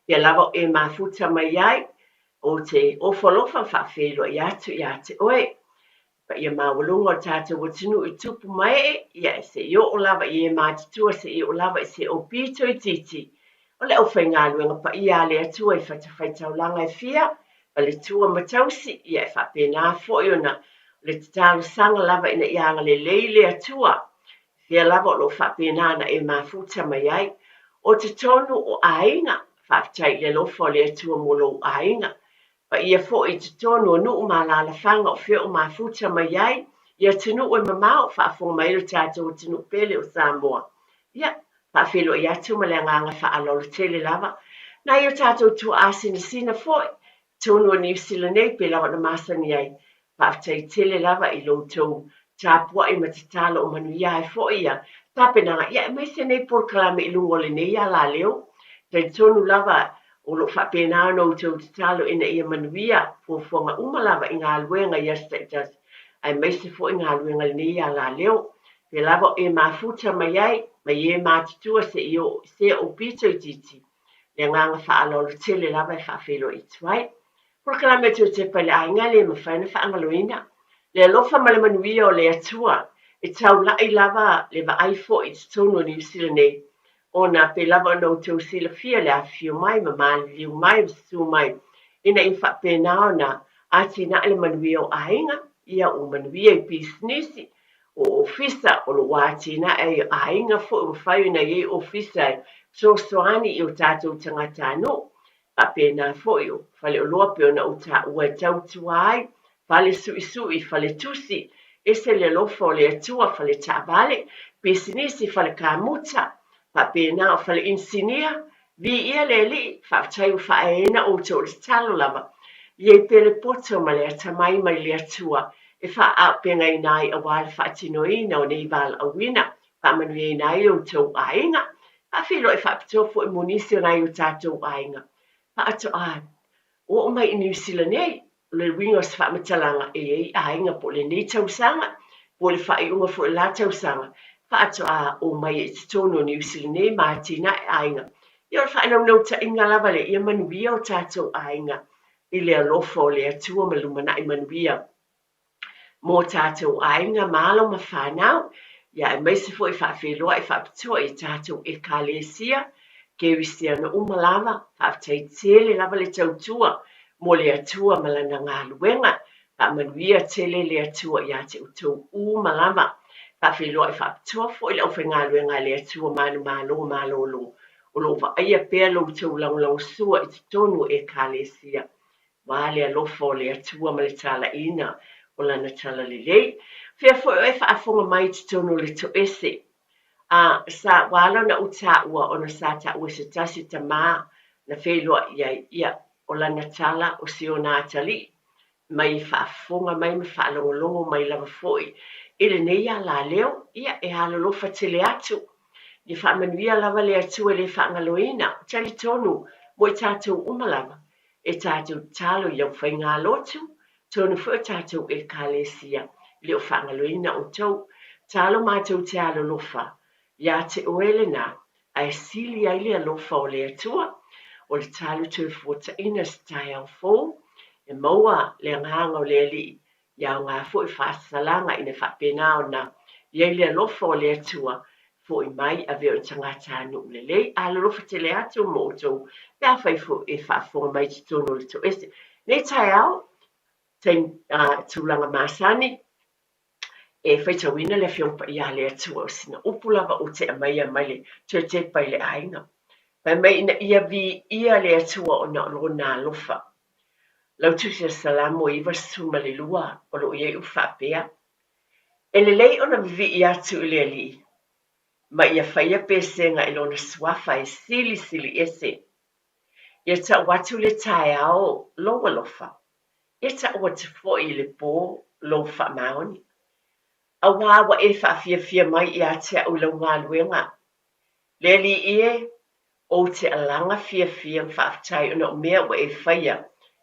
Ia lava e mafuta mai ai o te ofalofa mwhawhelo i atu oe. Pa ia mawalunga o tātou watinu i tupu mai ia se i o lava i e mātitua se i o lava i se o pito i titi. O le au whaingaluenga pa ia le atua i whaitawhaitaulanga e fia. Le tua matausi ia e whapena fo i ona le tatalo sanga lava ina ianga le leile atua. Fia lava lo whapena na e mafuta mai ai. O te tonu o ainga, whaptai le lofo le atua molo o ainga. Pa ia fo i te tonu o nuu malala whanga o fia o mafuta mai ai. Ia tunu o mamao whaafo mai lo tātou o tunu pele o Samoa. Ia, whaafelo i atu ma le nganga whaalolo tele lava. Na ia tātou tu asina sina fo tonu o New Zealand nei pe lawa na masani ai paftai tele lava i lo tau tapua i matatalo o manuia e fo ia tape nanga ia mai se nei por kalame i lungo le nei ala leo tai tonu lava o lo whapena no tau tatalo ina ia manuia po fonga uma lava i ngā luenga ia status ai mai se fo i ngā luenga le nei ala leo pe lava e mafuta mai ai mai e matitua se o pito i titi le nganga whaalolo tele lava e whawhelo i tuai. Proclame tu te pale ainga le mawhaina whaangaloina. Le alofa ma le manuia o le atua. E tau lai lava le wa aifo i te tono New Zealand nei. O na pe lava no te usila fia le awhio mai ma maali liu mai msitu mai. Ina i whapena o na ati na le manuia o ainga. Ia o manuia i pisnisi. O ofisa o lo wati na e ainga fo o whai na ye ofisa. So soani i o tātou tangata no. Apena foio, fale o loa pe ona uta ua tau tuai, fale suʻisuʻi fale tusi ese le alofa o le atua fale taʻavale pisinisi fale kamuta faapena o fale insinia viia le alii faafetai ua faaaeina outou o le tatalo lava iai pe le poto ma le atamai mai le atua e faaʻaopegaina ai auā le faatinoina o nei valaauina faamanuiaina ai outou aiga faafilo e faapitoa foʻi monisi ona ai o tatou aiga faatoʻā ua o mai i niusila nei le winga o se whaamatalaga e ei aiga po lenei tausaga po le faaiʻuga foʻi la tausaga faatoʻā o mai e totonu o niusila nei matina e aiga ia o le faanaunau taʻiga lava leʻia manuia o tatou aiga i le alofa o le atua ma lumanaʻi manuia mo tatou aiga malo ma fanau ia e maise foʻi faafeloa e faapitoa i tatou ekalesia kewisiana uma lava faafetaitele lava le tautua mo le atua ma lana galuega faamanuia tele le atua iā te outou uma lava faafeloa e faapitoa foʻi le ʻaufaigaluega a le atua malomalo malōlō o loo vaaia pea loutou lagolago-sua i totonu ekalesia ma le alofa o le atua ma le talaʻina o lana talalelei fea foʻi o e faafoga mai totonu o le toʻese sa ua lona utaʻua ona sa taʻua se tasi tamā na feiloaʻi ai ia o lana tala o siona atalii mai faafofoga mai ma faalogologo mai lava foʻi i lenei a laleo ia e alolofa tele atu ia faamanuia lava le atua i lē faagaloina talitonu mo i tatou uma lava e tatou talo i aufaiga lotu tonu foʻi o tatou ekalesia i le o faagaloina outou talo matou te alolofa iā te oe lenā ae sili ai le alofa o le atua o le talo tuefuataʻina se taeao fou e maua le agaga o le alii ia o gā foʻi faasalaga ina faapena ona iai le alofa o le atua foʻi mai ave o le tagata anuu lelei alolofa tele atu mo outou pe afai foʻi e faafoga mai totonu o le toʻese nei taeao tulaga masani e faitauina le afioga paia le atua o sina upu lava o te amaia mai le tuetepa i le aiga pai mai ina ia viia le atua ona o lona alofa lautusi asalamo iva suma le lua o loo iai u faapea e lelei ona vivii atu i le alii ma ia faia pesega i lona suafa e silisili ese ia taʻu atu le taeao lou alofa ia taʻu atu foʻi i le pō lou faamaoni auā ua e faafiafia mai iā te aʻu laugaluega le alii e ou te alaga fiafia faafetai ona o mea ua e faia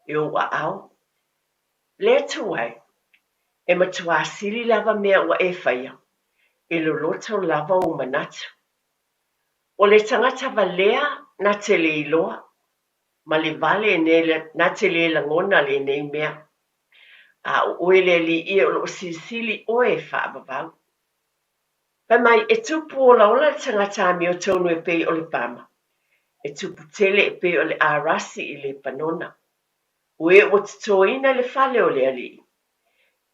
e ou aʻao le atu ai e matuā sili lava mea ua e faia e loloto lava o manatu o le tagata valea na tele iloa ma le vale na tele lagona lenei mea a oe le alii o loo silisili oe faavavau pai mai e tupu olaola le tagata ami o tonu e pei o le pama e tupu tele e pei o le arasi i le panona ue ua totoina le fale o le alii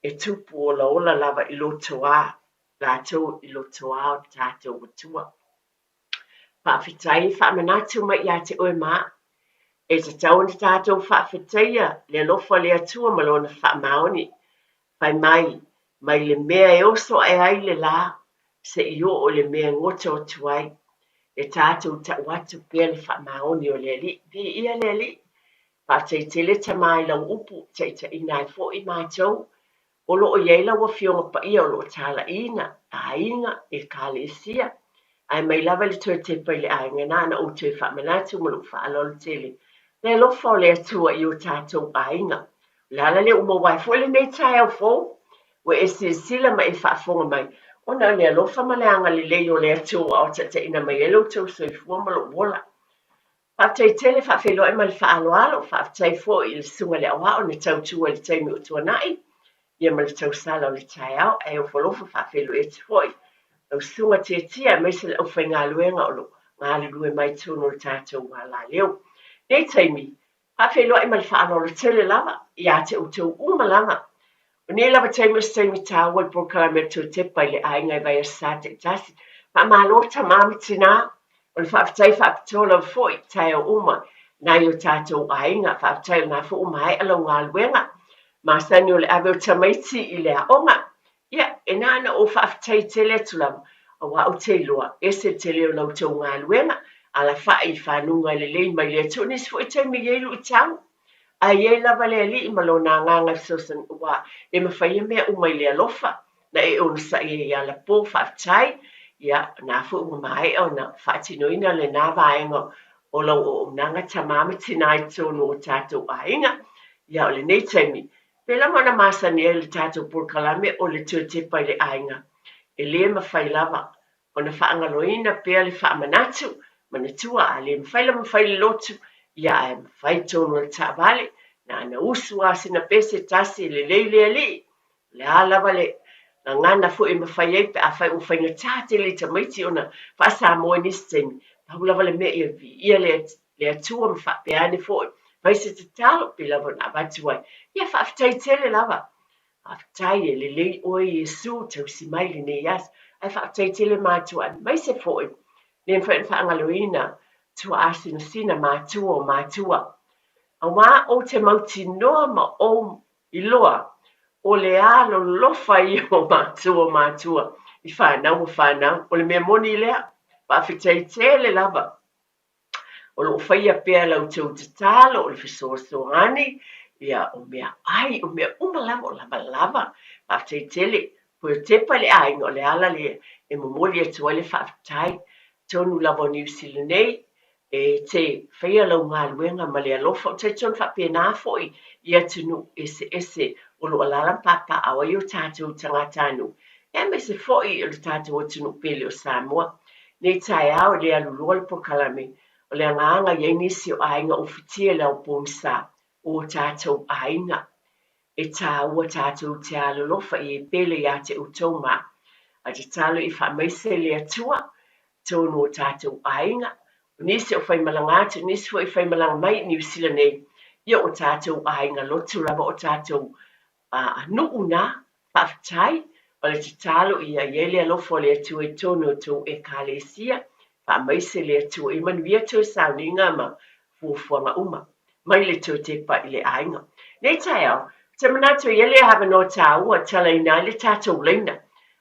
e tupu olaola lava i lotoā latou i lotoā o tatou atua faafetai faamanatu mai iā te oe mā e tatau ona tatou faafetaia le alofa le atua ma lona faamaoni fai mai le mea e oso e ai le lā seʻi o le mea goto atu ai e tatou taʻu atu pea le faamaoni o le alii viia le alii faataitele tamā i lau upu taʻitaʻina ai foʻi matou o loo iai laua fioga paia o loo talaʻina aiga ekalesia ae mai lava le tuetepa i le aiga na outou e faamanatu ma loo faalolo tele le alofa o le atua i o tatou aiga le ala le uma uae foʻi lenei taeao fou ua e silasila ma e faafoga mai ona le alofa ma le aga lelei o le atua o taʻitaʻina mai e loutou soifua ma loo ola faafetaitele faafeloaʻi ma le faaloalo faafetai foʻi i le suga le aʻoaʻo na tautua i le taimi o tuanaʻi ia ma le tausala o le taeao e ofolofa faafelo eti foʻi lau suga tiatia e maise le ʻaufaigaluega o loo galulue mai tonu o le tatou alaleu nei taimi faafeloaʻi ma le faalolo tele lava iā te outou uma lava o nei lava taimi o se taimi tāua i polokalame tuetepa i le aiga e vai a sa taʻitasi faamālo tamā ma tinā o le faafetai faapitoa lava foʻi taeao uma nai o tatou aiga faafetai ona foʻi uma ai a laugaluega masani o le ave o tamaiti i le aonga. Ia, e nana o whaafitai tele atu lava, a wa o te loa, e se tele o lau tau ngā luenga, ala whai whanunga le lei mai le atu, nisi fo i taimi ieilu i tau. A iei lava le ali i malo nā nganga sosan ua, e mawhai mea umai le alofa, na e ona sa i ala po whaafitai, ia, nā fu uma mai o na whaatinoina le nā vaenga o lau o nanga tamama tinai tonu o tātou ainga, ia o le nei taimi. Pela mana masani e le tātou purkalame o le tuatepa i le ainga. E le mawhai lava, o na whaangaloina pea le whaamanatu, manatua a le mawhai le lotu, ia e mawhai tonu le tāwale, na ana usu asina pese tasi le leile ali, le alava le, na ngana fu e mawhai eipe a whai uwhainga tāte le tamaiti o na whaasa moe nisi taimi, paulava le mea ia vi, ia le atua mwhapeane fo vai se te talo pe lava na batuai. Ia whaafitai tele lava. Whaafitai e le lei oi Yesu tau si mai le ne ias. Ai whaafitai tele mātua. Mai se foi. Le whaangaloina tua asina sina mātua o mātua. A wā o te mauti noa ma o iloa. O le alo lofa i o mātua. I whanau o whanau. O le mea moni lea. Whaafitai tele lava. O lo whaia pēr lau tau te talo, o le whisoasoani, ia o mea ai, o mea umalama o lava, whaafitai tele, pui o tepa le ainga o le ala le, e momoli atua le whaafitai, tonu lava o New Zealand nei, e te whaia lau ngā luenga ma le alofa, o te tonu whapena foi, ia tunu ese, o lo alalam papa awa i o tātou tangatanu. E me se foi o le tātou o tunu pele o Samoa, nei tai au le alulua le pokalame, o le anganga iei nisi o ainga o fitia lau pōmisa o tātou ainga. E tā ua tātou te alolofa i e pele ia te utoma. A te talo i whamaise le atua, tōnu o tātou ainga. O nisi o whaimalangatu, nisi o i whaimalanga mai New Zealand nei. Ia o tātou ainga lotu lava o tātou nuuna, whaafitai. O le te talo i a iele alofa le atua i tōnu o tō e kālesia. Pa mai se le atua i manuia tō sauninga ma fuafuanga uma. Mai le tō te pa i le ainga. Nei tai au, te manato i ele hawa no tā ua tala ina le tātou leina.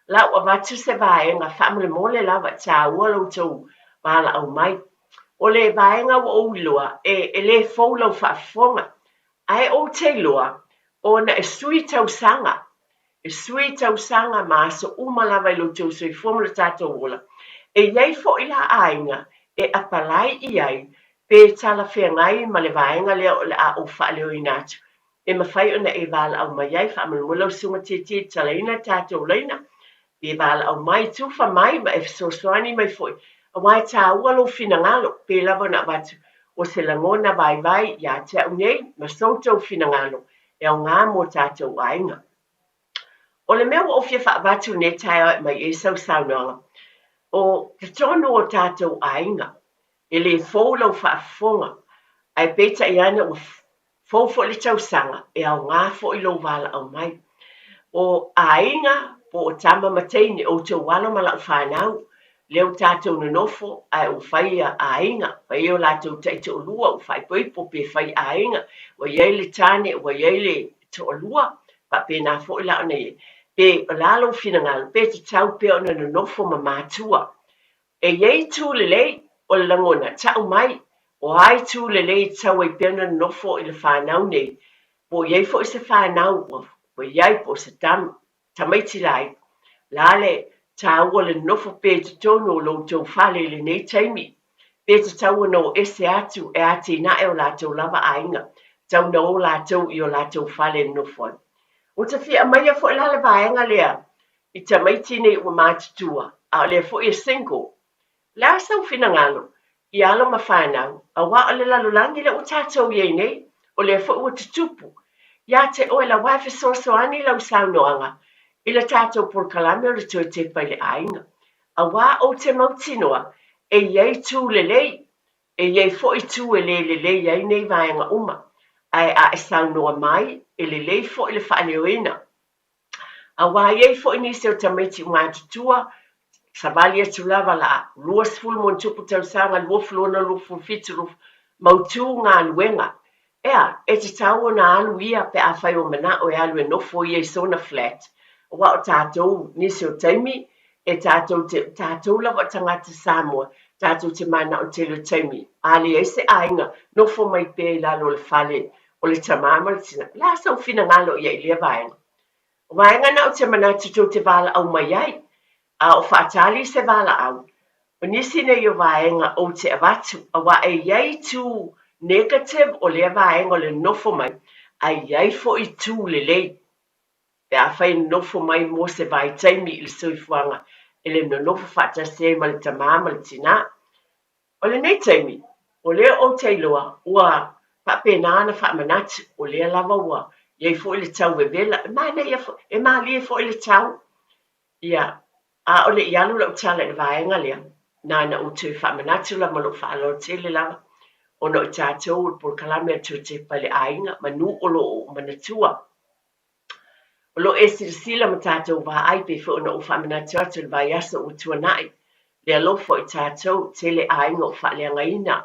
Lau a watu se vaenga whamule mole lawa tā ua lau tō wala au mai. O le vaenga wa o ilua e le faulau whaafonga. Ai o te loa, o na e sui tau sanga. E sui tau sanga ma so umalawa i lo tō sui fomula tātou ola. E iei fo i la ainga, e apalai i ai, pe tala whengai ma le vaenga lea o le a o whaaleo i nātu. E mawhai o na e wala au mai ai, whaamanu mula o sunga te tala ina tātou leina, e wala au mai tuwha mai ma e fisosoani mai foi. A wai tā ualo finangalo, pe lava na watu, o se langona vai, ia te au nei, ma sautou finangalo, e au ngā mo tātou ainga. O le mea o fia whaavatu ne tai mai e sau saunoanga. O te tono o tātou ainga, e le fōlau whaafonga, ai peta i ana o fōfo le tausanga, e au ngā fō i lo wala au mai. O ainga, po o tama mateine o te wala mala o whanau, leo tātou na nofo, ai o whaia ainga, whai o lātou taito o lua, o whai poipo pe whai ainga, wa iei le tāne, wa iei le to o lua, pa pe nā fō i lao nei. Pe o lalo finangalo, pe te tau pe o na nofo ma mātua. E iei tū le lei o le langona, tau mai, o ai tū le lei tau e pe o na nofo i le whanau nei. Po iei fo i se whanau, po iei po se tamaiti lai. Lale, tau o le nofo pe te tono lo tau whale le nei taimi. Pe te tau no ese atu e ati na e o lātou lava ainga. Tau na o lātou i o lātou whale nofo. O te whia mai a fo i lale vaenga lea, i te maiti nei ua mātutua, a lea fo i a single. Lea sau finangalo, i alo ma whanau, a wā o le lalolangi le o tātou iei nei, o lea fo i o te tupu. Ia te oe la waife soasoani lau saunoanga, i la tātou porkalame o le tue te pai le ainga. A wā o te mautinoa, e iei tū le lei, e iei fo i tū e le lei iei nei vaenga uma. Ai a e saunoa mai, e le lei fo i le whaaleoina. A wā iei fo i nisi o tamaiti ngātutua, savali atu lava la luas fulu mon tupu tau sanga, lua fulona, lua fulfitu, mautu ngā luenga. Ea, e te tau na alu ia pe a whai o mana o e alu e nofo ia I sona flat. O wa o tātou nisi o taimi, e tātou lawa tangata Samoa, tātou te mana o te lo taimi. Ali e se ainga, nofo mai pe I lalo le fale, o le tamama le tina. La sau fina ngalo ia I lia vaenga. O vaenga na o te mana tuto te vala au mai ai, a o whaatali se vala au. O nisi nei o vaenga o te avatu, a wa e iei tu negative o le vaenga o le nofo mai, a iei fo I tu le lei. Pe a whai nofo mai mo se vai taimi I le soifuanga, e le nofo whata se ma le tamama le tina. O le nei taimi, o le o te iloa, ua papenana whamanatu, o le lava ua, iei fo I le tau vevela, e ma lia fo I le tau. Ia, a o le ialu la utala le vaenga lea, nana o te whamanatu la malo whaalo tele lava, o no tātou o por kalame atu te pale ainga, manu o lo o manatua. O lo e sila ma tātou wa ai pe fo no o whamanatu atu le vai asa o tuanai, le alofo I tātou tele ainga o whaaleanga ina,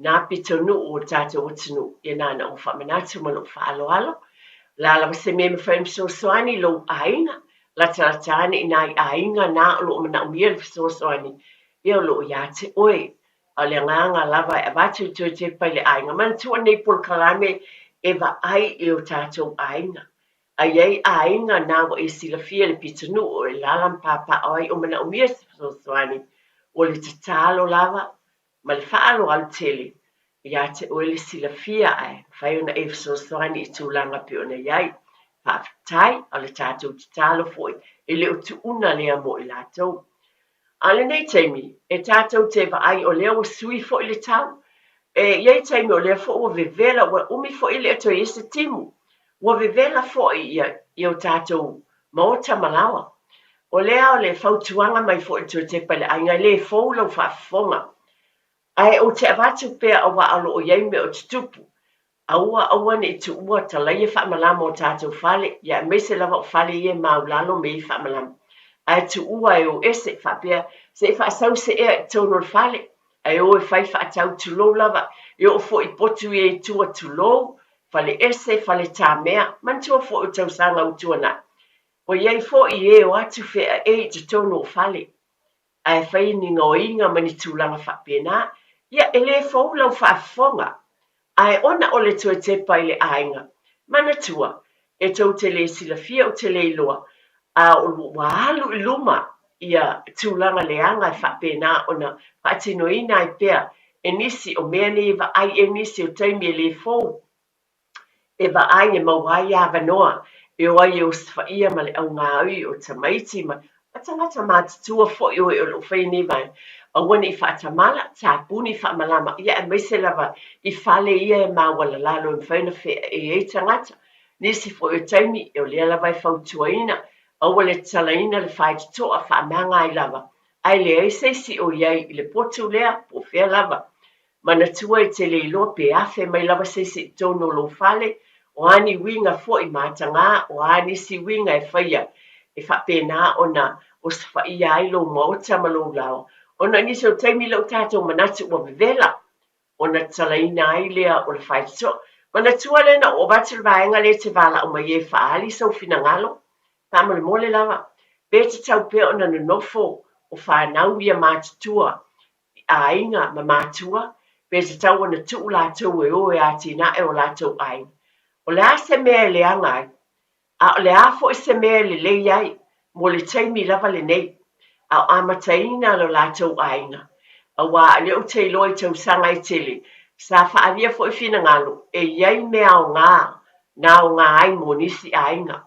nā pitonu o tātou o tunu, e nana o whamanatu malo whaalo alo, la la se me whaim so soani lo ainga, la taratane inai ainga na lo mana umia le so soani, e o lo ia te oe, a le nganga lava e watu tu te pale ainga. Man tua nei por kalame e wa ai e o tātou ainga. A iei ainga nā wa e sila fia le pitanu o e lalam papa ai o mana umia so soani. O le tatalo lava, ma le whaalo al tele. Ia te o le sila fia ai. Whai ona e so soani I tūlanga pe ona iei. Pāwhitai a le tātou tatalo foi. E le o tu una lea mo I lātou. Ale nei taimi, e tātou te wa ai o leo sui fo I le tau. E iei taimi o leo fo o vevela, wa umi fo I le ato I ese timu. Wa vevela fo I o tātou maota malawa. O lea o le fautuanga mai fo I te pale ainga le fo lau whaafonga. Ai o te avatu pea a wa alo o iei me o te tupu. Aua ne tu ua talaia whaamalama o tātou fale, ia mese lava o fale ie maulalo me I whaamalama. Ai tu ua e o ese whapea, se e whaasau se ea tono le fale, ai o e whai whaatau tulo lava, e o fo I potu e tua tulo, fale ese, fale tā mea, man tua fo I tau sanga utua na. O iei fo I e o atu whea e te tono o fale, ai whai ni ngoinga mani tūlanga whapea na, ia e le fo lau whaafonga, ai ona o le tua te pai le ainga, mana tua, e tau te le sila fia o te le iloa, a o wahalu I luma ia tūlanga leanga I whapena ona whaatino ina I pea e nisi o mea ne wa ai e nisi o taimi e le fōu. E wa ai e mawai a wanoa e o ai e o swaia ma le au ngāui o tamaiti ma atangata mātutua fo I o e o lo whaini vai. A wana I whaatamala, tā puni whaamalama ia e meise lava I whale ia e mawala lalo I whaina whea e tangata. Nisi fo I o taimi e o lea lava I whautua ina. Aua le talaina le whaitoa whaamanga I lava. Ai le eisesi o iei I le potu lea po whea lava. Mana tua I te le iloa pe afe mai lava seisi tono lo fale, o ani winga fo I mātanga, o ani si winga e whaia, e whapena ona o swhaia ai lo maota ma lo lao. Ona nisi o taimi lau tātou manatu o vevela, ona talaina ai lea o le whaitoa. Mana tua lena o batil vaenga le te vala o mai e whaali sau finangalo. Tamale mole lava, bete tau pe ona no nofo o whanau ia mātutua, a inga ma mātua, bete tau ona tuu lātou e o e ati na e o lātou ai. O le a se mea le angai, a o le a fo I se mea le lei ai, mo le taimi lava le nei, a o amataina lo lātou ainga. A wā le o te iloi tau sanga I tele, sa whaavia fo I fina ngalo, e iei mea o ngā, na o ngā ai mo nisi ainga.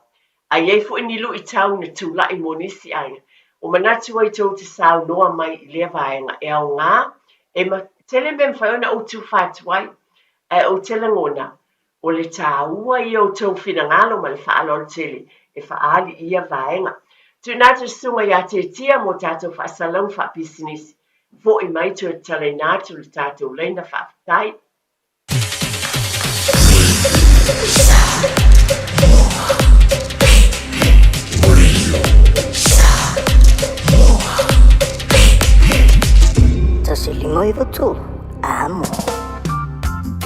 A iei fo ni lu I tau na tūla I monisi ainga. O manatu ai tau te sao noa mai I lea vaenga. E au ngā, e ma tele me mwhaiona o tu whātuai, e o tele ngona, o le tāua I o tau whina ngalo ma le whaalo tele, e whaali ia vaenga. Tu nātu sunga ia te tia mo tātou whaasalau whaapisinisi, fo I mai tu tale nātu le tātou leina whaafitai. Tasilimoivo tu, amo.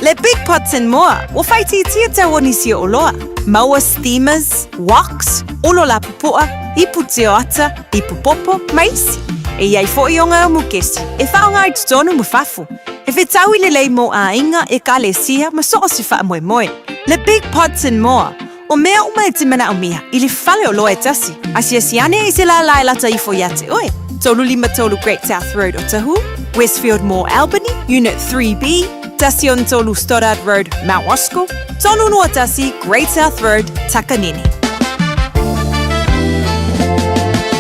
Le big pots and more. Wa faiti tia tau onisi o loa. Maua steamers, woks, ulo la pupua, ipu teo ata, ipu popo, maisi. E iai fo i onga mukesi. E whaonga i tutonu mufafu. E whetau i le lei mo a inga e ka le sia ma so o si wha moe moe. Le big pots and more. O mea uma e timana o mea, i le whale o loa e tasi. Asia siane i se la lai lata i fo iate oe. Tolu lima tolu Great South Road o Tahu, Westfield Mall Albany, Unit 3B, Tasi on tolu Stoddard Road, Mount Wasco, tolu no Tasi, Great South Road, Takanini.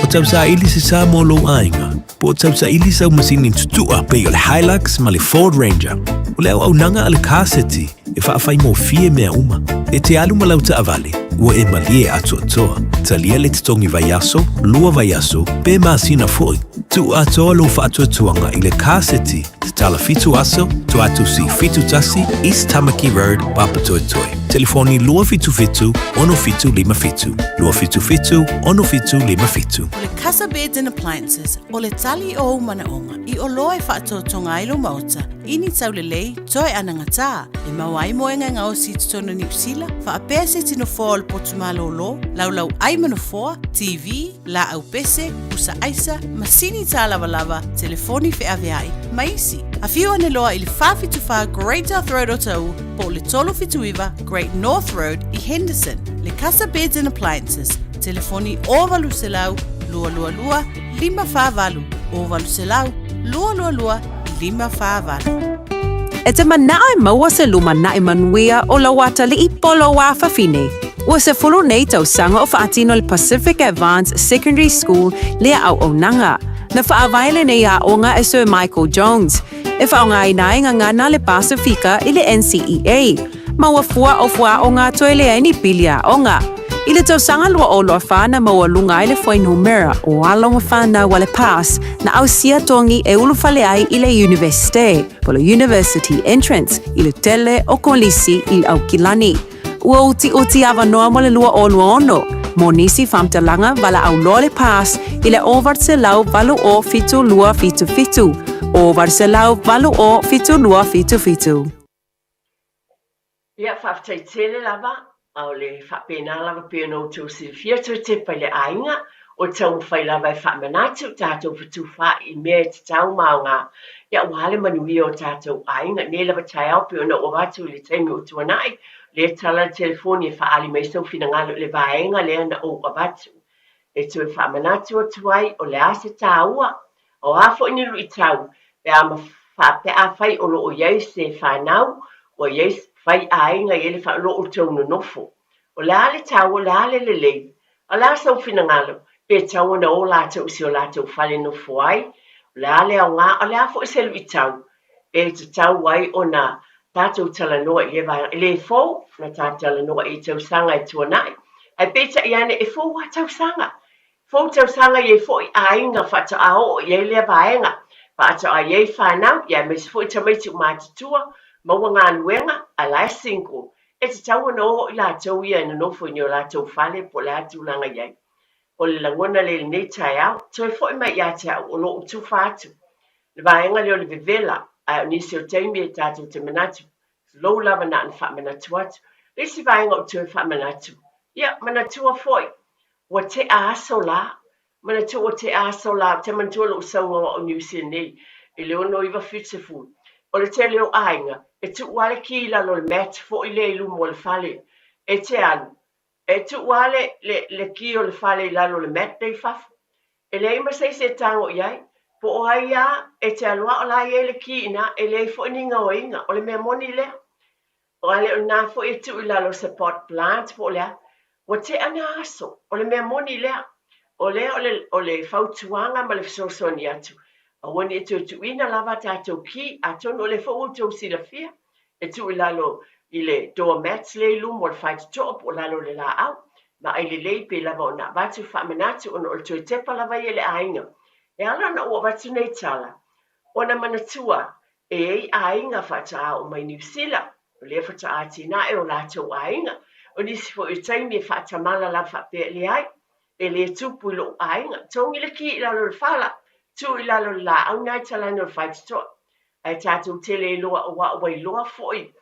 O tau sa ili se sa mo lo ainga, po o tau sa ili sa umasini tutua pe o le Hilux ma le Ford Ranger, o le au nanga ale kaseti, e whaafai mo fie mea uma, e te alu ma lau ta avale, ua e malie atu atoa, talia le titongi vaiaso, lua vaiaso, pe maasina foi, tu atoa lo whaatu atuanga i le kaseti, te tala fitu aso, tu atu si fitu tasi, East Tamaki Road, Papatoetoe. Telefoni lua fitu fitu, ono fitu lima fitu, lua fitu fitu, ono fitu lima fitu. O le Casa Beds and Appliances, o le tali o umanaonga, i o loe whaatotonga ilo maota, ini tau le lei, toe anangata, e mawai moenga ngā o si tutono New Zealand, wha apea se tino fōa le potumalo lo, laulau aimano fōa, TV, la au pese, usa aisa, masini tā lava, telefoni fe aveai, maisi. A whiu ane loa i le whawhituwha Great South Road o tau, po le tolo fituiva Great North Road i Henderson, le Casa Beds and Appliances, telefoni o valu se lau, lua lua lua, lima whāwalu, o valu se lau, lua lua lua, lima whāwalu. E te manae maua se luma na manuia o la wata li i polo wa whawhine. Ua se fulu nei tau sanga o whaatino le Pacific Advanced Secondary School lea au o nanga. Na whaawaile nei a onga e Sir Michael Jones. E whaonga i nai ngana le Pasifika i le NCEA. Maua fua o fua o ngā toe lea ni pilia onga. I le tau sanga lua o loa whana maua lunga i le whainumera o alonga whana wale pass na au sia tongi e ulu whale ai i le University, po le University Entrance i le tele o kolisi i au kilani. Ua uti awa noa mo le lua o lua ono. Mo nisi whamtalanga wala au loa le pass i le over se lau walu o fitu lua fitu fitu. Over se lau walu o fitu lua fitu fitu. Ia whaftai tele lava, au le whapena lava pia no tau silfia tau te pai le ainga, o tau whai lava e whamanatu tātou fitu wha i mea te tau maunga. Ia wale manui o tātou ainga, ne lava tai au pia no o watu le taimi o tuanai, le tala telefoni e whaali mai sau fina ngalo le vaenga le ana o watu. E tu e whamanatu o tuai o le ase tāua, o hafo ini lui tau, pe ama whape a whai o lo o iei se whanau, o iei whai ainga i le wha lo o tau no nofo. O le ale tau, o le ale le lei, o la sau fina ngalo, pe tau na o lātou si o lātou whale nofo ai, o le ale au ngā, o le hafo i se lui tau, e te tau ai o na tātou talanoa i le fōu, na tātou talanoa i tau sanga i tuanai. Ai peta i ane e fōu a tau sanga. Fōu tau sanga i e fōu i ainga whata a o i e lea vaenga. Whata a i e whanau, i a mesi fōu i tamaiti o mātutua, maua ngā nuenga, a lai single. E te tau ana o i lātou ia ina nofo i o lātou whale po le atu langa iai. O le langona le nei tai au, toi fōu i mai ia te au o lo utu whātu. Le vaenga leo le vivela, a nisi o teimi e tātou te manatu. Lou lava na an whamanatu atu. Lesi vaenga o tue whamanatu. Ia, manatua foi. Wa te aso la. Manatua o te aso la. Te manatua lo saunga o New Zealand nei. E leo no iwa futefu. O le te leo ainga. E tu wale ki la lo le mat. Fo i le ilu mo le fale. E te alu. E tu wale le ki o le fale la lo le mat dei fafu. E le ima sei se tango iai. Po o haia e te alua o la ie le ki ina. E le fo ininga o inga. O le mea moni lea. O ale o nā fo e tu i lalo support plant po lea. O te ana aso. O le mea moni lea. O lea o le fautuanga ma le fisosoni atu. O wani e tu ina lava tātou ki. A tono o le fo utou sila fia. E tu i lalo i le doormats le ilu mo le fight top o lalo le la au. Ma ai le leipe lava o na watu whamanatu o no o tu e tepa lava i le ainga. E ala na ua watu nei tala. O na manatua e ei ainga whata o mai New Zealand. O le whata ati na e o lātou ainga. O nisi fo i taimi e whata mala la whape le ai. E le tupu i lo ainga. Tongi le ki i lalo le whala. Tu i lalo la au nai talano le whaiti toa. Ai tātou tele i loa o wa i loa foi.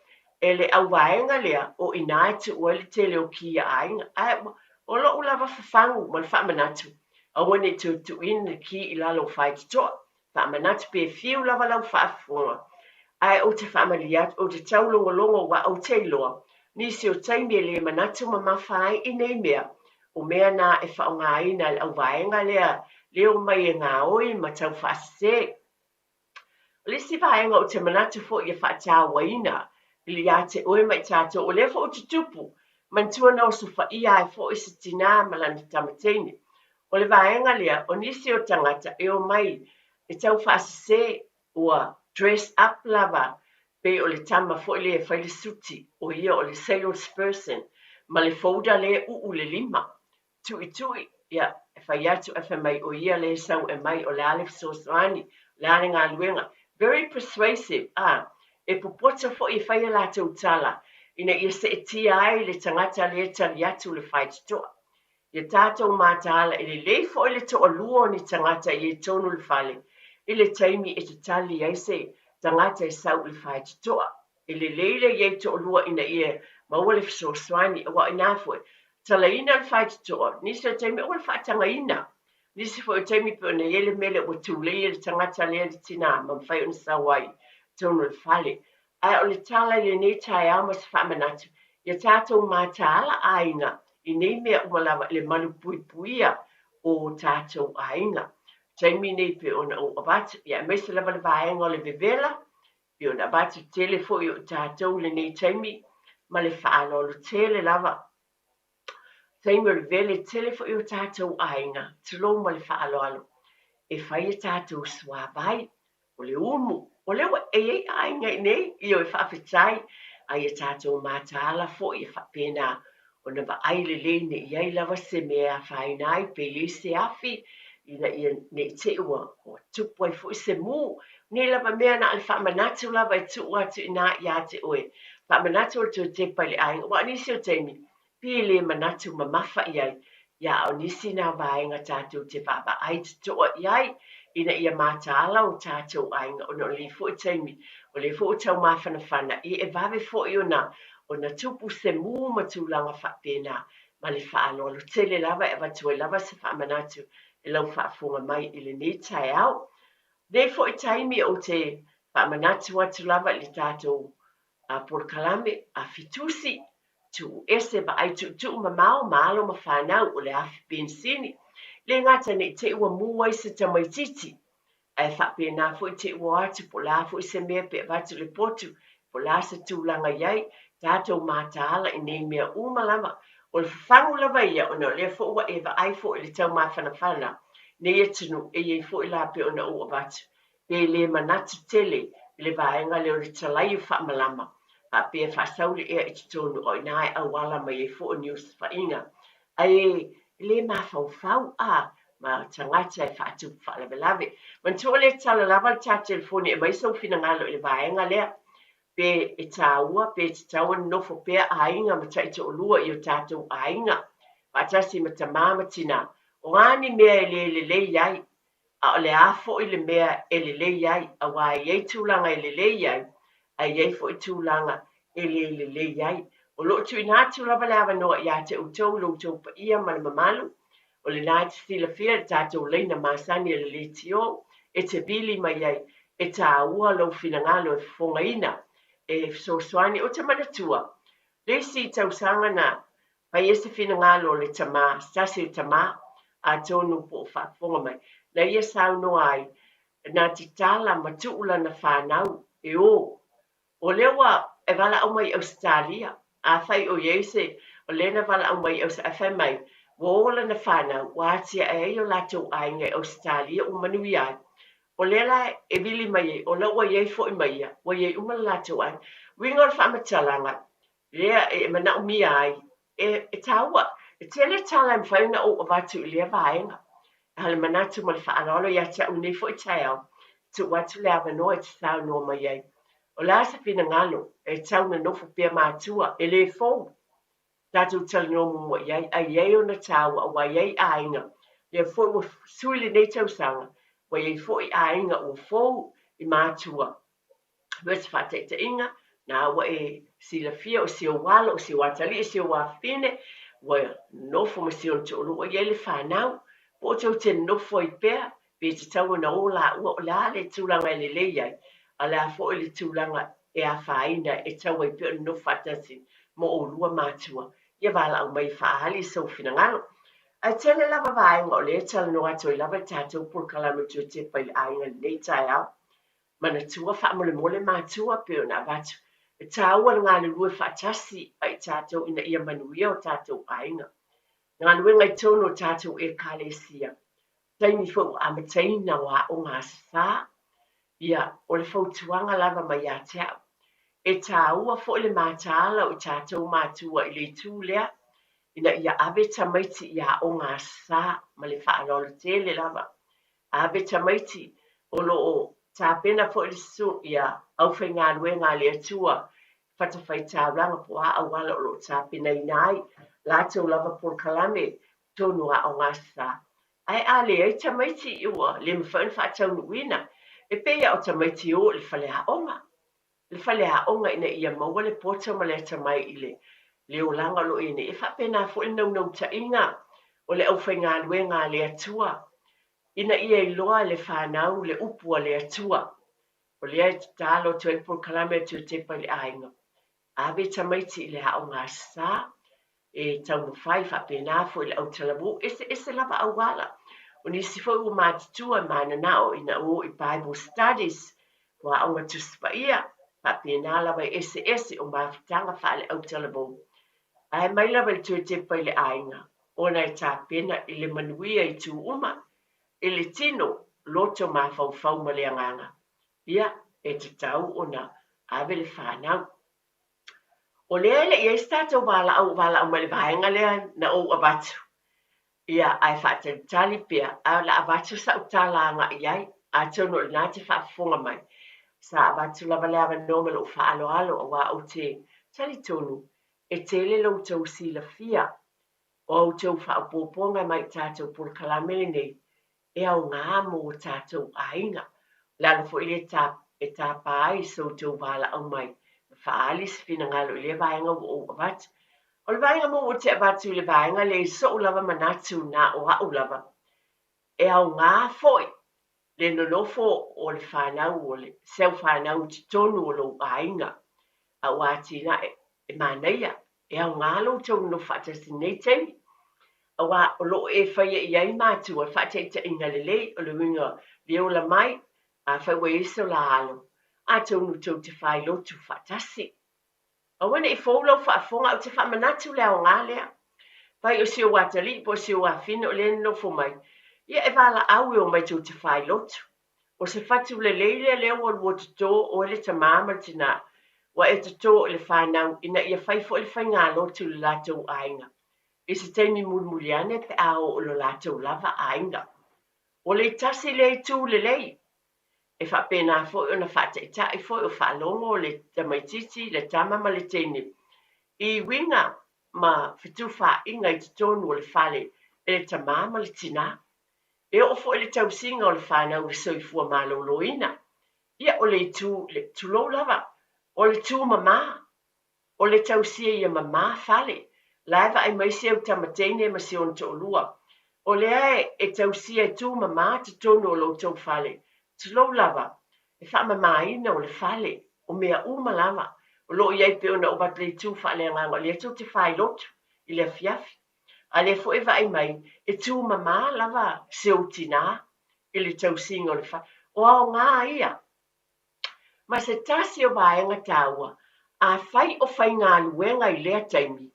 ele au vaenga lea o ina te ua le tele o kia ainga. Ai, o lo ula wa fafangu ma le whaamanatu. A wane tu ina ki i lalo whai te toa. Whaamanatu pe fiu lava lau whaafunga. Ai o te whaamaliat o te taulongolongo wa au te iloa. Nisi o taimi le manatu ma mawhai i nei mea. O mea na e whaonga ina le au vaenga lea leo mai e ngā oi ma tau whaasese. O le si vaenga o te manatu fo i a whaatawa ina. Ili a te oe mai tātou o le fo o te tupu. Mantua na o sufa ia e fo i se tina malani tamateini. O le vaenga lea o nisi o tangata e o mai e tau whaasese ua dress up lava. Pe o le tama fo i le e whaile suti o ia o le salesperson. Ma le fouda le u le lima. Tui, ia, e whai atu e mai o ia le sau e mai o le alef sosoani, le ale ngā luenga. Very persuasive, e popota fo i whai la tau tala, ina ia se e tia ai le tangata le tali atu le whai titoa. Ia tātou mātala e le lei fo i le toa luo ni tangata i e tonu le whale, i le taimi e te tali ai se tangata e sau le whai titoa. I le leile i e toa luo ina ia maua le sosoani, wa ina fo tala ina le whai titoa, nisi o taimi o le whaatanga ina. Nisi fo o taimi pe o na ele mele o tūlei le tangata le tina, ma mwhai o sawai, tonu le whale. Ai o le tala le nei tai ama se whaamanatu, ia tātou mātāla ainga, i nei mea umalawa le malu puipuia o tātou ainga. Taimi nei pe o na o abatu, ia meisa lava le vaenga o le vevela, pe o na abatu tele fo i o tātou le nei taimi, ma le whaalo lo tele lava. Taimi o le vele tele fo i o tātou ainga, tilo ma le whaalo alo. E whai e tātou suabai, o le umu, o lewa e ainga i nei, i o e whawhitai, ai e tātou mātāla fo i e whapena, o na ba aile leine i ai lava se mea whainai, pe le se afi, ina i ne te ua, o tupua i fo i se mū, ne lava mea na ale whamanatu lava e tu atu ina i a te oe, whamanatu o tu te pale ainga, wa nisi o teimi, pi le manatu ma mafa i ai, ia o nisi na vaenga tātou te whaba ai te toa i ai, ina ia mātāla o tātou ainga, o no le fo i teimi, o le fo o tau mawhanawhana, i e vawe fo i o na tupu se mū matulanga whapena, ma le whaalo alo tele lava e watu e lava se whamanatu, e lau whaafunga mai i le ne tai au. Ne fo i taimi o te whamanatu atu lava le tātou a Porokalame, a Fitusi, tu ese ba ai tu mamao malo ma whanau o le afi bensini. Le ngata ne te ua mua i se tamaititi. Ai whapena fo i te ua atu po la fo i se mea pe vatu le potu, po la se tūlanga iai, tātou mātāla i nei mea umalama. O le whangu lava ia o na le fo ua ewa ai fo i le tau mawhanawhana. Ne ia tunu e iei fo i la pe o na ua vatu. Pe le manatu tele, le vaenga le o le talai u whamalama. A pe whasauri ea i tonu o inai au wala mai e fo o news whainga. Ai le mawhau ma tangata e whaatu whalawelawe. Man tua le tala lava ta telefoni e mai sau fina ngalo i le vaenga lea. Pe e tāua, pe te taua nofo pea ainga ma taito o lua i o tātou ainga. Patasi ma ta mama tina. O ngani mea e le iai. A o le afo i le mea e le iai. A wā iei tūlanga e le iai. A iei fo i tūlanga e le iai. O lo tu ina tūlava lawa noa i a te utou lo tau pa ia ma le mamalu. O le nai te stila fia le tātou leina masani e le tio. E te bili mai iai. E tā ua lo fina ngalo e fonga ina. E sosoani o te manatua. Le si tau sanga na. Pai ese fina ngalo le tama. Stasi tama. A tonu po fonga mai. Na ia sau no ai. Na ti tala matuula na whanau. E o. O lewa e wala au mai Australia. A whai o Iese. O lena wala au mai Australia. Mai. Wola na whanau. Wātia e o lato ainga Australia o manui ai. O lela e vili mai o lawa iei fo i mai ia. Wa iei umalato ai. Winga o whamatalanga. Lea e mana umi ai. E taua. E tele tala im whaina o watu i lea vaenga. Hale manatu ma le whaarolo ia te unei fo i taiao. Tu watu lea wanoa e te tau no mai ai. O la sa fina ngalo, e tau na nofo pia mātua, e le fōu. Tātou tali no mua iai, a iei o na tau, a wa iei ainga. Ia fōu wa suile nei tau sanga, wa iei fōu i ainga o fōu i mātua. Wes whate te inga, na ua e silafia o sio walo o sio watali o sio wafine ua nofo ma sio to'olua ia le fanau po o tau te nofo i pea pe te tau na o la'ua o la le tulaga i lelei ai a le a fo'i le tulaga e a whaina e tau ai pea o nofo atasi mo o lua matua ia vala'au mai fa'ahali soufinagalo ai tele lava vaenga o le talanoa atu i lava i tatou polokalame tuatepa i le aiga lenei taeao mana tua fa'amolemole matua pe ona avatu e tāua le galulue fa'atasi ai tatou ina ia manuia o tatou aiga galuega i tonu o tatou ekalesia taimi fo'i ua amataina o a'oga asasā ia o le fautuaga lava mai iā te a'u e tāua fo'i le matala o tatou matua i le itu lea ina ia ave tamaiti ia a'oga asasā ma le fa'alolo tele lava ave tamaiti o lo'o tapena fo'i le susu ia aufaigaluega a le atua fatafaitāulaga po a'auala o lo'o tapenaina ai latou lava polokalame tonu a'oga asasā ae a leai tamaiti ua le mafa'una fa'ataunu'uina e peia o tamaiti o le falea'oga ina ia maua le pota ma le atamai i le olaga o lo'o ina e fa'apena fo'i le naunau-ta'iga o le aufaigaluega a le atua ina ia iloa le whanau le upu a le atua o lea i tatalo tu e polokalame atu tepa i le aiga ave tamaiti i le a'oga asasā e taumawhai wha'apena fo'i le autalamu ese lava auala o nisi fo'i ua matutua e mananao ina o i Bible Studies wa a'oga tusipaia fa'apena lava i ese o mafutaga fa'ale autalamu ae mai lava le tuatepa i le aiga ona e tapena i le manuia i tu'uma e le tino loto mafaufau ma le agaga ia e tatau ona ave le fanau o lea le'ia i se tatou vala'au ma le vaega lea na ou avatu ia ae fa'atalitali pea a la avatu sa'utalaga i ai atonu o lenā te fa'afofoga mai sa avatu lava le avanoa ma lo'o fa'aloalo auā ou te talitonu e tele loutou silafia o outou fa'aupoopoga mai tatou polokalame lenei e aogā mo tatou aiga lalo fo'i e tāpā ai soutou vala'au mai fa'ali sefinagalō i le vaega ua ou avatu o le vaega mo ua te avatu i le vaega le so'u lava manatu na o a'u lava e aogā fo'i le nonofo o le fanau o le seu fanau totonu o lou aiga auā tina e manaia e aogā loutou no fa'atasi nei taimi auā o lo'o e faia i ai matua e fa'ataʻitaʻiga lelei o le uiga leola mai a fai ua ese o lalo a taunu tou te failotu fa'atasi auana i fou lau fa'afoga o te fa'amanatu le aogā lea fai o sio watali'i po o sio afina o le nofo mai ia e vala'au e o mai tou te failotu o se fatu lelei lea lea ua lua totō o le tamā ma le tinā ua e totō o le fanau ina ia fai fo'i le faigalotu le latou aiga i se taimi mulimuli ane pe a o lo latou lava aiga o le tasi le itu lelei e wha'apena fo'i ona wha'ataʻitaʻi fo'i o wha'alogo o le tamaititi le tama ma le teine i winga ma fetufāʻiga i totonu o le fale e le tamā ma le tinā e o fo'i le tausiga o le fanau le soifua malōlōina ia o le itu le tulou lava o le tumamā o le tausia ia mamā fale laiva ai mai se au tamateine ma se on to'olua o lea e tausia e tumamā totonu o loutou fale tulou lava e wha'amamāina o le fale o mea uma lava o lo'o iai pe ona o bat le tu fa'aleagaga o le atu te whailotu i le afiafi a le fo'i va'ai mai e tumamā lava seu tinā i le tausiga o le fale o aogā ia ma se tasi o vaenga tāua a fai o whaingaluenga i lea taimi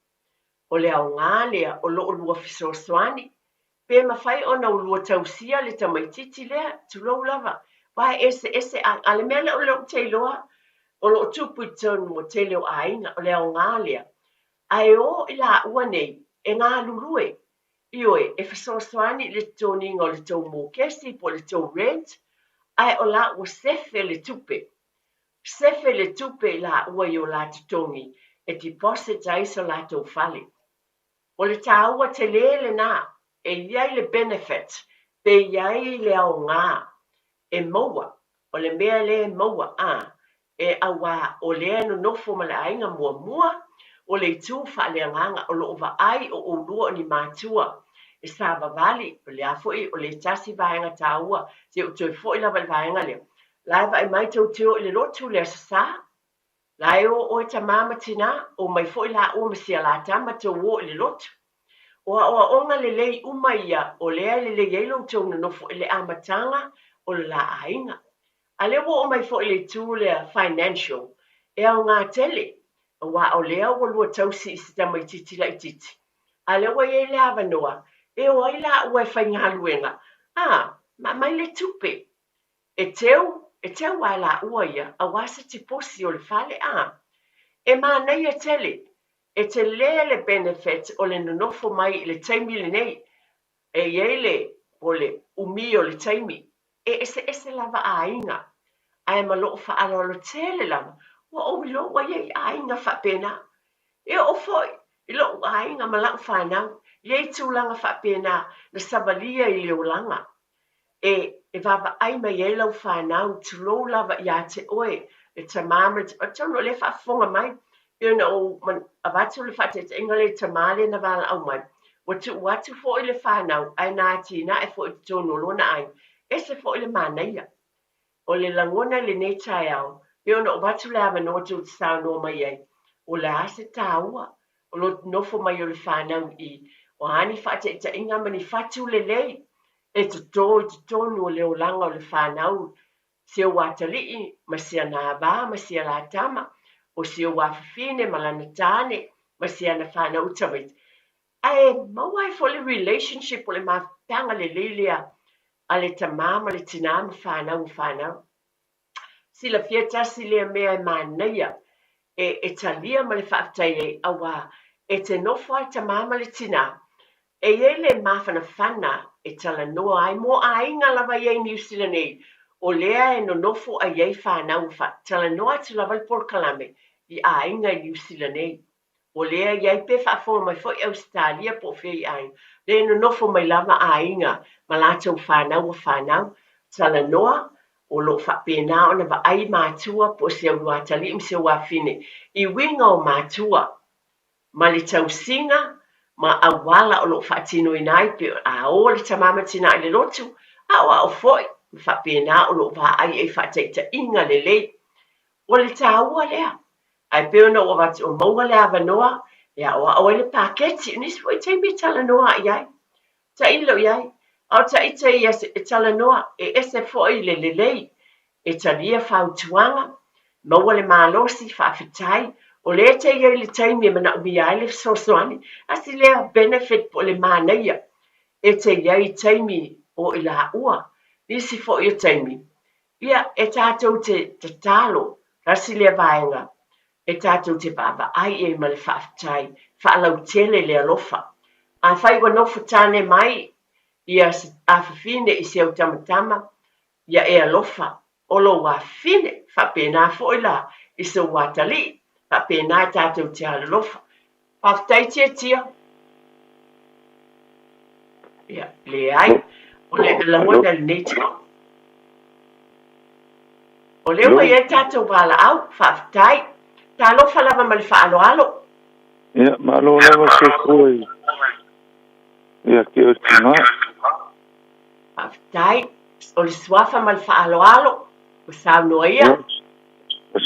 o le aogā lea o lo'o lua fisoasoani pe ma fai ona o lua tausia le tamaititi lea tulou lava Wai ese a le mea o leo te iloa o lo tupu i tonu o te leo aiga o le aogā lea ae o i la ua nei e ngā lulue i oe e fesoasoani le toniga o le tou mokesi po le tou rent ae o la ua sefe le tupe i la ua i o la totongi e deposit ai so latou fale o le tāua te lē lenā e iai le benefit pe iai le aogā e maua o le mea le maua e awa o lea nonofo ma le aiga muamua o le itu faaleagaga o loo vaai o ulua o ni matua e sa vavali o le a foʻi o le tasi vaega tāua se o toe foʻi lava le vaega lea lae vaai mai tauteo i le lotu le asasā lae o e tamā ma tinā o mai foʻi laʻua ma sia latama tauō i le lotu o aʻoaʻoga lelei uma ia o lea lelei ai loutou nonofo i le amataga o le laaiga a le ua o mai foʻi le itu lea financial e au ngā tele ua o lea ua lua tausi i se tamaitiiti laʻitiiti a le ua iai le avanoa e o ai laʻua e faigaluega ma mai le tupe e teu ae laʻua ia auā se tiposi o le fale e manai e tele e te lea le benefit o le nonofo mai i le taimi lenei e iai le o le umi o le taimi e ese lava aiga ae ma loo faaaloalo tele lava ua ou i loo ua iai aiga faapena e o foʻi i loo aiga ma laʻu fanau iai tulaga faapena na savalia i leolaga e vavaai mai ai lau fanau tulou lava iā te oe e tamā ma le tonu o le faafofoga mai Iona o avatu le faataʻitaʻiga le tamā lena valaau mai ua tuu atu foʻi le fanau ae na tina e foʻi totonu o lona ai ese foʻi le manaia o le lagona i lenei taeao pe ona o watu le avanoa tu te saunoa mai ai o le a se tāua o lo nofo mai o le whanau i o hani faataʻitaʻiga ma ni fatu lelei e totonu o le olaga o le whanau sia ua talii ma sia navā ma sia latama o sia ua fafine ma lana tane ma sia na whanau tamaiti ae maua e fo le relationship o le mafapaga lelei lea a le tamā ma le tinā ma whanau sila fia tasi lea mea e manaia e talia ma le whaafetai ai awa e te nofo ai tamā ma le tinā e iei le mafanafana e talanoa ai mo aiga lava iai New Zealand nei o lea e nonofo ai ai whanau talanoa atu lava le polokalame i aiga i New Zealand nei o lea iai pe whaafonga mai foʻi Australia po fei ai le nonofo mai lava aiga ma latou whanau talanoa o lo faapena ona vaai matua po se ua talii ma se ua fine i winga o matua ma le tausiga ma auala o loo faatinoina ai pe a o le tamamatina i le lotu aʻoaʻo foʻi ma faapena o loo vaai ai faataʻitaʻiga lelei o le tāua lea ae pe ona ua o maua le avanoa e aʻoaʻo ai le paketi nisi foʻi taimi e talanoa ai ai taʻilo i ai ao taʻita ia e talanoa e ese foʻi le lelei e talia fautuaga maua le malosi faafetai o lē te iai le taimi e manaʻumia ai le fesoasoani asi lea benefit po le manaia e te iai taimi o i laʻua nisi foʻi o taimi ia e tatou te tatalo kasi lea vaega e tatou te vaavaai ai ma le faafetai faalautele le alofa afai ua nofo tane mai ia afafine i se au tamatama ia e alofa o lou afine faapena foʻi la i se ua talii faapena e tatou te alalofa faafetai tiatia ia leai o le lagona lenei tau o le ua iai tatou valaau faafetai talofa lava ma le faaaloalo ia malo lava se koi ia ke o tima faafetai o le suafa ma le faaaloalo o saunoa ia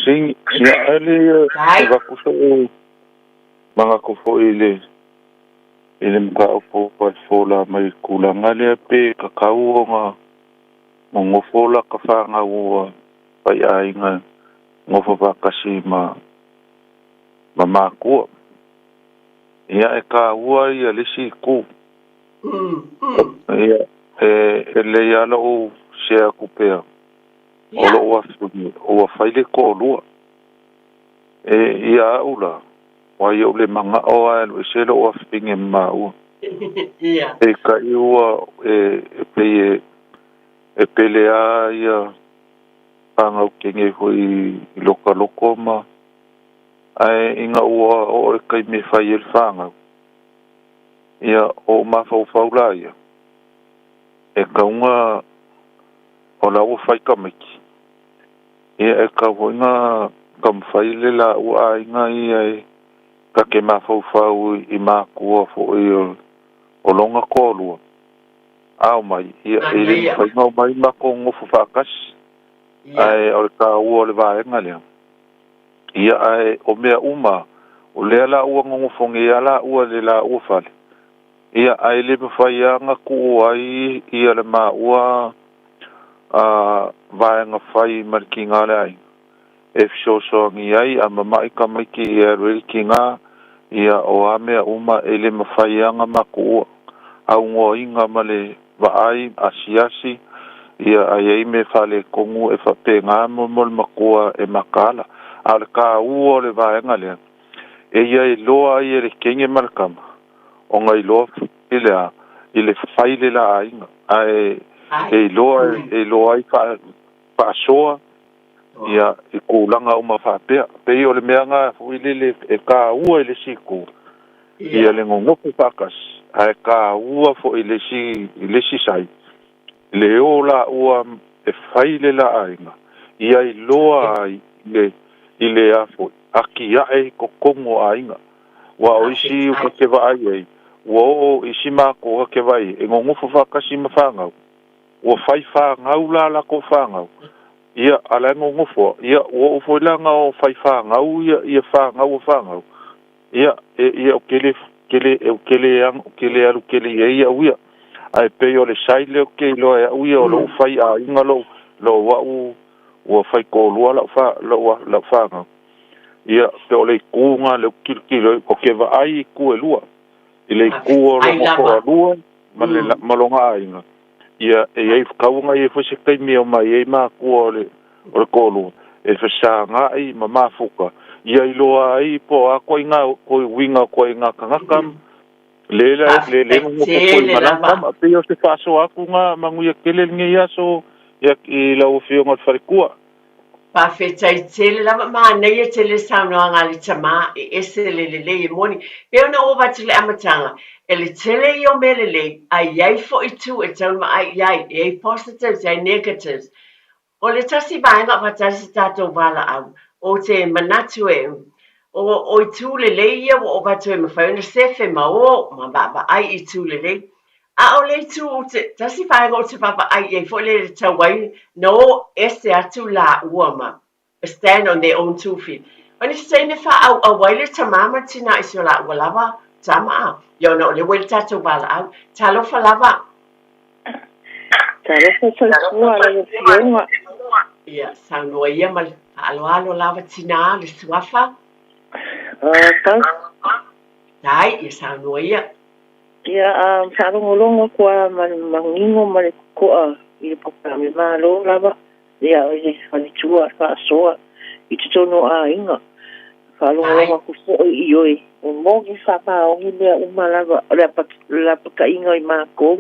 sing ia ele va kuso manga ko fo ile mga opo pa fola mai kulanga le pe kakau nga mo fola ka fa nga wa pai ai nga ngofo va kasi ma ko ia e ka ua ia le si ku ia ele ia lo se akupea o lo o faile ko lua ia ula wa yo le manga o lo se lo o finge ma u ia e ka ua e pelea ia panga o kenge hoi loko ma ai inga ua o e kai me fai el fanga ia o ma faula ia e ka unga o la o fai kamiki Ia e ka hoinga kam faile la ua inga ia ka ke mafau I makua fo o longa kolua. Au mai, ia le whainga mai mako ngofu whakasi. Ai o le ka ua le vaenga lea. Ia ai o mea uma, o lea la ua ngongofonge ia la ua le la ua fale. Ia ai le mawhaianga ku ai ia le ma ua vaenga whai mariki ngā le ai. E fshosoangi ai a mamai ka maiki ia rei ki ngā ia o a mea uma e le mawhaianga ma ku ua. Au ngō inga ma le vaai asiasi ia ai ei me fale kongu e whape ngā mol makua e makala. A le ka ua le vaenga lea. E ia e loa i e le kenge malakama. O ngai loa i le whaile la ainga. E loa i whaasoa ia e kōlanga o mawhapea. Pei o le mea ngā fuilele e ka ua i le siku. Ia le ngongofu whakas. Ai ka ua fo i le si sai. Le o la ua e whaile la ainga. Ia i loa i le afo. Aki ae ko kongo ainga. Wa o isi uka ke vai ei. Wa o isi mako ke vai. E ngongofu whakasi mawhangau. Wa whai whangau la ko whangau. Ia ala ngongofu. Ia wa o whoilanga o whai whangau. Ia whangau o whangau. Ia o kele alu kele ia uia. Ai pe o le saile o ke loa e uia o lo whai a inga lo wa u whai kōlua la whangau. Ia pe o le kunga le kilo o ke vaai ku e lua. I le ku o lo moko a lua ma le malonga ainga. Ia e ei kaunga i e whasekai mea mai e maa ku o le kōlua. E whasanga ai ma mafuka. Ia i loa ai po a koi ngā koi winga koi ngā kangakam. Le ngoko koi malangam. A pe o se whaso aku ngā manguia kele nge ia so ia i lau whionga wharekua. Pa fetai tele lava ma nei tele sauna ngali tama e le moni pe ona o batile amatanga ele tele yo melele ai ai fo itu e tau ma ai e positives ai negatives o le tasi bainga fatasi tato vala au o te manatu e o itu le ia o batu e mawhauna sefe ma o ma baba ai itu le a o le tu tasi whaenga o te papa ai e fo le tawai no ese atu la uama stand on their own 2 feet. When you say ne fa a waile tamama tina iso la walava tama yo no le wel tatu bala au talo fa lava talo fa le fiona ya sano ia mal alo lava tina le swafa dai ya sano ia ia sano ngolongo kwa mangingo male ko i poka mi malo lava ia e fani tua fa soa i te tono a inga fa longa ku fo i oi o mogi fa pa o ni le uma lava la pa inga i mako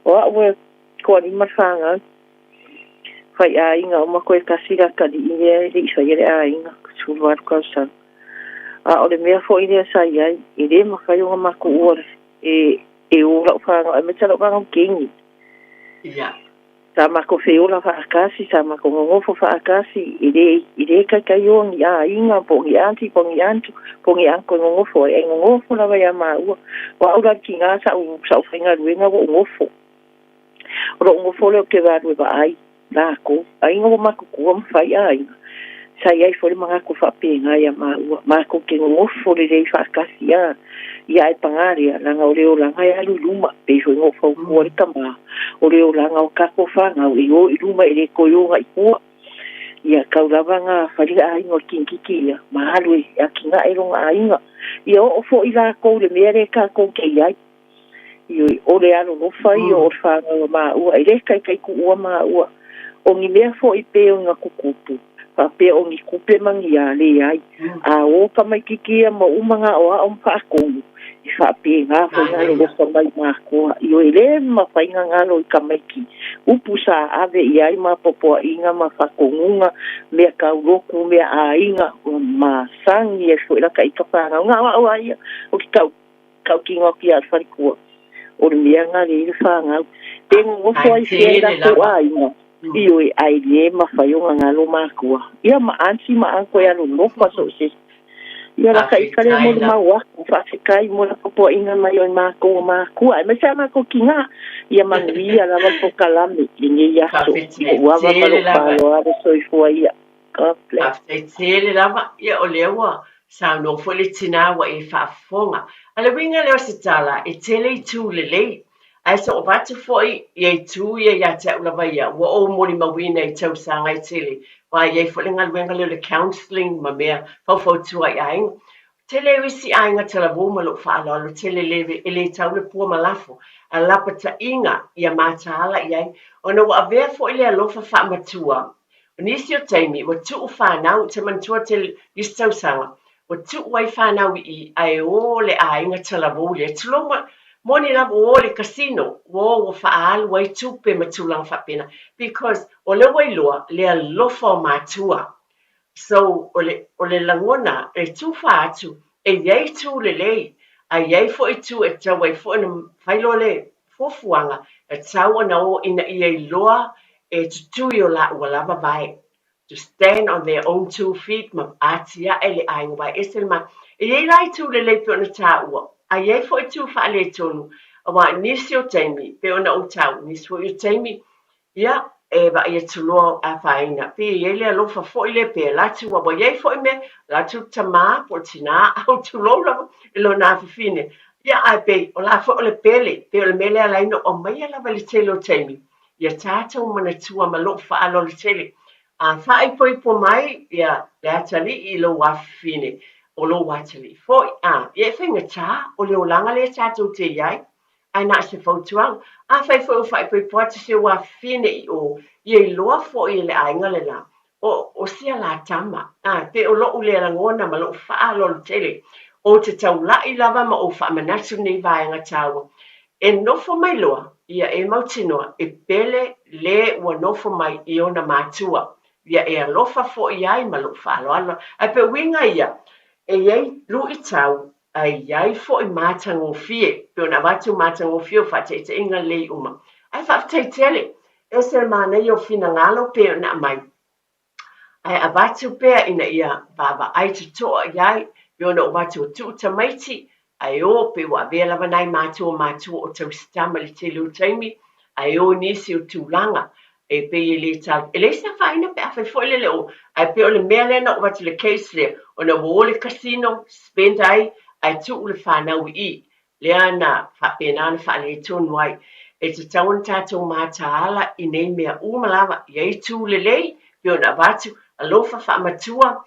o we ko ni mafanga fa ia inga o mako e kasira ka di ia i so ia a inga su war ko sa o le mea fo i le sa ia i le makayo mako o e o la fa e me talo ka kingi ia sama ko feola whaakasi, sama ko ngofo whaakasi, i re kai o ngi a inga, po ngi anti, po ngi anko ngofo, e ngofo lawa ia maua, wa ura ki ngā sa whainga ruenga wa ngofo. Ro ngofo leo ke wāru e wa ai, nāko, a inga wa mako kua mwhai a inga. Sa iai fore mga ko whapenga ia maua, mako ke ngofo le rei whaakasi a, ia e pangaria, langa o leo langa ia luluma, peiho ngofo mua le kama. O leo langa o kako whanga o i luma i le koionga i kua. Ia kaurawa ngā wharia a inga o kinkiki ia, mahalu e a ki ngā eronga a inga. Ia o fo i la kou le mea re ka kou kei ai. Ia o le alo no whai o le whanga o maa ua, i le kai ku ua maa ua. O ngi mea fo i peo ngā kukupu. Pa peo o ngi kupe mangi a le ai. A o kamaikiki a ma umanga o a whaakongu. I whape ngā whainga lo sa mai mākoa. I o ele ma whainga ngā lo i kamaiki. Upu sa ave i ai ma popoa inga ma whakongunga. Mea kauroku, mea a inga. Ma sangi e fo ilaka i ka whanga. Ngā wa o aia. O ki kau ki ngā ki a wharikua. O le mea ngā le i whanga. Tengo ngofo ai whiera ko a inga. Io e ai le mawhaiunga ngalo mākua. Ia ma ansi ma anko e alo lofa so se. Ia la kai kare mo le maua. Whaafikai mo la popo inga mai o mākua. E mesa mako ki ngā. Ia manuia la wapo kalame. Inge ia so. Uava malo palo ade soifua ia. God bless. Tele lava ia o lewa. Sa no fole tina wa e whaafonga. Ala winga leo se tala. E tele I tu le lei. Ai so o watu foi ye tu ye ya te ulawa ia wa o mori mawina I tau sa ngai tele wa ye fo lenga wenga le counselling ma mea fau tu ai ai tele wisi ai nga tela bo malo fa lo tele leve ele tau le pu malafo a lapa ta inga ia mata ala ia ona wa ave fo ile lo fa matua nisi o taimi wa tu fa na te man tu tele is tau sanga wa tu wai fa na I ai o le ai nga tela bo le tlo Moni la o le casino wo faal wai tupe matulang fapina because o le wai loa le alofa matua so o le langona e tu fa atu e yei tu le lei a yei fo I tu e tau wai fo na failo le fofuanga e tau ana o ina I loa e tutu o la walava vai to stand on their own 2 feet ma atia ele ai wai eselma e yei lai tu le lei pe ona ta ua a ye fo tu fa le tonu wa nisi o taimi pe ona o tau nisi fo o taimi ya e ba ye tulo a faina pe ye le lo fa fo ile pe la tu wa ye fo me la tu tama portina au tulo lo na fine ya a pe o la fo le pele pe o le mele ala ino o mai la vale telo taimi ya tata o mana tu ma lo fa lo le tele a fa I po mai ya la tali I lo wa fine o lo watali foi ye finga cha o le olanga le cha tu te yai ai na se fo tuang a fai fo fai po poti se wa fine o ye lo fo I le ainga le la o sia la tama pe o lo le la ngona ma lo fa lo tele o te tau la I lava ma o fa manatu nei vai nga tawa e no fo mai loa ia e mautino e pele le wa no fo mai I ona matua ia e alofa fo ai ma lo fa lo a pe winga ia e yei lu I tau ai yai fo I matango fie pe ona watu matango fie fa te inga lei uma ai fa te tele e se mana yo fina ngalo pe ona mai ai abatu pe ina ia baba ai te to yai pe ona watu tu tamaiti ai o pe wa vela vanai matu o tau stamali te lu taimi ai o nisi o tulanga e pe le tal ele se faina pe fa fo le o ai pe o le mele na o le case le ona wo le casino spend ai tu le fa na wi le ana fa pe na fa le tun wai e te tawon tato mata ala I nei mea umalava ye tu le lei pe ona vatu alofa fa matua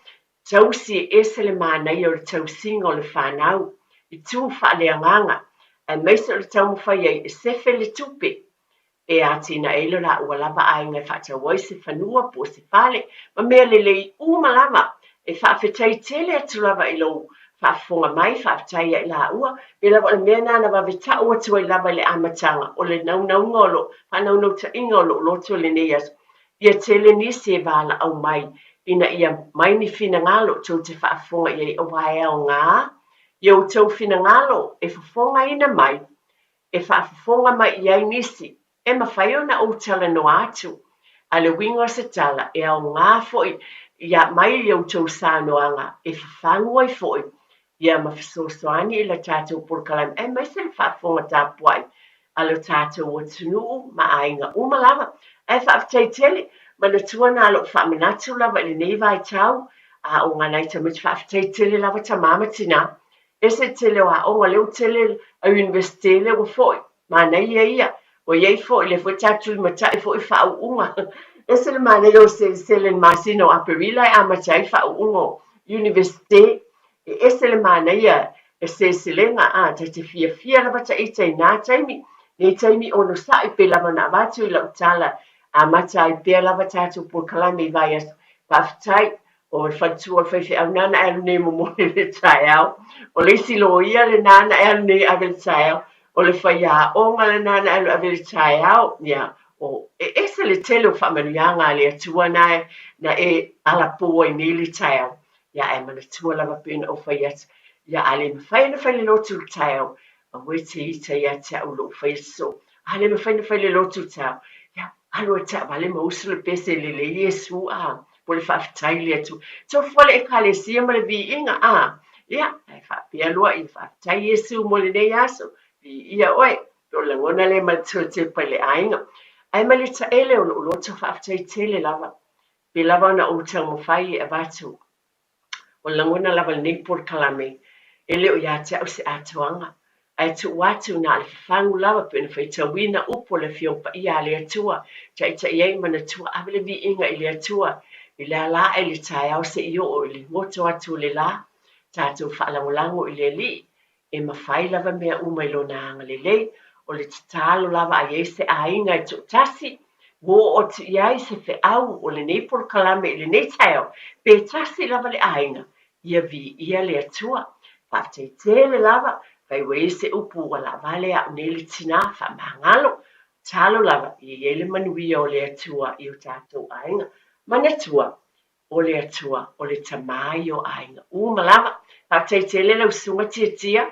tau si esele mana I o tau singo le fa na I tu fa le nganga e meso le tau fa ye se fe le tupe e atina elo la wala ba ai ngai fa ta woi se fanua po se fale ma me le le umalava e fa fetai tele atu lava I lo fa fonga mai fa tai I la ua e lava le mena na va vita ua tu I lava le amatanga o le nau ngolo fa nau ta ingolo lo tu le neas ia tele ni se vala au mai ina ia mai ni fina ngalo tu te fa fonga ia o vai o nga ia o tu fina ngalo e fa fonga ina mai e fa fonga mai ia nisi e ma faiona o tala no atu ale wingo se tala e au nga foi ia mai eu tau sanoanga e whangua I foi ia ma fisosoani I la tātou porkalam e mai se whafonga tāpuai a lo tātou o tunu ma ainga umalava e whaaftei tele ma na tuana alo whaamanatu lava I nei vai tau a o ngā nei tamit whaaftei tele lava ta mama tina e se tele wa o ngā leo tele a universite le o foi ma nei ia o iei foi le foi tātou I matai foi whaau unga ese le mana yo se le masino a perila a matai fa ungo universite ese le mana ia se lenga a te fia la bata ite na taimi ne taimi ono sai pe la mana batu I la utala a matai pe la bata tu por kalami vai paftai o fatu o fe au nana el ne mo le taiao o le silo ia le nana el ne avel taiao o le faia o ngala nana el avel taiao ya o ese le tele o whamanianga le atua na ala po I ni le taiao ya e mana tua lava pina o whaiat ya ale mwhaina whaile lotu le taiao a wete I te ia te au lo whaiso ale mwhaina whaile lotu tau ya Alo ta vale mo usul pese le Yesu a. Pole fa tai le tu. So fole e kale sia mo le vi inga a. Ia, ai fa pia loa I fa tai Yesu mo le nei aso. Ia oi, to le ngona le ma te pele ainga. Ai ma le ta ele o lo to fa tai tele lava. Pe lava na o ta mo fai e batu. O le ngona lava le nei por kalame. Ele o ya te au se atuanga. Ai tu watu na le fangu lava pe na fai tawina upo le fiompa ia le atua. Tai iei mana tua avele vi inga I le atua. I le ala e le tai au se io o le moto atu le la. Tātou whaalangolango I le li. E mawhai lava mea uma I lona anga le lei. O le tatalo lava a iese a inga I tuk tasi. Wo o tu iai se fe au o le neipol kalame I le nei tau. Pe tasi lava le a inga. Ia vi ia le atua. Whafte tele lava. Vai wei se upu wala vale a unele tina wha mahangalo. Talo lava I ele manuia o le atua I o tātou a inga. Mana tua. O le atua, o le tamai o ainga. Malava, pa te tele lau sunga tia,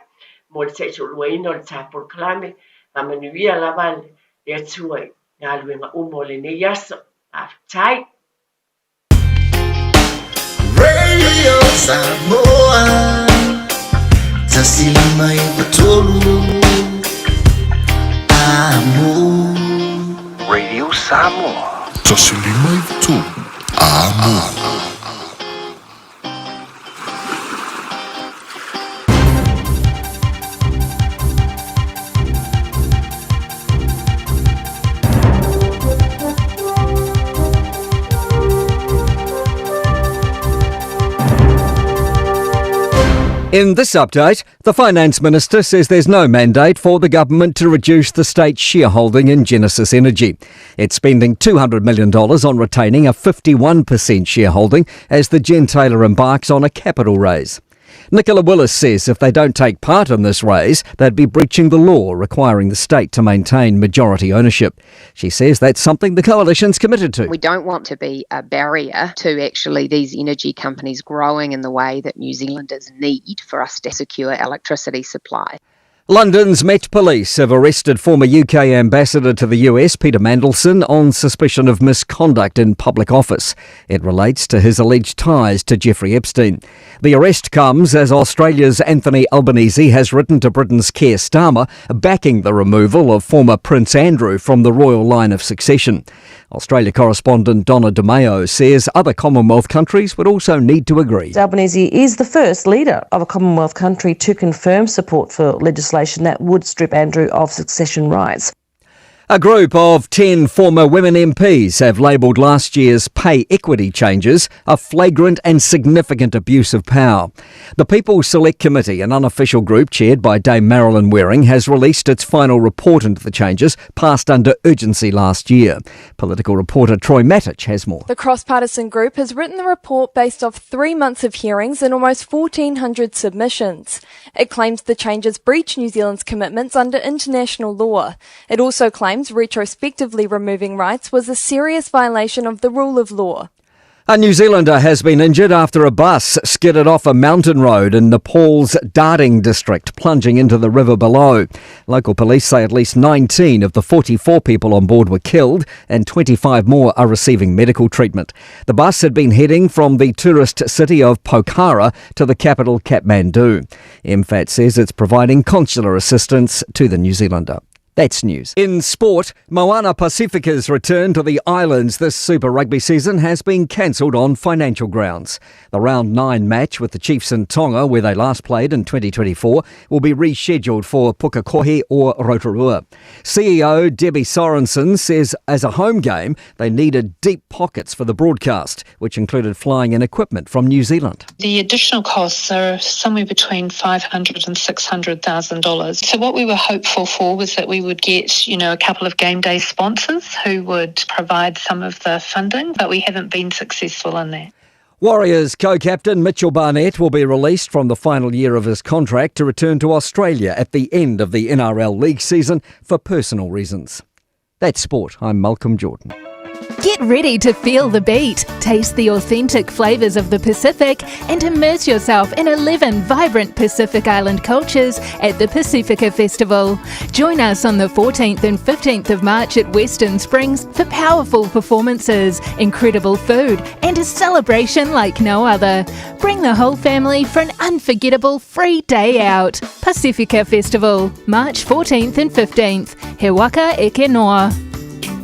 mo le te luaina o le tāpol kalame, pa manuia lava le atua ngā luenga umo le ne yaso. Pa tai. Radio Samoa, tasilima I patolu, amo. Radio Samoa, tasilima I patolu. In this update, the Finance Minister says there's no mandate for the government to reduce the state's shareholding in Genesis Energy. It's spending $200 million on retaining a 51% shareholding as the Gentailer embarks on a capital raise. Nicola Willis says if they don't take part in this raise, they'd be breaching the law requiring the state to maintain majority ownership. She says that's something the coalition's committed to. We don't want to be a barrier to actually these energy companies growing in the way that New Zealanders need for us to secure electricity supply. London's Met Police have arrested former UK ambassador to the US, Peter Mandelson, on suspicion of misconduct in public office. It relates to his alleged ties to Jeffrey Epstein. The arrest comes as Australia's Anthony Albanese has written to Britain's Keir Starmer backing the removal of former Prince Andrew from the royal line of succession. Australia correspondent Donna DeMeo says other Commonwealth countries would also need to agree. Albanese is the first leader of a Commonwealth country to confirm support for legislation that would strip Andrew of succession rights. A group of 10 former women MPs have labelled last year's pay equity changes a flagrant and significant abuse of power. The People's Select Committee, an unofficial group chaired by Dame Marilyn Waring, has released its final report into the changes passed under urgency last year. Political reporter Troy Matic has more. The cross-partisan group has written the report based off 3 months of hearings and almost 1,400 submissions. It claims the changes breach New Zealand's commitments under international law. It also claims retrospectively removing rights was a serious violation of the rule of law. A New Zealander has been injured after a bus skidded off a mountain road in Nepal's Darding district, plunging into the river below. Local police say at least 19 of the 44 people on board were killed and 25 more are receiving medical treatment. The bus had been heading from the tourist city of Pokhara to the capital Kathmandu. MFAT says it's providing consular assistance to the New Zealander. That's news. In sport, Moana Pacifica's return to the islands this Super Rugby season has been cancelled on financial grounds. The Round 9 match with the Chiefs in Tonga, where they last played in 2024, will be rescheduled for Pukekohe or Rotorua. CEO Debbie Sorensen says as a home game, they needed deep pockets for the broadcast, which included flying in equipment from New Zealand. The additional costs are somewhere between $500,000 and $600,000. So what we were hopeful for was that we would get, a couple of game day sponsors who would provide some of the funding, but we haven't been successful in that. Warriors co-captain Mitchell Barnett will be released from the final year of his contract to return to Australia at the end of the NRL League season for personal reasons. That's sport. I'm Malcolm Jordan. Get ready to feel the beat, taste the authentic flavours of the Pacific, and immerse yourself in 11 vibrant Pacific Island cultures at the Pacifica Festival. Join us on the 14th and 15th of March at Western Springs for powerful performances, incredible food, and a celebration like no other. Bring the whole family for an unforgettable free day out. Pacifica Festival, March 14th and 15th. He waka eke noa.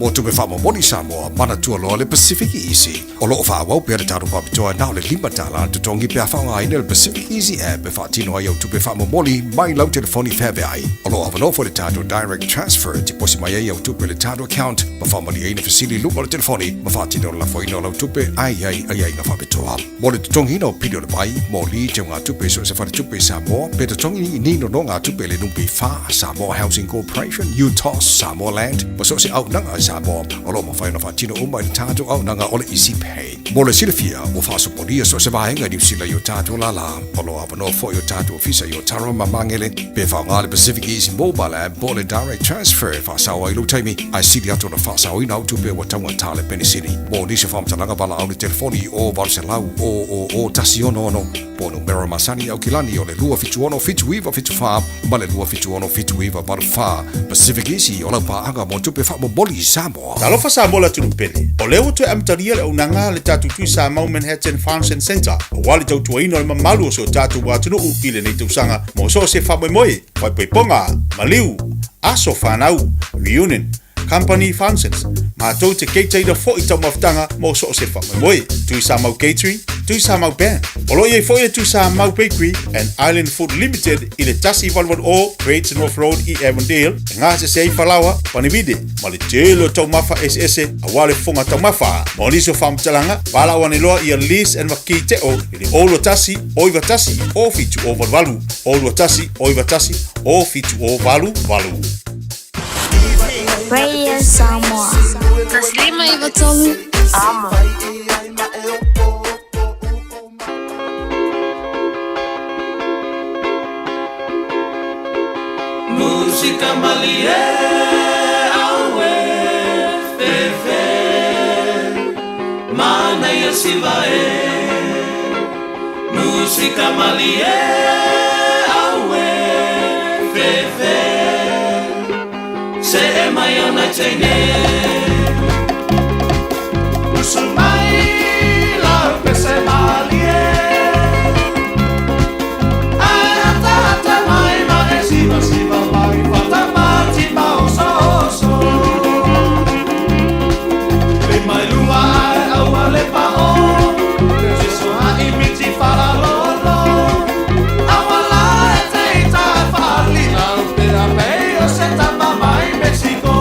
O tupe whamomoni Samoa, mana tua loa le Pacific Easy. O loo whaawau pēra tāru papitoa nao le limbatala tutongi pēr whaunga le Pacific Easy app e whaatino ai au tupe whamomoni mai lau telefoni whebe ai. O loo awanofo le tātu direct transfer ti posi mai ai au tupe le tātu account ma whamoni ai na fasili lupa le telefoni ma whaatino la whaino lau tupe ai nga whapitoa. Mo le tutongi no pidio le bai, mo li te ngā tupe so se whare tupe Samoa, pe tutongi ni no ngā tupe le numpi wha, Samoa Housing Corporation, UTOS, Samoa Land, ma so se au nanga Samoa, o lo mawhai na whaatino umai tātou au nanga o le Easy Pay. Mo le silafia, o whaasoponia so se vahenga New Zealand yo tātou lala, o lo awano fo yo tātou ofisa yo taro mamangele, pe whaunga le Pacific Easy Mobile App, bo le Direct Transfer, whaasawa ilu taimi, ai siri ato na whaasawa ina au tupe wa taunga tāle Penisini. Mo nisi whamtalanga wala au le telefoni o Valselau, o tasi ono, po numero masani au kilani o le lua fitu ono fitu iwa fitu wha, ma le lua fitu ono fitu iwa maru wha, Pacific Easy o lau paanga mo tupe wha mo boli Samoa. Talofa Samoa la tunupele. O leo tu amtaria le unanga le tatu tui Samoa Manhattan Farms and Center. O wali tau tuaino le mamalu o so tatu watunu upile nei tausanga. Mo so se wha moe, wai paiponga, maliu, aso whanau, reunion, company functions. Ma tau te keiteira fo i tau maftanga mo so se wha moe. Tui Samoa Catering, tui Samoa Band. O lo ye fo ye tui Samoa Bakery and Island Food Limited i le tasi valwan o Great North Road i Avondale. Ngā se sei whalawa, panibide, ma le telo tau mafa SS a wale fonga tau mafa. Mo niso whamtalanga, wala wane loa i a lease and waki te o i le olo tasi, oiwa tasi, o fitu o valu. Olo tasi, oiwa tasi, o fitu o valu. Radio Samoa. Taslima Ivatolu. Amo. Música malie awe fefe mana ya sivae. Música malie awe fefe se mayona chene. Musulmai la pese malie. Ata mai mai siva mai fata mati pausoso. Le mai lua awale pao. Jesu a imiti fala lolo. Awala teita fali la pera peyo seta mai Mexico.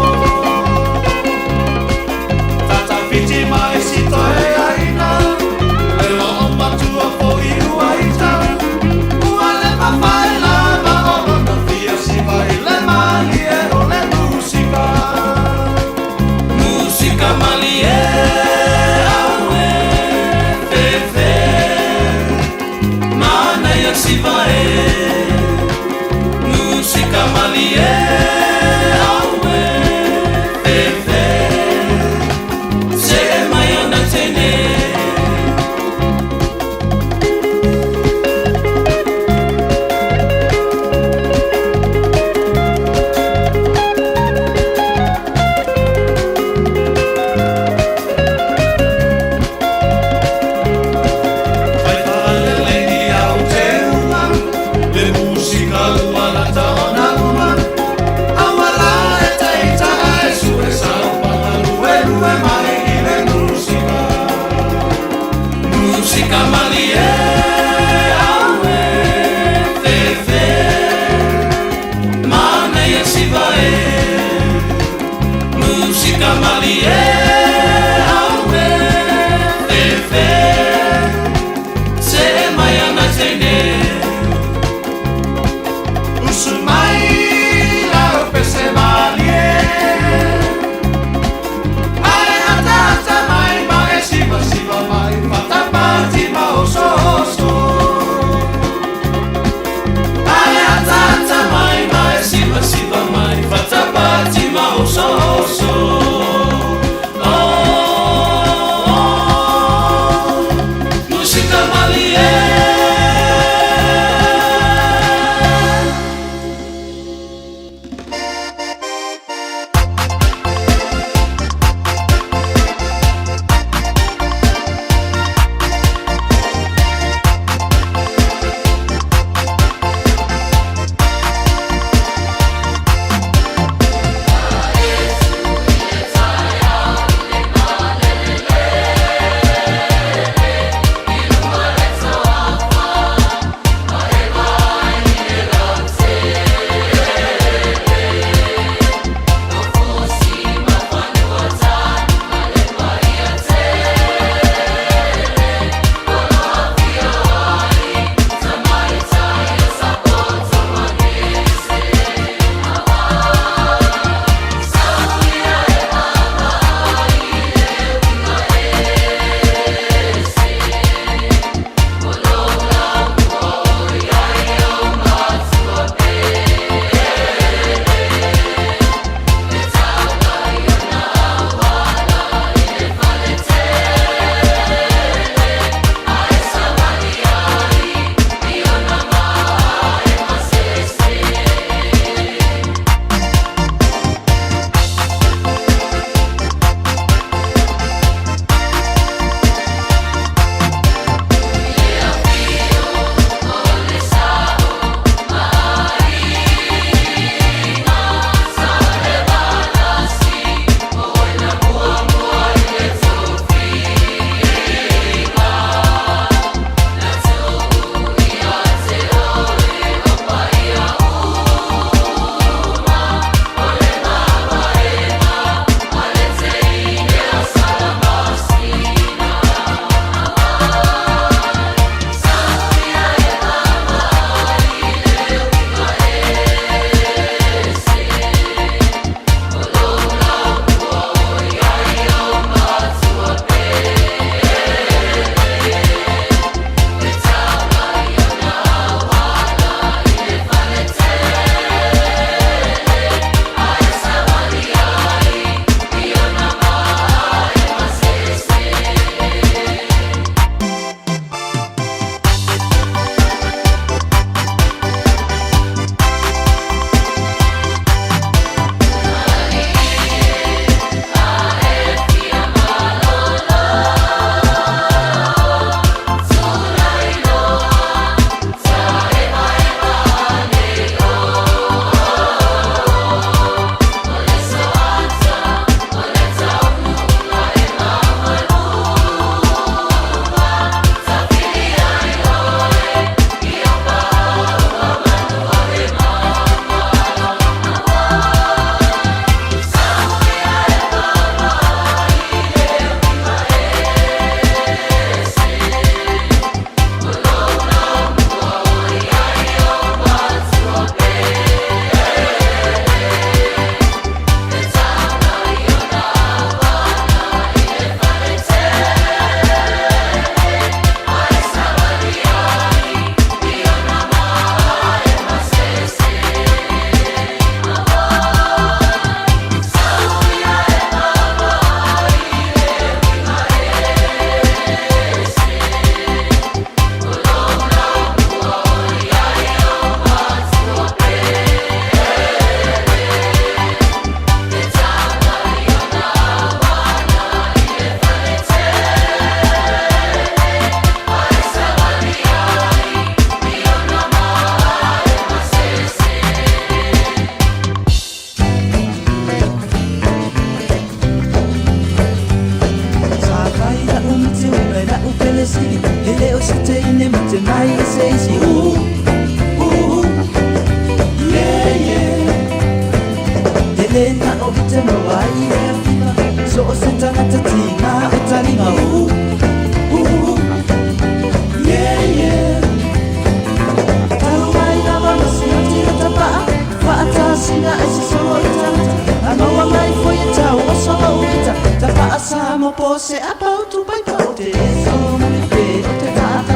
se apau tu pai pau te esa o muli pe o te tata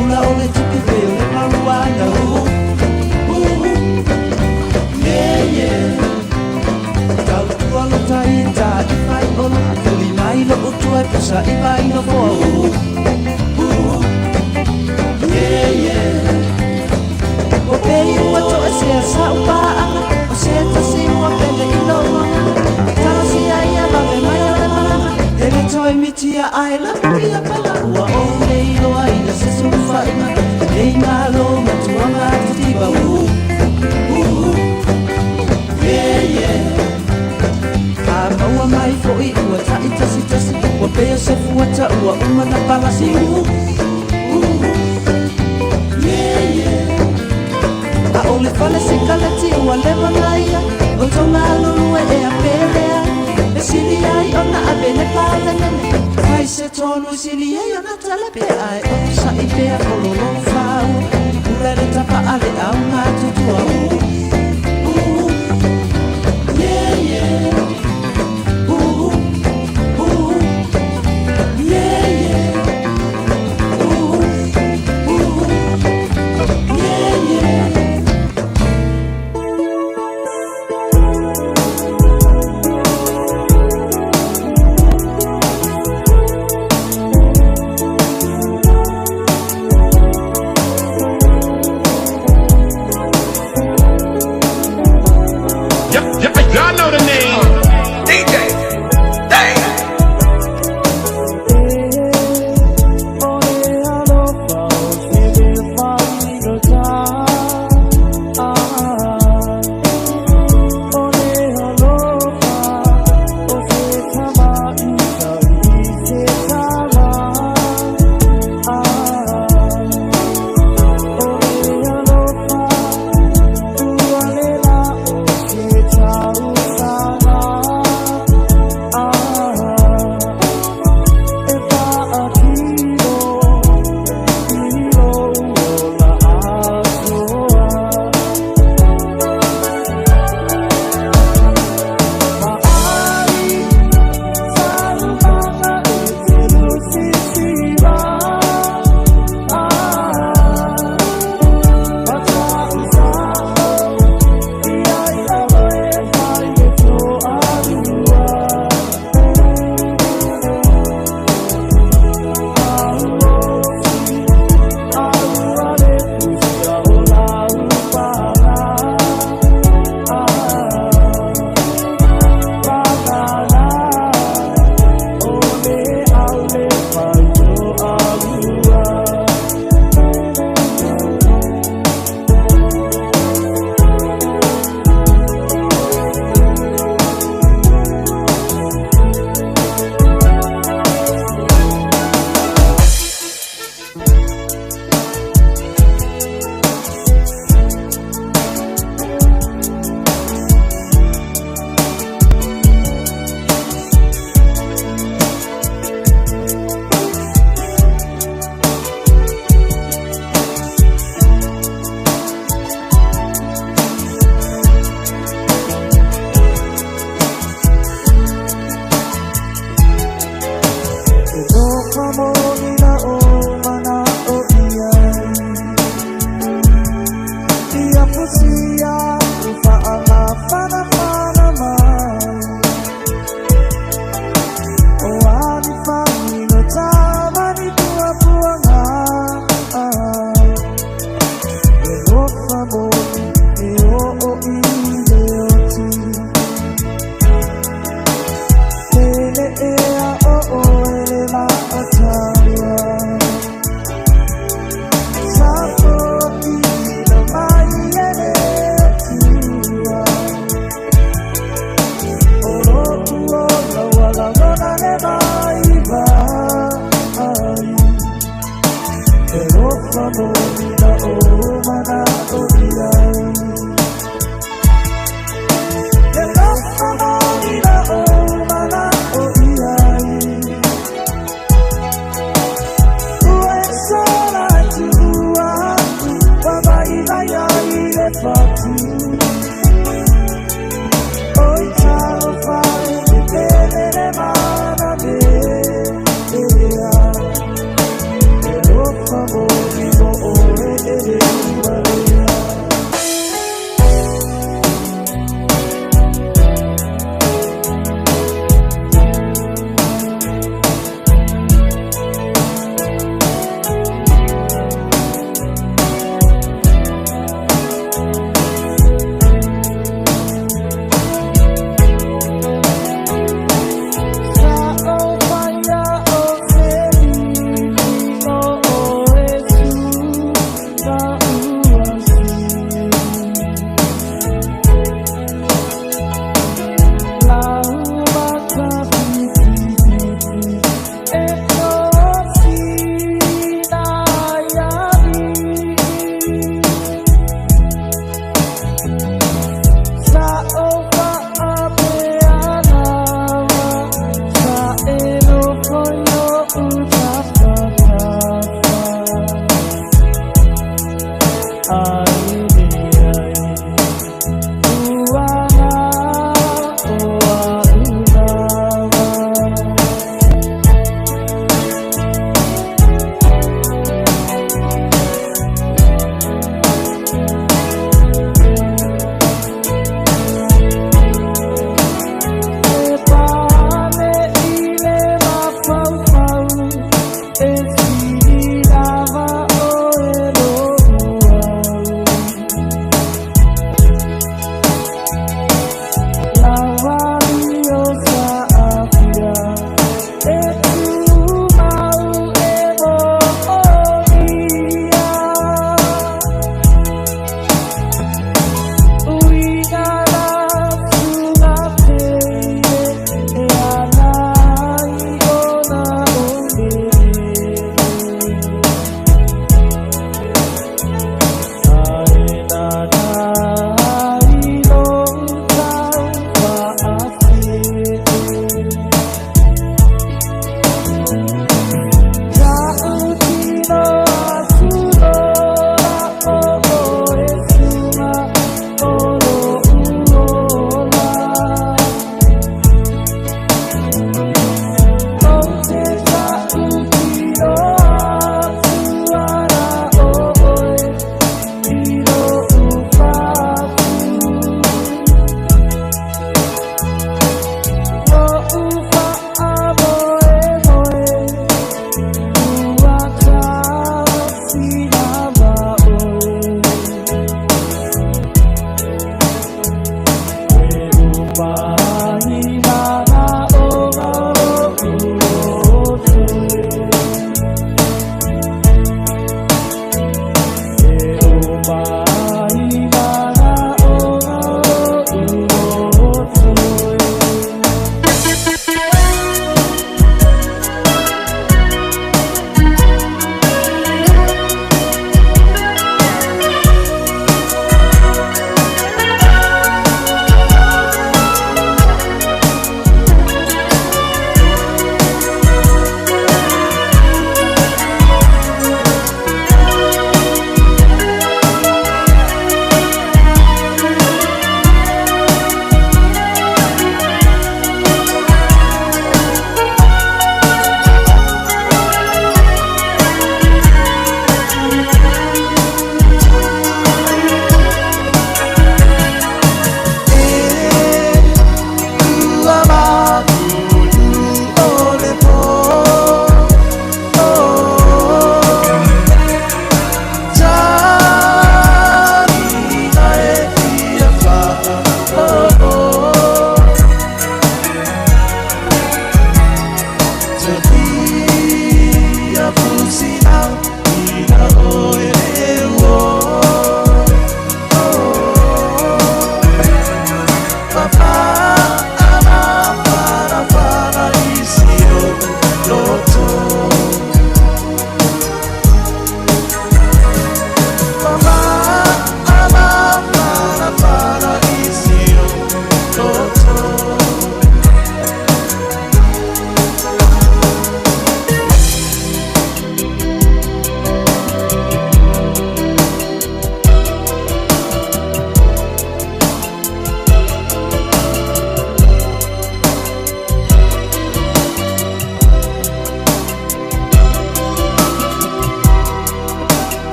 ula o le tuke pe o le maruanga yeah yeah tau tua lo tai ta i pai o lo tuli mai lo o tua e pasa i pai no fo yeah yeah o pe i ua to e se asa upa anga o se ta si ua pele i lo tala si ai a lave mai o le malanga e le toi mitia ai la pia pala ua o le i lo ai na se su faima e i malo matua ngati tiba yeah yeah a maua mai fo i ua ta i tasi tasi ua peo se fuata ua umana pala si yeah yeah a ole fale se kalati ua lewa laia o tonga lulu e a pelea e sili ai ona a bene pala nene ai se tonu sili ai ona tala pe ai o sa i pea kololo fau ula le tapa ale au ngatu tua yeah yeah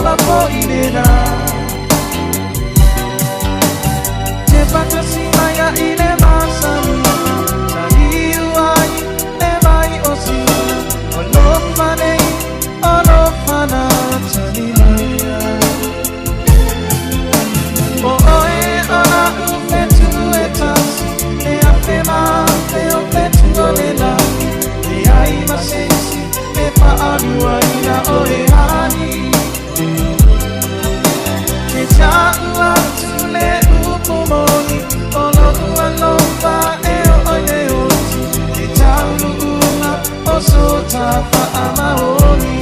la poirena Te patasi maya ile masani Sahi uai le mai osi Olofanei olofana tani maya O oe ona upetu etasi Le apema le opetu olela Le ai masensi e pa'alua ina oe hani Ke ta'ua tule upumoni Olo ualofa e oe oti Ke ta'ulu una oso tafa amaoni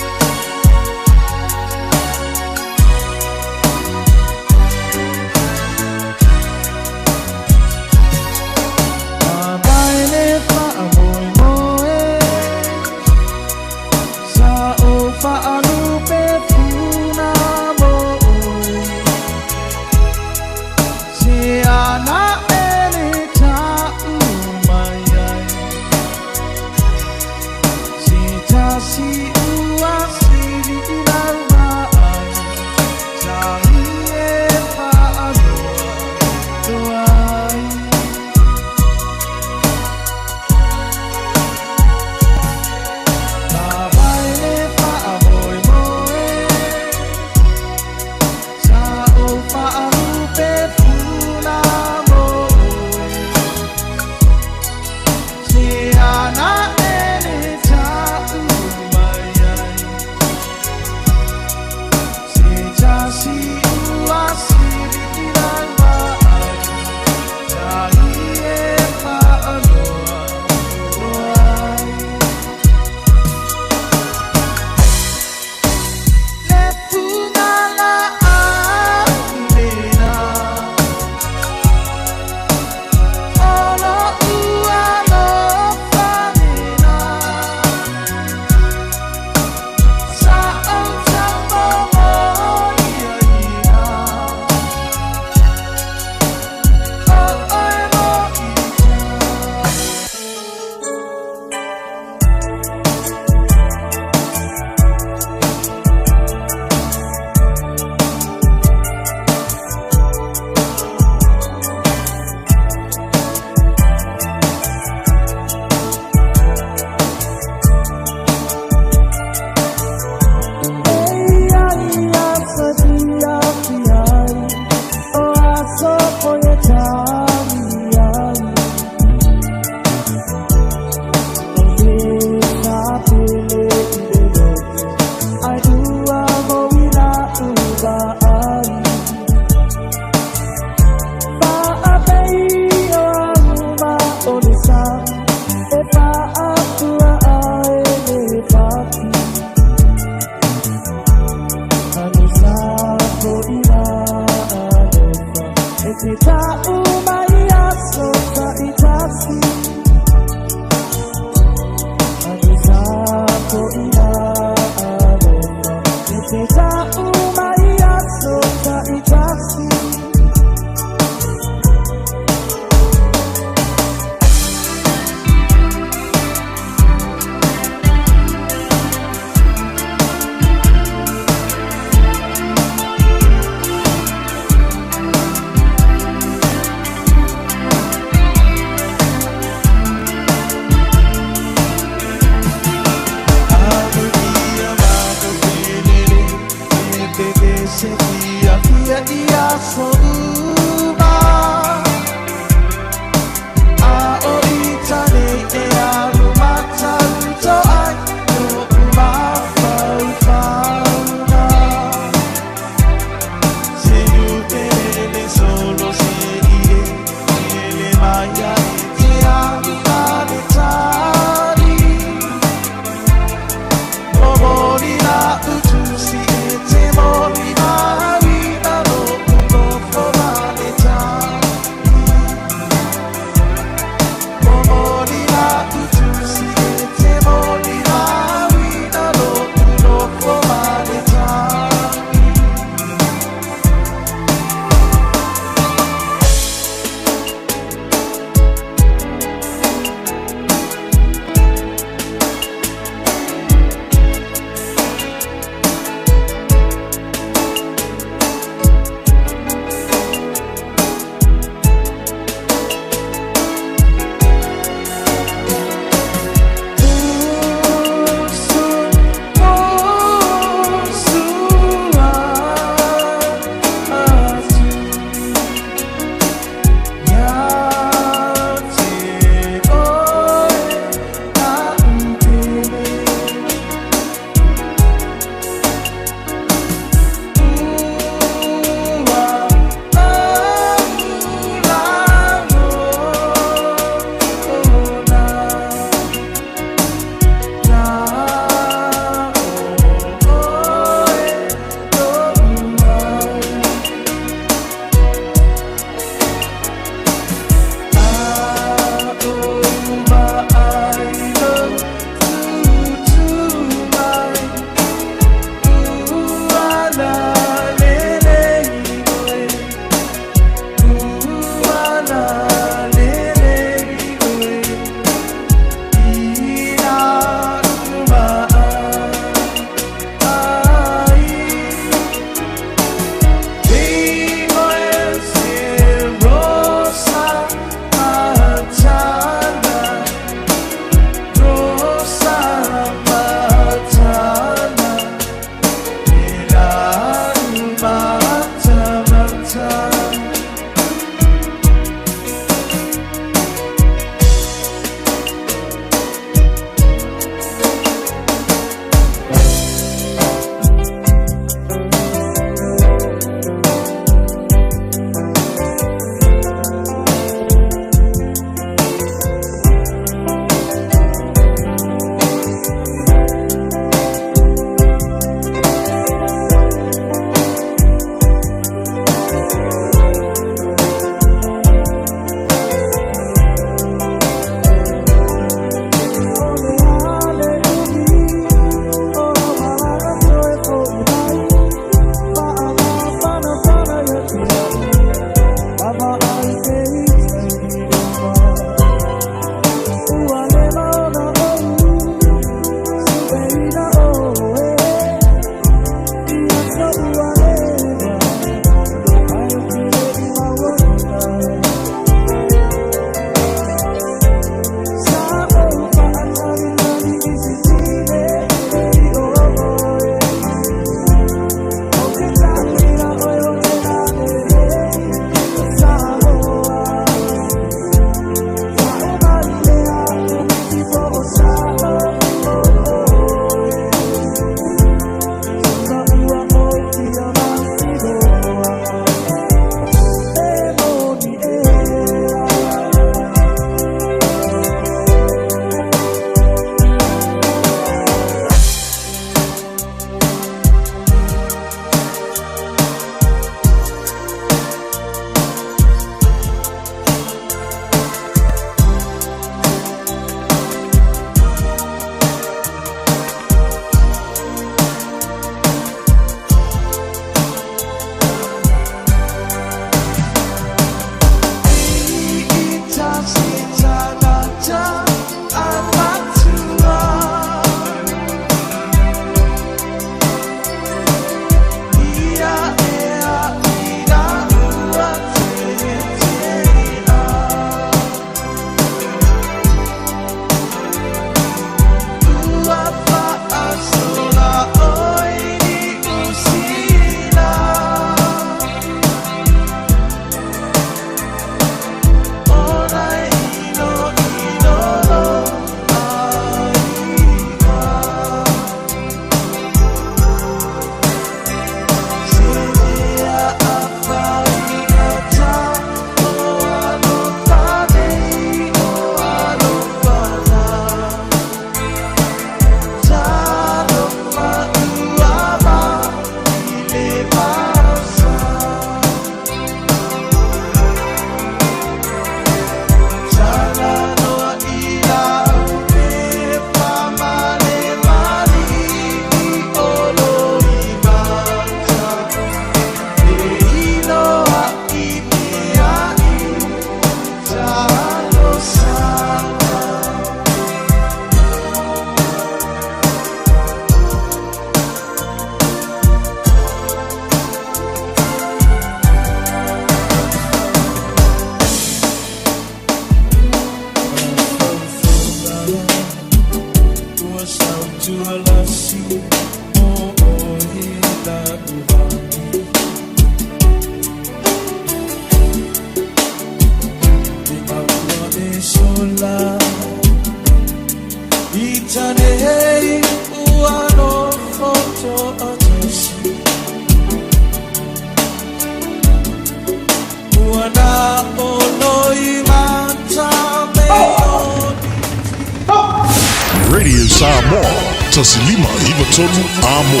Radio Samoa, tasilima hiva tonu amo.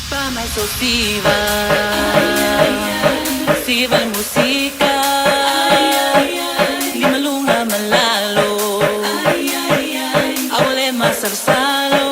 Pama sotiva, siva música, lima lunga malalo, awale masarsalo.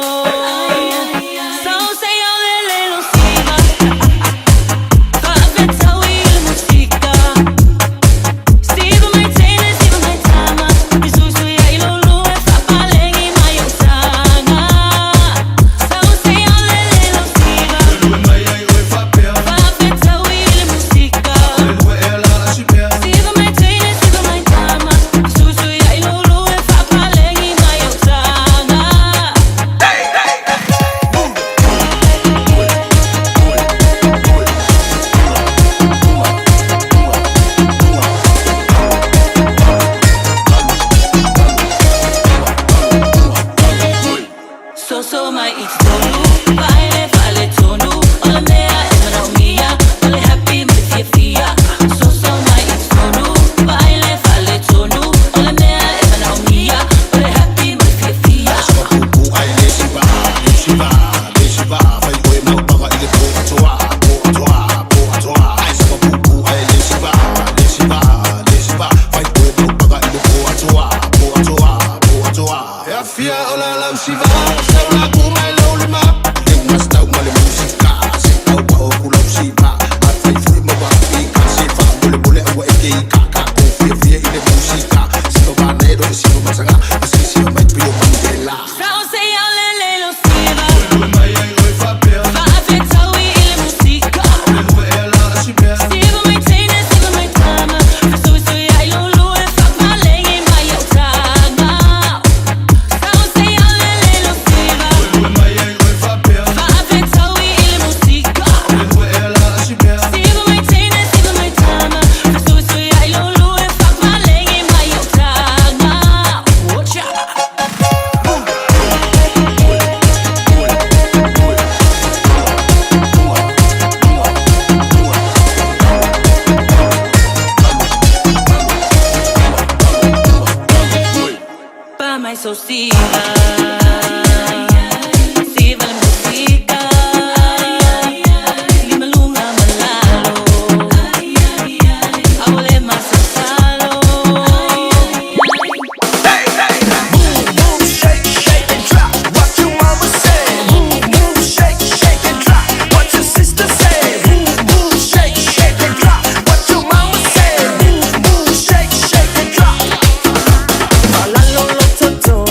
Malalo lo toto,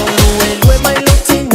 elwe mai lo tin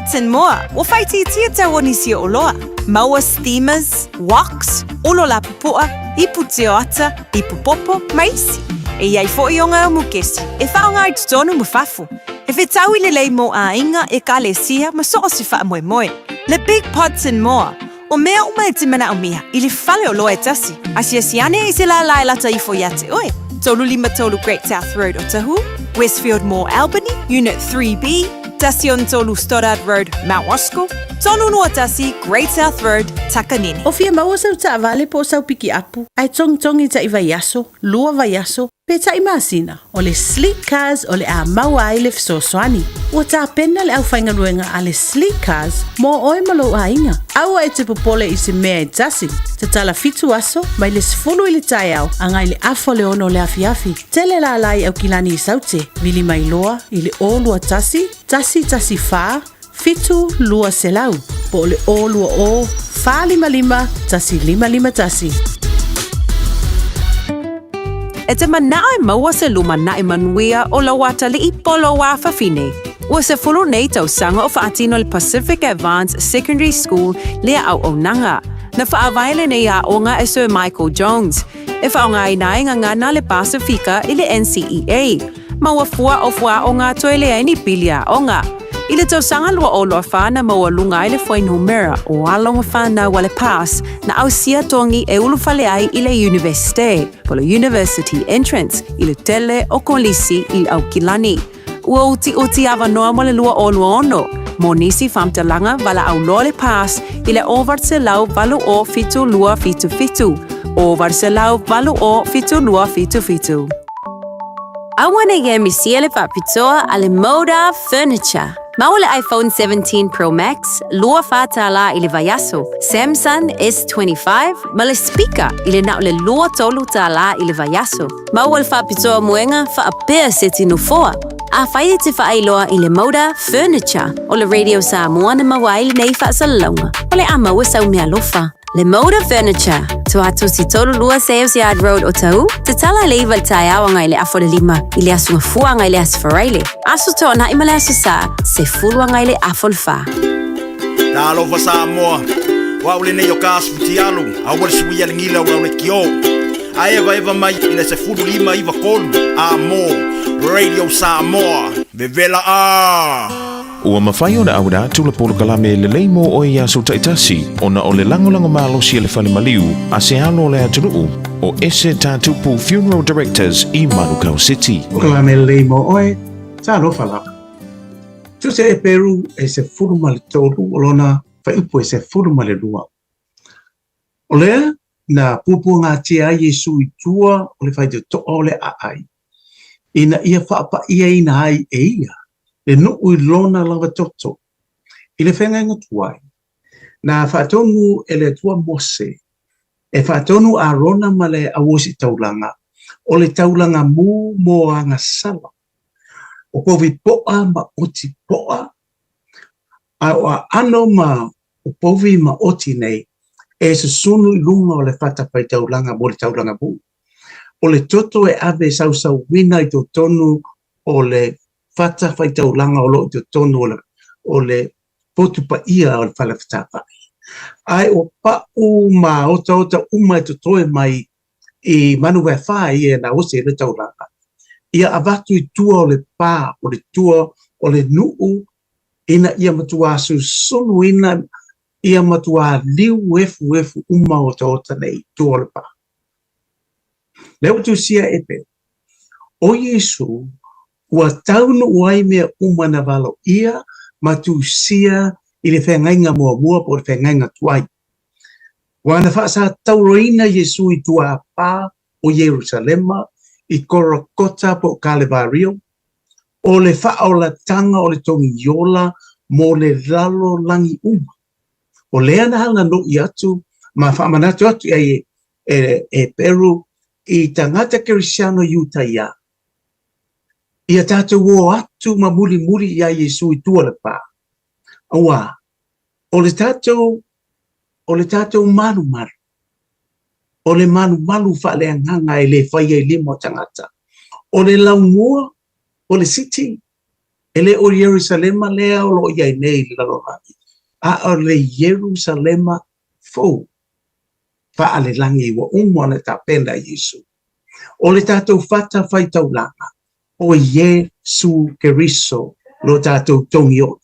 pots and more. Wa whaiti tia te wonisi o loa. Maua steamers, woks, olo la pupua, ipu te ata, ipu popo, maisi. E iai fo i o ngā mukesi. E whaonga i tutonu mufafu. E whetau i le lei mo a inga e ka le sia ma soo si wha moe moe. Le big pots and more. O mea uma e timana o miha, i le whale o loa e tasi. Asia siane i se la lai lata i fo iate oe. Tolu lima tolu Great South Road o Tahu, Westfield Mall Albany, Unit 3B, Tasion tolu Stoddard Road, Mount Roscoe, tonu noa tasi Great South Road, Takanini. O fia maua sau ta avale po sau piki apu, ai tong ta i vaiaso, lua vaiaso, pe ta i masina, o le sleek cars o le a maua ai le fisosoani. Ua ta pena le au whaingaruenga a le sleek cars, mo oe malo a inga. Aua e te popole i se mea e tasi, te tala fitu aso, mai le sifulu i le tai au, angai le afo le ono le afiafi. Tele la lai au kilani i saute, vili mai loa, i le o lua tasi fa, fitu lua selau, po le o lua o, fa lima, tasi lima tasi. E te mana e maua se luma na e manuia o la wata li I polo wa fafine. Ua se fulu nei tau sanga o whaatino le Pacific Advanced Secondary School lea au o nanga. Na whaawaile nei a onga e Sir Michael Jones. E whaonga I nai ngana le Pasifika I le NCEA. Maua fua o ngā toile ai ni pilia onga. I le tau sanga lua o loa whana maua lunga I le whainumera o alonga whana wale pass na au sia tongi e ulu whale ai I le universite, polo university entrance, I le tele o kolisi I au kilani. Ua uti ava noa mo le lua o lua ono. Mo nisi whamtalanga wala au loa le pass I le over se lau valu o fitu lua fitu fitu. Over se lau valu o fitu lua fitu fitu. Awane ge misiele fa pitoa ale Moda Furniture. Maule iPhone 17 Pro Max, lua fatala I le vaiaso, Samsung S25, ma le speaker I le nau le lua tolu tala I le vaiaso. Maule fa pitoa muenga fa apea seti nufoa. A whai te whaailoa I le Moda Furniture o le Radio Samoa na mawaili nei whaasalaunga. O le ama ua sau mea lofa. Le Moda Furniture, tu atu si tolu lua Sales Yard Road o tau, te tala leiva tai awa ngai le afo le lima, I le asunga fua ngai le asfaraile. Asu tona I male asu sa, se fulua ngai le afo le fa. Ta alofa Samoa, wa ule nei o kasu ti alu, a wale suia le ngila ua ule kio. A eva mai I le se fulu lima iwa kolu, a mo, Radio Samoa, vevela a. Ua mawhai o na awara tula polo kalame le leimo o ia so taitasi o na o le langolango malosi le whale maliu a se alo le atunuu o ese tātupu Funeral Directors I Manukau City. O kalame le leimo oe, tā lo whalapa. Tu se e peru e se furu male tolu o lona whaiupu e se furu male lua. O lea, na pupu ngā tia Yesu I tua o le whaite to o le aai. Ina ia whaapa ia ina ai e ia. Le nuu I lona lava toto. I le whenga inga tuai. Na whaatonu e le tua Mose. E whaatonu a rona ma le awosi taulanga. O le taulanga mu mo anga sala. O kovi poa ma oti poa. A o ano ma o povi ma oti nei. E se sunu I lunga o le whatapai taulanga mo le taulanga mu. O le toto e ave sau wina I to tonu o le fata fai tau langa o lo te tonu o le potu pa ia o le whala whatapa. Ai o pa uma o ta uma te toe mai I manu wai whai e na ose le tau langa. Ia avatu I tua o le pā o le tua o le nuu ina ia matua su sonu ina ia matua liu wefu uma o ta nei tua o le pā. Leo tu sia epe. O Yesu ua taunu uai mea umana walo ia ma tu sia I le whengainga mua po le whengainga tuai. Wana whaasa tauroina Yesu I tua pā o Jerusalema I Korokota po Kalevario o le whaola tanga o le tongi yola mo le lalo langi uma. O lea na hanga no I atu ma whaamanatu atu e Peru I tangata Kerisiano Utah. Ia tātou o atu ma muri ia Yesu I tua le pā. Awa, o le tātou manu. O le manu whale anganga e le whaia I limo tangata. O le laumua, o le siti, Ele o Jerusalema lea o lo iai nei le lalolangi. A o le Jerusalema fou. Fa ale langi wa umwana ta penda Yesu. O le tātou fata fai tau langa. O Yesu Keriso lo tātou tongiola.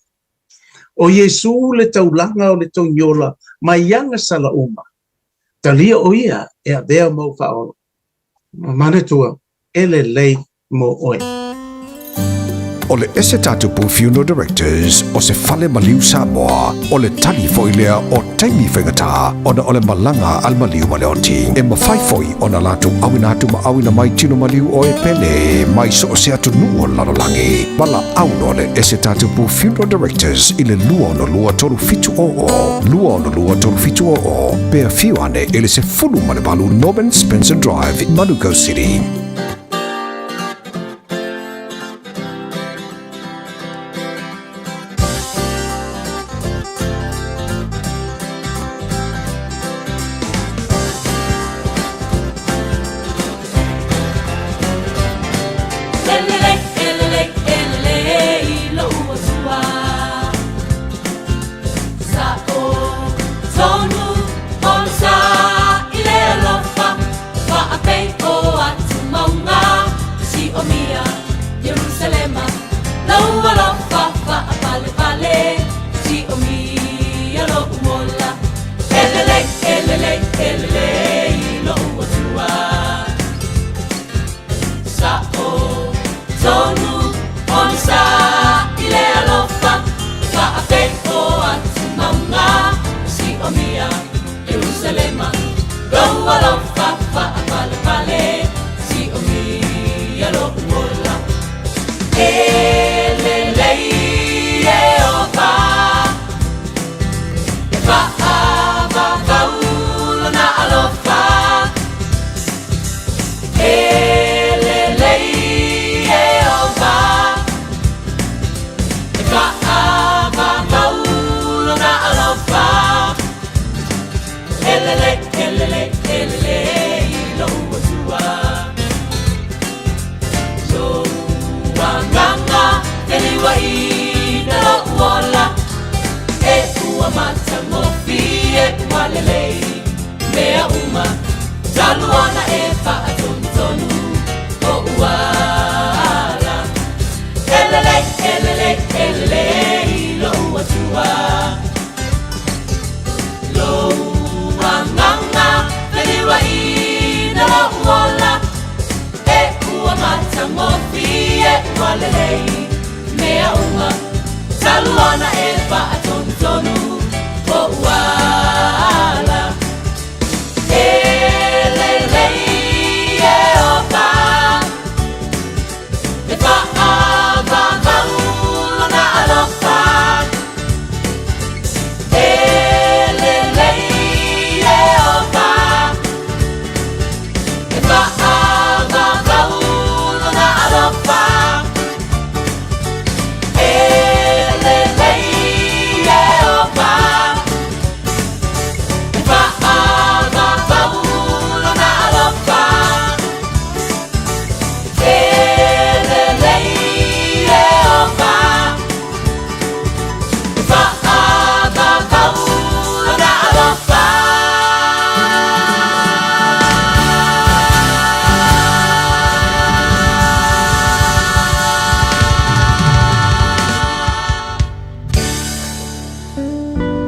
O Yesu le tau langa o le tongiola mai yanga sala uma. Talia o ia e a bea mau whaolo. Manetua, ele lei mo oe. O le ese tatupu funeral directors o se fale maliu Samoa o le tali foilea o taimi whengata o na o le malanga al maliu maleoti e mawhai foi o na latu awina atu ma awina mai tino maliu o e pele mai so o se atu nuo lalolangi wala auno le ese tatupu funeral directors i le lua o na lua tolu fitu o pea fiu ane ele se fulu malebalu Norman Spencer Drive Manuko City.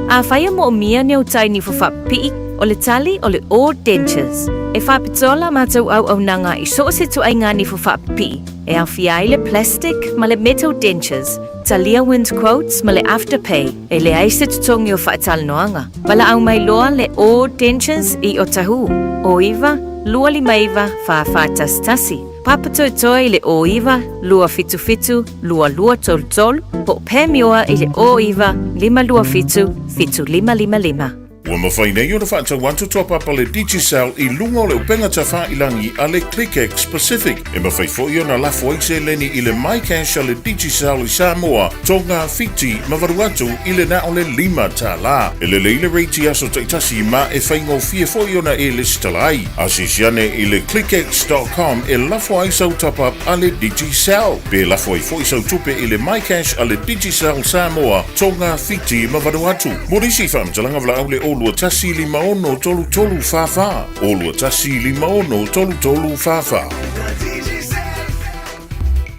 A whaia mo o mia neu tai ni whawhapi'i o le tali o le All Dentures. E whapitola mātou au nanga I so se tu ainga ni whawhapi'i. E au whiai le plastic ma le metal dentures. Talia Wind Quotes ma le Afterpay. E le aise tutongi o whaatala noanga. Wala au mai loa le All Dentures I o tahu. O iwa, lua li maiva, whaafatas tasi. Papato toi le o iwa, lua fitu fitu, lua lua tol tol. Po pēmioa I le o iwa, lima lua fitu, fitu lima lima lima. Ua mawhai nei o na whaatau wantu topa pa le Digicel I lunga o le upenga ta whailangi a le ClickX Pacific. E mawhai fo I ona lafo se leni I le MyCash a le Digicel I Samoa, tonga fiti mawaru atu I le na o le 5 ta la. E le leile reiti aso taitasi ma e whaingo fie fo I ona e le stalai. Asisiane I le clickx.com e lafo ai sau tapa a le Digicel. Pe lafo ai fo I sau tupe I le MyCash a le Digicel Samoa, tonga fiti mawaru atu. Morisi whamtalanga vla au le olua tasi 5 tolu fafa. Olua tasi 5 tolu fafa.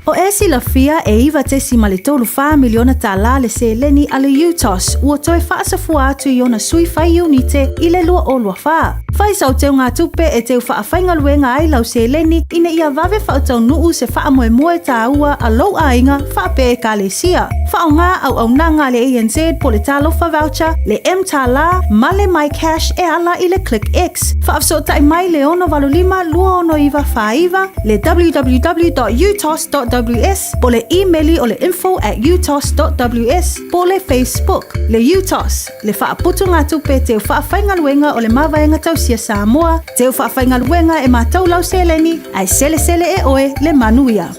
O e silafia e iwa te si male tolu wha miliona ta la le se leni ale UTOS ua toe whaasafua atu I ona sui whai unite I le lua o lua wha. Whai sau teo ngā tupe e teo wha whainga luenga ai lau se leni ina ia vave wha tau nuu se wha moe moe ta ua a lau ainga wha pe e ka le sia. Wha o ngā au nanga le ANZ po le talofa voucher, le M ta la, ma le MyCash e ala I le ClickX. Wha afso tai mai le ono valulima lua ono iwa wha iwa, le www.utos.ws, po le emaili o le info@utos.ws, po le Facebook, le UTOS, le wha aputu ngā tupe teo wha whainga luenga o le mawaenga tausia Samoa, teo wha whainga luenga e mātou lau seleni, ai sele e oe le manuia.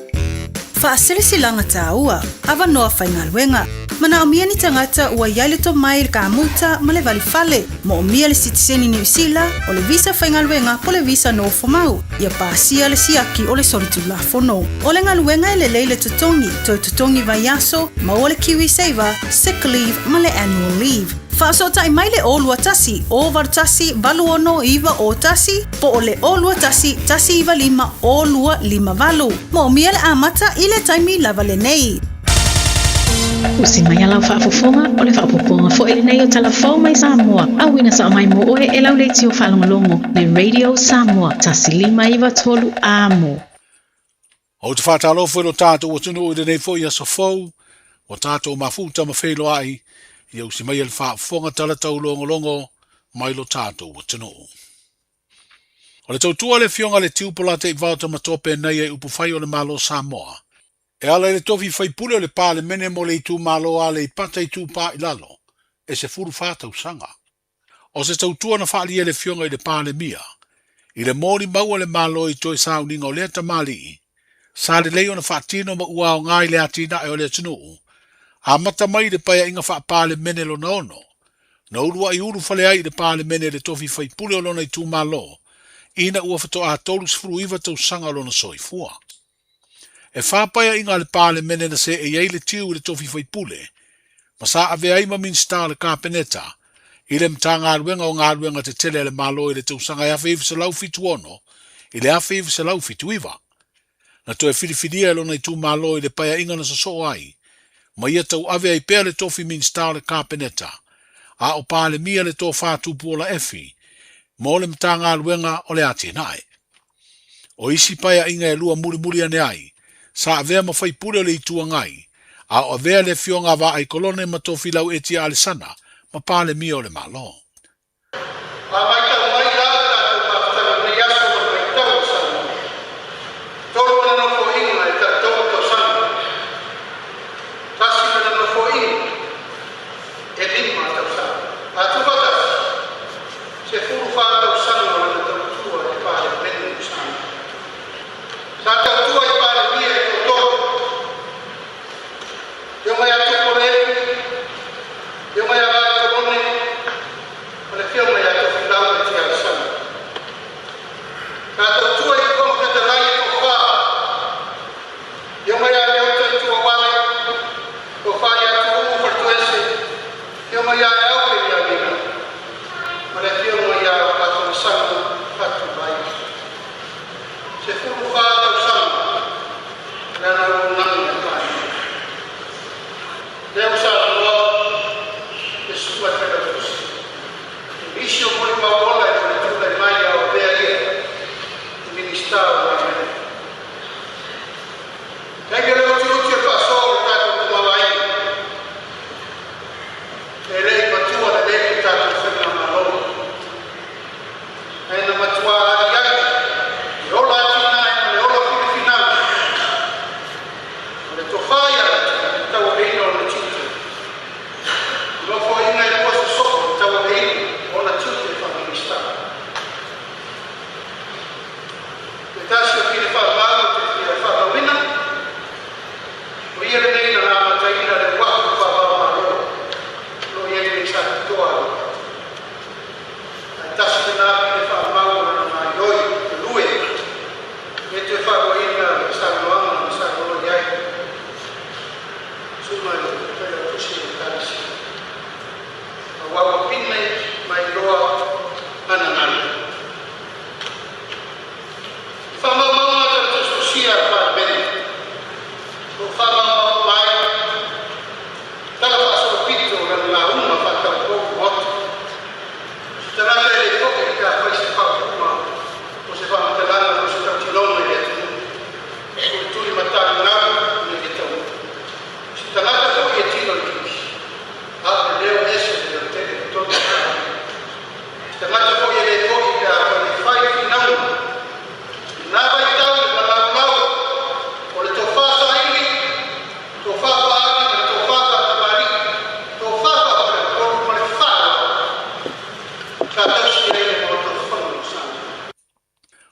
Whaasele silanga tā ua, awa noa whainga luenga. Mana o mia ni tangata ua iai le to mai le kāmuta ma le vali fale, mo o mia le sitiseni New Zealand o le visa whainga luenga po le visa no whamau. Ia pāsia le siaki o le solitu la fono. O le ngaluenga e le leile tutongi, toi tutongi vai aso, ma o le Kiwi Saver, sick leave ma le annual leave. Whaasota I mai le olua tasi, o var tasi, valu ono iwa o tasi, po o le olua tasi, tasi iwa 5, olua 5 valu. Mo mia le amata I le taimi lava le nei. Usi mai alau whaafofonga o le whaapoponga fo ele nei o talafau mai Samoa. Awina sa mai mo oe e lau leiti o whalongolongo le Radio Samoa, tasi 5 amo. O te whātalo fo ilo tātou o tunu o nei fo I aso fau, o tātou mafuta ma whelo ai, I usi mai ele whaafonga talatau longo mai lo tātou o tunu. O le tautua le fionga le tiupola te I vauta matope nei e upu whai o le malo Samoa. E ala le tofi whai pule o le pāle mene mo le I tū malo a le I pata I tū pā I lalo, e se furu whātau sanga. O se tautua na whaali e le fionga I le pāle mia, I le mōri maua le malo I toi sauninga o lea tamali, sa le leo na whaatino ma ua o ngai le atina e o le tunu, a mata mai le paya inga wha pāle mene lo na ono, na urua I uru whale ai le pāle mene le tofi whai pule o lona I tū malo, ina ua whato a tolus furu iwa tau sanga lona soifua. E whapaya inga le pāle mene na se e iei le tiu le tofi whai pule, ma sa ave ai ma minsta le kāpeneta, I le mta ngā ruenga o ngā ruenga te tele le malo I le tau sanga e awhi se lau fitu ono, I le awhi se lau fitu iwa. Na to e whiriwhiria lona I tū malo I le paya inga na so ai, ma ia tau ave ai pēr le tofi minsta le kāpeneta, a o pāle mia le tō whātu puola efi, mo le mta ngā ruenga o le ati nae. O isi paya inga e lua muri ane ai, sa avea ma whai pule o le itua ngai, a o avea le fionga wa ai kolone ma tō whilau eti ale sana, ma pāle mia o le malo. Ona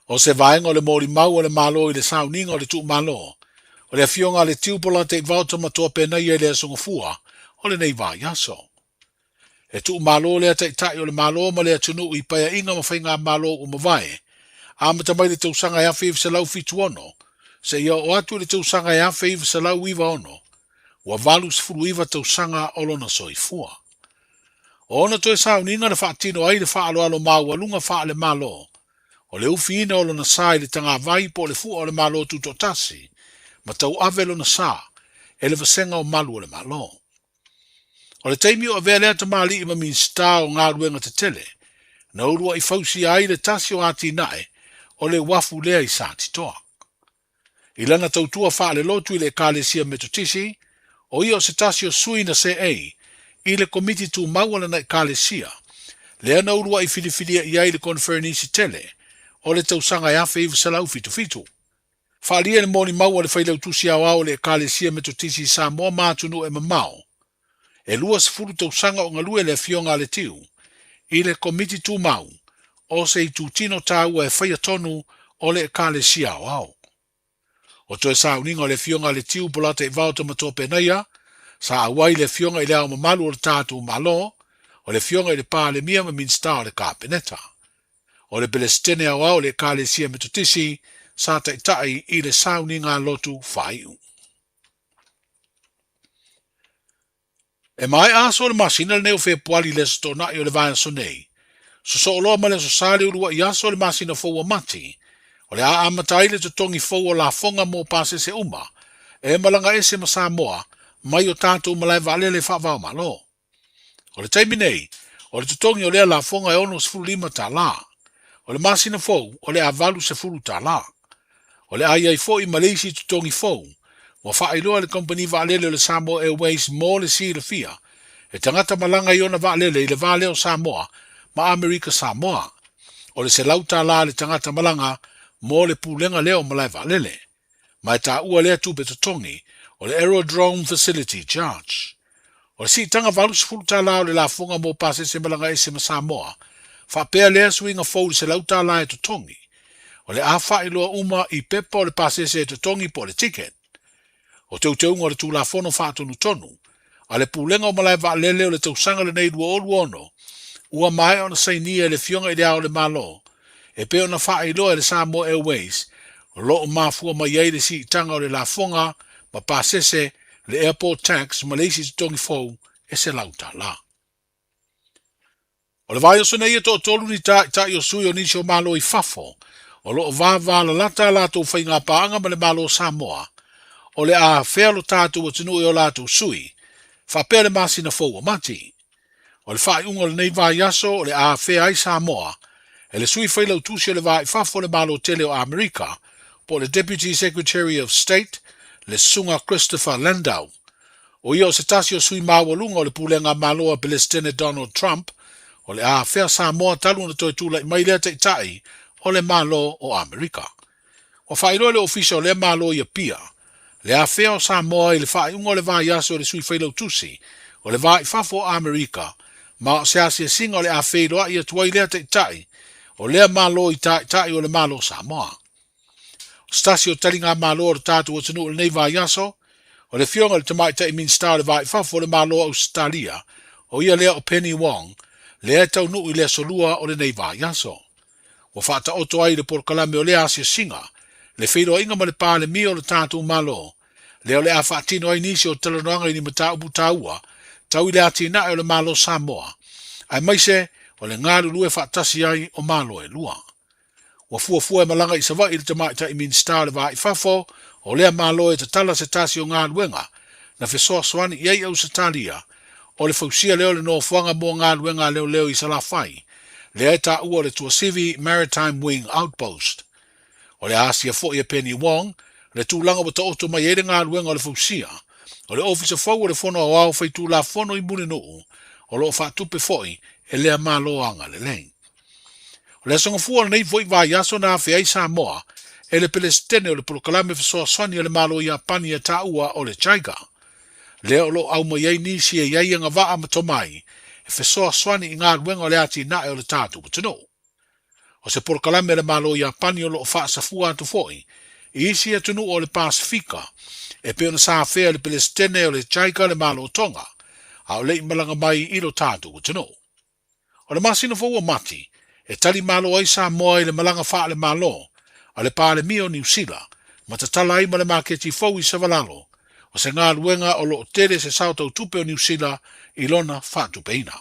O se vaenga o le mori mau o le malo i le sauninga o le tu malo. O le fionga le tiupola te vauta matua pena i le songa fua o le nei vai aso. E tu malo le te tai o le malo ma le tunu i paia inga ma whainga malo o mawai. A mata mai le tausanga ia whiw se lau fitu ono. Se ia o atu le tausanga ia whiw se lau iwa ono. Wa valu se furu iwa tausanga o lona soi fua. O ona toi sauninga na whaatino ai le whaalo alo mau alunga wha le malo. O le ufi ina o lona sai le tanga vai po le fua o le malo tuto tasi. Ma tau ave lona sa. E le vasenga o malu o le malo. O le teimi o avea lea ta mali ima min sta o ngā ruenga te tele. Na urua i fausi ai le tasi o ati nae. O le wafu lea i sāti toa. I lana tautua wha le lotu i le kālesia metotisi. O ia o se tasi o sui na se ei. I le komiti tu mauala na i kālesia. Lea na urua i whiliwhilia i ai le konferenisi tele. O le tausanga e awhi i wasalau fitu fitu. Whaalia le moni mau le whailau tusi au au le kālesia metotisi i sa mua mātunu e mamau. E lua se furu tausanga o ngalue le fionga le tiu. I le komiti tu mau. O se i tūtino tāua e whaia tonu o le kālesia au au. O toe sa uninga o le fionga le tiu polata i vauta matope naia. Sa awai le fionga i le au mamalu o le tātu malo. O le fionga i le pā le mia ma minsta o le kāpeneta. O le belestene au au le kālesia metotisi. Sa taitai i le sauninga lotu whaiu. E mai aso le masina le neo whea puali le stona i o le vaya sonei. So oloa ma le so sale urua i aso le masina fōua mati. O le a amatai le tutongi fōua la fonga mō pase se uma. E malanga ese ma Samoa, mai o tātou malai vale le whawao malo. O le taimi nei, o le tutongi o lea la fonga e ono se fulu lima tā la. O le masina fōu, o le avalu se fulu tā la. O le ai ai fōu i Malaysia tutongi fōu. Wa whaailoa le company vaalele o le Samoa Airways mō le si le fia. E tangata malanga i ona vaalele i le vale o Samoa, ma Amerika Samoa. O le se lauta la le tangata malanga mō le pūlenga leo malai vaalele. Ma e tā ua lea tupe tutongi o le Aerodrome Facility Charge. O le si tanga valus fuluta la o le la fonga mō pase se malanga ese ma Samoa. Whapea lea swinga fōu le se lauta la e tutongi. O le a whaailoa uma i pepa o le pase se tutongi po le ticket. O tau ngore tu la fono whaatonu tonu. A le pūlenga o malai vaalele o le tausanga le nei dua olu ono. Ua mai ona sainia le fionga i le ao le malo. E pe ona whaailoa le Samoa Airways. O lo o mafua mai ei le si tanga o le la fonga. Ma pasese le airport tax Malaysia tutongi fōu e se lauta la. O le vai o sone ia to tolu ni ta i o sui o nisi o malo i fafo. O lo o vava la lata la tau whainga paanga ma le malo Samoa. O le a whea tātou o tinu i o lātou sui, whapea le masina fōua mati. O le whai unga le nei vai aso o le a whea ai Samoa, e le sui whailau tusi o le vai whafo le malo tele o Amerika, po le Deputy Secretary of State, le sunga Christopher Landau. O ia o se tasi o sui mawalunga o le pūlenga maloa Belestene Donald Trump, o le a whea Samoa talu na toi tūla i mai lea te tai o le malo o Amerika. O whairo le ofisa o le malo i a pia, le a whea o Samoa i le whae ungo le vai aso o le sui whailau tusi, o le vai whafo Amerika, ma o se asia singa o le a whairoa i a tuai lea te tai, o lea malo i tai o le malo Samoa. O stasi o talinga malo o le tātu o tanu o le nei vai aso, o le fionga le tamai tai min star le vai whafo le malo Australia, o ia lea o Penny Wong, lea tau nu i lea solua o le nei vai aso. O whata oto ai le porkalame o lea asia singa, le whairoa inga ma le pā le mia o le tātu malo, leo le a whaatino ai nisi o talanoanga i ni mata upu taua, tau i le ati na o le malo Samoa. Ai maise, o le ngāru lue whaatasi ai o malo e lua. Wa fua e malanga i sawa i le tamaita i min star le vai fafo, o lea malo e te tala se tasi o ngāruenga, na whesoa soani i ei au se talia, o le fausia leo le no fuanga mo ngāruenga leo i salafai, le e ta ua le Tuasivi Maritime Wing Outpost. O le asia fo i a Penny Wong, le tūlanga wa ta oto mai ere ngā ruenga o le fausia. O le ofisa fau o le fono au au fai tū la fono i mune nuu, o lo whaatupe foi e lea māloanga le leng. O le songa fua nei foi vai aso na awhi ai Samoa, e le Pelestene o le prokalame fisoa swani o le malo i apani e taua o le Chaiga. Lea o lo au mai ei nisi e iai anga waa matomai, e fesoa swani i ngā ruenga o le ati na e o le tātou tino. O se porkalame le malo i apani o lo wha sa fua atu foi, i isi e tunu o le Pasifika, e peona sa fea le Palestine o le Chaika le malo o Tonga, a o le malanga mai i lo tātou tino. O le masina fua mati, e tali malo ai sa moa i le malanga wha le malo, a le pāle mi o New Zealand, ma ta tala ima le maketi fau i Savalalo, o se ngā luenga o lo tere se sautau tupe o New Zealand i lona whātupeina.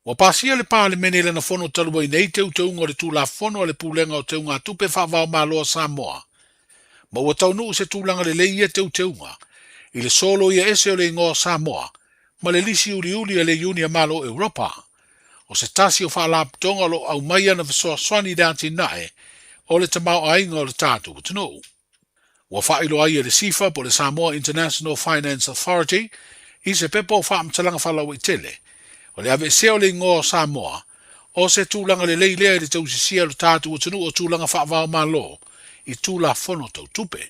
Wa pasia le pāle mene le na fono talua i nei teu teunga o le tūla fono o le pūlenga o teunga tupe whawao māloa Samoa. Ma ua taunu se tūlanga le leia teu teunga, i le solo ia ese o le ingoa Samoa, ma le lisi uri uli a le Unia Malo Europa, o se tasi o whaalaptonga lo au maia na visoa swani dati nae, o le tamau ainga o le tātou tino. Wa whailo ai le SIFA po le Samoa International Finance Authority, i se pepo whaamtalanga whalau i tele, o le ave seo le ngō Samoa, o se tūlanga le leilea i le tausisia le tātou tino o tūlanga whaavao malo, i tūla fono tau tupe.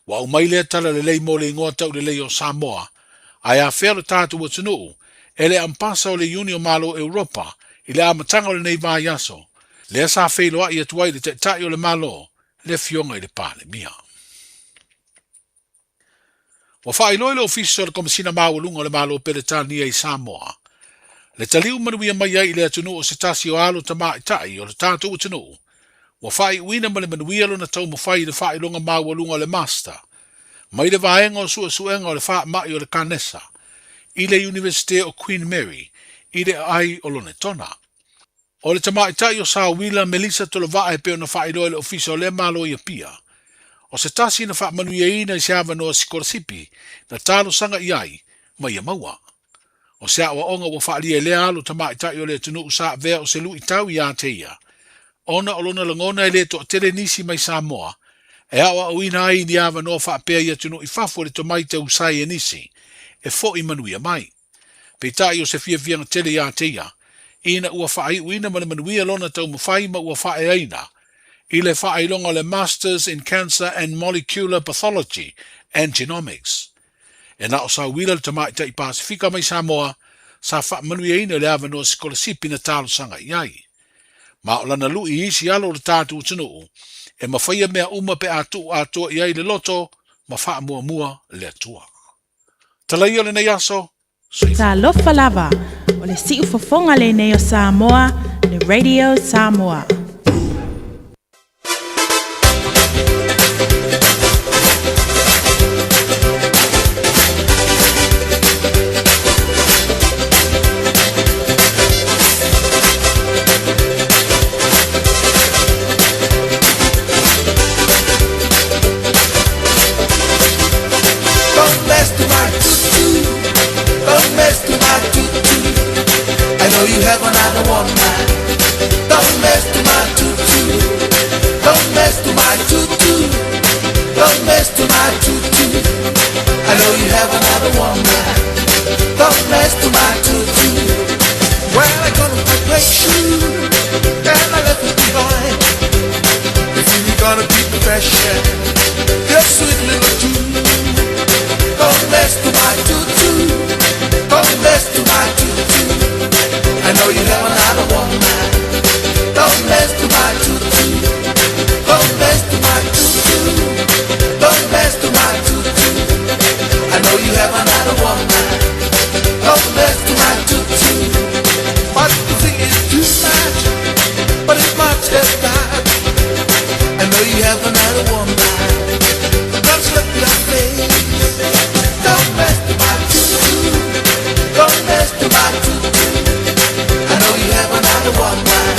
Wa au mai le tala le lei mo le ngō tau le lei o Samoa, ai a whea le tātou tino, e le ampasa o le Unio Malo Europa, i le amatanga o le nei vai aso, le asa whailoa i atuai le te tai o le malo, le fionga i le pāle mia. Wa whailoi le ofisi o le komisina mawalunga o le malo Peretania i Samoa, le taliu manuia mai ai le atunu o se tasi o alo tama i tai o le tātou atunu, wa whai uina ma le manuia lo na tau mawhai le whailonga mawalunga o le master, mai le vaenga o suenga o le wha mai o le kanesa, i le University o Queen Mary, i le ai o lone tona. O le tamaitai o Sawila Melissa Tolova e peo na whaeloi le ofisa o le malo i pia. O se tasi na whaamanuia ina i se awa noa Sikorasipi, na talo sanga i ai, mai a maua. O se awa onga wa whaalia le alo tamaitai o le tunu usa vea o se lu i tau i a te ia. Ona o lona langona i le to tele nisi mai Samoa, e awa o ina ai ni awa noa whaapea i atunu i whafo le tomaite usai e nisi, e fo i manuia mai. Peitai o se fianga tele i a te ia, ina ua whaai uina ma le manuia lona tau mawhai ma ua whae aina, i le whaai longa le Masters in Cancer and Molecular Pathology and Genomics. E na o sa wila le tamaita i Pasifika mai Samoa, sa wha manuia ina le awa noa Sikorasipi na talo sanga i ai. Ma o lana lu i isi alo le tātu utinu, e mawhaia mea uma pe atu i ai le loto, ma wha mua le atua. Talai o le nei aso, Ta lofa lava, o le siu fofonga le nei o Samoa, le Radio Samoa. You have another one man. Don't mess to my tutu. Don't mess to my tutu. Don't mess to my tutu. I know you have another one man. Don't mess to my tutu. Well, I got on my great shoe and I left it behind. You see, you're gonna be professional. Your sweet little tune. Don't mess to my tutu. Don't mess to my tutu. I know you have another one man. Don't mess to my tutu. Don't mess to my tutu. Don't mess to my tutu. I know you have another one man. Don't mess to my tutu. What you think is too much, but it's much as that. I know you have another one man. Don't slip your face. Don't mess to my tutu. Don't mess to my tutu. I know you have another one man.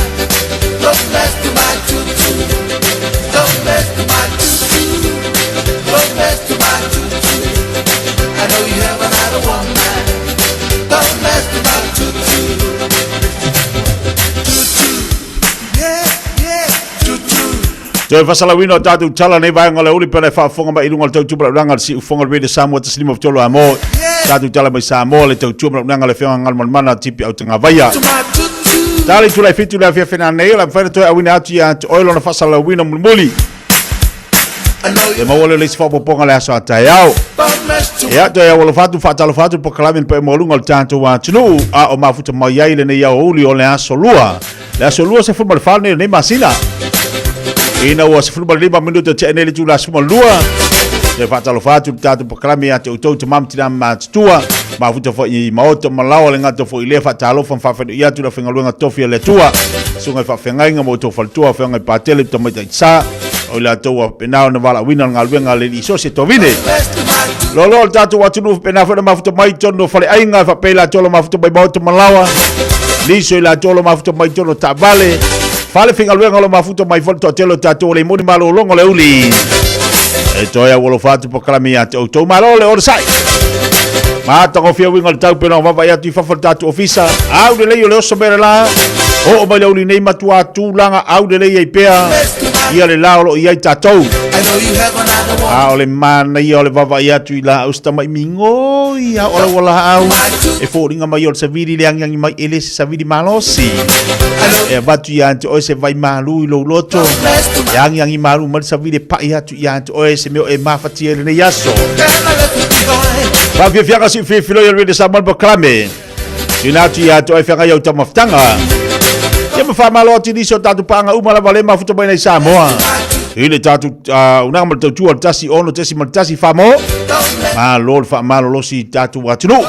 Don't mess to my tutu. Don't mess to my tutu. Don't mess to my tutu. I know you have another one man. Don't mess to my tutu. Tutu. Yeah, yeah, tutu. Te fasalawino tatu tala nei vai ngale uli pele fa fonga mai lunga tau tupra ranga si fonga be de Samoa te slimo tolo amo tatu tala mai Samoa le tau tupra ranga le fonga ngal mana tipi au tanga vaya tali tu lai fitu la fia fena nei la fa to awina atu ya oilo na fasalawino mulmuli e mawale le sifa poponga le asa tai au ia to ia wala fatu fatalo fatu proklamen pe molunga le tanto wa tunu a o mafuta mai ai le ia uli o le aso lua se futbol fane ne masina ina wa se futbol 5 minuto te ne le tu la lua le fatalo fatu tanto proklamen ia te utou te mam tina matua mafuta fo i maoto malawa le ngato fo ile fatalo fa fa ia tu la fenga luanga tofia le tua sunga fa fenga nga mo to fa tua fenga patele to mai sa o la toa penao na wala wina ngaluenga le iso se tovine lolo tatu watunu pena fa mafuta mai tono fale ainga fa pela tolo mafuta mai maoto malawa liso la tolo mafuta mai tono tabale fale finga luenga lo mafuta mai fo telo tatu le moni malo longo le uli e toya wolo fatu pokalamia to malo le orsai ma to fia winga tau pena va ya tu fa tatu ofisa au de le yo le soberla o mai le uli nei matua tu langa au de le ia pea ia le laolo ia tatou a ole mana ia ole vava ia tu la usta mai mingo ia ole wala au e fo ringa mai ole savidi le angi mai ele savidi malosi e batu ia o se vai malu lo loto angi malu mal savidi pa ia tu ia o se me e mafati ele ne yaso va via via si fi filo ia de samal baklame ina tu ia to e fanga ia tamaftanga ia me fa malo ti diso tatu panga uma la vale mafuta mai nei Samoa ile tatu una mal tu tasi ono tasi mal tasi famo ma lol fa malo lo si tatu watunu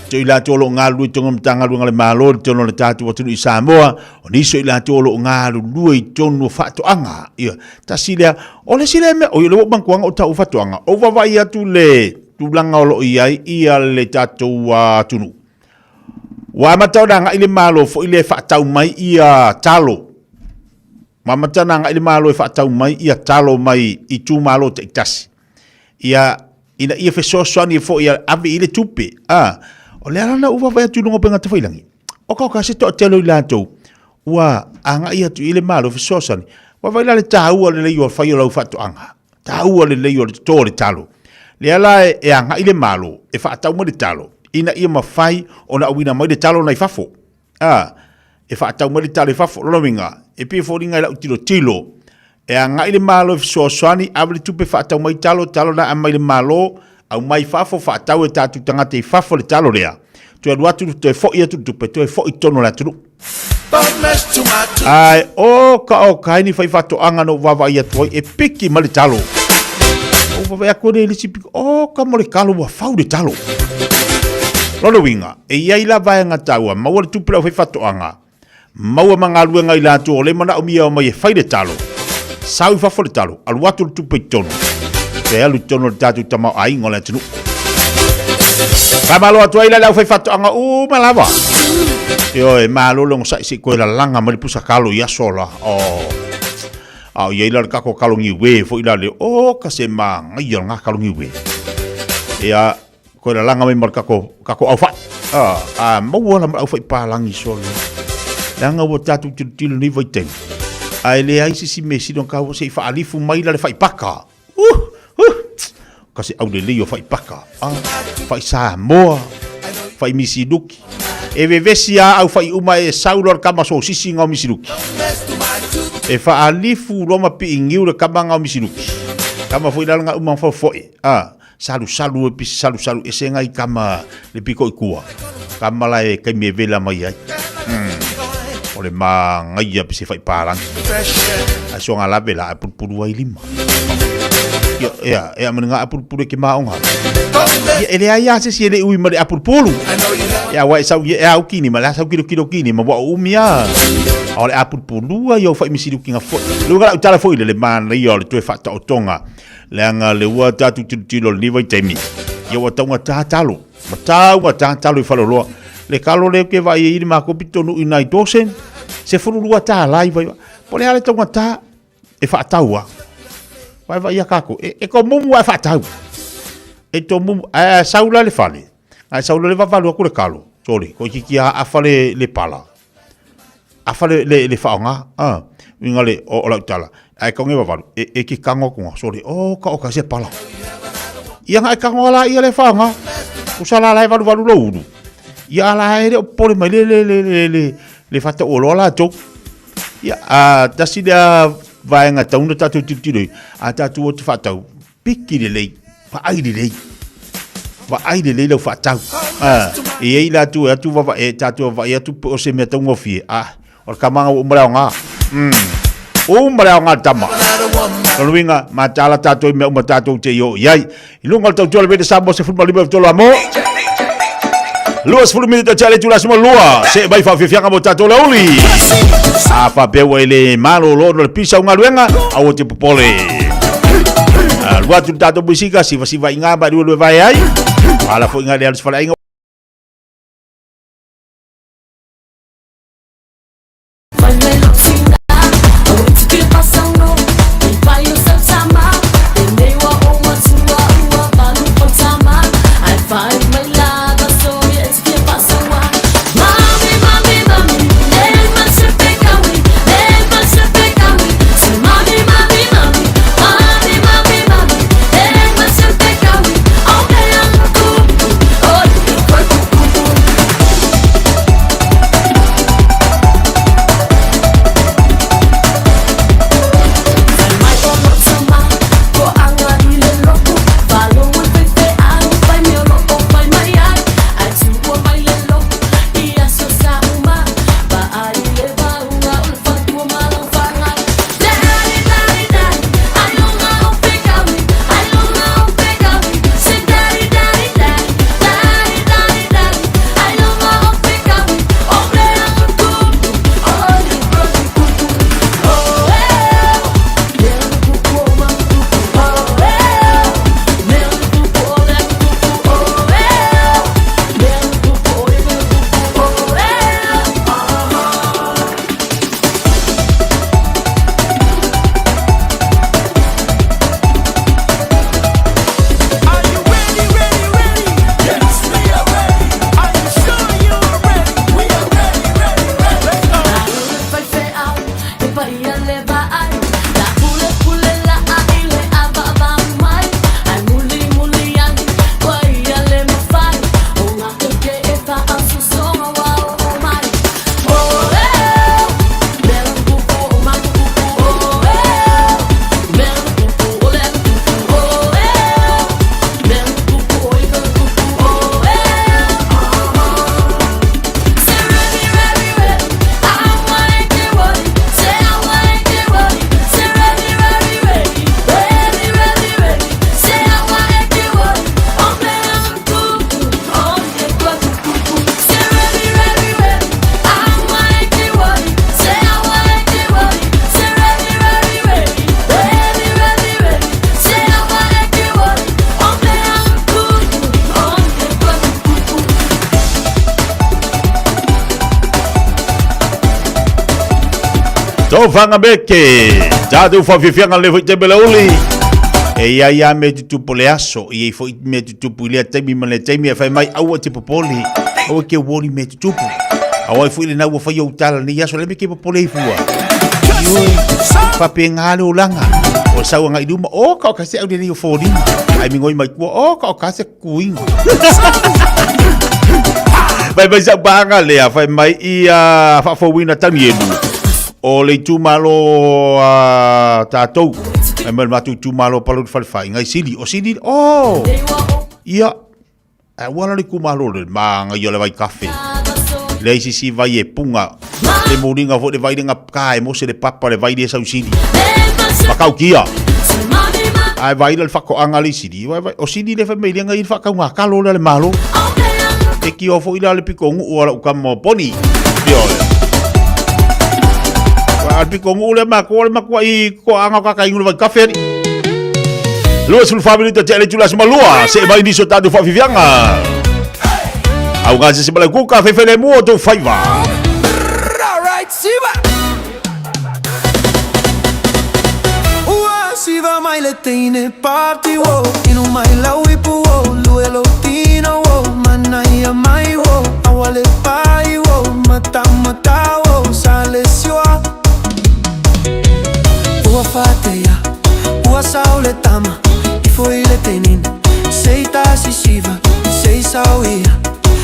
to ila to lo ngalu to ngam lu ngale malo to no tatu watunu i Samoa oni so ila to lo ngalu lui to no fa to anga ia tasi le ole sile me o le bangkuang o tau fa to anga o va vai atu le tu langa lo ia le tatu watunu wa matau nga ile malo fo ile fa tau mai ia talo mama tana nga ile malo fa tau mai ia talo mai i tu malo te tasi ia ina ia fe so ni fo ia ave ile tupe o le ana uva vai tu ngo penga te failangi o ka se to telo ila to wa anga ia tu ile malo fe so ni wa vai le tau le yo fa yo fa to anga tau le yo to le talo le ala e anga ile malo e fa tau mo le talo ina ia mafai ona wina mai de talo nai fafo e fa tau mai de talo fafo lo minga e pe fo ringa la tilo e anga ile malo so swani abli tu pe fa tau mai talo na mai le malo au mai fafo fa tau e tatu tanga te fafo le talo rea tu e watu te fo ia tu pe tu e fo itono la tu ai o ka ni fai fato anga no vava ia tu e piki mai le talo o va ko de lisi o ka mo le kalo wa fa de talo Lolo winga, e ia ila vai ngataua, maua le tupira fai fatoanga. Maua mangalua ngai la tu ole mana umia o mai e fai le talo. Sau fafo le talo, alu watu le tupe tono. Te alu tono le tatu tamau ai ngole tunu. Kamalo atu ai la lau fai fatoanga, malava. Yo e malo long sa isi koe la langa mali pusa kalo ia sola. Au ia ila le kako kalo ngiwe, fo ila le kase ma ngai nga kalo ngiwe. Ia ko la langa mai marka ko au fa mo wala au fa palangi sol langa wo tatu til ni vai ten ai le ai si mesi don ka wo se fa alifu mai la fa paka kasi au de leo fa paka fa sa mo fa misiduki e vevesia au fa uma e saulor kama so sisi nga misiduki e fa alifu roma pi ingiu kama nga misiduki kama foi la nga uma fo foi salu e senga i kama le piko i kua kama la e kai me vela mai ai ole ma ngai a pise fai parang a so nga la vela a purpuru ai lima yo e a menga a purpuru ke maonga ele ai a se ele ui ma a purpuru ya wa sa ye a ukini ma la sa kilo kini ma wa umia ole a purpuru yo fai misidu kinga fo lu ga utala fo ile le man le yo le tu fa ta otonga leanga le ua tatu tilo ni vai temi yo wa tonga tatalo matau tatalo i faloloa le kalo le ke vai i ma ko pitonu ina i dosen se furu lua ta lai vai pole ale tonga ta e fa taua vai kako e ko mumu vai fa tau e to mumu saula le fale saula le va valu ko le kalo sori ko ki a fale le pala a fale le faonga ngale o la tala ai ko ngeva valu e ki kango ko sori ka se pala ia ngai kango la ia le fanga usala la valu lo udu ia la ere pole mai le fata o la to ia dasida vaenga tauna tatu titiri a tatu o te whatau piki le lei ai le lei va ai le lei lau whatau e ei la tu atu va e tatu va e tu o se mea taunga fie o kamanga o mrao ngā o mrao ngā tama Kaluinga matala tatu me uma tatu te yo iai ilunga tau tole vede Samoa se futbol libe tolo amo Luas fulu minute chale tula semua lua se bai fa fianga mo tatu lauli fa pewa ile malo lo no pisa unga luenga au te popole lua tu tatu musika si va inga ba dua vai ai ala fo inga le alus fala inga Tau whanga beke, tātou whawhiwhianga le te bela uli. E ia me tutupo le aso, i fo me tutupo le taimi ma le taimi e whai mai aua te popoli. Aua ke wori me tutupo. Aua fo ile nau whai au tala ni aso le me ke popoli i fua. Ioi, whape ngāle o langa. O saua ngai duma, o ka o kase au dene o whorima. Ai mingoi mai kua, o ka o kase kuinga. Mai sa banga lea, whai mai i whawhawina tangi enu. O le tūmalo tātou. E mai matu tūmalo palo de whalewhai. Ngai sili. O sili. Oh! Ia. E wala le kumalo le. Maa ngai o le vai kafe. Le isi si vai e punga. Le moringa fo le vai renga kae. Mo se le papa le vai le sau sili. Makau kia. Ai vai le whako anga le sili. O sili le whamei le ngai whakau ngā kalo le malo. E ki o fo ila le pikongu ua la ukamo poni. Pio Alpi ko ngule ma ko i ko anga ka kai ngule kafe. Luas full family to tele tulas malua se vai ni so tadu fa vivianga. Au ga se bala ku ka fe fele mo to faiva. Alright, siva. Siva mai le tine party wo inu mai lawi pu wo luelo tino wo manai mai wo awale pai wo mata wo salesio Ua fateia, ua saule tama I foi le tenin Sei tasi siva, sei sauia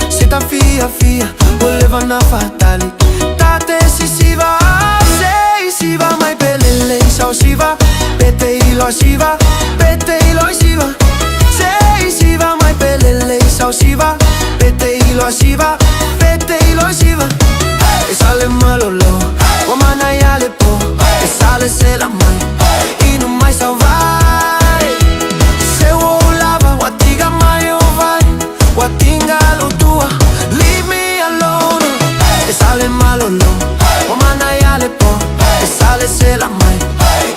Sei ta fia, o leva na fatali Tate si siva, sei siva mai pelele Sau ilo asiva, pete ilo asiva. Se isiva mai pelele sau siva, pete ilo asiva, pete ilo asiva. E sale malolo, o mana yale po, e sale se la mai, e non mai sau vai. Se o lava, watiga mai o vai, watinga lo tua, leave me alone. E sale malolo, o mana yale po, e sale se la mai,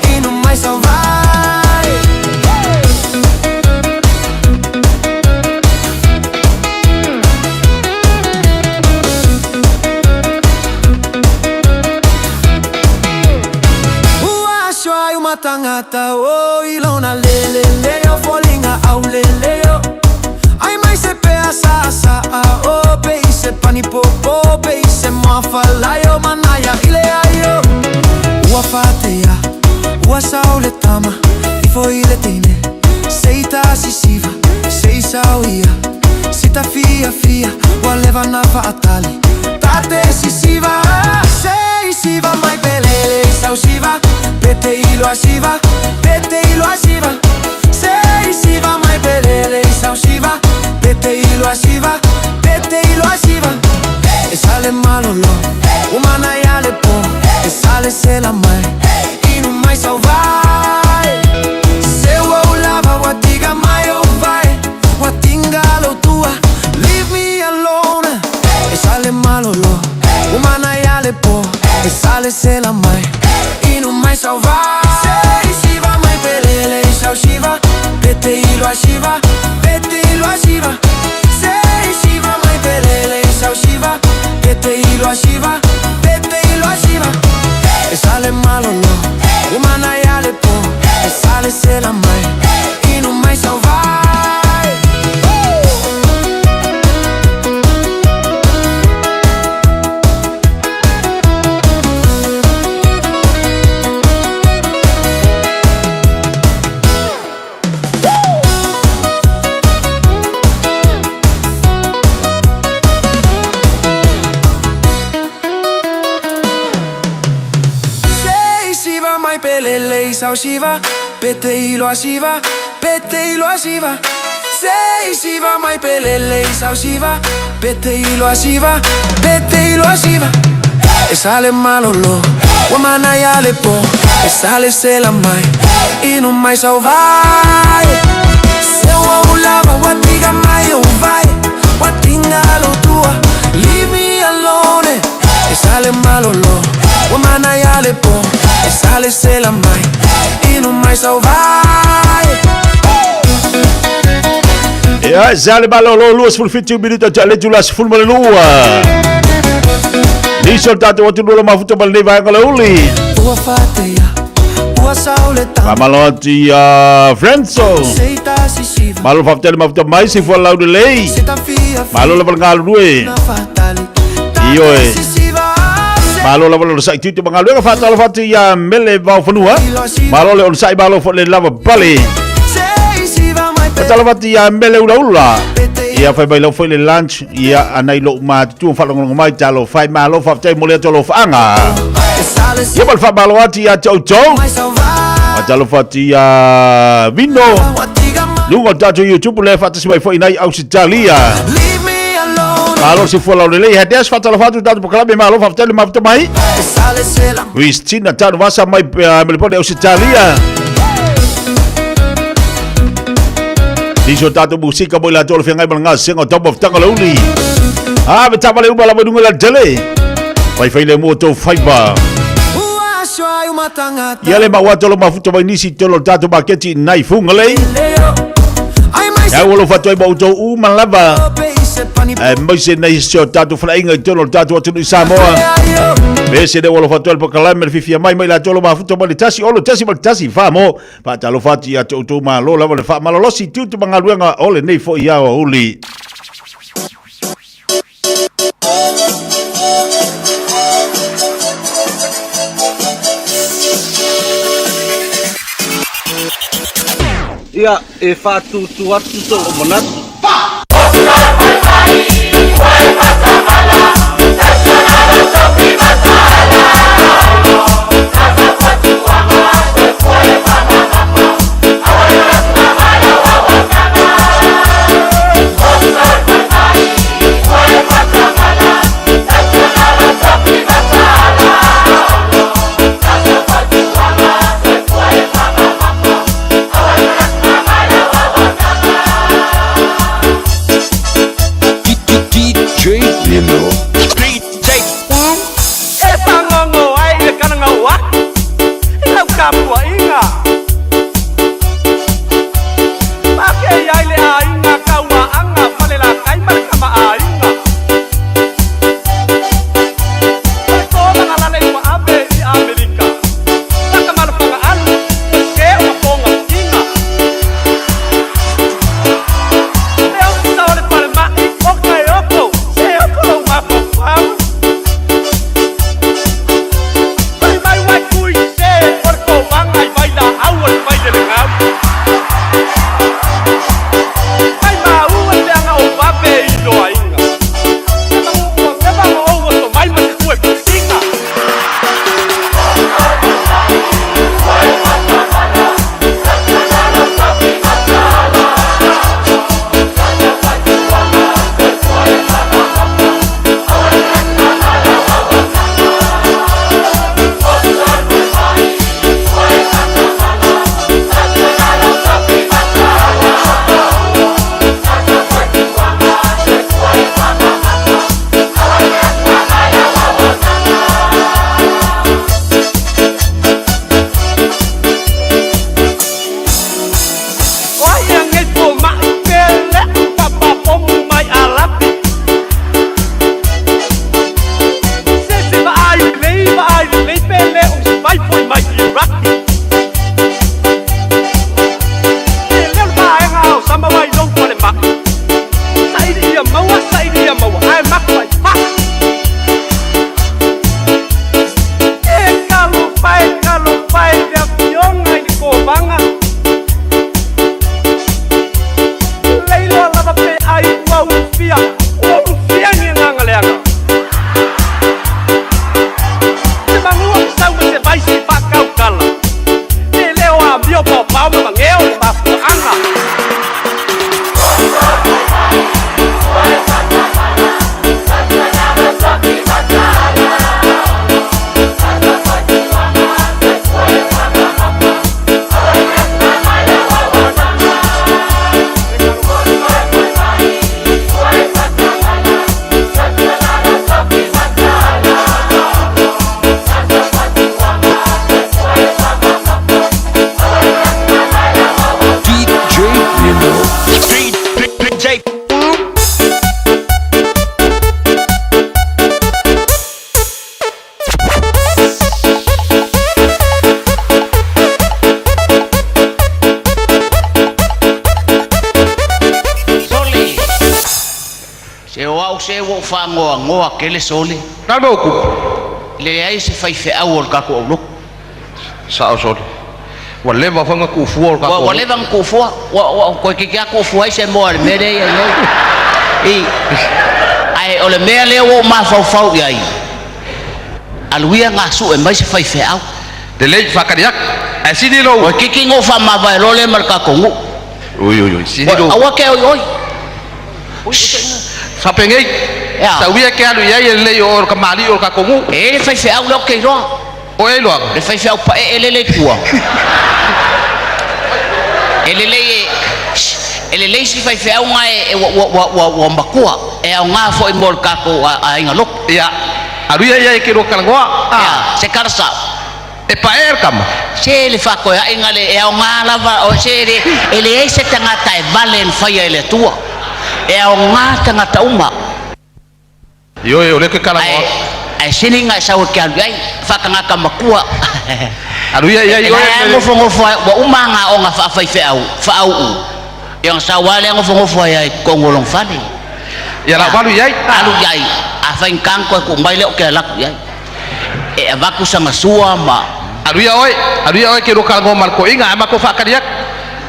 e non mai sau vai. Tangata o ilona lele leo folinga au lele yo. Ai mai se pe asa o pe se pani popo pe se mofa la yo manaya ile ayo. Ua fatea ua saule tama ifo ile tine seita sisiva sei sauia sita fia ua leva na fatali tate sisiva sei siva mai pelele sausiva. Pete ilo asiva, pete ilo asiva. Sei siva mai pelele sau siva, pete ilo asiva, pete ilo asiva. E sale malolo, umana yale po, e sale se la mai, e non mai sau vai. Se uo lava watiga mai o vai, watinga lo tua, leave me alone. E sale malolo, umana yale po, e sale se la mai. Mai salvar. Sei siva mai pelele sau siva, pete ilo asiva, pete ilo asiva. Sei siva mai pelele sau siva, pete ilo asiva, pete ilo asiva. E sale malolo, umana yale po, e sale se la mai, e non mai salvar. Shiva, pete ilo asiva, pete ilo asiva. Sei siva mai pelele sau siva, pete ilo asiva, pete ilo asiva. E sale malolo, wamana yale po, e sale se la mai, e non mai sau vai. Se uo lava watiga mai o vai, watinga lo tua, leave me alone. E sale malolo, wamana yale po, e sale se la mai, e non mai sau vai. Ja, sale malolo, luas voor 15 minuten, jale julas full malua. Ni soldato wat dulu mafuta bal neva ngala uli. Ua fatea, ua sauleta. Mamaloti Frenzo. Malo fatel mafuta mais si for laude lei. Malo la bal ngalu due. Iyo Malo la bal sai tu bangalu nga fatal fati ya mele va fanua. Malo le on sai malo for le lava bali. Fatal fati ya mele ula. Ia fai bailo foi le lunch ia anai lo ma tu fa long mai talo fai malo fa te mole tolo fanga ia bal fa malo ati ia tau talo fa ti vino lungo tatu YouTube le fa tsi mai foi nai Australia malo si fola le le hades fa talo fa tu tatu pokala be malo fa te ma mai Christina tanu vasa mai me pode Australia. Diso tato musika bola tolo fiangai balanga sengo top of tangalauli. Betapa le ubala badunga la jale. Wi-Fi le moto fiber. Yale mawato lo mafuto bainisi tolo tato baketi naifungale. Ya wolo fatoi bauto malava. Moise na hisio tato flainga tolo tato watu Samoa. Bese de wolo fatoi pokalamer fifia mai la tolo mafuto balitasi olo tasi balitasi famo. Pata lo fati ya to ma lo la fa malolosi tutu bangaluanga ole nei fo ya uli. Ia e fatu tu atu so monatu. fa ngoa kele sole. Tal mo ku. Le ai se fai fe au ka ko lo. Sa o sole. Wale va fanga ku fu ka ko. Wale va ku fu. Wa ko ki ka ku fu ai se mo le mere ya no. Ai ole me le o ma fa ya ai. Aluia nga su e mai se fai fe au. De le fa kariak. Ai sini lo. Wa ki ngo fa ma va lo le mar ka ko ngu. Oi, sini lo. Awa ke oi. Sa pengai. Sa wia ke alu ia le o ka mali o ka ko ngu. E fai fe au lo ke ro. O e lo. Le fai fe au pa ele tua. Ele si fai fe au nga e wa makua. E au nga fo i mol ka ko a inga lo. Ya. Aruia ia ke ro kalangwa. Ya, se karsa. E pa kam. Se le fa ko a inga le e au nga lava o se ele e se tangata e valen fai ele tua. E au nga tangata uma. Yo e ole ke kalangwa. Ai sini nga sa o ke alu ai fa ka nga makua. Aruia ia yo ngofo wa uma nga o nga fa fai fe au. Fa au. Yang sa wale ngofo ai kongolong fali. Ya la walu yai. Alu yai. Afa ingkang ko mai le o ke lak yai. E avaku sama sua ma. Aruia oi ke ro kalangwa mal ko inga ama ko fa kariak.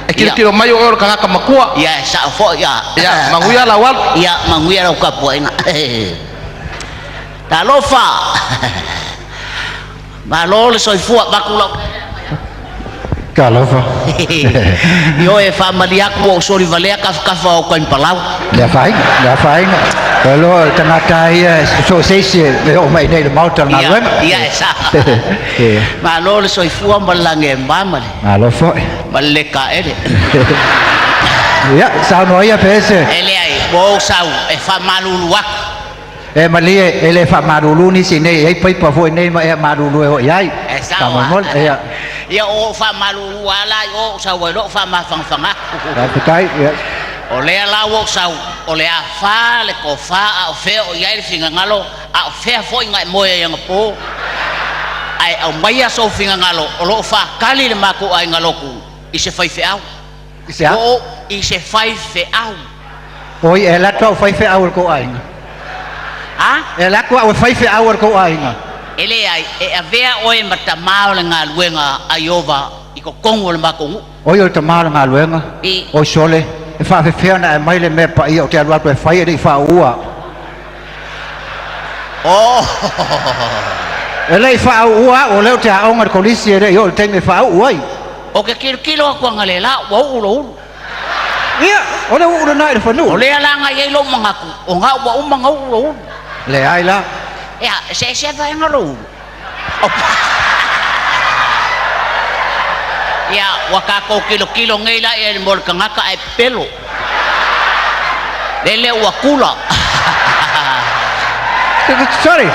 E kilo mai o ka ka makua. Ya sa fo ya. Ya manguya la wal. Ya manguya la ka po inga. Talofa. Balol soi fu bakulo. Kalofa. Yo e familia ko sori valea ka fa o ko palau. Ya fai. Kalau tengah so sesi o mai nei mau tengah wen. Ya sa. Balol soi fu malange mama. Kalofa. Maleka ele. Ya, sa no ya pese. Ele ai bo sau e fa maluluak. E malie ele fa marulu ni sine e pai pa foi nei ma e marulu e ai. Sa mol ya. Ya o fa malulu ala o sa wa lo fa ma fanga. Kai ya. O le ala wo sa o le a fa le ko fa o fe o ia finga ngalo a fe foi ngai mo e yang po. Ai au mai so finga ngalo o lo fa kali le mako ai ngalo ku. I se fai fe au. O i se fai fe au. Oi e la to fai fe au ko ai. E la ko fai fe hour ko ai nga. Ele ai e avea oe matamao le ngā luenga aiova i ko kongo le makongu. Oi o tamao ngā luenga. O sole e fa fe na e mai le me pa i o te alua ko fai e fa ua. Oh. Ele fa ua o le te aonga ko lisi e yo te me fa ua. O ke kilo ko ngalela wa ulo. Ia, o le ulo na e fa nu. O le ala nga ye lo mangaku. O nga wa umanga ulo. Le ai la. Ya, se vai ngalo. Ya, waka ko kilo ngela e mol kangaka e pelo. Lele wakula. Sorry.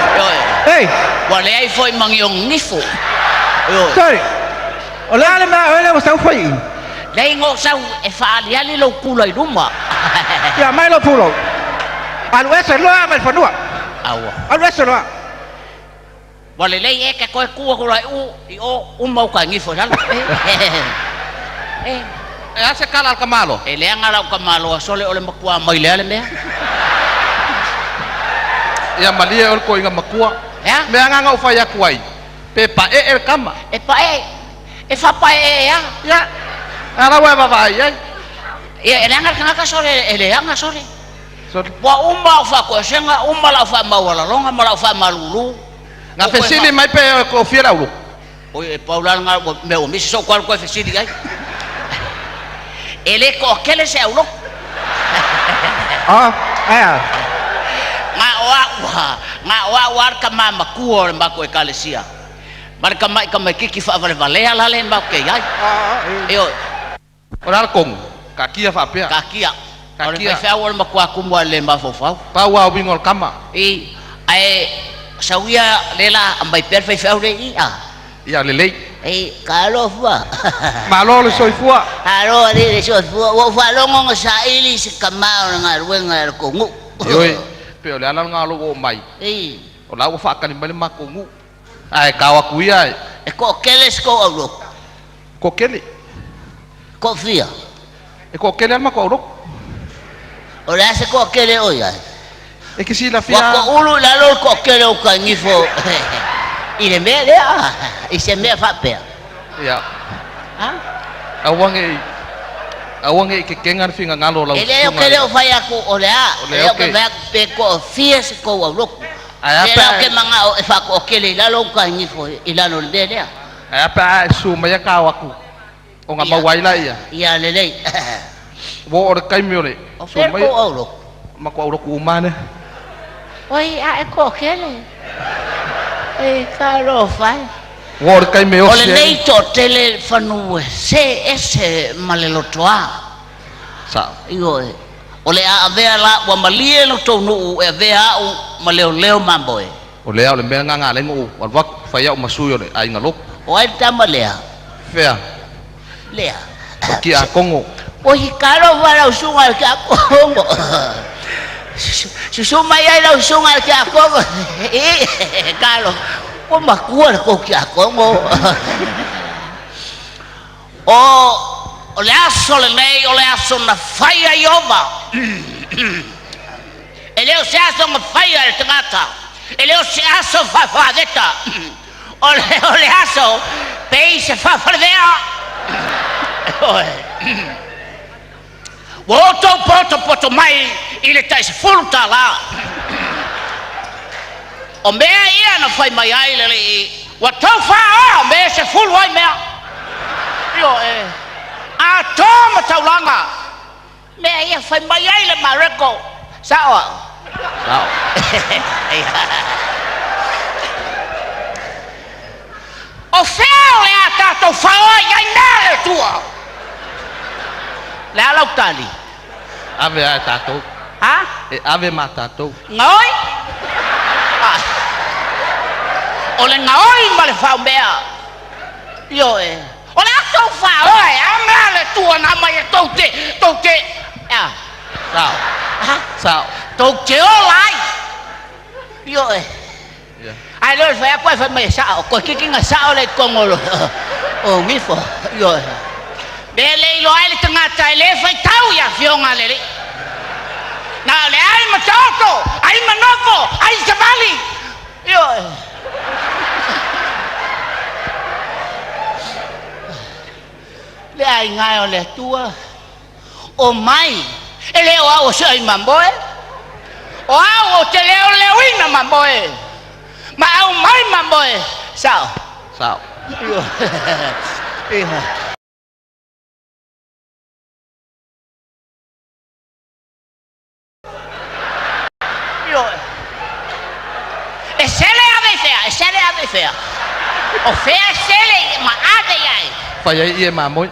Hey, wale ai foi mangiong nifo. Sorry. Ola le ma ole o sau foi. Lei ngo sau e fa ali lo kula i ruma. Ya mai lo pulo. Al wese lo ama el fanua. Awa. Al wese lo. Wale lei e ka ko ku ko lai u i o mau ka ngifo sal. E ase kala al kamalo. E le ngala kamalo sole ole makua mai le me. Ya malie ol ko inga makua. Ya. Me anga nga ufaya kuai. Pe pa e kama. E pa e. E fa pa e ya. Ya. Ara wa ba vai ya. E le ngala ka sole ele anga sole. Wa umma fa ko senga umma la fa ma wala longa ma la fa malulu. Na fesini mai pe ko fiera u. Oi e paula nga me o misi so kwal ko fesini ai. Ele ko kele se ulo. Aya. Nga wa ka mama ku ma ko e kalesia. Mar ka mai kiki fa vale ala le ma ke ai. Yo. Oral kong kakia fa pe. Kakia. Ora pe fa wal ma ku mo le ma fo fa. Pa wa bingol kama. Ai sawia lela ambai per fa ore i a. Ya lele. Kalo fa. Malo le soi fua. Aro le soi fua. Wo fa longo sa ili se kamao nga ruenga ko ngu. Yoi. Pe ole ala nga lo mai. O la wo fa kan mali ma ko ngu. Ai kawa kuia. E ko keles ko alo. Ko kele. Ko fia. E ko kele ma ko ro. Ora se ko kele o ya. E ke sila fia. Wa ko ulu la lo ko ke lo ka ngifo. Ile me le a. Ise me fa pe. Ya. Ha? Awange ke kengar finga ngalo la. Ele o ke le fa ya ko ole a. Ele o ke va pe ko fies ko wa lo. Ele ke manga o fa ko ke le la lo ka ngifo ila no le le. Ai pa su ma ya ka wa ku. O nga mawai la ia. Ia le le. Wo o kai mi ole. Su ma ko o lo. Ma ko o ku mane. Oi a e ko ke le. E ka lo fa. Wo o kai me o se. Ole nei to tele fanu se ese malelotoa. Sa. Io ole a avea la wa malie lo to no e avea o maleo mamboe. Ole a ole me nga le ngo wa wak fa ya o masu ole ai ngalo. O ai tamalea. Fea. Lea. Ki a kongo. O hikaro wala usunga ki a kongo. Susuma ya la usunga ki a kongo. Kalo. O makua ko ki a kongo. O le aso le nei o le aso na faia iova. Ele o se aso na faia le tangata. Ele o se aso fa deta. O le aso pei se fa fardea. Woto poto mai ile tai se fulta la. O mea ia na fai mai ai le. Wa tau fa o mea se ful wai mea. Io a toma taulanga. Mea ia fai mai ai le mareko. Sao? Sao? O feo le a tato fao ia nale tua. Le alau tali. Ave a tato. Ha? E ave ma tato. Ngoi? O le ngoi ma le fao mea. Io o le ato fao a mea le tua na mai e tau te. Sao? Ha? Sao? Tau te o lai. Io ai lo fa ko fa me sao ko ki nga sao le kongolo. O ngifo. Io Bele lo ai le tangata le fai tau ya fionga le. Na le ai matoto, ai manofo, ai savali. Io le ai ngai o le tua. O mai, ele o sai mamboe. O au te leo leuina mamboe. Ma au mai mamboe. Sao? Sao? Io E sele ave fea. O fea sele ma ave ai. Fa ya ie ma moi.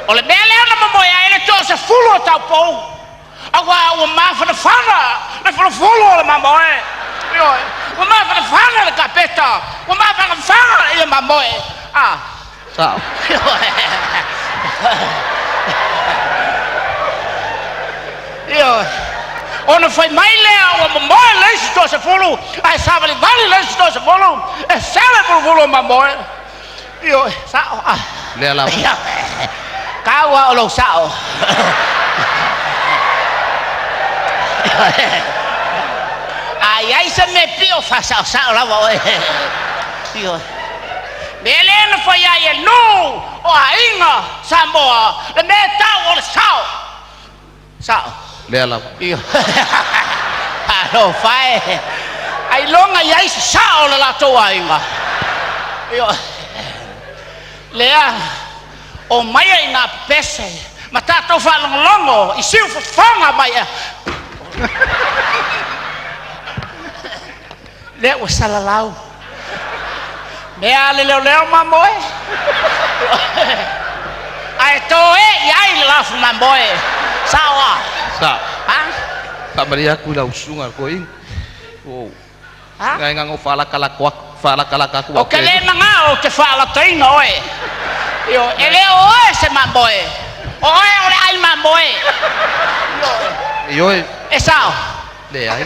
O le bele ona mamoi ai le to se fulo tau pou. Agua o ma fa fana, le fulo le mamoi. O ma fa fana le capeta. O ma fa fana le mamoi. Ah. Sao? Io ona fai mai lea o mamoi le sto se fulo. Ai savali vale le sto se fulo. E sele fulo mamoi. Io sao? Le la. Kawa o lo sao. Ai se me pio fa sao la voi. Io Belena foi ai no o ainga Samoa le me tau o le sao. Sao? Le la. Io Alo fai. Ai longa ai sao la to ainga. Io Lea o mai ai na pese ma tato fa longo I siu fanga mai le o salalau me ale leo mamoe ai to ai la fu mamoe sawa Sa. Ha? Ka Maria ku la usunga ko ing. Oh. Ngai ngango fala kala ku. O ke le manga o te fala teina oe. Io ele o se mamboe. O ole ai mamboe. Io e sao? Le ai.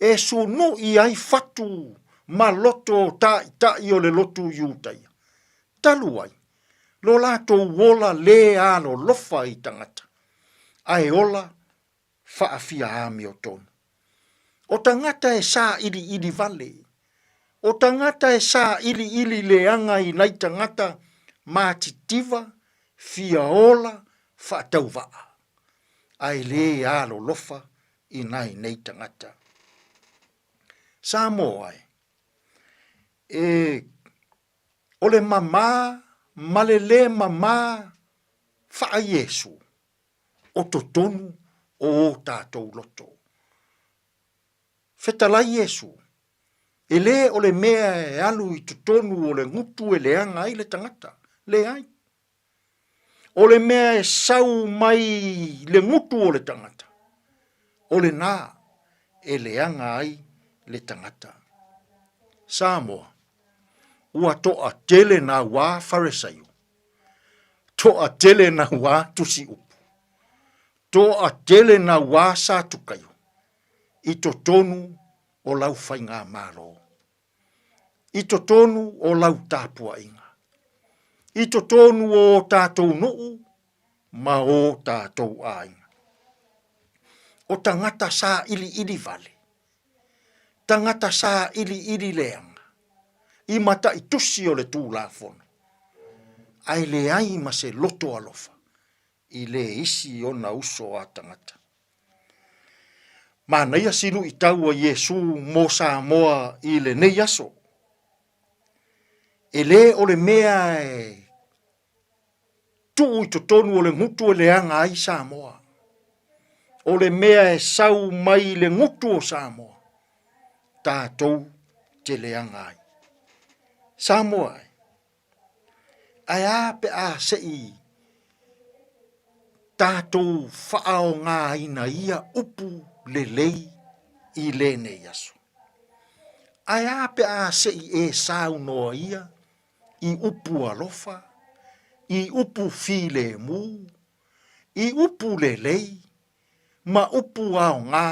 e sunu i ai fatu ma loto ta i o le lotu iutai. Talu ai, lo lato wola le alo lofa i tangata. Ai ola faafia ami o tonu. O tangata e sa ili vale. O tangata e sa ili leanga i nai tangata mātitiva fia ola faatauvaa. Ai le alo lofa i nai nei tangata. Samo ai. Ole mama, malele mama faa Yesu. O totonu o tātou loto. Fetala Yesu. Ele ole mea e alu i totonu o le ngutu e leanga ai le tangata. Le ai. Ole mea e sau mai le ngutu o le tangata. Ole nā e leanga ai le tangata. Samoa. Ua toa tele na wā Farisaio. Toa tele na wā tusi upu. Toa tele na wā sātukaio. I totonu o lau whainga mālo. I totonu o lau tāpua inga. I totonu o tātou nuu, ma o tātou ainga. O tangata sā ili vale. Tangata sā ili leanga. I mata i tusi o le tū la fono. Ai le ai ma se loto alofa. I le isi o na uso a tangata. Ma naia sinu i taua Yesu mo Samoa i le nei aso. E le o le mea e tuu i totonu o le ngutu o le anga ai Samoa. O le mea e sau mai le ngutu o Samoa. Tātou te le anga ai. Samoa ai a pe a sei tātou whaao ngā ina ia upu le lei i le ne yaso. Ai a pe a sei e sau noa ia i upu alofa, i upu file mu, i upu le lei, ma upu ao ngā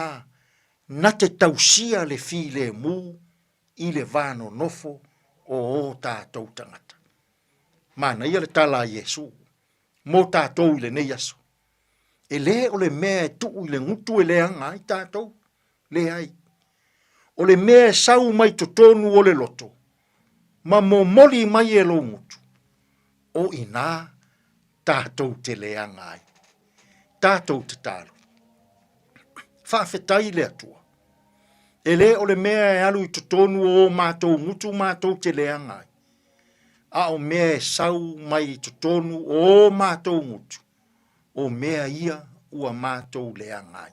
na te tausia le file mu i le vano nofo o tātou tangata. Mana ia le tala Yesu, mo tātou i le nei aso. E le o le mea e tuu i le ngutu e le anga i tātou, le ai. O le mea e sau mai totonu o le loto, ma mo moli mai e lo ngutu. O ina tātou te le anga ai. Tātou te talo. Whawhetai le atua. E le o le mea e alu i totonu o mātou ngutu mātou te leanga. A o mea e sau mai i totonu o mātou ngutu. O mea ia ua mātou leanga.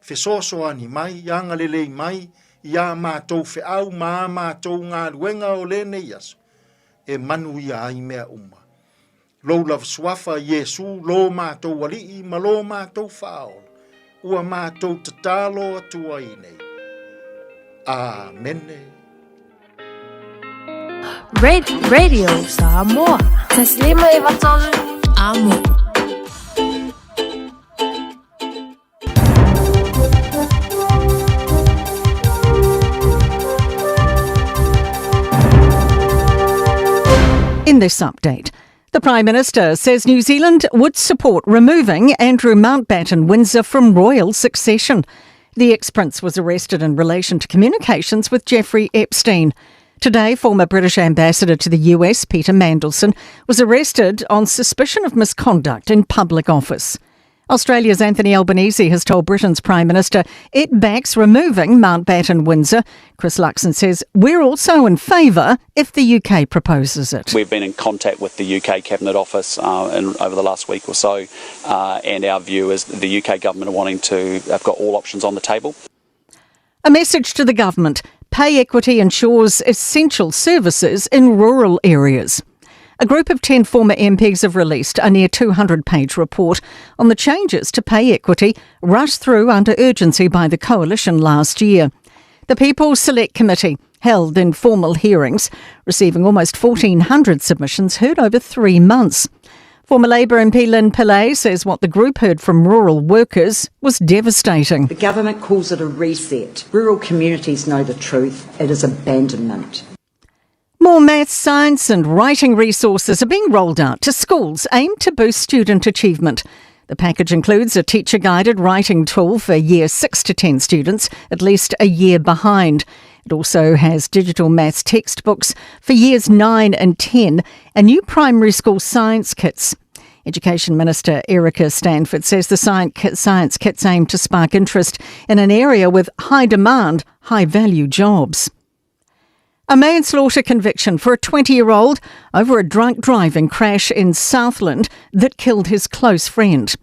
Fesoso ani mai, anga lelei mai, ia mātou fe au maa mātou ngā luenga o le nei aso. E manu ia ai mea uma. Lo lav swafa Yesu, lo mātou walii, ma lo mātou whaola. Ua mātou tatalo atua i nei. Amen. Radio Samoa. Taslima ivatolu. Amo. In this update, the Prime Minister says New Zealand would support removing Andrew Mountbatten Windsor from royal succession. The ex-prince was arrested in relation to communications with Jeffrey Epstein. Today, former British ambassador to the US, Peter Mandelson, was arrested on suspicion of misconduct in public office. Australia's Anthony Albanese has told Britain's Prime Minister it backs removing Mountbatten Windsor. Chris Luxon says we're also in favour if the UK proposes it. We've been in contact with the UK Cabinet Office over the last week or so, and our view is that the UK government are wanting to, they've got all options on the table. A message to the government. Pay equity ensures essential services in rural areas. A group of 10 former MPs have released a near 200-page report on the changes to pay equity rushed through under urgency by the Coalition last year. The People's Select Committee held informal hearings, receiving almost 1,400 submissions heard over 3 months. Former Labour MP Lynn Pillay says what the group heard from rural workers was devastating. The government calls it a reset. Rural communities know the truth. It is abandonment. More maths, science and writing resources are being rolled out to schools aimed to boost student achievement. The package includes a teacher-guided writing tool for Year 6 to 10 students, at least a year behind. It also has digital maths textbooks for Years 9 and 10 and new primary school science kits. Education Minister Erica Stanford says the science kits aim to spark interest in an area with high demand, high-value jobs. A manslaughter conviction for a 20-year-old over a drunk driving crash in Southland that killed his close friend.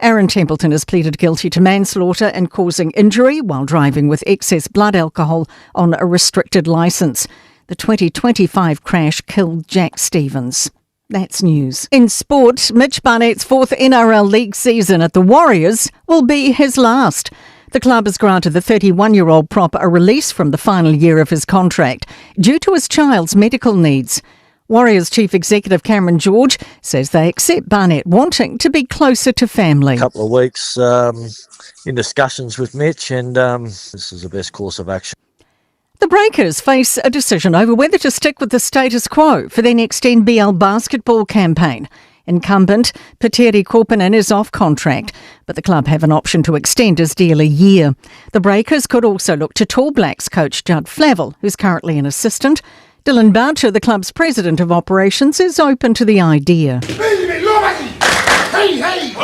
Aaron Templeton has pleaded guilty to manslaughter and causing injury while driving with excess blood alcohol on a restricted licence. The 2025 crash killed Jack Stevens. That's news. In sport, Mitch Barnett's fourth NRL League season at the Warriors will be his last. The club has granted the 31-year-old prop a release from the final year of his contract due to his child's medical needs. Warriors Chief Executive Cameron George says they accept Barnett wanting to be closer to family. A couple of weeks in discussions with Mitch, and this is the best course of action. The Breakers face a decision over whether to stick with the status quo for their next NBL basketball campaign. Incumbent Petteri Korpinen is off contract, but the club have an option to extend his deal a year. The Breakers could also look to Tall Blacks coach Judd Flavel, who's currently an assistant. Dylan Boucher, the club's president of operations, is open to the idea. Hey, hey!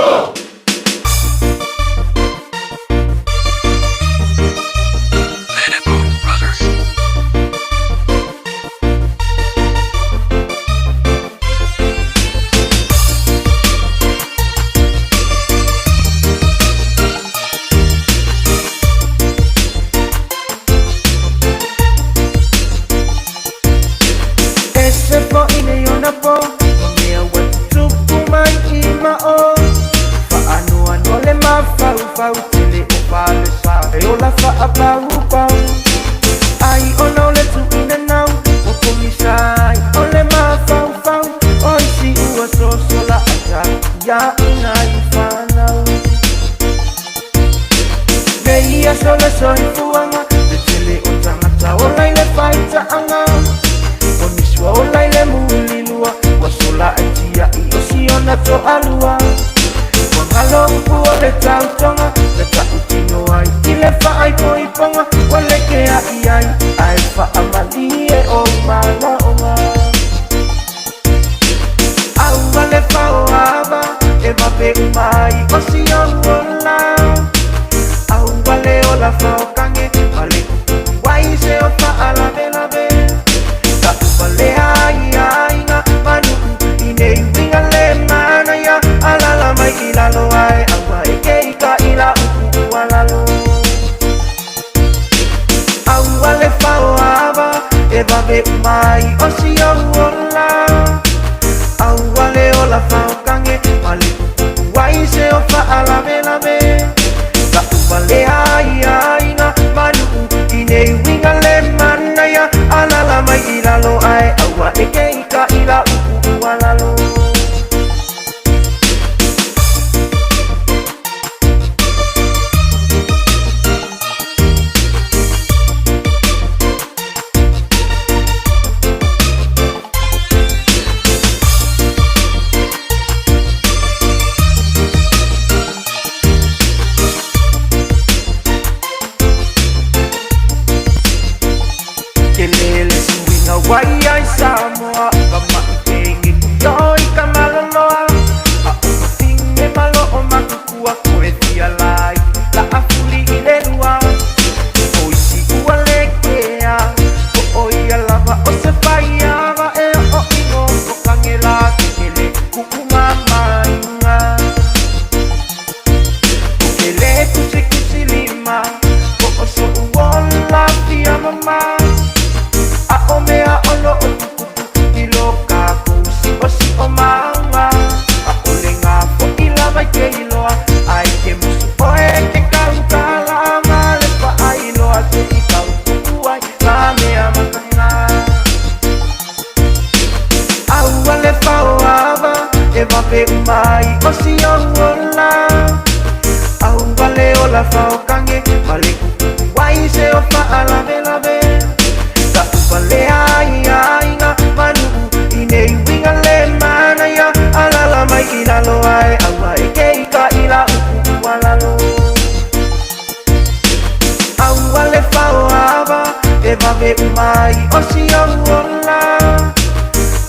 bauava e vave umai o si ola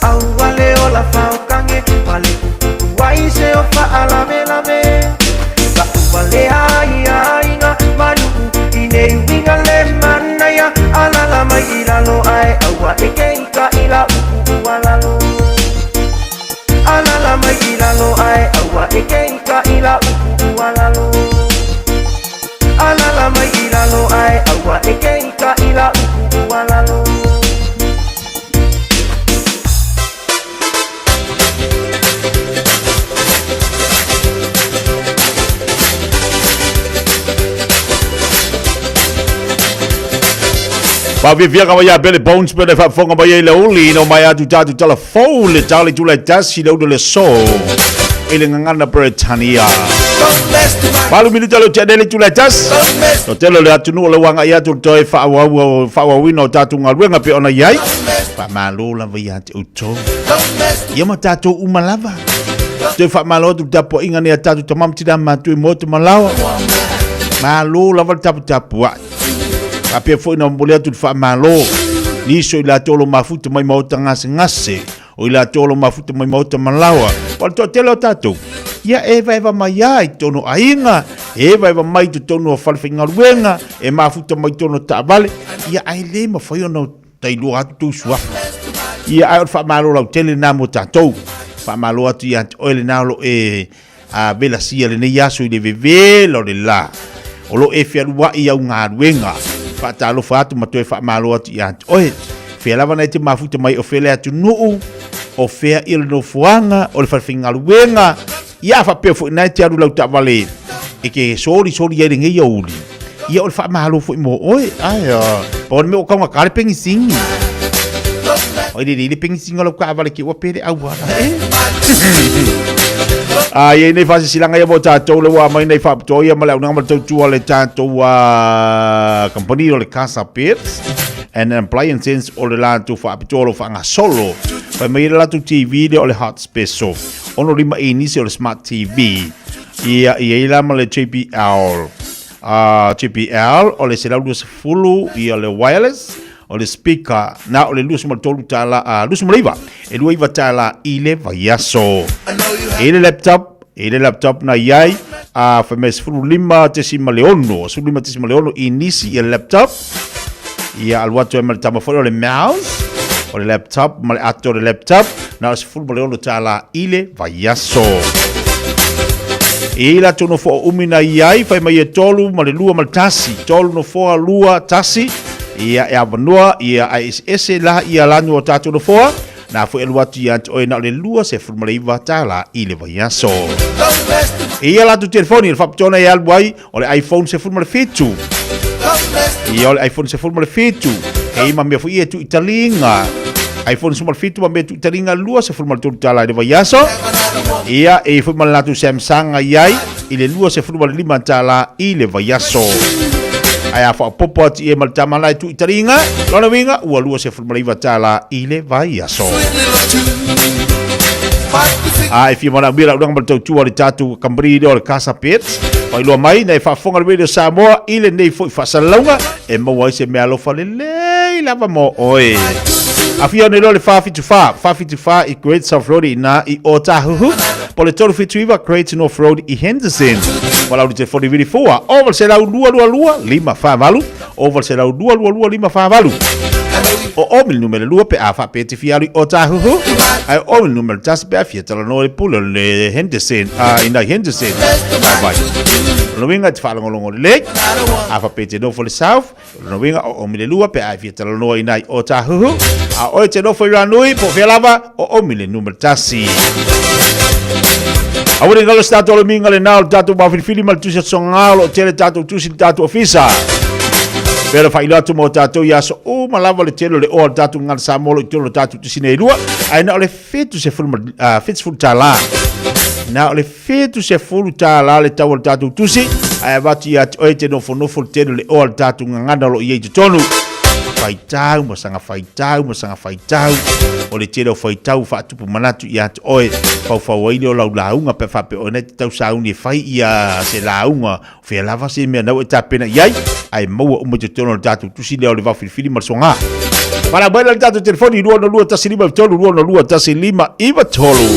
au wale o la faukange wale wai se o fa'alame lame ba wale ai nga manu ine winga le manaya alala mai ilalo ai au wa ika ila walalo alala mai ilalo ai au wa ika ila walalo alala mai ilalo ai au wa ika ila walalo Pa via kama ya Billy Bones pele fa fonga ba le uli no mai atu tatu telefone le tali tu le tasi do le so ile nganga Britania Palu milita lo tedele tu le tas no telo le atu no le wanga ya tu toi fa wa wino tatu ngalwenga pe ona yai pa malo la via tu to yama tatu umalava tu fa malo tu tapo inga ne tatu tamam tida matu moto malawa malo la va tapu wa Apia foi na mbolea tu fa malo ni so ila tolo mafuta mai mauta ngase o ila tolo mafuta mai mauta malawa pal to telo tato ya eva mai ai tono ainga eva mai to tono falfinga luenga e mafuta mai tono tabale ya ai le ma foi no tailu atu sua ya ai fa malo la tele na mo tato fa malo atu ya ole na lo e a bela sia le ne ya so de veve lo de la o lo e fialua ia unga luenga Fatalo fatu matoe fa malo atu ya oi fe lava na te mafuta mai o fele atu nuu o fea il no fuanga o le falfinga luenga ya fa pe fu na te aru lau ta vale e ke sori ye ngi yoli ya o fa malo fu mo oi ai pon me o ka ka pengi singi oi di pengi singa lo ka vale ki o pere au ye nei fasi silanga ya bota to le wa mai nei fa to ya mala una mal to le tanto wa company le Casa Pits and appliances o le la to fa to fa nga solo fa mai la to TV de o le hot special ono lima inisi o le smart TV ia la mala JBL o le sela dus fulu ia le wireless o le speaker na o le lus mal tolu tala lus maliva e lu iva tala ile vayaso ile laptop na yai fa mes fulu lima tesima leono inisi il laptop ia alwato mal tama fo le mouse o le laptop mal ato le laptop na o fulu leono tala ile vayaso ila tono fo umina yai fa mai tolu mal lua mal tasi tolu no fo lua tasi ia e avanua ia ISS la ia lanu o tatu no foa na fo eluatu ia oi na le lua se formalaiva tala ile vayaso ia la tu telefoni il faptona ia alwai o le iPhone se formal fetu ia o le iPhone se formal fetu e ma me fo ia tu italinga iPhone se formal fetu ma me tu italinga lua se formal tu tala ile vayaso ia e formal la tu Samsung ai ile lua se formal lima tala ile vayaso ai fa popo ati e mal tamala tu itaringa lona winga ua lua se formaliva tala ile vai aso ai fi mana bira udang mal tu ali tatu kambri do Casa Pits pai lo mai nei fa fonga radio Samoa ile nei foi fa salonga e mo wai se me alo fa le lava mo oi afia ne lo le fa i Great South Road na i Otahuhu pole tolu fituiva Great North Road i Henderson wala ute 44 over se la lua lima fa valu over se la lua lima fa valu o mil numero lua pe afa pe te fiari Otahuhu ai o mil numero tas pe afia tala no le pulo le Henderson ina Henderson vai no winga te fala ngolongo le afa pe te no for the south no winga o mil lua pe afia tala no ina Otahuhu a o te no for ranui po felava o mil numero tasi Awuri ngalo stato le minga le nao tatu ba fili mal tu songalo tele tatu tu sin tatu ofisa. Pero fa ilo tu mo tatu ya so o malava le tele le o tatu ngal samolo tolo tatu tu sin elua. Ai na le fitu se fulu fits fulu tala. Na le fitu se fulu tala le tawol tatu tu si ai vati ya o te no fo tele le o tatu nganda lo ye tonu. faitau, masanga faitau. O le tele o faitau whaatupu manatu i atu oe. Fau aile o lau launga pe whape o nei tau sauni fai ia se launga. Whea lava se mea nau e tāpena iai. Ai maua umo te tono le tātou tusi leo le wau filifili marsonga. Para baila le tātou telefoni lua no lua tasi lima tolu, lua no lua tasi lima iwa tolu.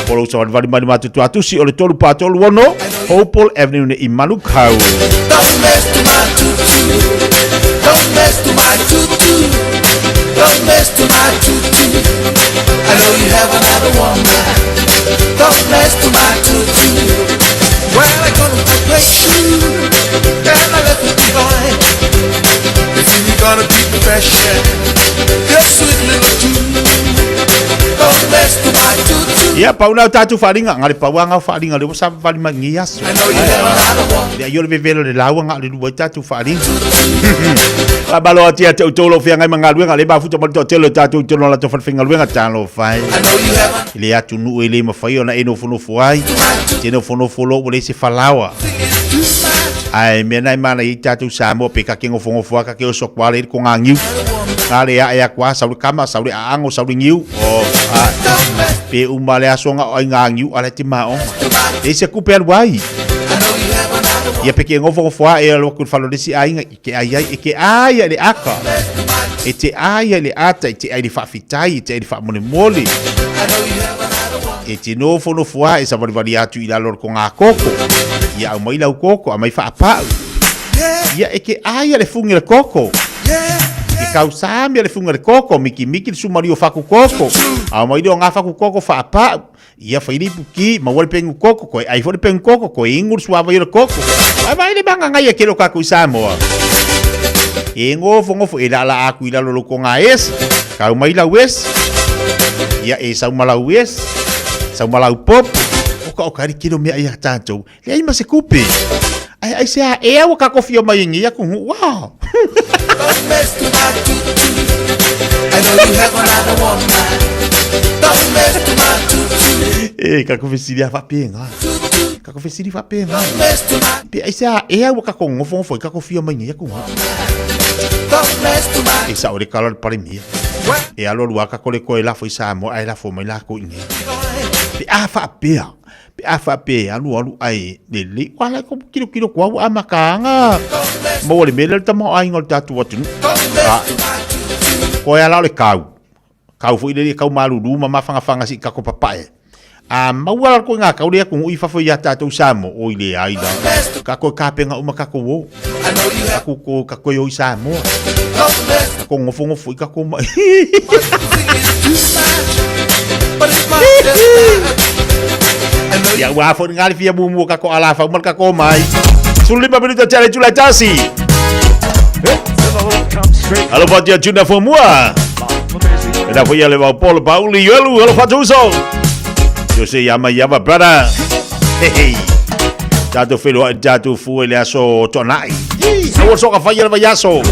Polo sa wali mani matu atusi o le tolu pātolu ono. Hopewell Avenue ne i Manukau. Don't mess to my tutu. Don't mess to my tutu. Don't mess to my tutu. I know you have another woman. Don't mess to my tutu. Well, I got a great shoe, and I left it behind. You see, you gotta keep the fashion. Your sweet little tune. Don't mess to my tutu. Ia pauna tatu faringa ngale pauanga faringa le sa fali mangi aso. Ia yo le vevelo le lawa ngale lu tatu faringa. La balo atia te tolo fia ngai mangalu ngale ba futa malto telo tatu tolo la to falfinga luenga talo fai. Ile atu nu ele ma fai ona eno fono fuai. Teno fono folo ole se falawa. Ai me nai mana i tatu sa mo pe ka kingo fongo fua ka ke o sokwale ko ngangiu. Ngale ya kwa sa kama sa ango sa ngiu. Pe umale asonga o ngangiu ala ti mao. Ese ku pe wai. Ia peke ngofo fua e lo ku falo desi ai ke ai le aka. E te ai le ata te ai fa fitai te ai fa mole mole. E te no fono fua e sa vali atu ila lor ko ngakoko. Ia mai lau koko a mai fa pa. Ia e ke ai le fungi le koko. E kau sami le funga le koko miki le sumario faku koko. A mai do nga faku koko fa pa. Ia fa ili puki ma wal pengu koko ko ai fo pengu koko ko ingur suava le koko. Ai le banga ngai ke lo ka ku samoa. E ngofo e la aku ila lo ko nga es. Kau mai la wes. Ia e sa mala wes. Sa mala pop. O ka kilo me ai tanto. Le ai ma se kupe. Ai se e o ka kofio mai ngia ku wow. Don't mess to my tutu. I know you have another woman. Don't mess to my tutu. Ka kofesiria fa penga. Ka kofesiria fa penga. Don't mess to my. Pe ai se e o ka ngofo foi ka kofio mai ngia ku. Don't mess to my. E sa ore kala pare mia. E alo lua ka kole ko la foi sa mo ai la fo mai la ko ngi. Pe a fa pea. Pe a fa pe alu ai le wala ko kilo kwa a makanga. Mo le mele tamo ai ngol tatu watu. Ko ya la le kau. Kau foi le kau malu ma mafanga si ka ko papae. A mawala ko nga kau le ko ui fa foi ya tatu samo o ile ai da. Ka ko ka penga uma ka ko wo. Ka ko yo samo. Ko ngofo ka ko mai. Ya wa fo ngali fia bumu ka ko ala fa mal ka ko mai. Sul 5 minutos challenge chula tasi. Halo Fatia Juna for moi. Eda foi ale va Paul Pauli yelu halo Fatuso. Yo se llama brother. Hey. Tato felo tato fu ele aso tonai. No so ka fa yele va yaso.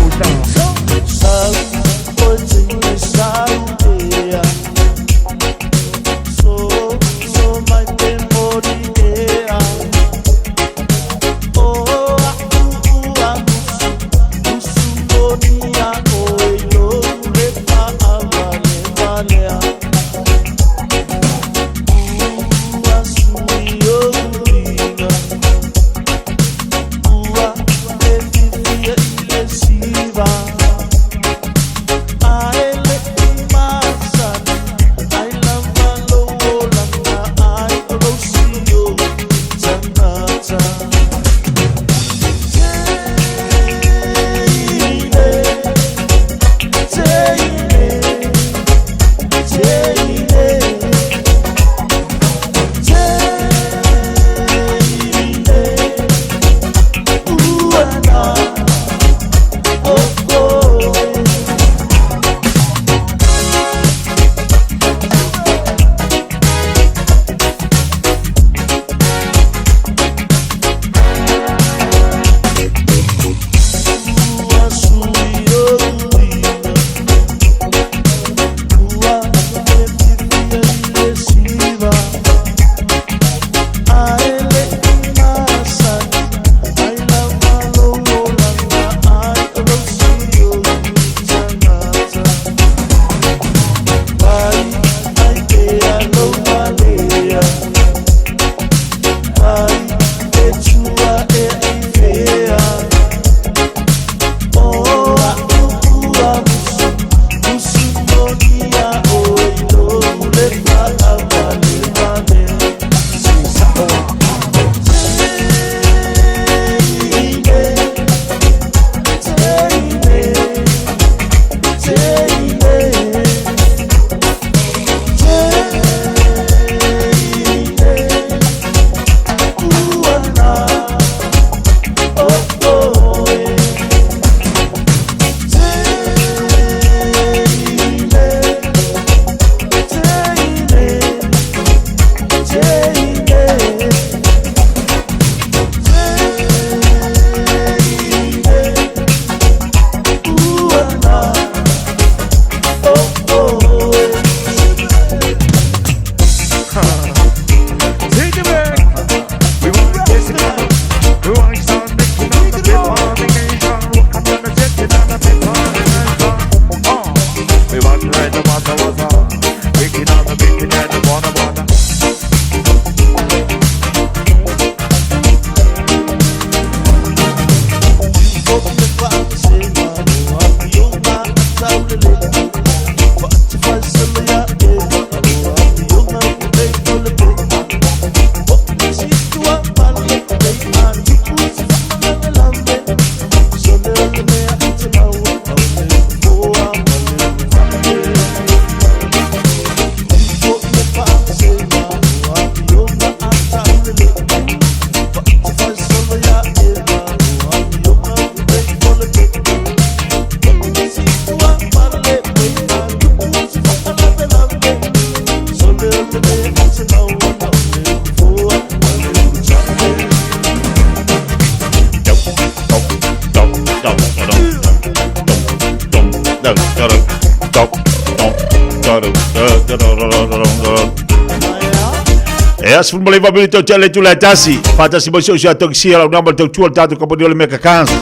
As fun malay babili to chale tula tasi. Fata si boso siya tong siya lang naman tong chual tato kapag nila may kakans.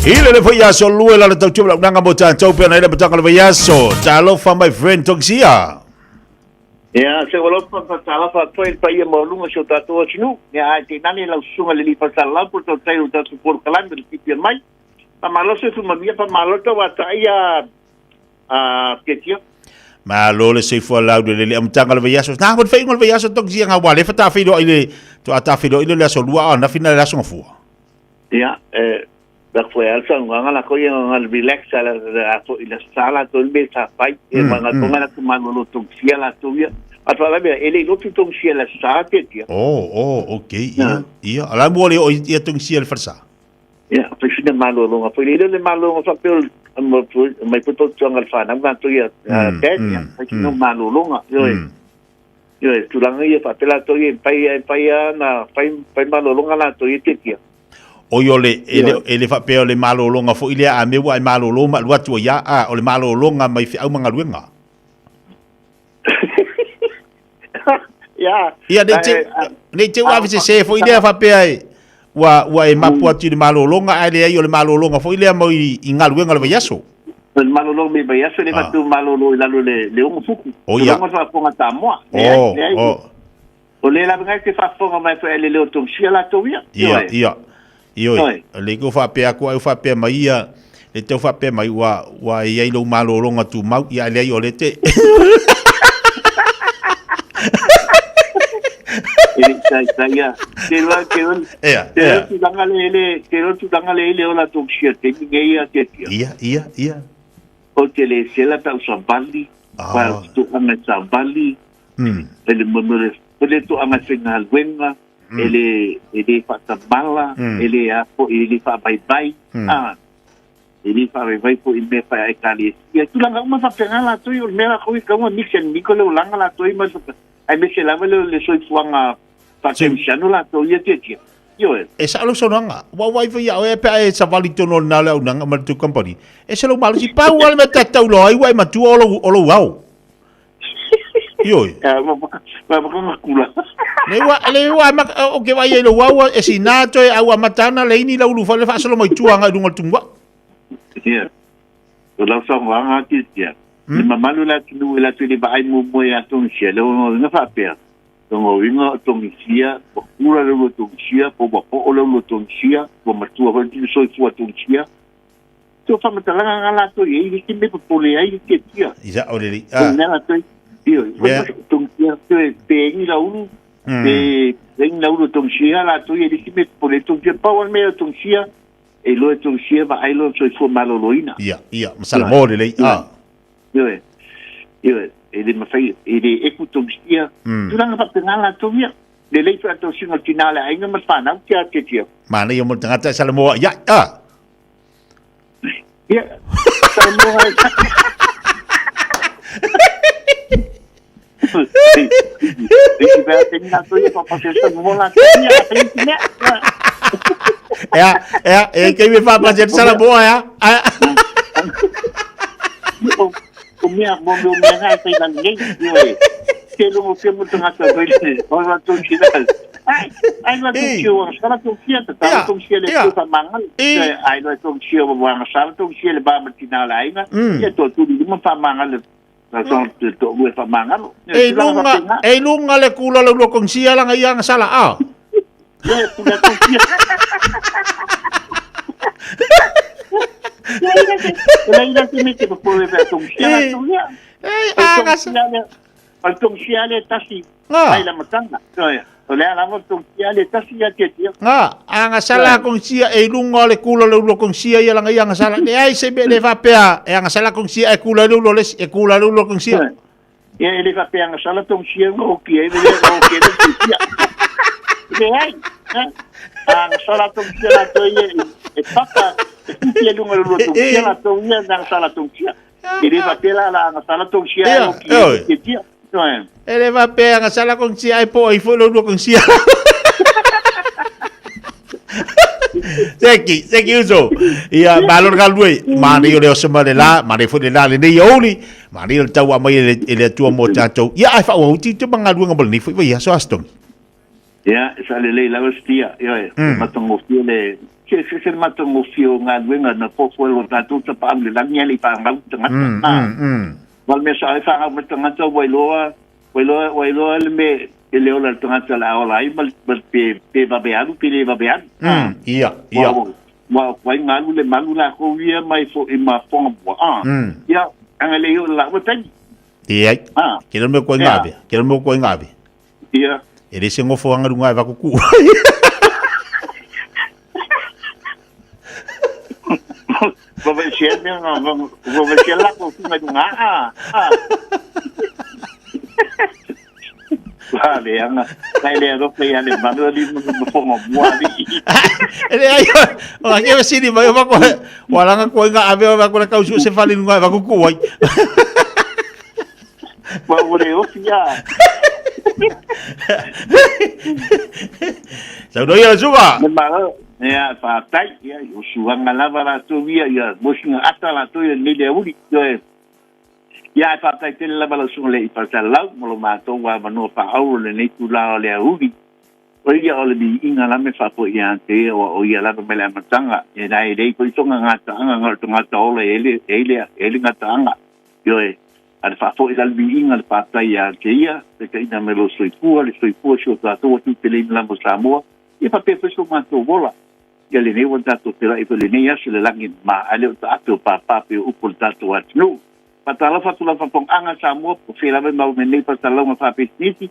Ile le fayaso luwe la tong chual lang naman tong chual na ile batang fayaso. Chalo fa my friend tong siya. Ya, se wala pa tala fa pa ia mo lunga so tato chinu. Ya ti nani la sunga le li pa tala por to tayo ta por kalan del tipia mai. Pa malo se fu mabia pa malo to wa ta ia ketia. Malo le se fo la le am tanga le vayaso na bod fei ngol vayaso tok sia nga wale fata fido ile to ata fido ile la so lua na fina la so fu ya da foi alsa nga la ko yang relax ala ato ile sala to le sa pai e manga to mala to malo tok sia la to ya ata la be ele lo tok sia la sa te ya okay ia ala mo le o ia tok sia le farsa ya pe fina malo lo nga foi ile le malo nga fa pel mai puto chong alfa nang na to ya ya no malo longa yo tu lang ye pa pela to ye pai na pai malo longa la to ye titia o yo le ele fa pe le malo longa fo ile a me wa malo longa lu tu ya o le malo longa mai fi au manga luenga ya de te wa se fo ile fa pe ai wa e mapu atu le malo longa ale ai o le malo longa fo ile mo i ngaluenga le vayaso le malo longa me vayaso le matu malo lo la le o fuku o ya mo fa ponga ta mo o le la nga te fa ponga mai fa le o tom sia la to ya ia le ko fa pe aku au fa pe mai ia le te fa pe mai wa ia lo malo longa tu mau ia le ai o le te saya tu dangale ele ola toksia te ngeia te ia o te le sela ta usabali pa tu anga sabali ele momore ele tu anga singal wenga ele fata bala ele apo ele fa bye bye ele fa bye bye po ime fa ekali ia tu langa uma fa pengala tu yo mera ko ka mo mixen nikole langa la tu ima ai me se lava le soi fuanga patensiano la to ia tetia yo e sa lo sonanga wa fa ya e pe e sa valito no na le unanga ma tu company e se lo malo si pa wal me tata lo ai wa ma tu o lo wow yo ma kula le wa ma o ke wa ye lo wow e sinato e au matana le ni la ulu fa le fa solo mai tuanga dunga tumwa ya lo sonanga tetia le mamalu la tu la tu le ba ai mo ya ton sia le no fa pe tongo winga tongisia ura le tongisia po o le tongisia po matua ho ti so fu tongisia to fa matalanga ngala to ye ki me po le ai ke tia ia o le na to io tongisia pe ni la unu pe ni la unu tongisia la to ye ki me po le tongisia pa o me tongisia e lo tongisia va ai lo so fu malo loina ia masala mo le io ele ma fai ele ekutomstia durang pa penala to ya le le fa to singa tinala ai nga ma na tia tia mana yo mo tangata sala mo ya sala mo vai tenha to ya pa se mo la ya que me fa prazer sala mo ya o minha ai sai da ninguém que não se muito ngata ko ile o va to china ai va to chio sala to sia ta to sia le to mangal ai va to chio va sala to sia le ba matina la ai na e to tu di mo fa mangal la son to we fa mangal lunga le kula lo kong sia lang ai ang sala Laila se me te po le tong sia tong ya. Tong sia le tasi. Ai la matanga. Ole ala mo tong sia le tasi ya te. Anga sala kong sia e lunga le kula le kong sia ya langa yang sala. Le ai se be le va pea. E anga sala kong sia e kula le e kula le kong sia. Ya ele va pea anga sala tong sia ngo ki e le le sia. Le ai. Anga sala tong sia la to e papa e lunga le tong sia la to ia anga sala tong sia. Ele va pea la anga sala tong sia ngo ki e ele va pea anga sala kong sia e po i fo le kong sia. Seki uso. Ia balor galui, mari o le osema le la, mari fo le la le nei oli, mari o tau amai ele tua mo tatou. Ia ai fa o uti te manga luanga bol ni fo ia so aston. Ia sa le la hostia, ia matongo fio le que se matongo fio nga luanga na po fo lo tatou ta pa le la ngali pa ngau tanga. Wal me sa fa nga tanga to wailoa le me ele ola tanga la ola ai mal pe babeanu pe le babeanu. Ia. Wa kwai ngalu le malu la ko ia mai fo e ma fo mo. Ia anga le ola wa tani. Ia. Kero me ko ngabe. Ia. Ele se ngofo anga runga va ku. Vou mexer lá com cima do ar. Vale, anga. Ele é do play ali, mas ali no fogo moali. Ele aí, o que você diz, vai vai com, wala nga ko nga ave vai com a causa se fala linguagem vai com kuai. Vou le ofia. Saudou ia juga. Ya, fa tai ya, usuanga lava la tovia ya, mosinga ata la to ya lele uri yo. Ya fa tai te lava la sule I fa lau mo ma to wa mano fa au le nei tu la le uri. O ia ole bi inga la me fa po ya te o ia la me la matanga. E dai dei ko tonga ngata anga ngata ole ele ngata anga. Yo e al fa po il bi inga fa tai ya te ia, te ka ina me lo soi pu sho ta to tu te le la mo Samoa. E fa pe so ma to bola. Ya le nei wanta to tera I le nei asu le langi ma ale ta ato pa pe upol tato atnu patala fatula fa pong anga Samoa po fela me mau nei patala ma fa pe titi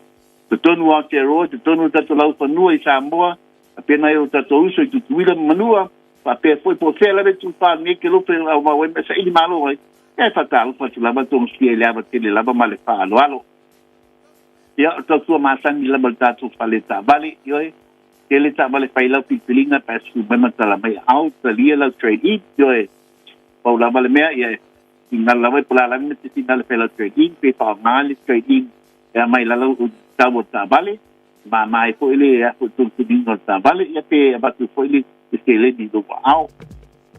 to tonu a te ro to tonu tato lau fa nua I Samoa apena eu tato uso I tutuila manua pa pe foi po fela me tu pa ne ke lo pe au ma we me sa I malo ai e fatala fatula ma tong si ele aba te le laba male fa alo ya to tu ma sang la tato fa le ta bali yo ele tá vale faila pipilinga pa su mema tala mai au talia la trade in yo o la vale mea ye ingal la vai pula la me tinal faila trade in pe pa mal trade in ya mai la ta bota vale ma mai po ele ya po tu dingo ta vale ya pe abatu po ele ele di do au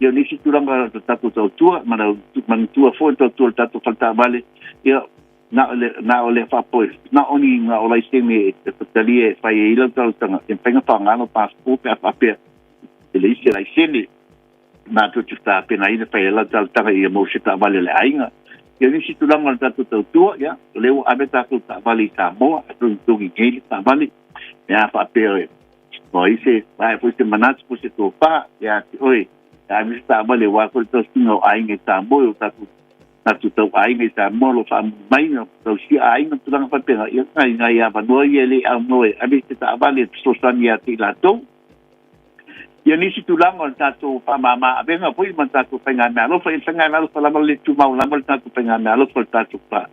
yo ni si turanga ta tu tua mana man tua fo tu ta tu falta vale yo na ole fa pois na oni na ole steme talie fa ilo tal tanga en penga pa ngano passport pa pe ele isi la sene na tu sta pena ina fa ilo tal tanga I mo sita vale le ainga yo ni si tu la mal tatu tu ya le o abeta tu ta vale Samoa tu ngeli ta vale ya fa pe o ise vai foi te manats po se to pa ya oi ya mi sta vale wa ko to sino ainga Samoa tatu tu tau ai ngai sa molo fa mai no tau si ai no tanga fa pena ia ngai ia va no ia le au no e abi ta vale so sania ti la to ia ni si tu la mo tato fa mama abenga foi man tato fa ngana lo fa sanga na lo fa la le tu mau la mo tato fa ngana lo fa tato fa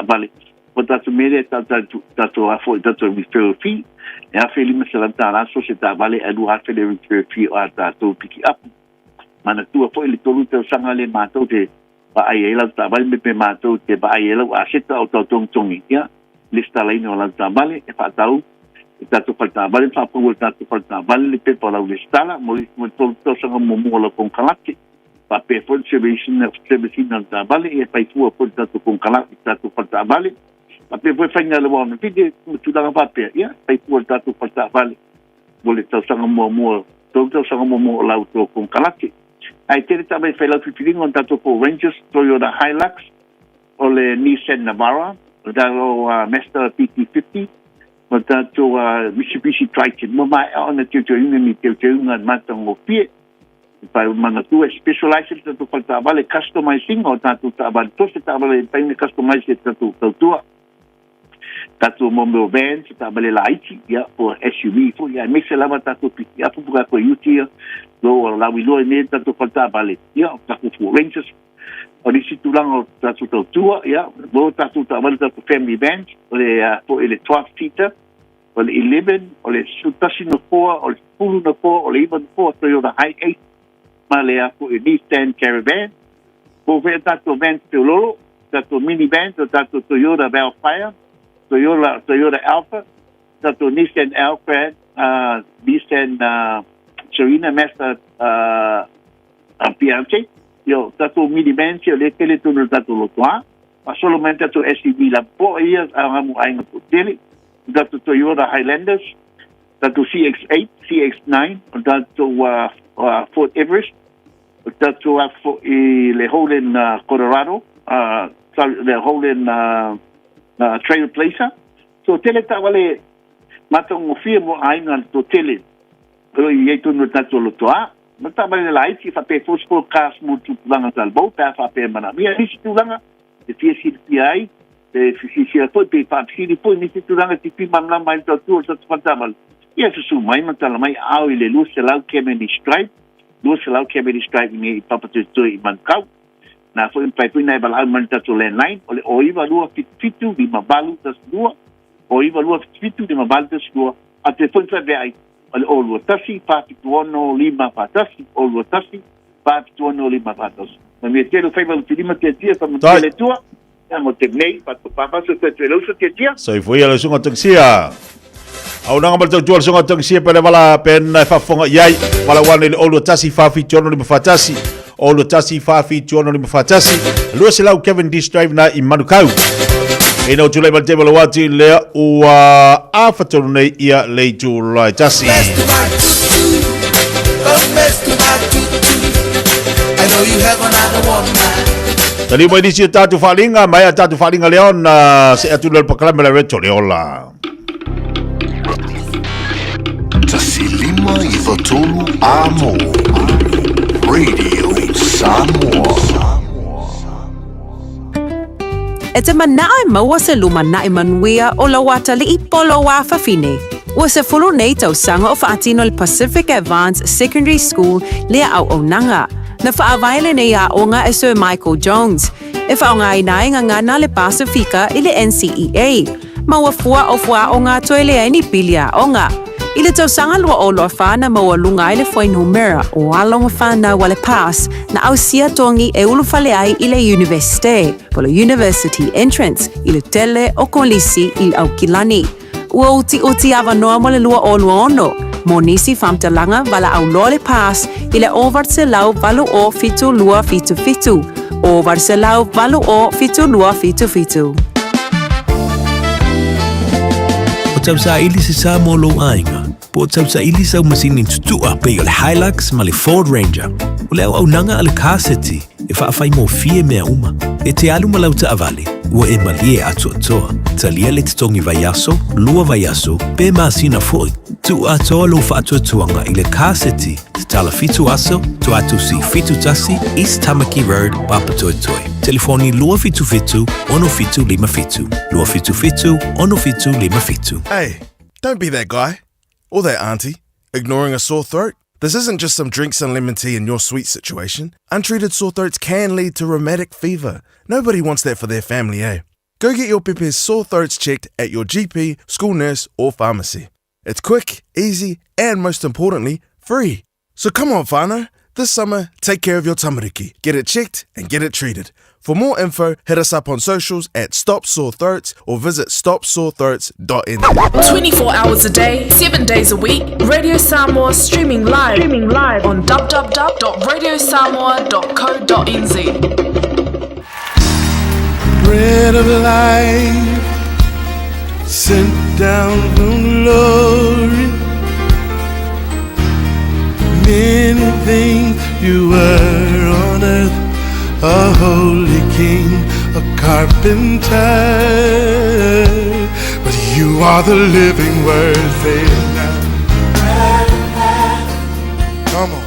vale o tato mere tato a foi tato refer fee e a feli me se la ta so se ta vale e lu ha feli refer fee o tato piki up mana tu foi le tolu te sanga le mato te pa ai ela ta vale me pe mato te pa ai ela a seta o tong tongi ya lista la ino la ta vale e fa tau e tato falta vale fa po tato falta vale le pe pa la lista la mo to sanga mo la con kalaki pa pe fo se na ta vale e pa fu po tato con kalaki tato falta vale pa pe fo fanga le bon vide tu da pa pe ya pa fu tato falta vale mo le to sanga mo to sanga mo la auto con kalaki ai te tabai fela fifiling on tato po Rangers Toyota Hilux o le Nissan Navara o dalo Mazda PT50 o tato Mitsubishi Triton mo mai ona te te ina ni te te ina matang o pie pai mana tu specialized tu falta vale customizing o tatu tabal to se tabal pai me customized tatu tatu mo vans tabal laiti ya o SUV fo ya me se lava tatu ya fu buka ko yuti lo la wi lo ne tatu falta vale ya tatu Rangers o di situ lang o tatu tua ya lo tatu tabal tatu family vans o le po ele 12 seater o le 11 o le sutasi no 4 o le pulu no 4 o le even 4 Toyota Hi8 ma le aku e Nissan Caravan po ve tato van te lolo tato minivan tato Toyota Velfire Toyota Alpha tato Nissan Alphard Nissan Serena Mazda Fiance yo tato minivan se le tele tuno tato lotoa ma solamente tato SUV la po ia amu ainga po tele tato Toyota Highlanders tato CX-8 CX-9 tato Fort Everest, tato for le Holden Colorado, le Holden Trail Placer. So tele tawale matong mofia mo aingan to tele. Pero ieto no tato lotoa. Mata bale lai si fa pe fosfo kas mo tu langa talbo pa fa pe mana. Mi ani tu langa de fiesi PI de fiesi po pe pa si po ni tu langa ti pi mamla mai to tu so fantamal. Ia su mai matala mai au ile lu se lau Kemeny Stripe ni papatu i mankau na fo pai pina ba lau man tatu landline ole o iva lua fitu di mabalu tas lua o iva lua fitu di mabalu tas lua ate fo fa vai ole o lua tasi pa tuono lima patasi o lua tasi pa tuono lima patasi na mi telo fai ba utilima te tia pa mo tele tua ya mo te nei pa pa so te telo so te tia so foi ala sunga toksia au nanga mal tual sunga toksia pele wala pen fa fonga yai wala wana ile olu tasi fa fi tono ni fatasi olu tasi fa fi tono ni fatasi lo se lau Kevin D Drive na i manukau e no tule mal tebolo wati le o a fatonu nei ia le tu lai tasi I know you have another one man. Tali mo disi tatu falinga mai tatu falinga leon se atu le proclame la reto leola Tasilima i Watolu Amo Radio Samoa. E te manae maua se luma nae manuia o la wata li i polo wa fafine. Ua se fulu nei tau sanga o faatino le Pacific Advanced Secondary School lea au o nanga. Na whaavaile nei a onga e Sir Michael Jones. E whaonga i nae ngana le Pasifika i le NCEA. Maua fua o ngā toile ai ni pilia onga. I le tau sanga lua o loa whana maua lunga i le whainu mera o alonga whana wale pass na au sia tongi e ulu whale ai i le universite. Polo university entrance i le tele o kolisi i au kilani. Ua uti ava noa mo le lua o ono. Mo nisi whamtalanga wala au loa le pass i le ovart se lau valu o fitu lua fitu fitu. Ovart se lau valu o fitu lua fitu fitu. Tau sa ili se sa mo lo ainga. Po tau sa ili sa masini tutua pe le Hilux ma le Ford Ranger. O le au nanga ale kaseti e whaafai mo fie mea uma. E te alu ma lau ta avale. Ua e malie atu atoa. Talia le titongi vaiaso, lua vaiaso, pe masina foi. Tu atoa lo whaatu atuanga i le kaseti. Te tala fitu aso, tu atu si fitu tasi, East Tamaki Road, Papatoetoi. Telefoni lua fitu fitu, ono fitu lima fitu. Lua fitu fitu, ono fitu lima fitu. Hey, don't be that guy. Or that auntie. Ignoring a sore throat. This isn't just some drinks and lemon tea in your sweet situation. Untreated sore throats can lead to rheumatic fever. Nobody wants that for their family, eh? Go get your Pepe's sore throats checked at your GP, school nurse, or pharmacy. It's quick, easy, and most importantly, free. So come on, whānau. This summer, take care of your tamariki. Get it checked and get it treated. For more info, hit us up on socials at Stop Sore Throats or visit stopsorethroats.in. 24 hours a day, 7 days a week. Radio Samoa streaming live on www.radiosamoa.co.nz. Bread of life sent down from glory. Many things you were on earth, a holy king, a carpenter, but you are the living word. Say it now. Come on.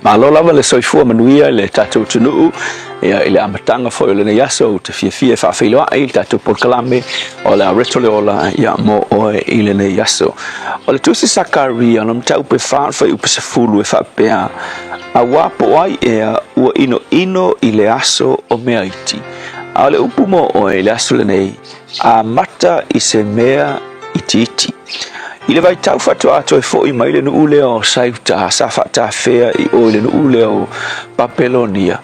Malo lava le soifua manuia le tatou tunuu ia ile amatanga foi le yaso te fia fa filo ai tatou porkalame o le reto le ola ia mo o ile ne yaso o le tusi sakari on tau pe fa upe se fulu e fa pea a wapo ai ua ino ile aso o meaiti a le upu mo o ile aso le nei a mata i se mea iti ile vai tau fatu ato e foi mai le no ule o sauta sa fata fea I o le no ule o Papelonia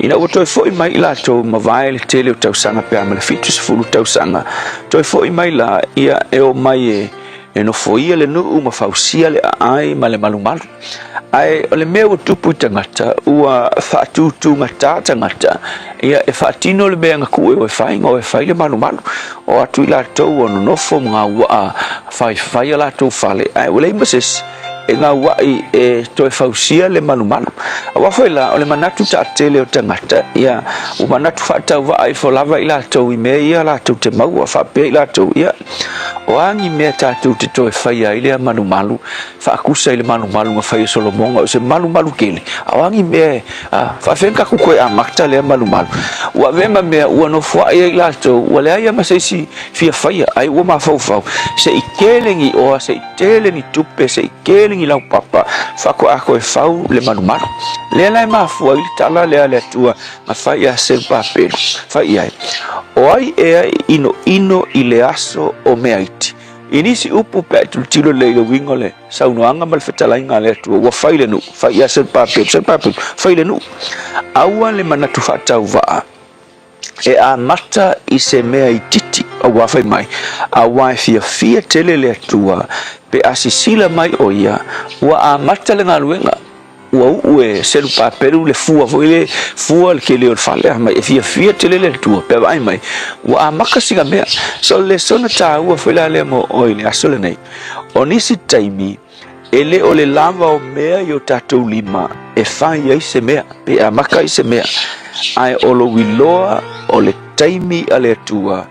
ina o toi foi mai la to ma vai le tele o tau sanga pe ama le fitu se fulu tau sanga toi foi mai la ia e o mai e no foi le no uma fausia le ai ma le malumalu ai o le meu tupu tangata ua fatu tu ngata tangata ia e fatino le benga ku e fai ngo e fai le malumalu o atu la to o no fo nga wa fai la to fale ai o le moses e nga wa e to e fausia le malumalu wa foi la o le manatu ta tele o tangata ia o manatu fata wa ai fo lava ila to I me ia la to te mau fa pe ila to ia o angi me ta to te to e fai ai le malumalu fa kusa ile malumalu nga fai Solomon o se malumalu kele o angi me fa fenka ku ko a makta le malumalu wa vema me o no fo ai ila to wa le ai ma se si fia fai ai o ma fo se ikelengi o se teleni tupe se ikelengi lau papa fa ko ako e fau le malumalu le lai ma fo I tala le tua ma fai a se papel fai ai o ai e ino ile aso o meaiti inisi upu pe tilo le wingole sa uno anga mal fetala inga le tua wa fai le nu fai a se papel fai le nu awa le manatu fata uva e a mata I se mea ititi a wafai mai a wafia fia tele le tua pe asisila mai o ia wa a mata le ngaluenga wa ue selu paperu le fua foi fua ke le fale mai e fia tele le tua pe vai mai wa a maka singa mea so le sona ta ua foi la le mo o ile asole nei onisi taimi ele o le lava o mea yo tatou lima e fai ai se mea pe a maka I se mea ai o lo wiloa o le taimi ale tua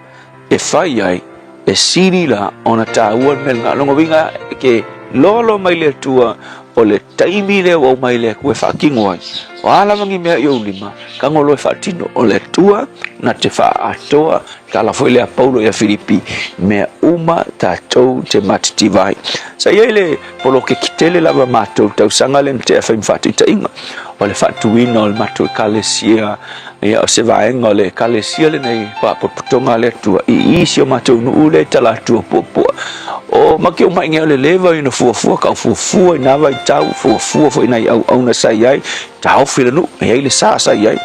e fai ai e siri la ona ta ua mel ngalongo winga ke lolo mai le tua o le taimi le o mai le kue whakingo ai o ala mangi mea I lima ka ngolo e whatino o le tua na te wha atoa ka la foi le a Paulo I a Filipi mea uma tātou te matiti vai sa iei le polo ke kitele lava mātou tau sanga le mtea whaim whatu ta inga o le whatuina o le mātou kalesia ia o se vaenga o le kalesia le nei papotonga le tua I isi o mātou nuu le tala tua pua o maki o mai ngea le leva ina fuafua ka fuafua ina vai tau fuafua fo ina au na sai ai tau fila nu e le sa sai ai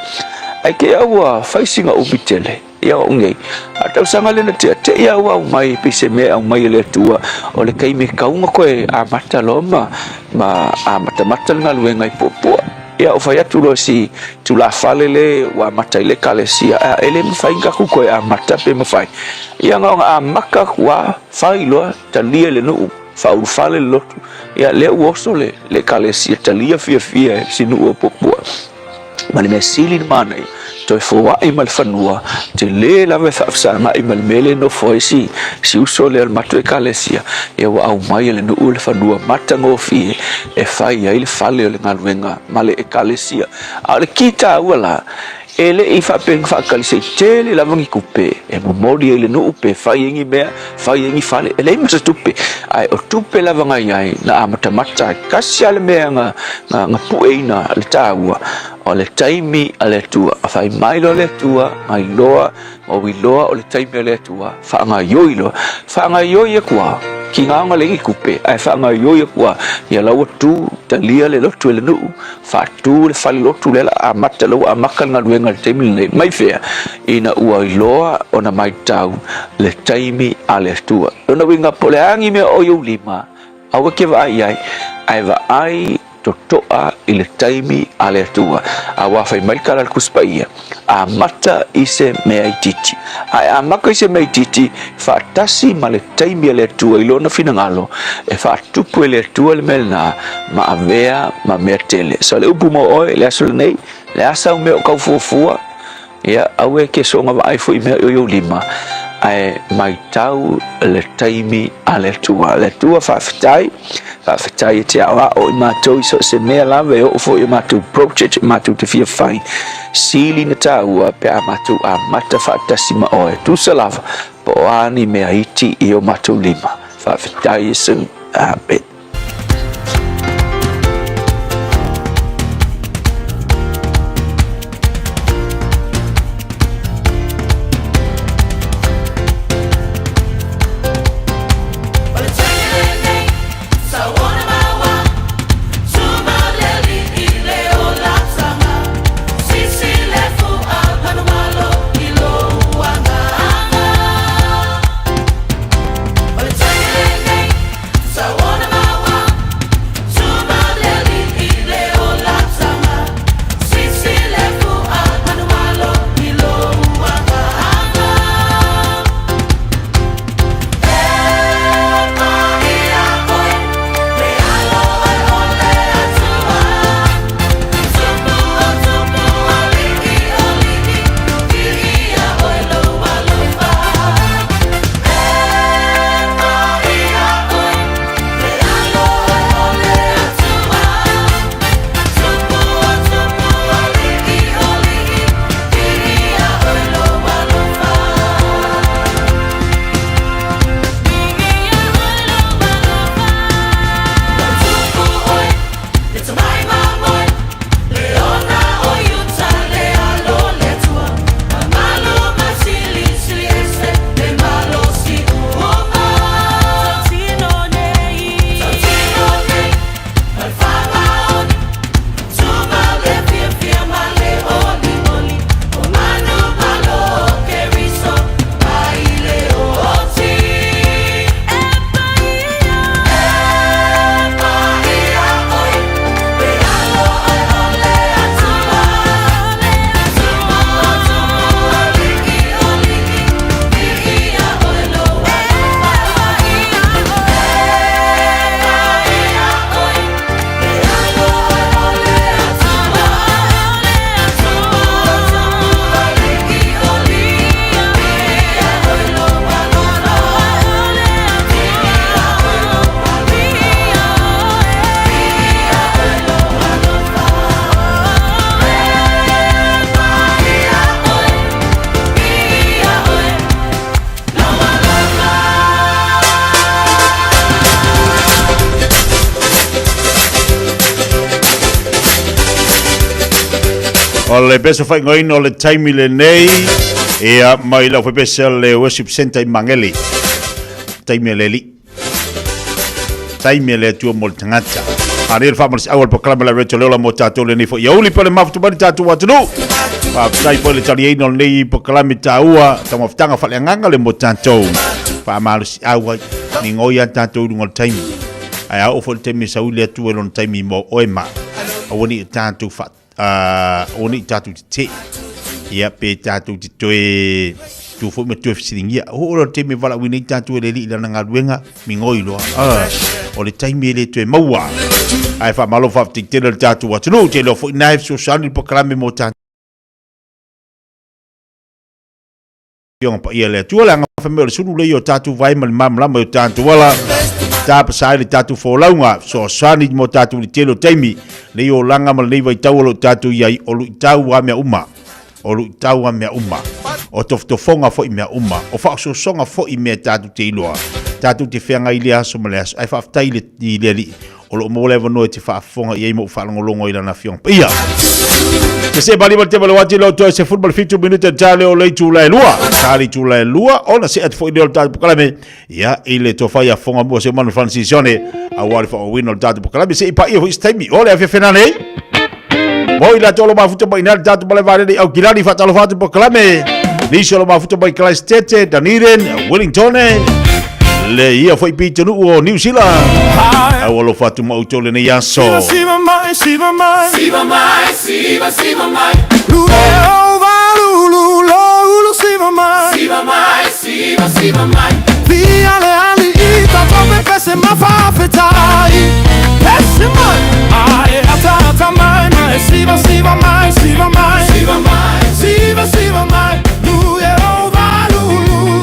ai ke aua faisinga ubitele ia o ngei atau sanga le na te ia au mai pise me au mai le tua o le kai me kaunga koe a mata loma ma a mata nga luenga I popua ia o fai atu lo si tu la fale le wa mata le kalesia ele me fai ka ku koe a mata pe me fai ia nga a maka wa fai lo talia le no fa u fale lo ia le uoso le kalesia talia fia sinu o popua ma le mesili mana to fo wa I mal fanua te le la ve fa ma I mal mele no foi si uso le al matu kalesia e wa au mai le no ul fanua mata ngo fi e fai ai le fale le ngaluenga male kalesia ale kita wala ele I fa peng fa kalise tele la vangi kupe e mo modi ele no upe fai ngi me fai ngi fale ele ma stupe ai o tupe la vanga ai na amata mata kasia le me nga pueina le taua o le taimi ale tua fai mai lo le tua mai loa o wi loa o le taimi ale tua fa nga yoi kwa ki nga le kupe ai fa nga yoi kwa ya la tu talia le lo tu le no fa tu le fa lo tu le amata lo amaka nga luenga le taimi le mai fea ina ua loa ona mai tau le taimi ale tua ona winga pole angi me o yo lima awa ke va ai va ai totoa I le taimi ale tua a wafai mai kala kuspaia a mata I se mea ititi a maka I se mea ititi fatasi ma le taimi ale tua I lona finangalo e fatupu le tua le melna ma avea ma mea tele so le upu mo oe le aso le nei le asa o mea o kau fuafua ia aue ke songa wa ai fu I mea yo lima ai mai tau le taimi ale tua whawhitai te awa o i mātou so se mea lawe o fo i mātou project mātou te fia whai sili na tāua pe a mātou a mata whaatasi ma oe tusa lava po ani mea iti i o mātou lima whawhitai su a bet. O le beso fai ngoino le taimi le nei ia mai la fai besa le worship center i Mangeli taimi le li taimi le tua mo tangata ari le family awal proclama la reto le mo tato le nifo ia uli pole mafutu bani tato watunu pa sai pole tali ino nei proclama taua tamo ftanga fa le nganga le mo tato fa malu awa ni ngoia tato ngol taimi ai au fo taimi sa uli atu le taimi mo oema awoni tato fa oni tatu te ia pe tatu te toe tu fo me tu fisingia o te me vala wini tatu le li lana ngaluenga mingoi lo o le taimi le toe maua ai fa malo fa te le tatu wa tunu te lo fo knife so sani proclame mo tatu yong pa ia le tu la nga fa me le sunu le yo tatu vai mal mam la mo tatu wala tapa sai le tatu fo launga so sani mo tatu le telo taimi le yo langa mal nei vai tau lo tatu yai o lu tau wa mea uma o lu tau wa mea uma o tofonga fo i mea uma o fa so songa fo i mea tatu te iloa tatu te whenga ili aso maleas ai fa aftai le i le li o lo mo lewa no te fa fonga i mo fa longo i lana fiong ia te se bali te balo wati lo to se football 50 minute tale o le tu la lua tali tu la lua ona se at fo i le tatu kalame ia ile to fa ya fonga mo se manu francisione a wali fa o win tatu kalame se i pa i ho istemi ole afi fenane Moi la tolo mafuta ba ina tatu bale vale au kilani fa talo fatu proclame ni solo mafuta ba Christ Tete Daniren Wellington le ia foi pitenu o New Zealand au lo fatu ma utole ne yaso Siva mai Lulu siva mai Via le ali ita come pese ma fa fetai Pese mai ai ata mai Siva mai Lu e ova lulu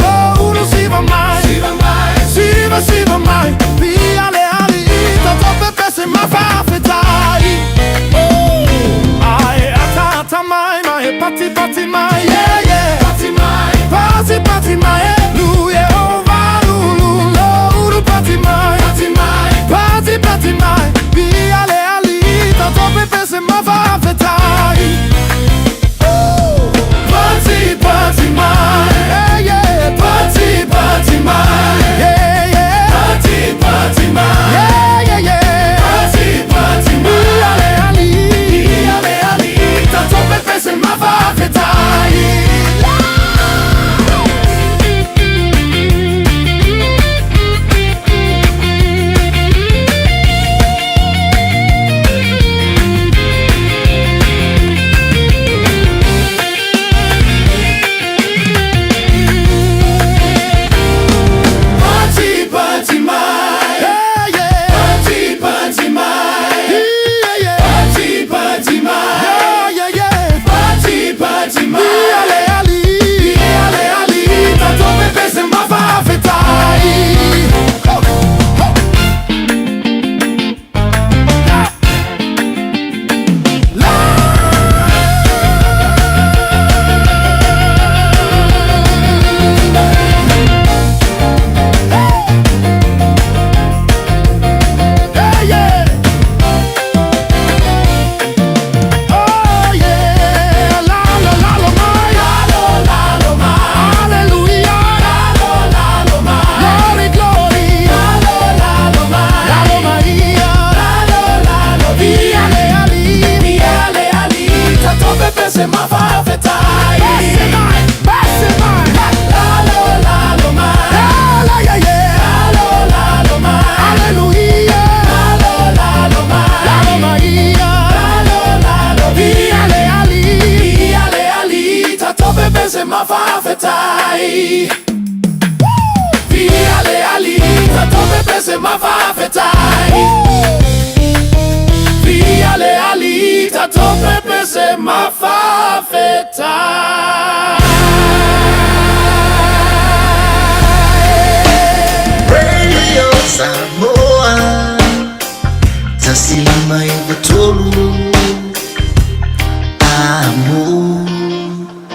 mafafetai Viale alita topepe se mafafetai Radio Samoa Tasilima Ivatolu Amo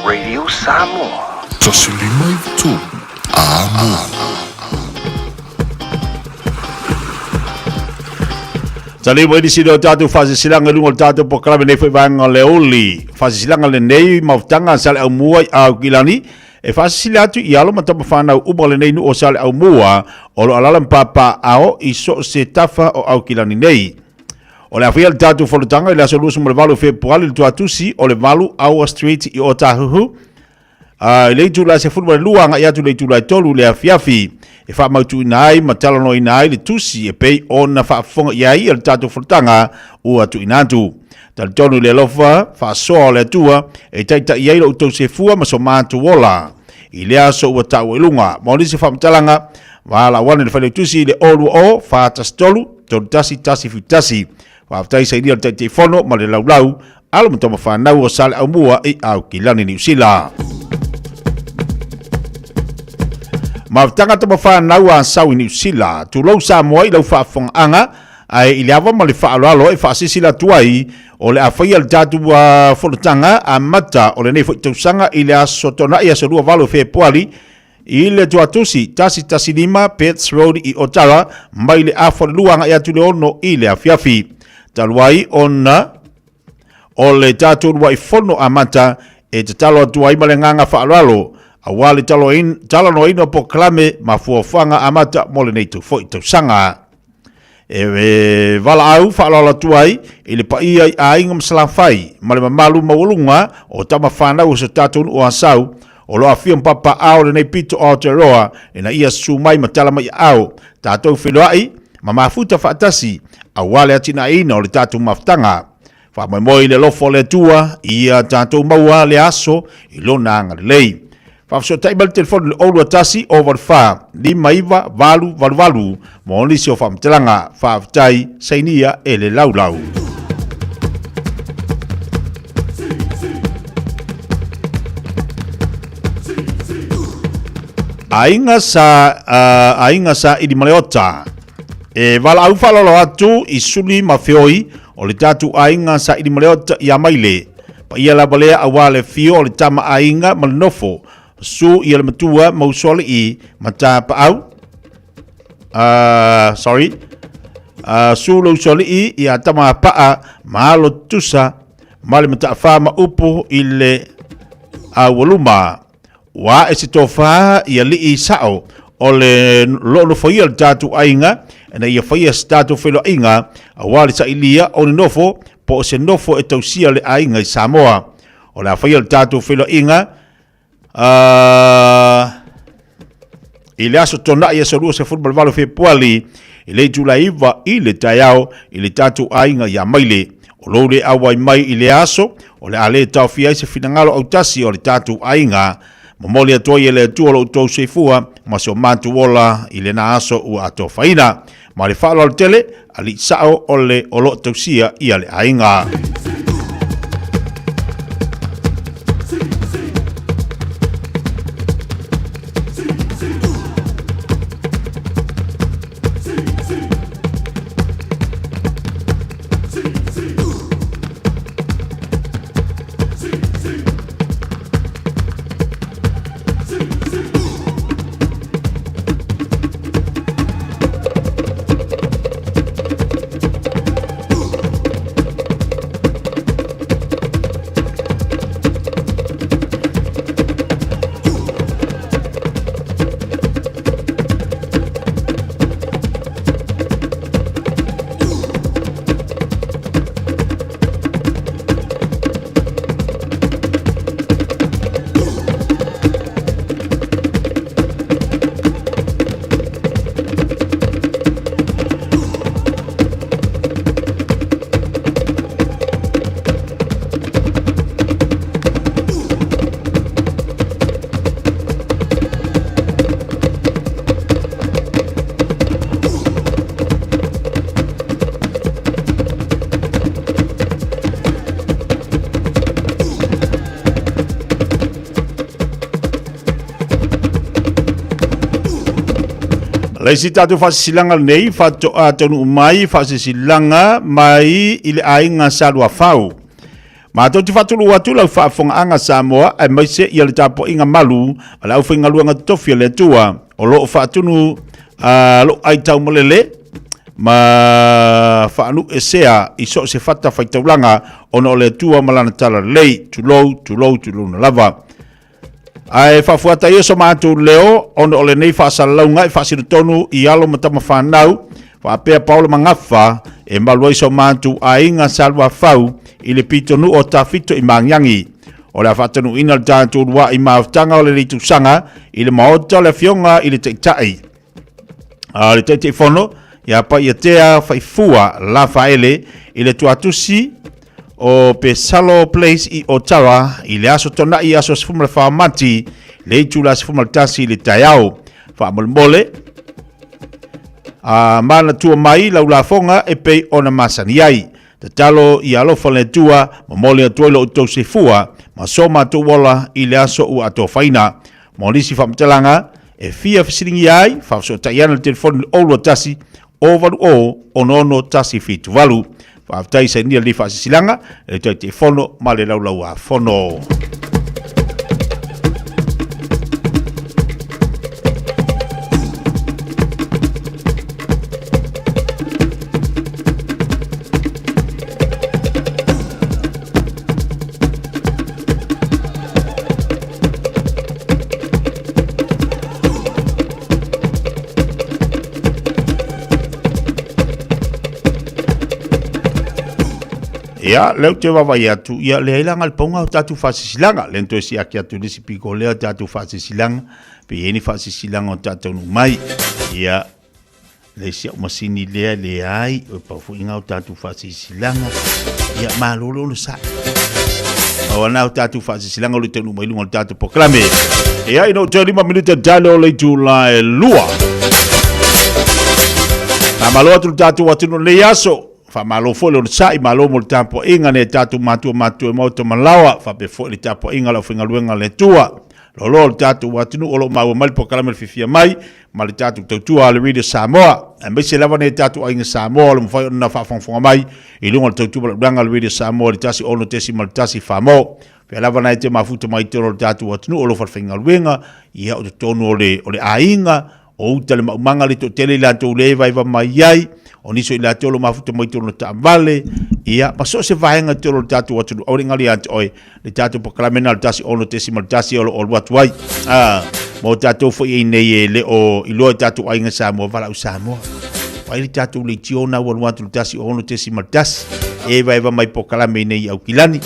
Radio Samoa Tasilima Ivatolu Amo Tali mo edisi do tatu fase silanga lungo tatu proklame nei whaivanga leoli. Fase silanga le nei mautanga sale au mua au kilani. E fase silatu i alo matama whanau uma le nei nu o sale au mua. O lo alalam papa ao i so se tafa o au kilani nei. O le awhia le tatu wholutanga i le aso lusu mo le valu februari le tuatusi o le valu Aua Street i o Tahuhu. I le tula se fulma le luanga i atu le tula i tolu le afiafi. E wha mautu inai, matalano inai, le tusi e pei o na wha fonga iai al tatu fultanga u atu inatu. Tali tonu le lofa, wha soa le atua, e taita iai la utau se fua ma so mātu wola. I le aso ua tau ilunga, maoni se wha matalanga, wala wane le whale tusi le olu o, wha tastolu, tolu tasi futasi. Wha aftai sa inia taita i fono, ma le laulau, alo matoma whanau o sale au mua i au kilani New Zealand. Mawtanga tama whanau a sau i New Zealand. Tūlau Samoa i lau whaafonga ai i leawa ma le whaalalo e whaasisila tuai o le awhai al tatu a wholotanga a mata o le nei whaitausanga i le asotona i asorua valo Februari i le tuatusi tasi lima Pets Road i Otawa mai le awhale luanga i atu le ono i le awhiafi. Taluai ona o le tatu rua i whono a mata e te talo atuai ma le nganga whaalalo. Awali talano ino proklame mafuafanga amata mole nei tu foi tu sanga. E vala au whaalala tuai ili pa ia i ainga msalafai male mamalu mawulunga o tama whanau sa tatun o asau o loa fiam papa au le nei pito o Aotearoa e na ia sumai matalama i au tatou whiloai ma mafuta whaatasi awale atina ina o le tatou maftanga. Whamai le lofo le tua ia tatou maua le aso i lona anga le lei. Fafso taibal telefon le olu atasi over fa lima iwa valu mo oni si o famtelanga faftai sainia ele laulau. Ainga sa idi maleota e vala au falolo atu i suli mafeoi o le tatu ainga sa idi maleota i amaile pa ia la balea awale fio o le tama ainga malnofo su ia le matua mausole i mata pa au su lo sole i atama pa malo tusa male mata fa ma upo ile awoluma wa esitofa ia li i sao o le lo foi al tatu ainga na ia foi statu felo ainga awali sa ilia o nofo po se nofo e tausia le ainga i Samoa o la foi al tatu felo ainga ile aso tona ia so se football valo Februari ile Julaiva ile tayao ile tatu ainga ya maile o lole awai mai ile aso o le ale tau fia se finangalo au tasi o le tatu ainga momoli atoa ile tuolo utou sefua maso mantu wola ile na aso u ato faina ma le falo al tele ali sao ole olo tausia ia le ainga. Lai si tātou whasilanga nei, tonu mai, whasilanga mai ile ainga salua whau. Ma tau te whatulu watu lau whaafonga anga Samoa, ai mai se ia le tāpo inga malu, ala au whainga luanga tofia le tua, o loo whaatunu lo ai tau malele, ma whaanu e sea i so se whata whaitaulanga, ono le tua malana tala lei, tulou na lava. Ai whafuata ia so mātou leo, ono le nei whaasalaunga, i whaasiru tonu i alo matama whanau, whaapea paula mangafa, e malua iso mātou a inga salwa whau, i le pitonu o tawhito i mangiangi. O le whatanu ina le tātou rua i mautanga o le ritu sanga, i le maota le fionga i le teitai. Le teitai whono, ia pa ia tea whaifua la whaele, i le tuatusi o Pesalo Place i Ottawa, i le aso tona i aso sifuma le whaamati, le itu la sifuma le tasi i le taiao. Whaamole, mana tua mai lau la fonga e pei ona masani ai. Te talo i alofa le tua, ma mole atua ilo utou se fua, ma soma tu wala i le aso u ato whaina. Molisi whamtalanga, e fia fisiringi ai, whawso taiana le telefoni olu tasi, o valu o nono tasi fitu valu. Whawtai sa nia li whasisilanga, e toi te whono, ma le lau a whono. Ia, leu te wawai atu, ia le heilanga le ponga o tatu whasisilanga, lento e si aki atu nisi piko leo tatu whasisilanga, pe eni whasisilanga o tatu numai, ia, le si au masini lea le ai, o paufu inga o tatu whasisilanga, ia, malolo no sa. O ana o tatu whasisilanga o le tenu mai lunga o tatu poklame. Ia, ino te 5 minuta talo le tula e lua. Na maloa tu tatu watino le yaso, fa malo fo le sai malo mo tampo inga ne tatu matu e moto malawa fa pe fo le tapo inga la finga luenga le tua lo tatu watinu o lo mau mal po kala fifia mai mal tatu tua le video Samoa e me se lava ne tatu inga Samoa lo fa na fa fonga mai i lunga le tua blanga le video Samoa le tasi ono tesi mal tasi famo pe lava na te mafuta mai te lo tatu watinu o lo fa finga luenga ia o tonu o le ainga o tele manga le to tele la to le vai va mai ai o niso ila te olo mafuta mai tono ta vale ia paso se vaenga te olo tatu watu o ringali ante oi le tatu pokalamena le tasi ono tesi mal tasi olo watu ai mo tatu fo i nei le o ilo tatu ai nga Samoa vala u Samoa vai le tatu le tiona o watu tasi ono tesi mal tasi e vai va mai pokalame nei au kilani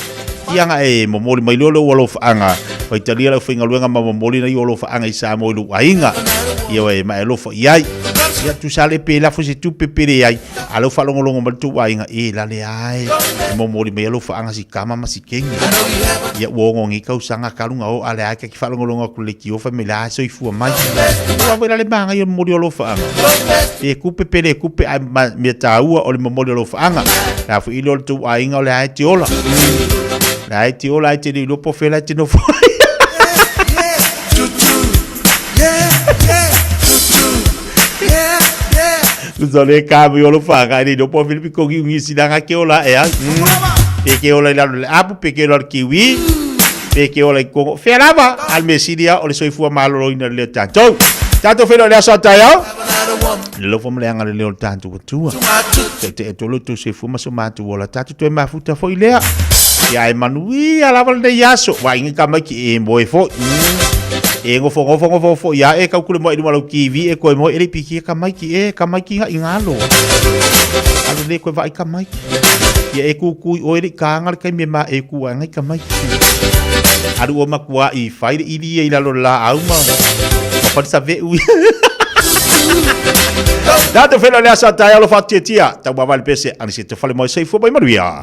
ia nga e momoli mai lolo walo faanga vai talia la finga luenga ma momoli na yolo faanga i Samoa lu ainga ia vai mai lo fo iai ia tu sale pe la fosi tu pepere ai alo fa longo mal tu ai nga e la le ai mo mori me lo fa anga si kama ma si kengi ia wongo ngi kau sanga kalunga o ale ai ki fa longo ku le ki o fa me la so i fu mai wa va le banga ia mori lo fa anga e ku pepere ku pe ai me ta u o le mori lo fa anga la fu ilo tu ai nga le ai ti ola la ai ti ola ai ti lo po fe la ti no fo Zole kabe yo lo faga ni do po Filipi ko gi ngi sidanga ke ola e pe ke ola la apu pe ke ola kiwi pe ke ola ko ferava al mesidia o le soifu malo ina le tanto fe lo le asata yo lo fo mle ngale le tanto tua te to lo to se fu ma so matu ola tatu to ma futa fo ilea ya Emanuel ala val de yaso wa ngi kama ki e boy fo e ngofo ya e ka kule mo i malo kiwi e ko mo e piki ka mai ki nga ingalo alo le ko vai ka mai ya e ku o e ka ngal kai me ma e ku ngai ka mai aru o makua i fai i li la lo la au ma pa sa ve u dato felo le asa ta lo fatti tia ta ba val pese ani se te fale mo sei fu bai maria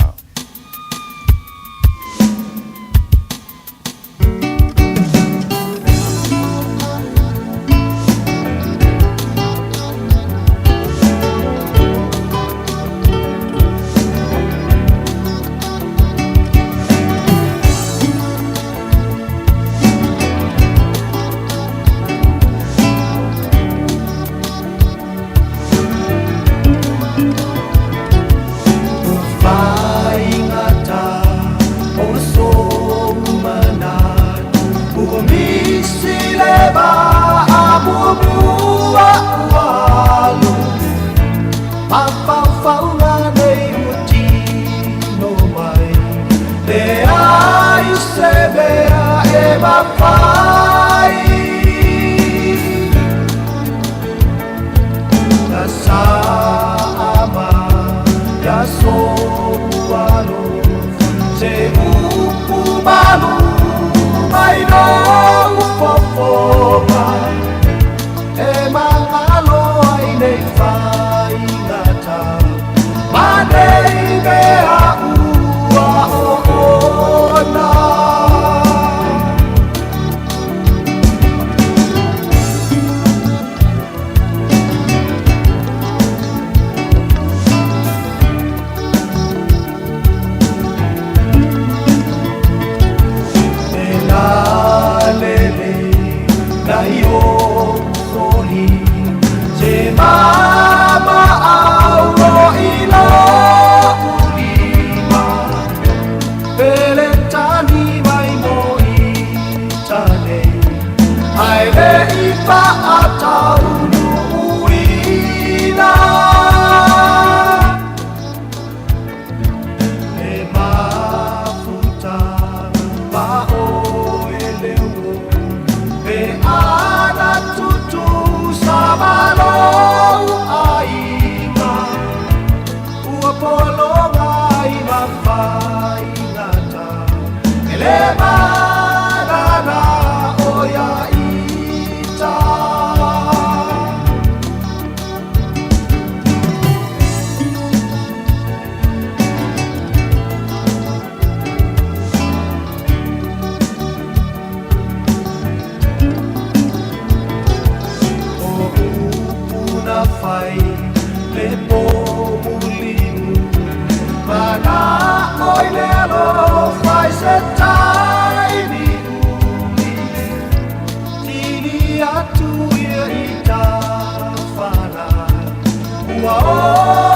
mawhai Na sama ya sopualo Se upu malu mai no upopoka E mangalo ai nei fai ngata Manei mea ua o ona Mama auro ilo ulima Pelentani mai moi tane Aile ipa atau uina E mafuta pa o eleu Pe ana tutu samalo Fai le po mulimu mana oi le lo fai se tai ni uli tini atu ia ita fana ua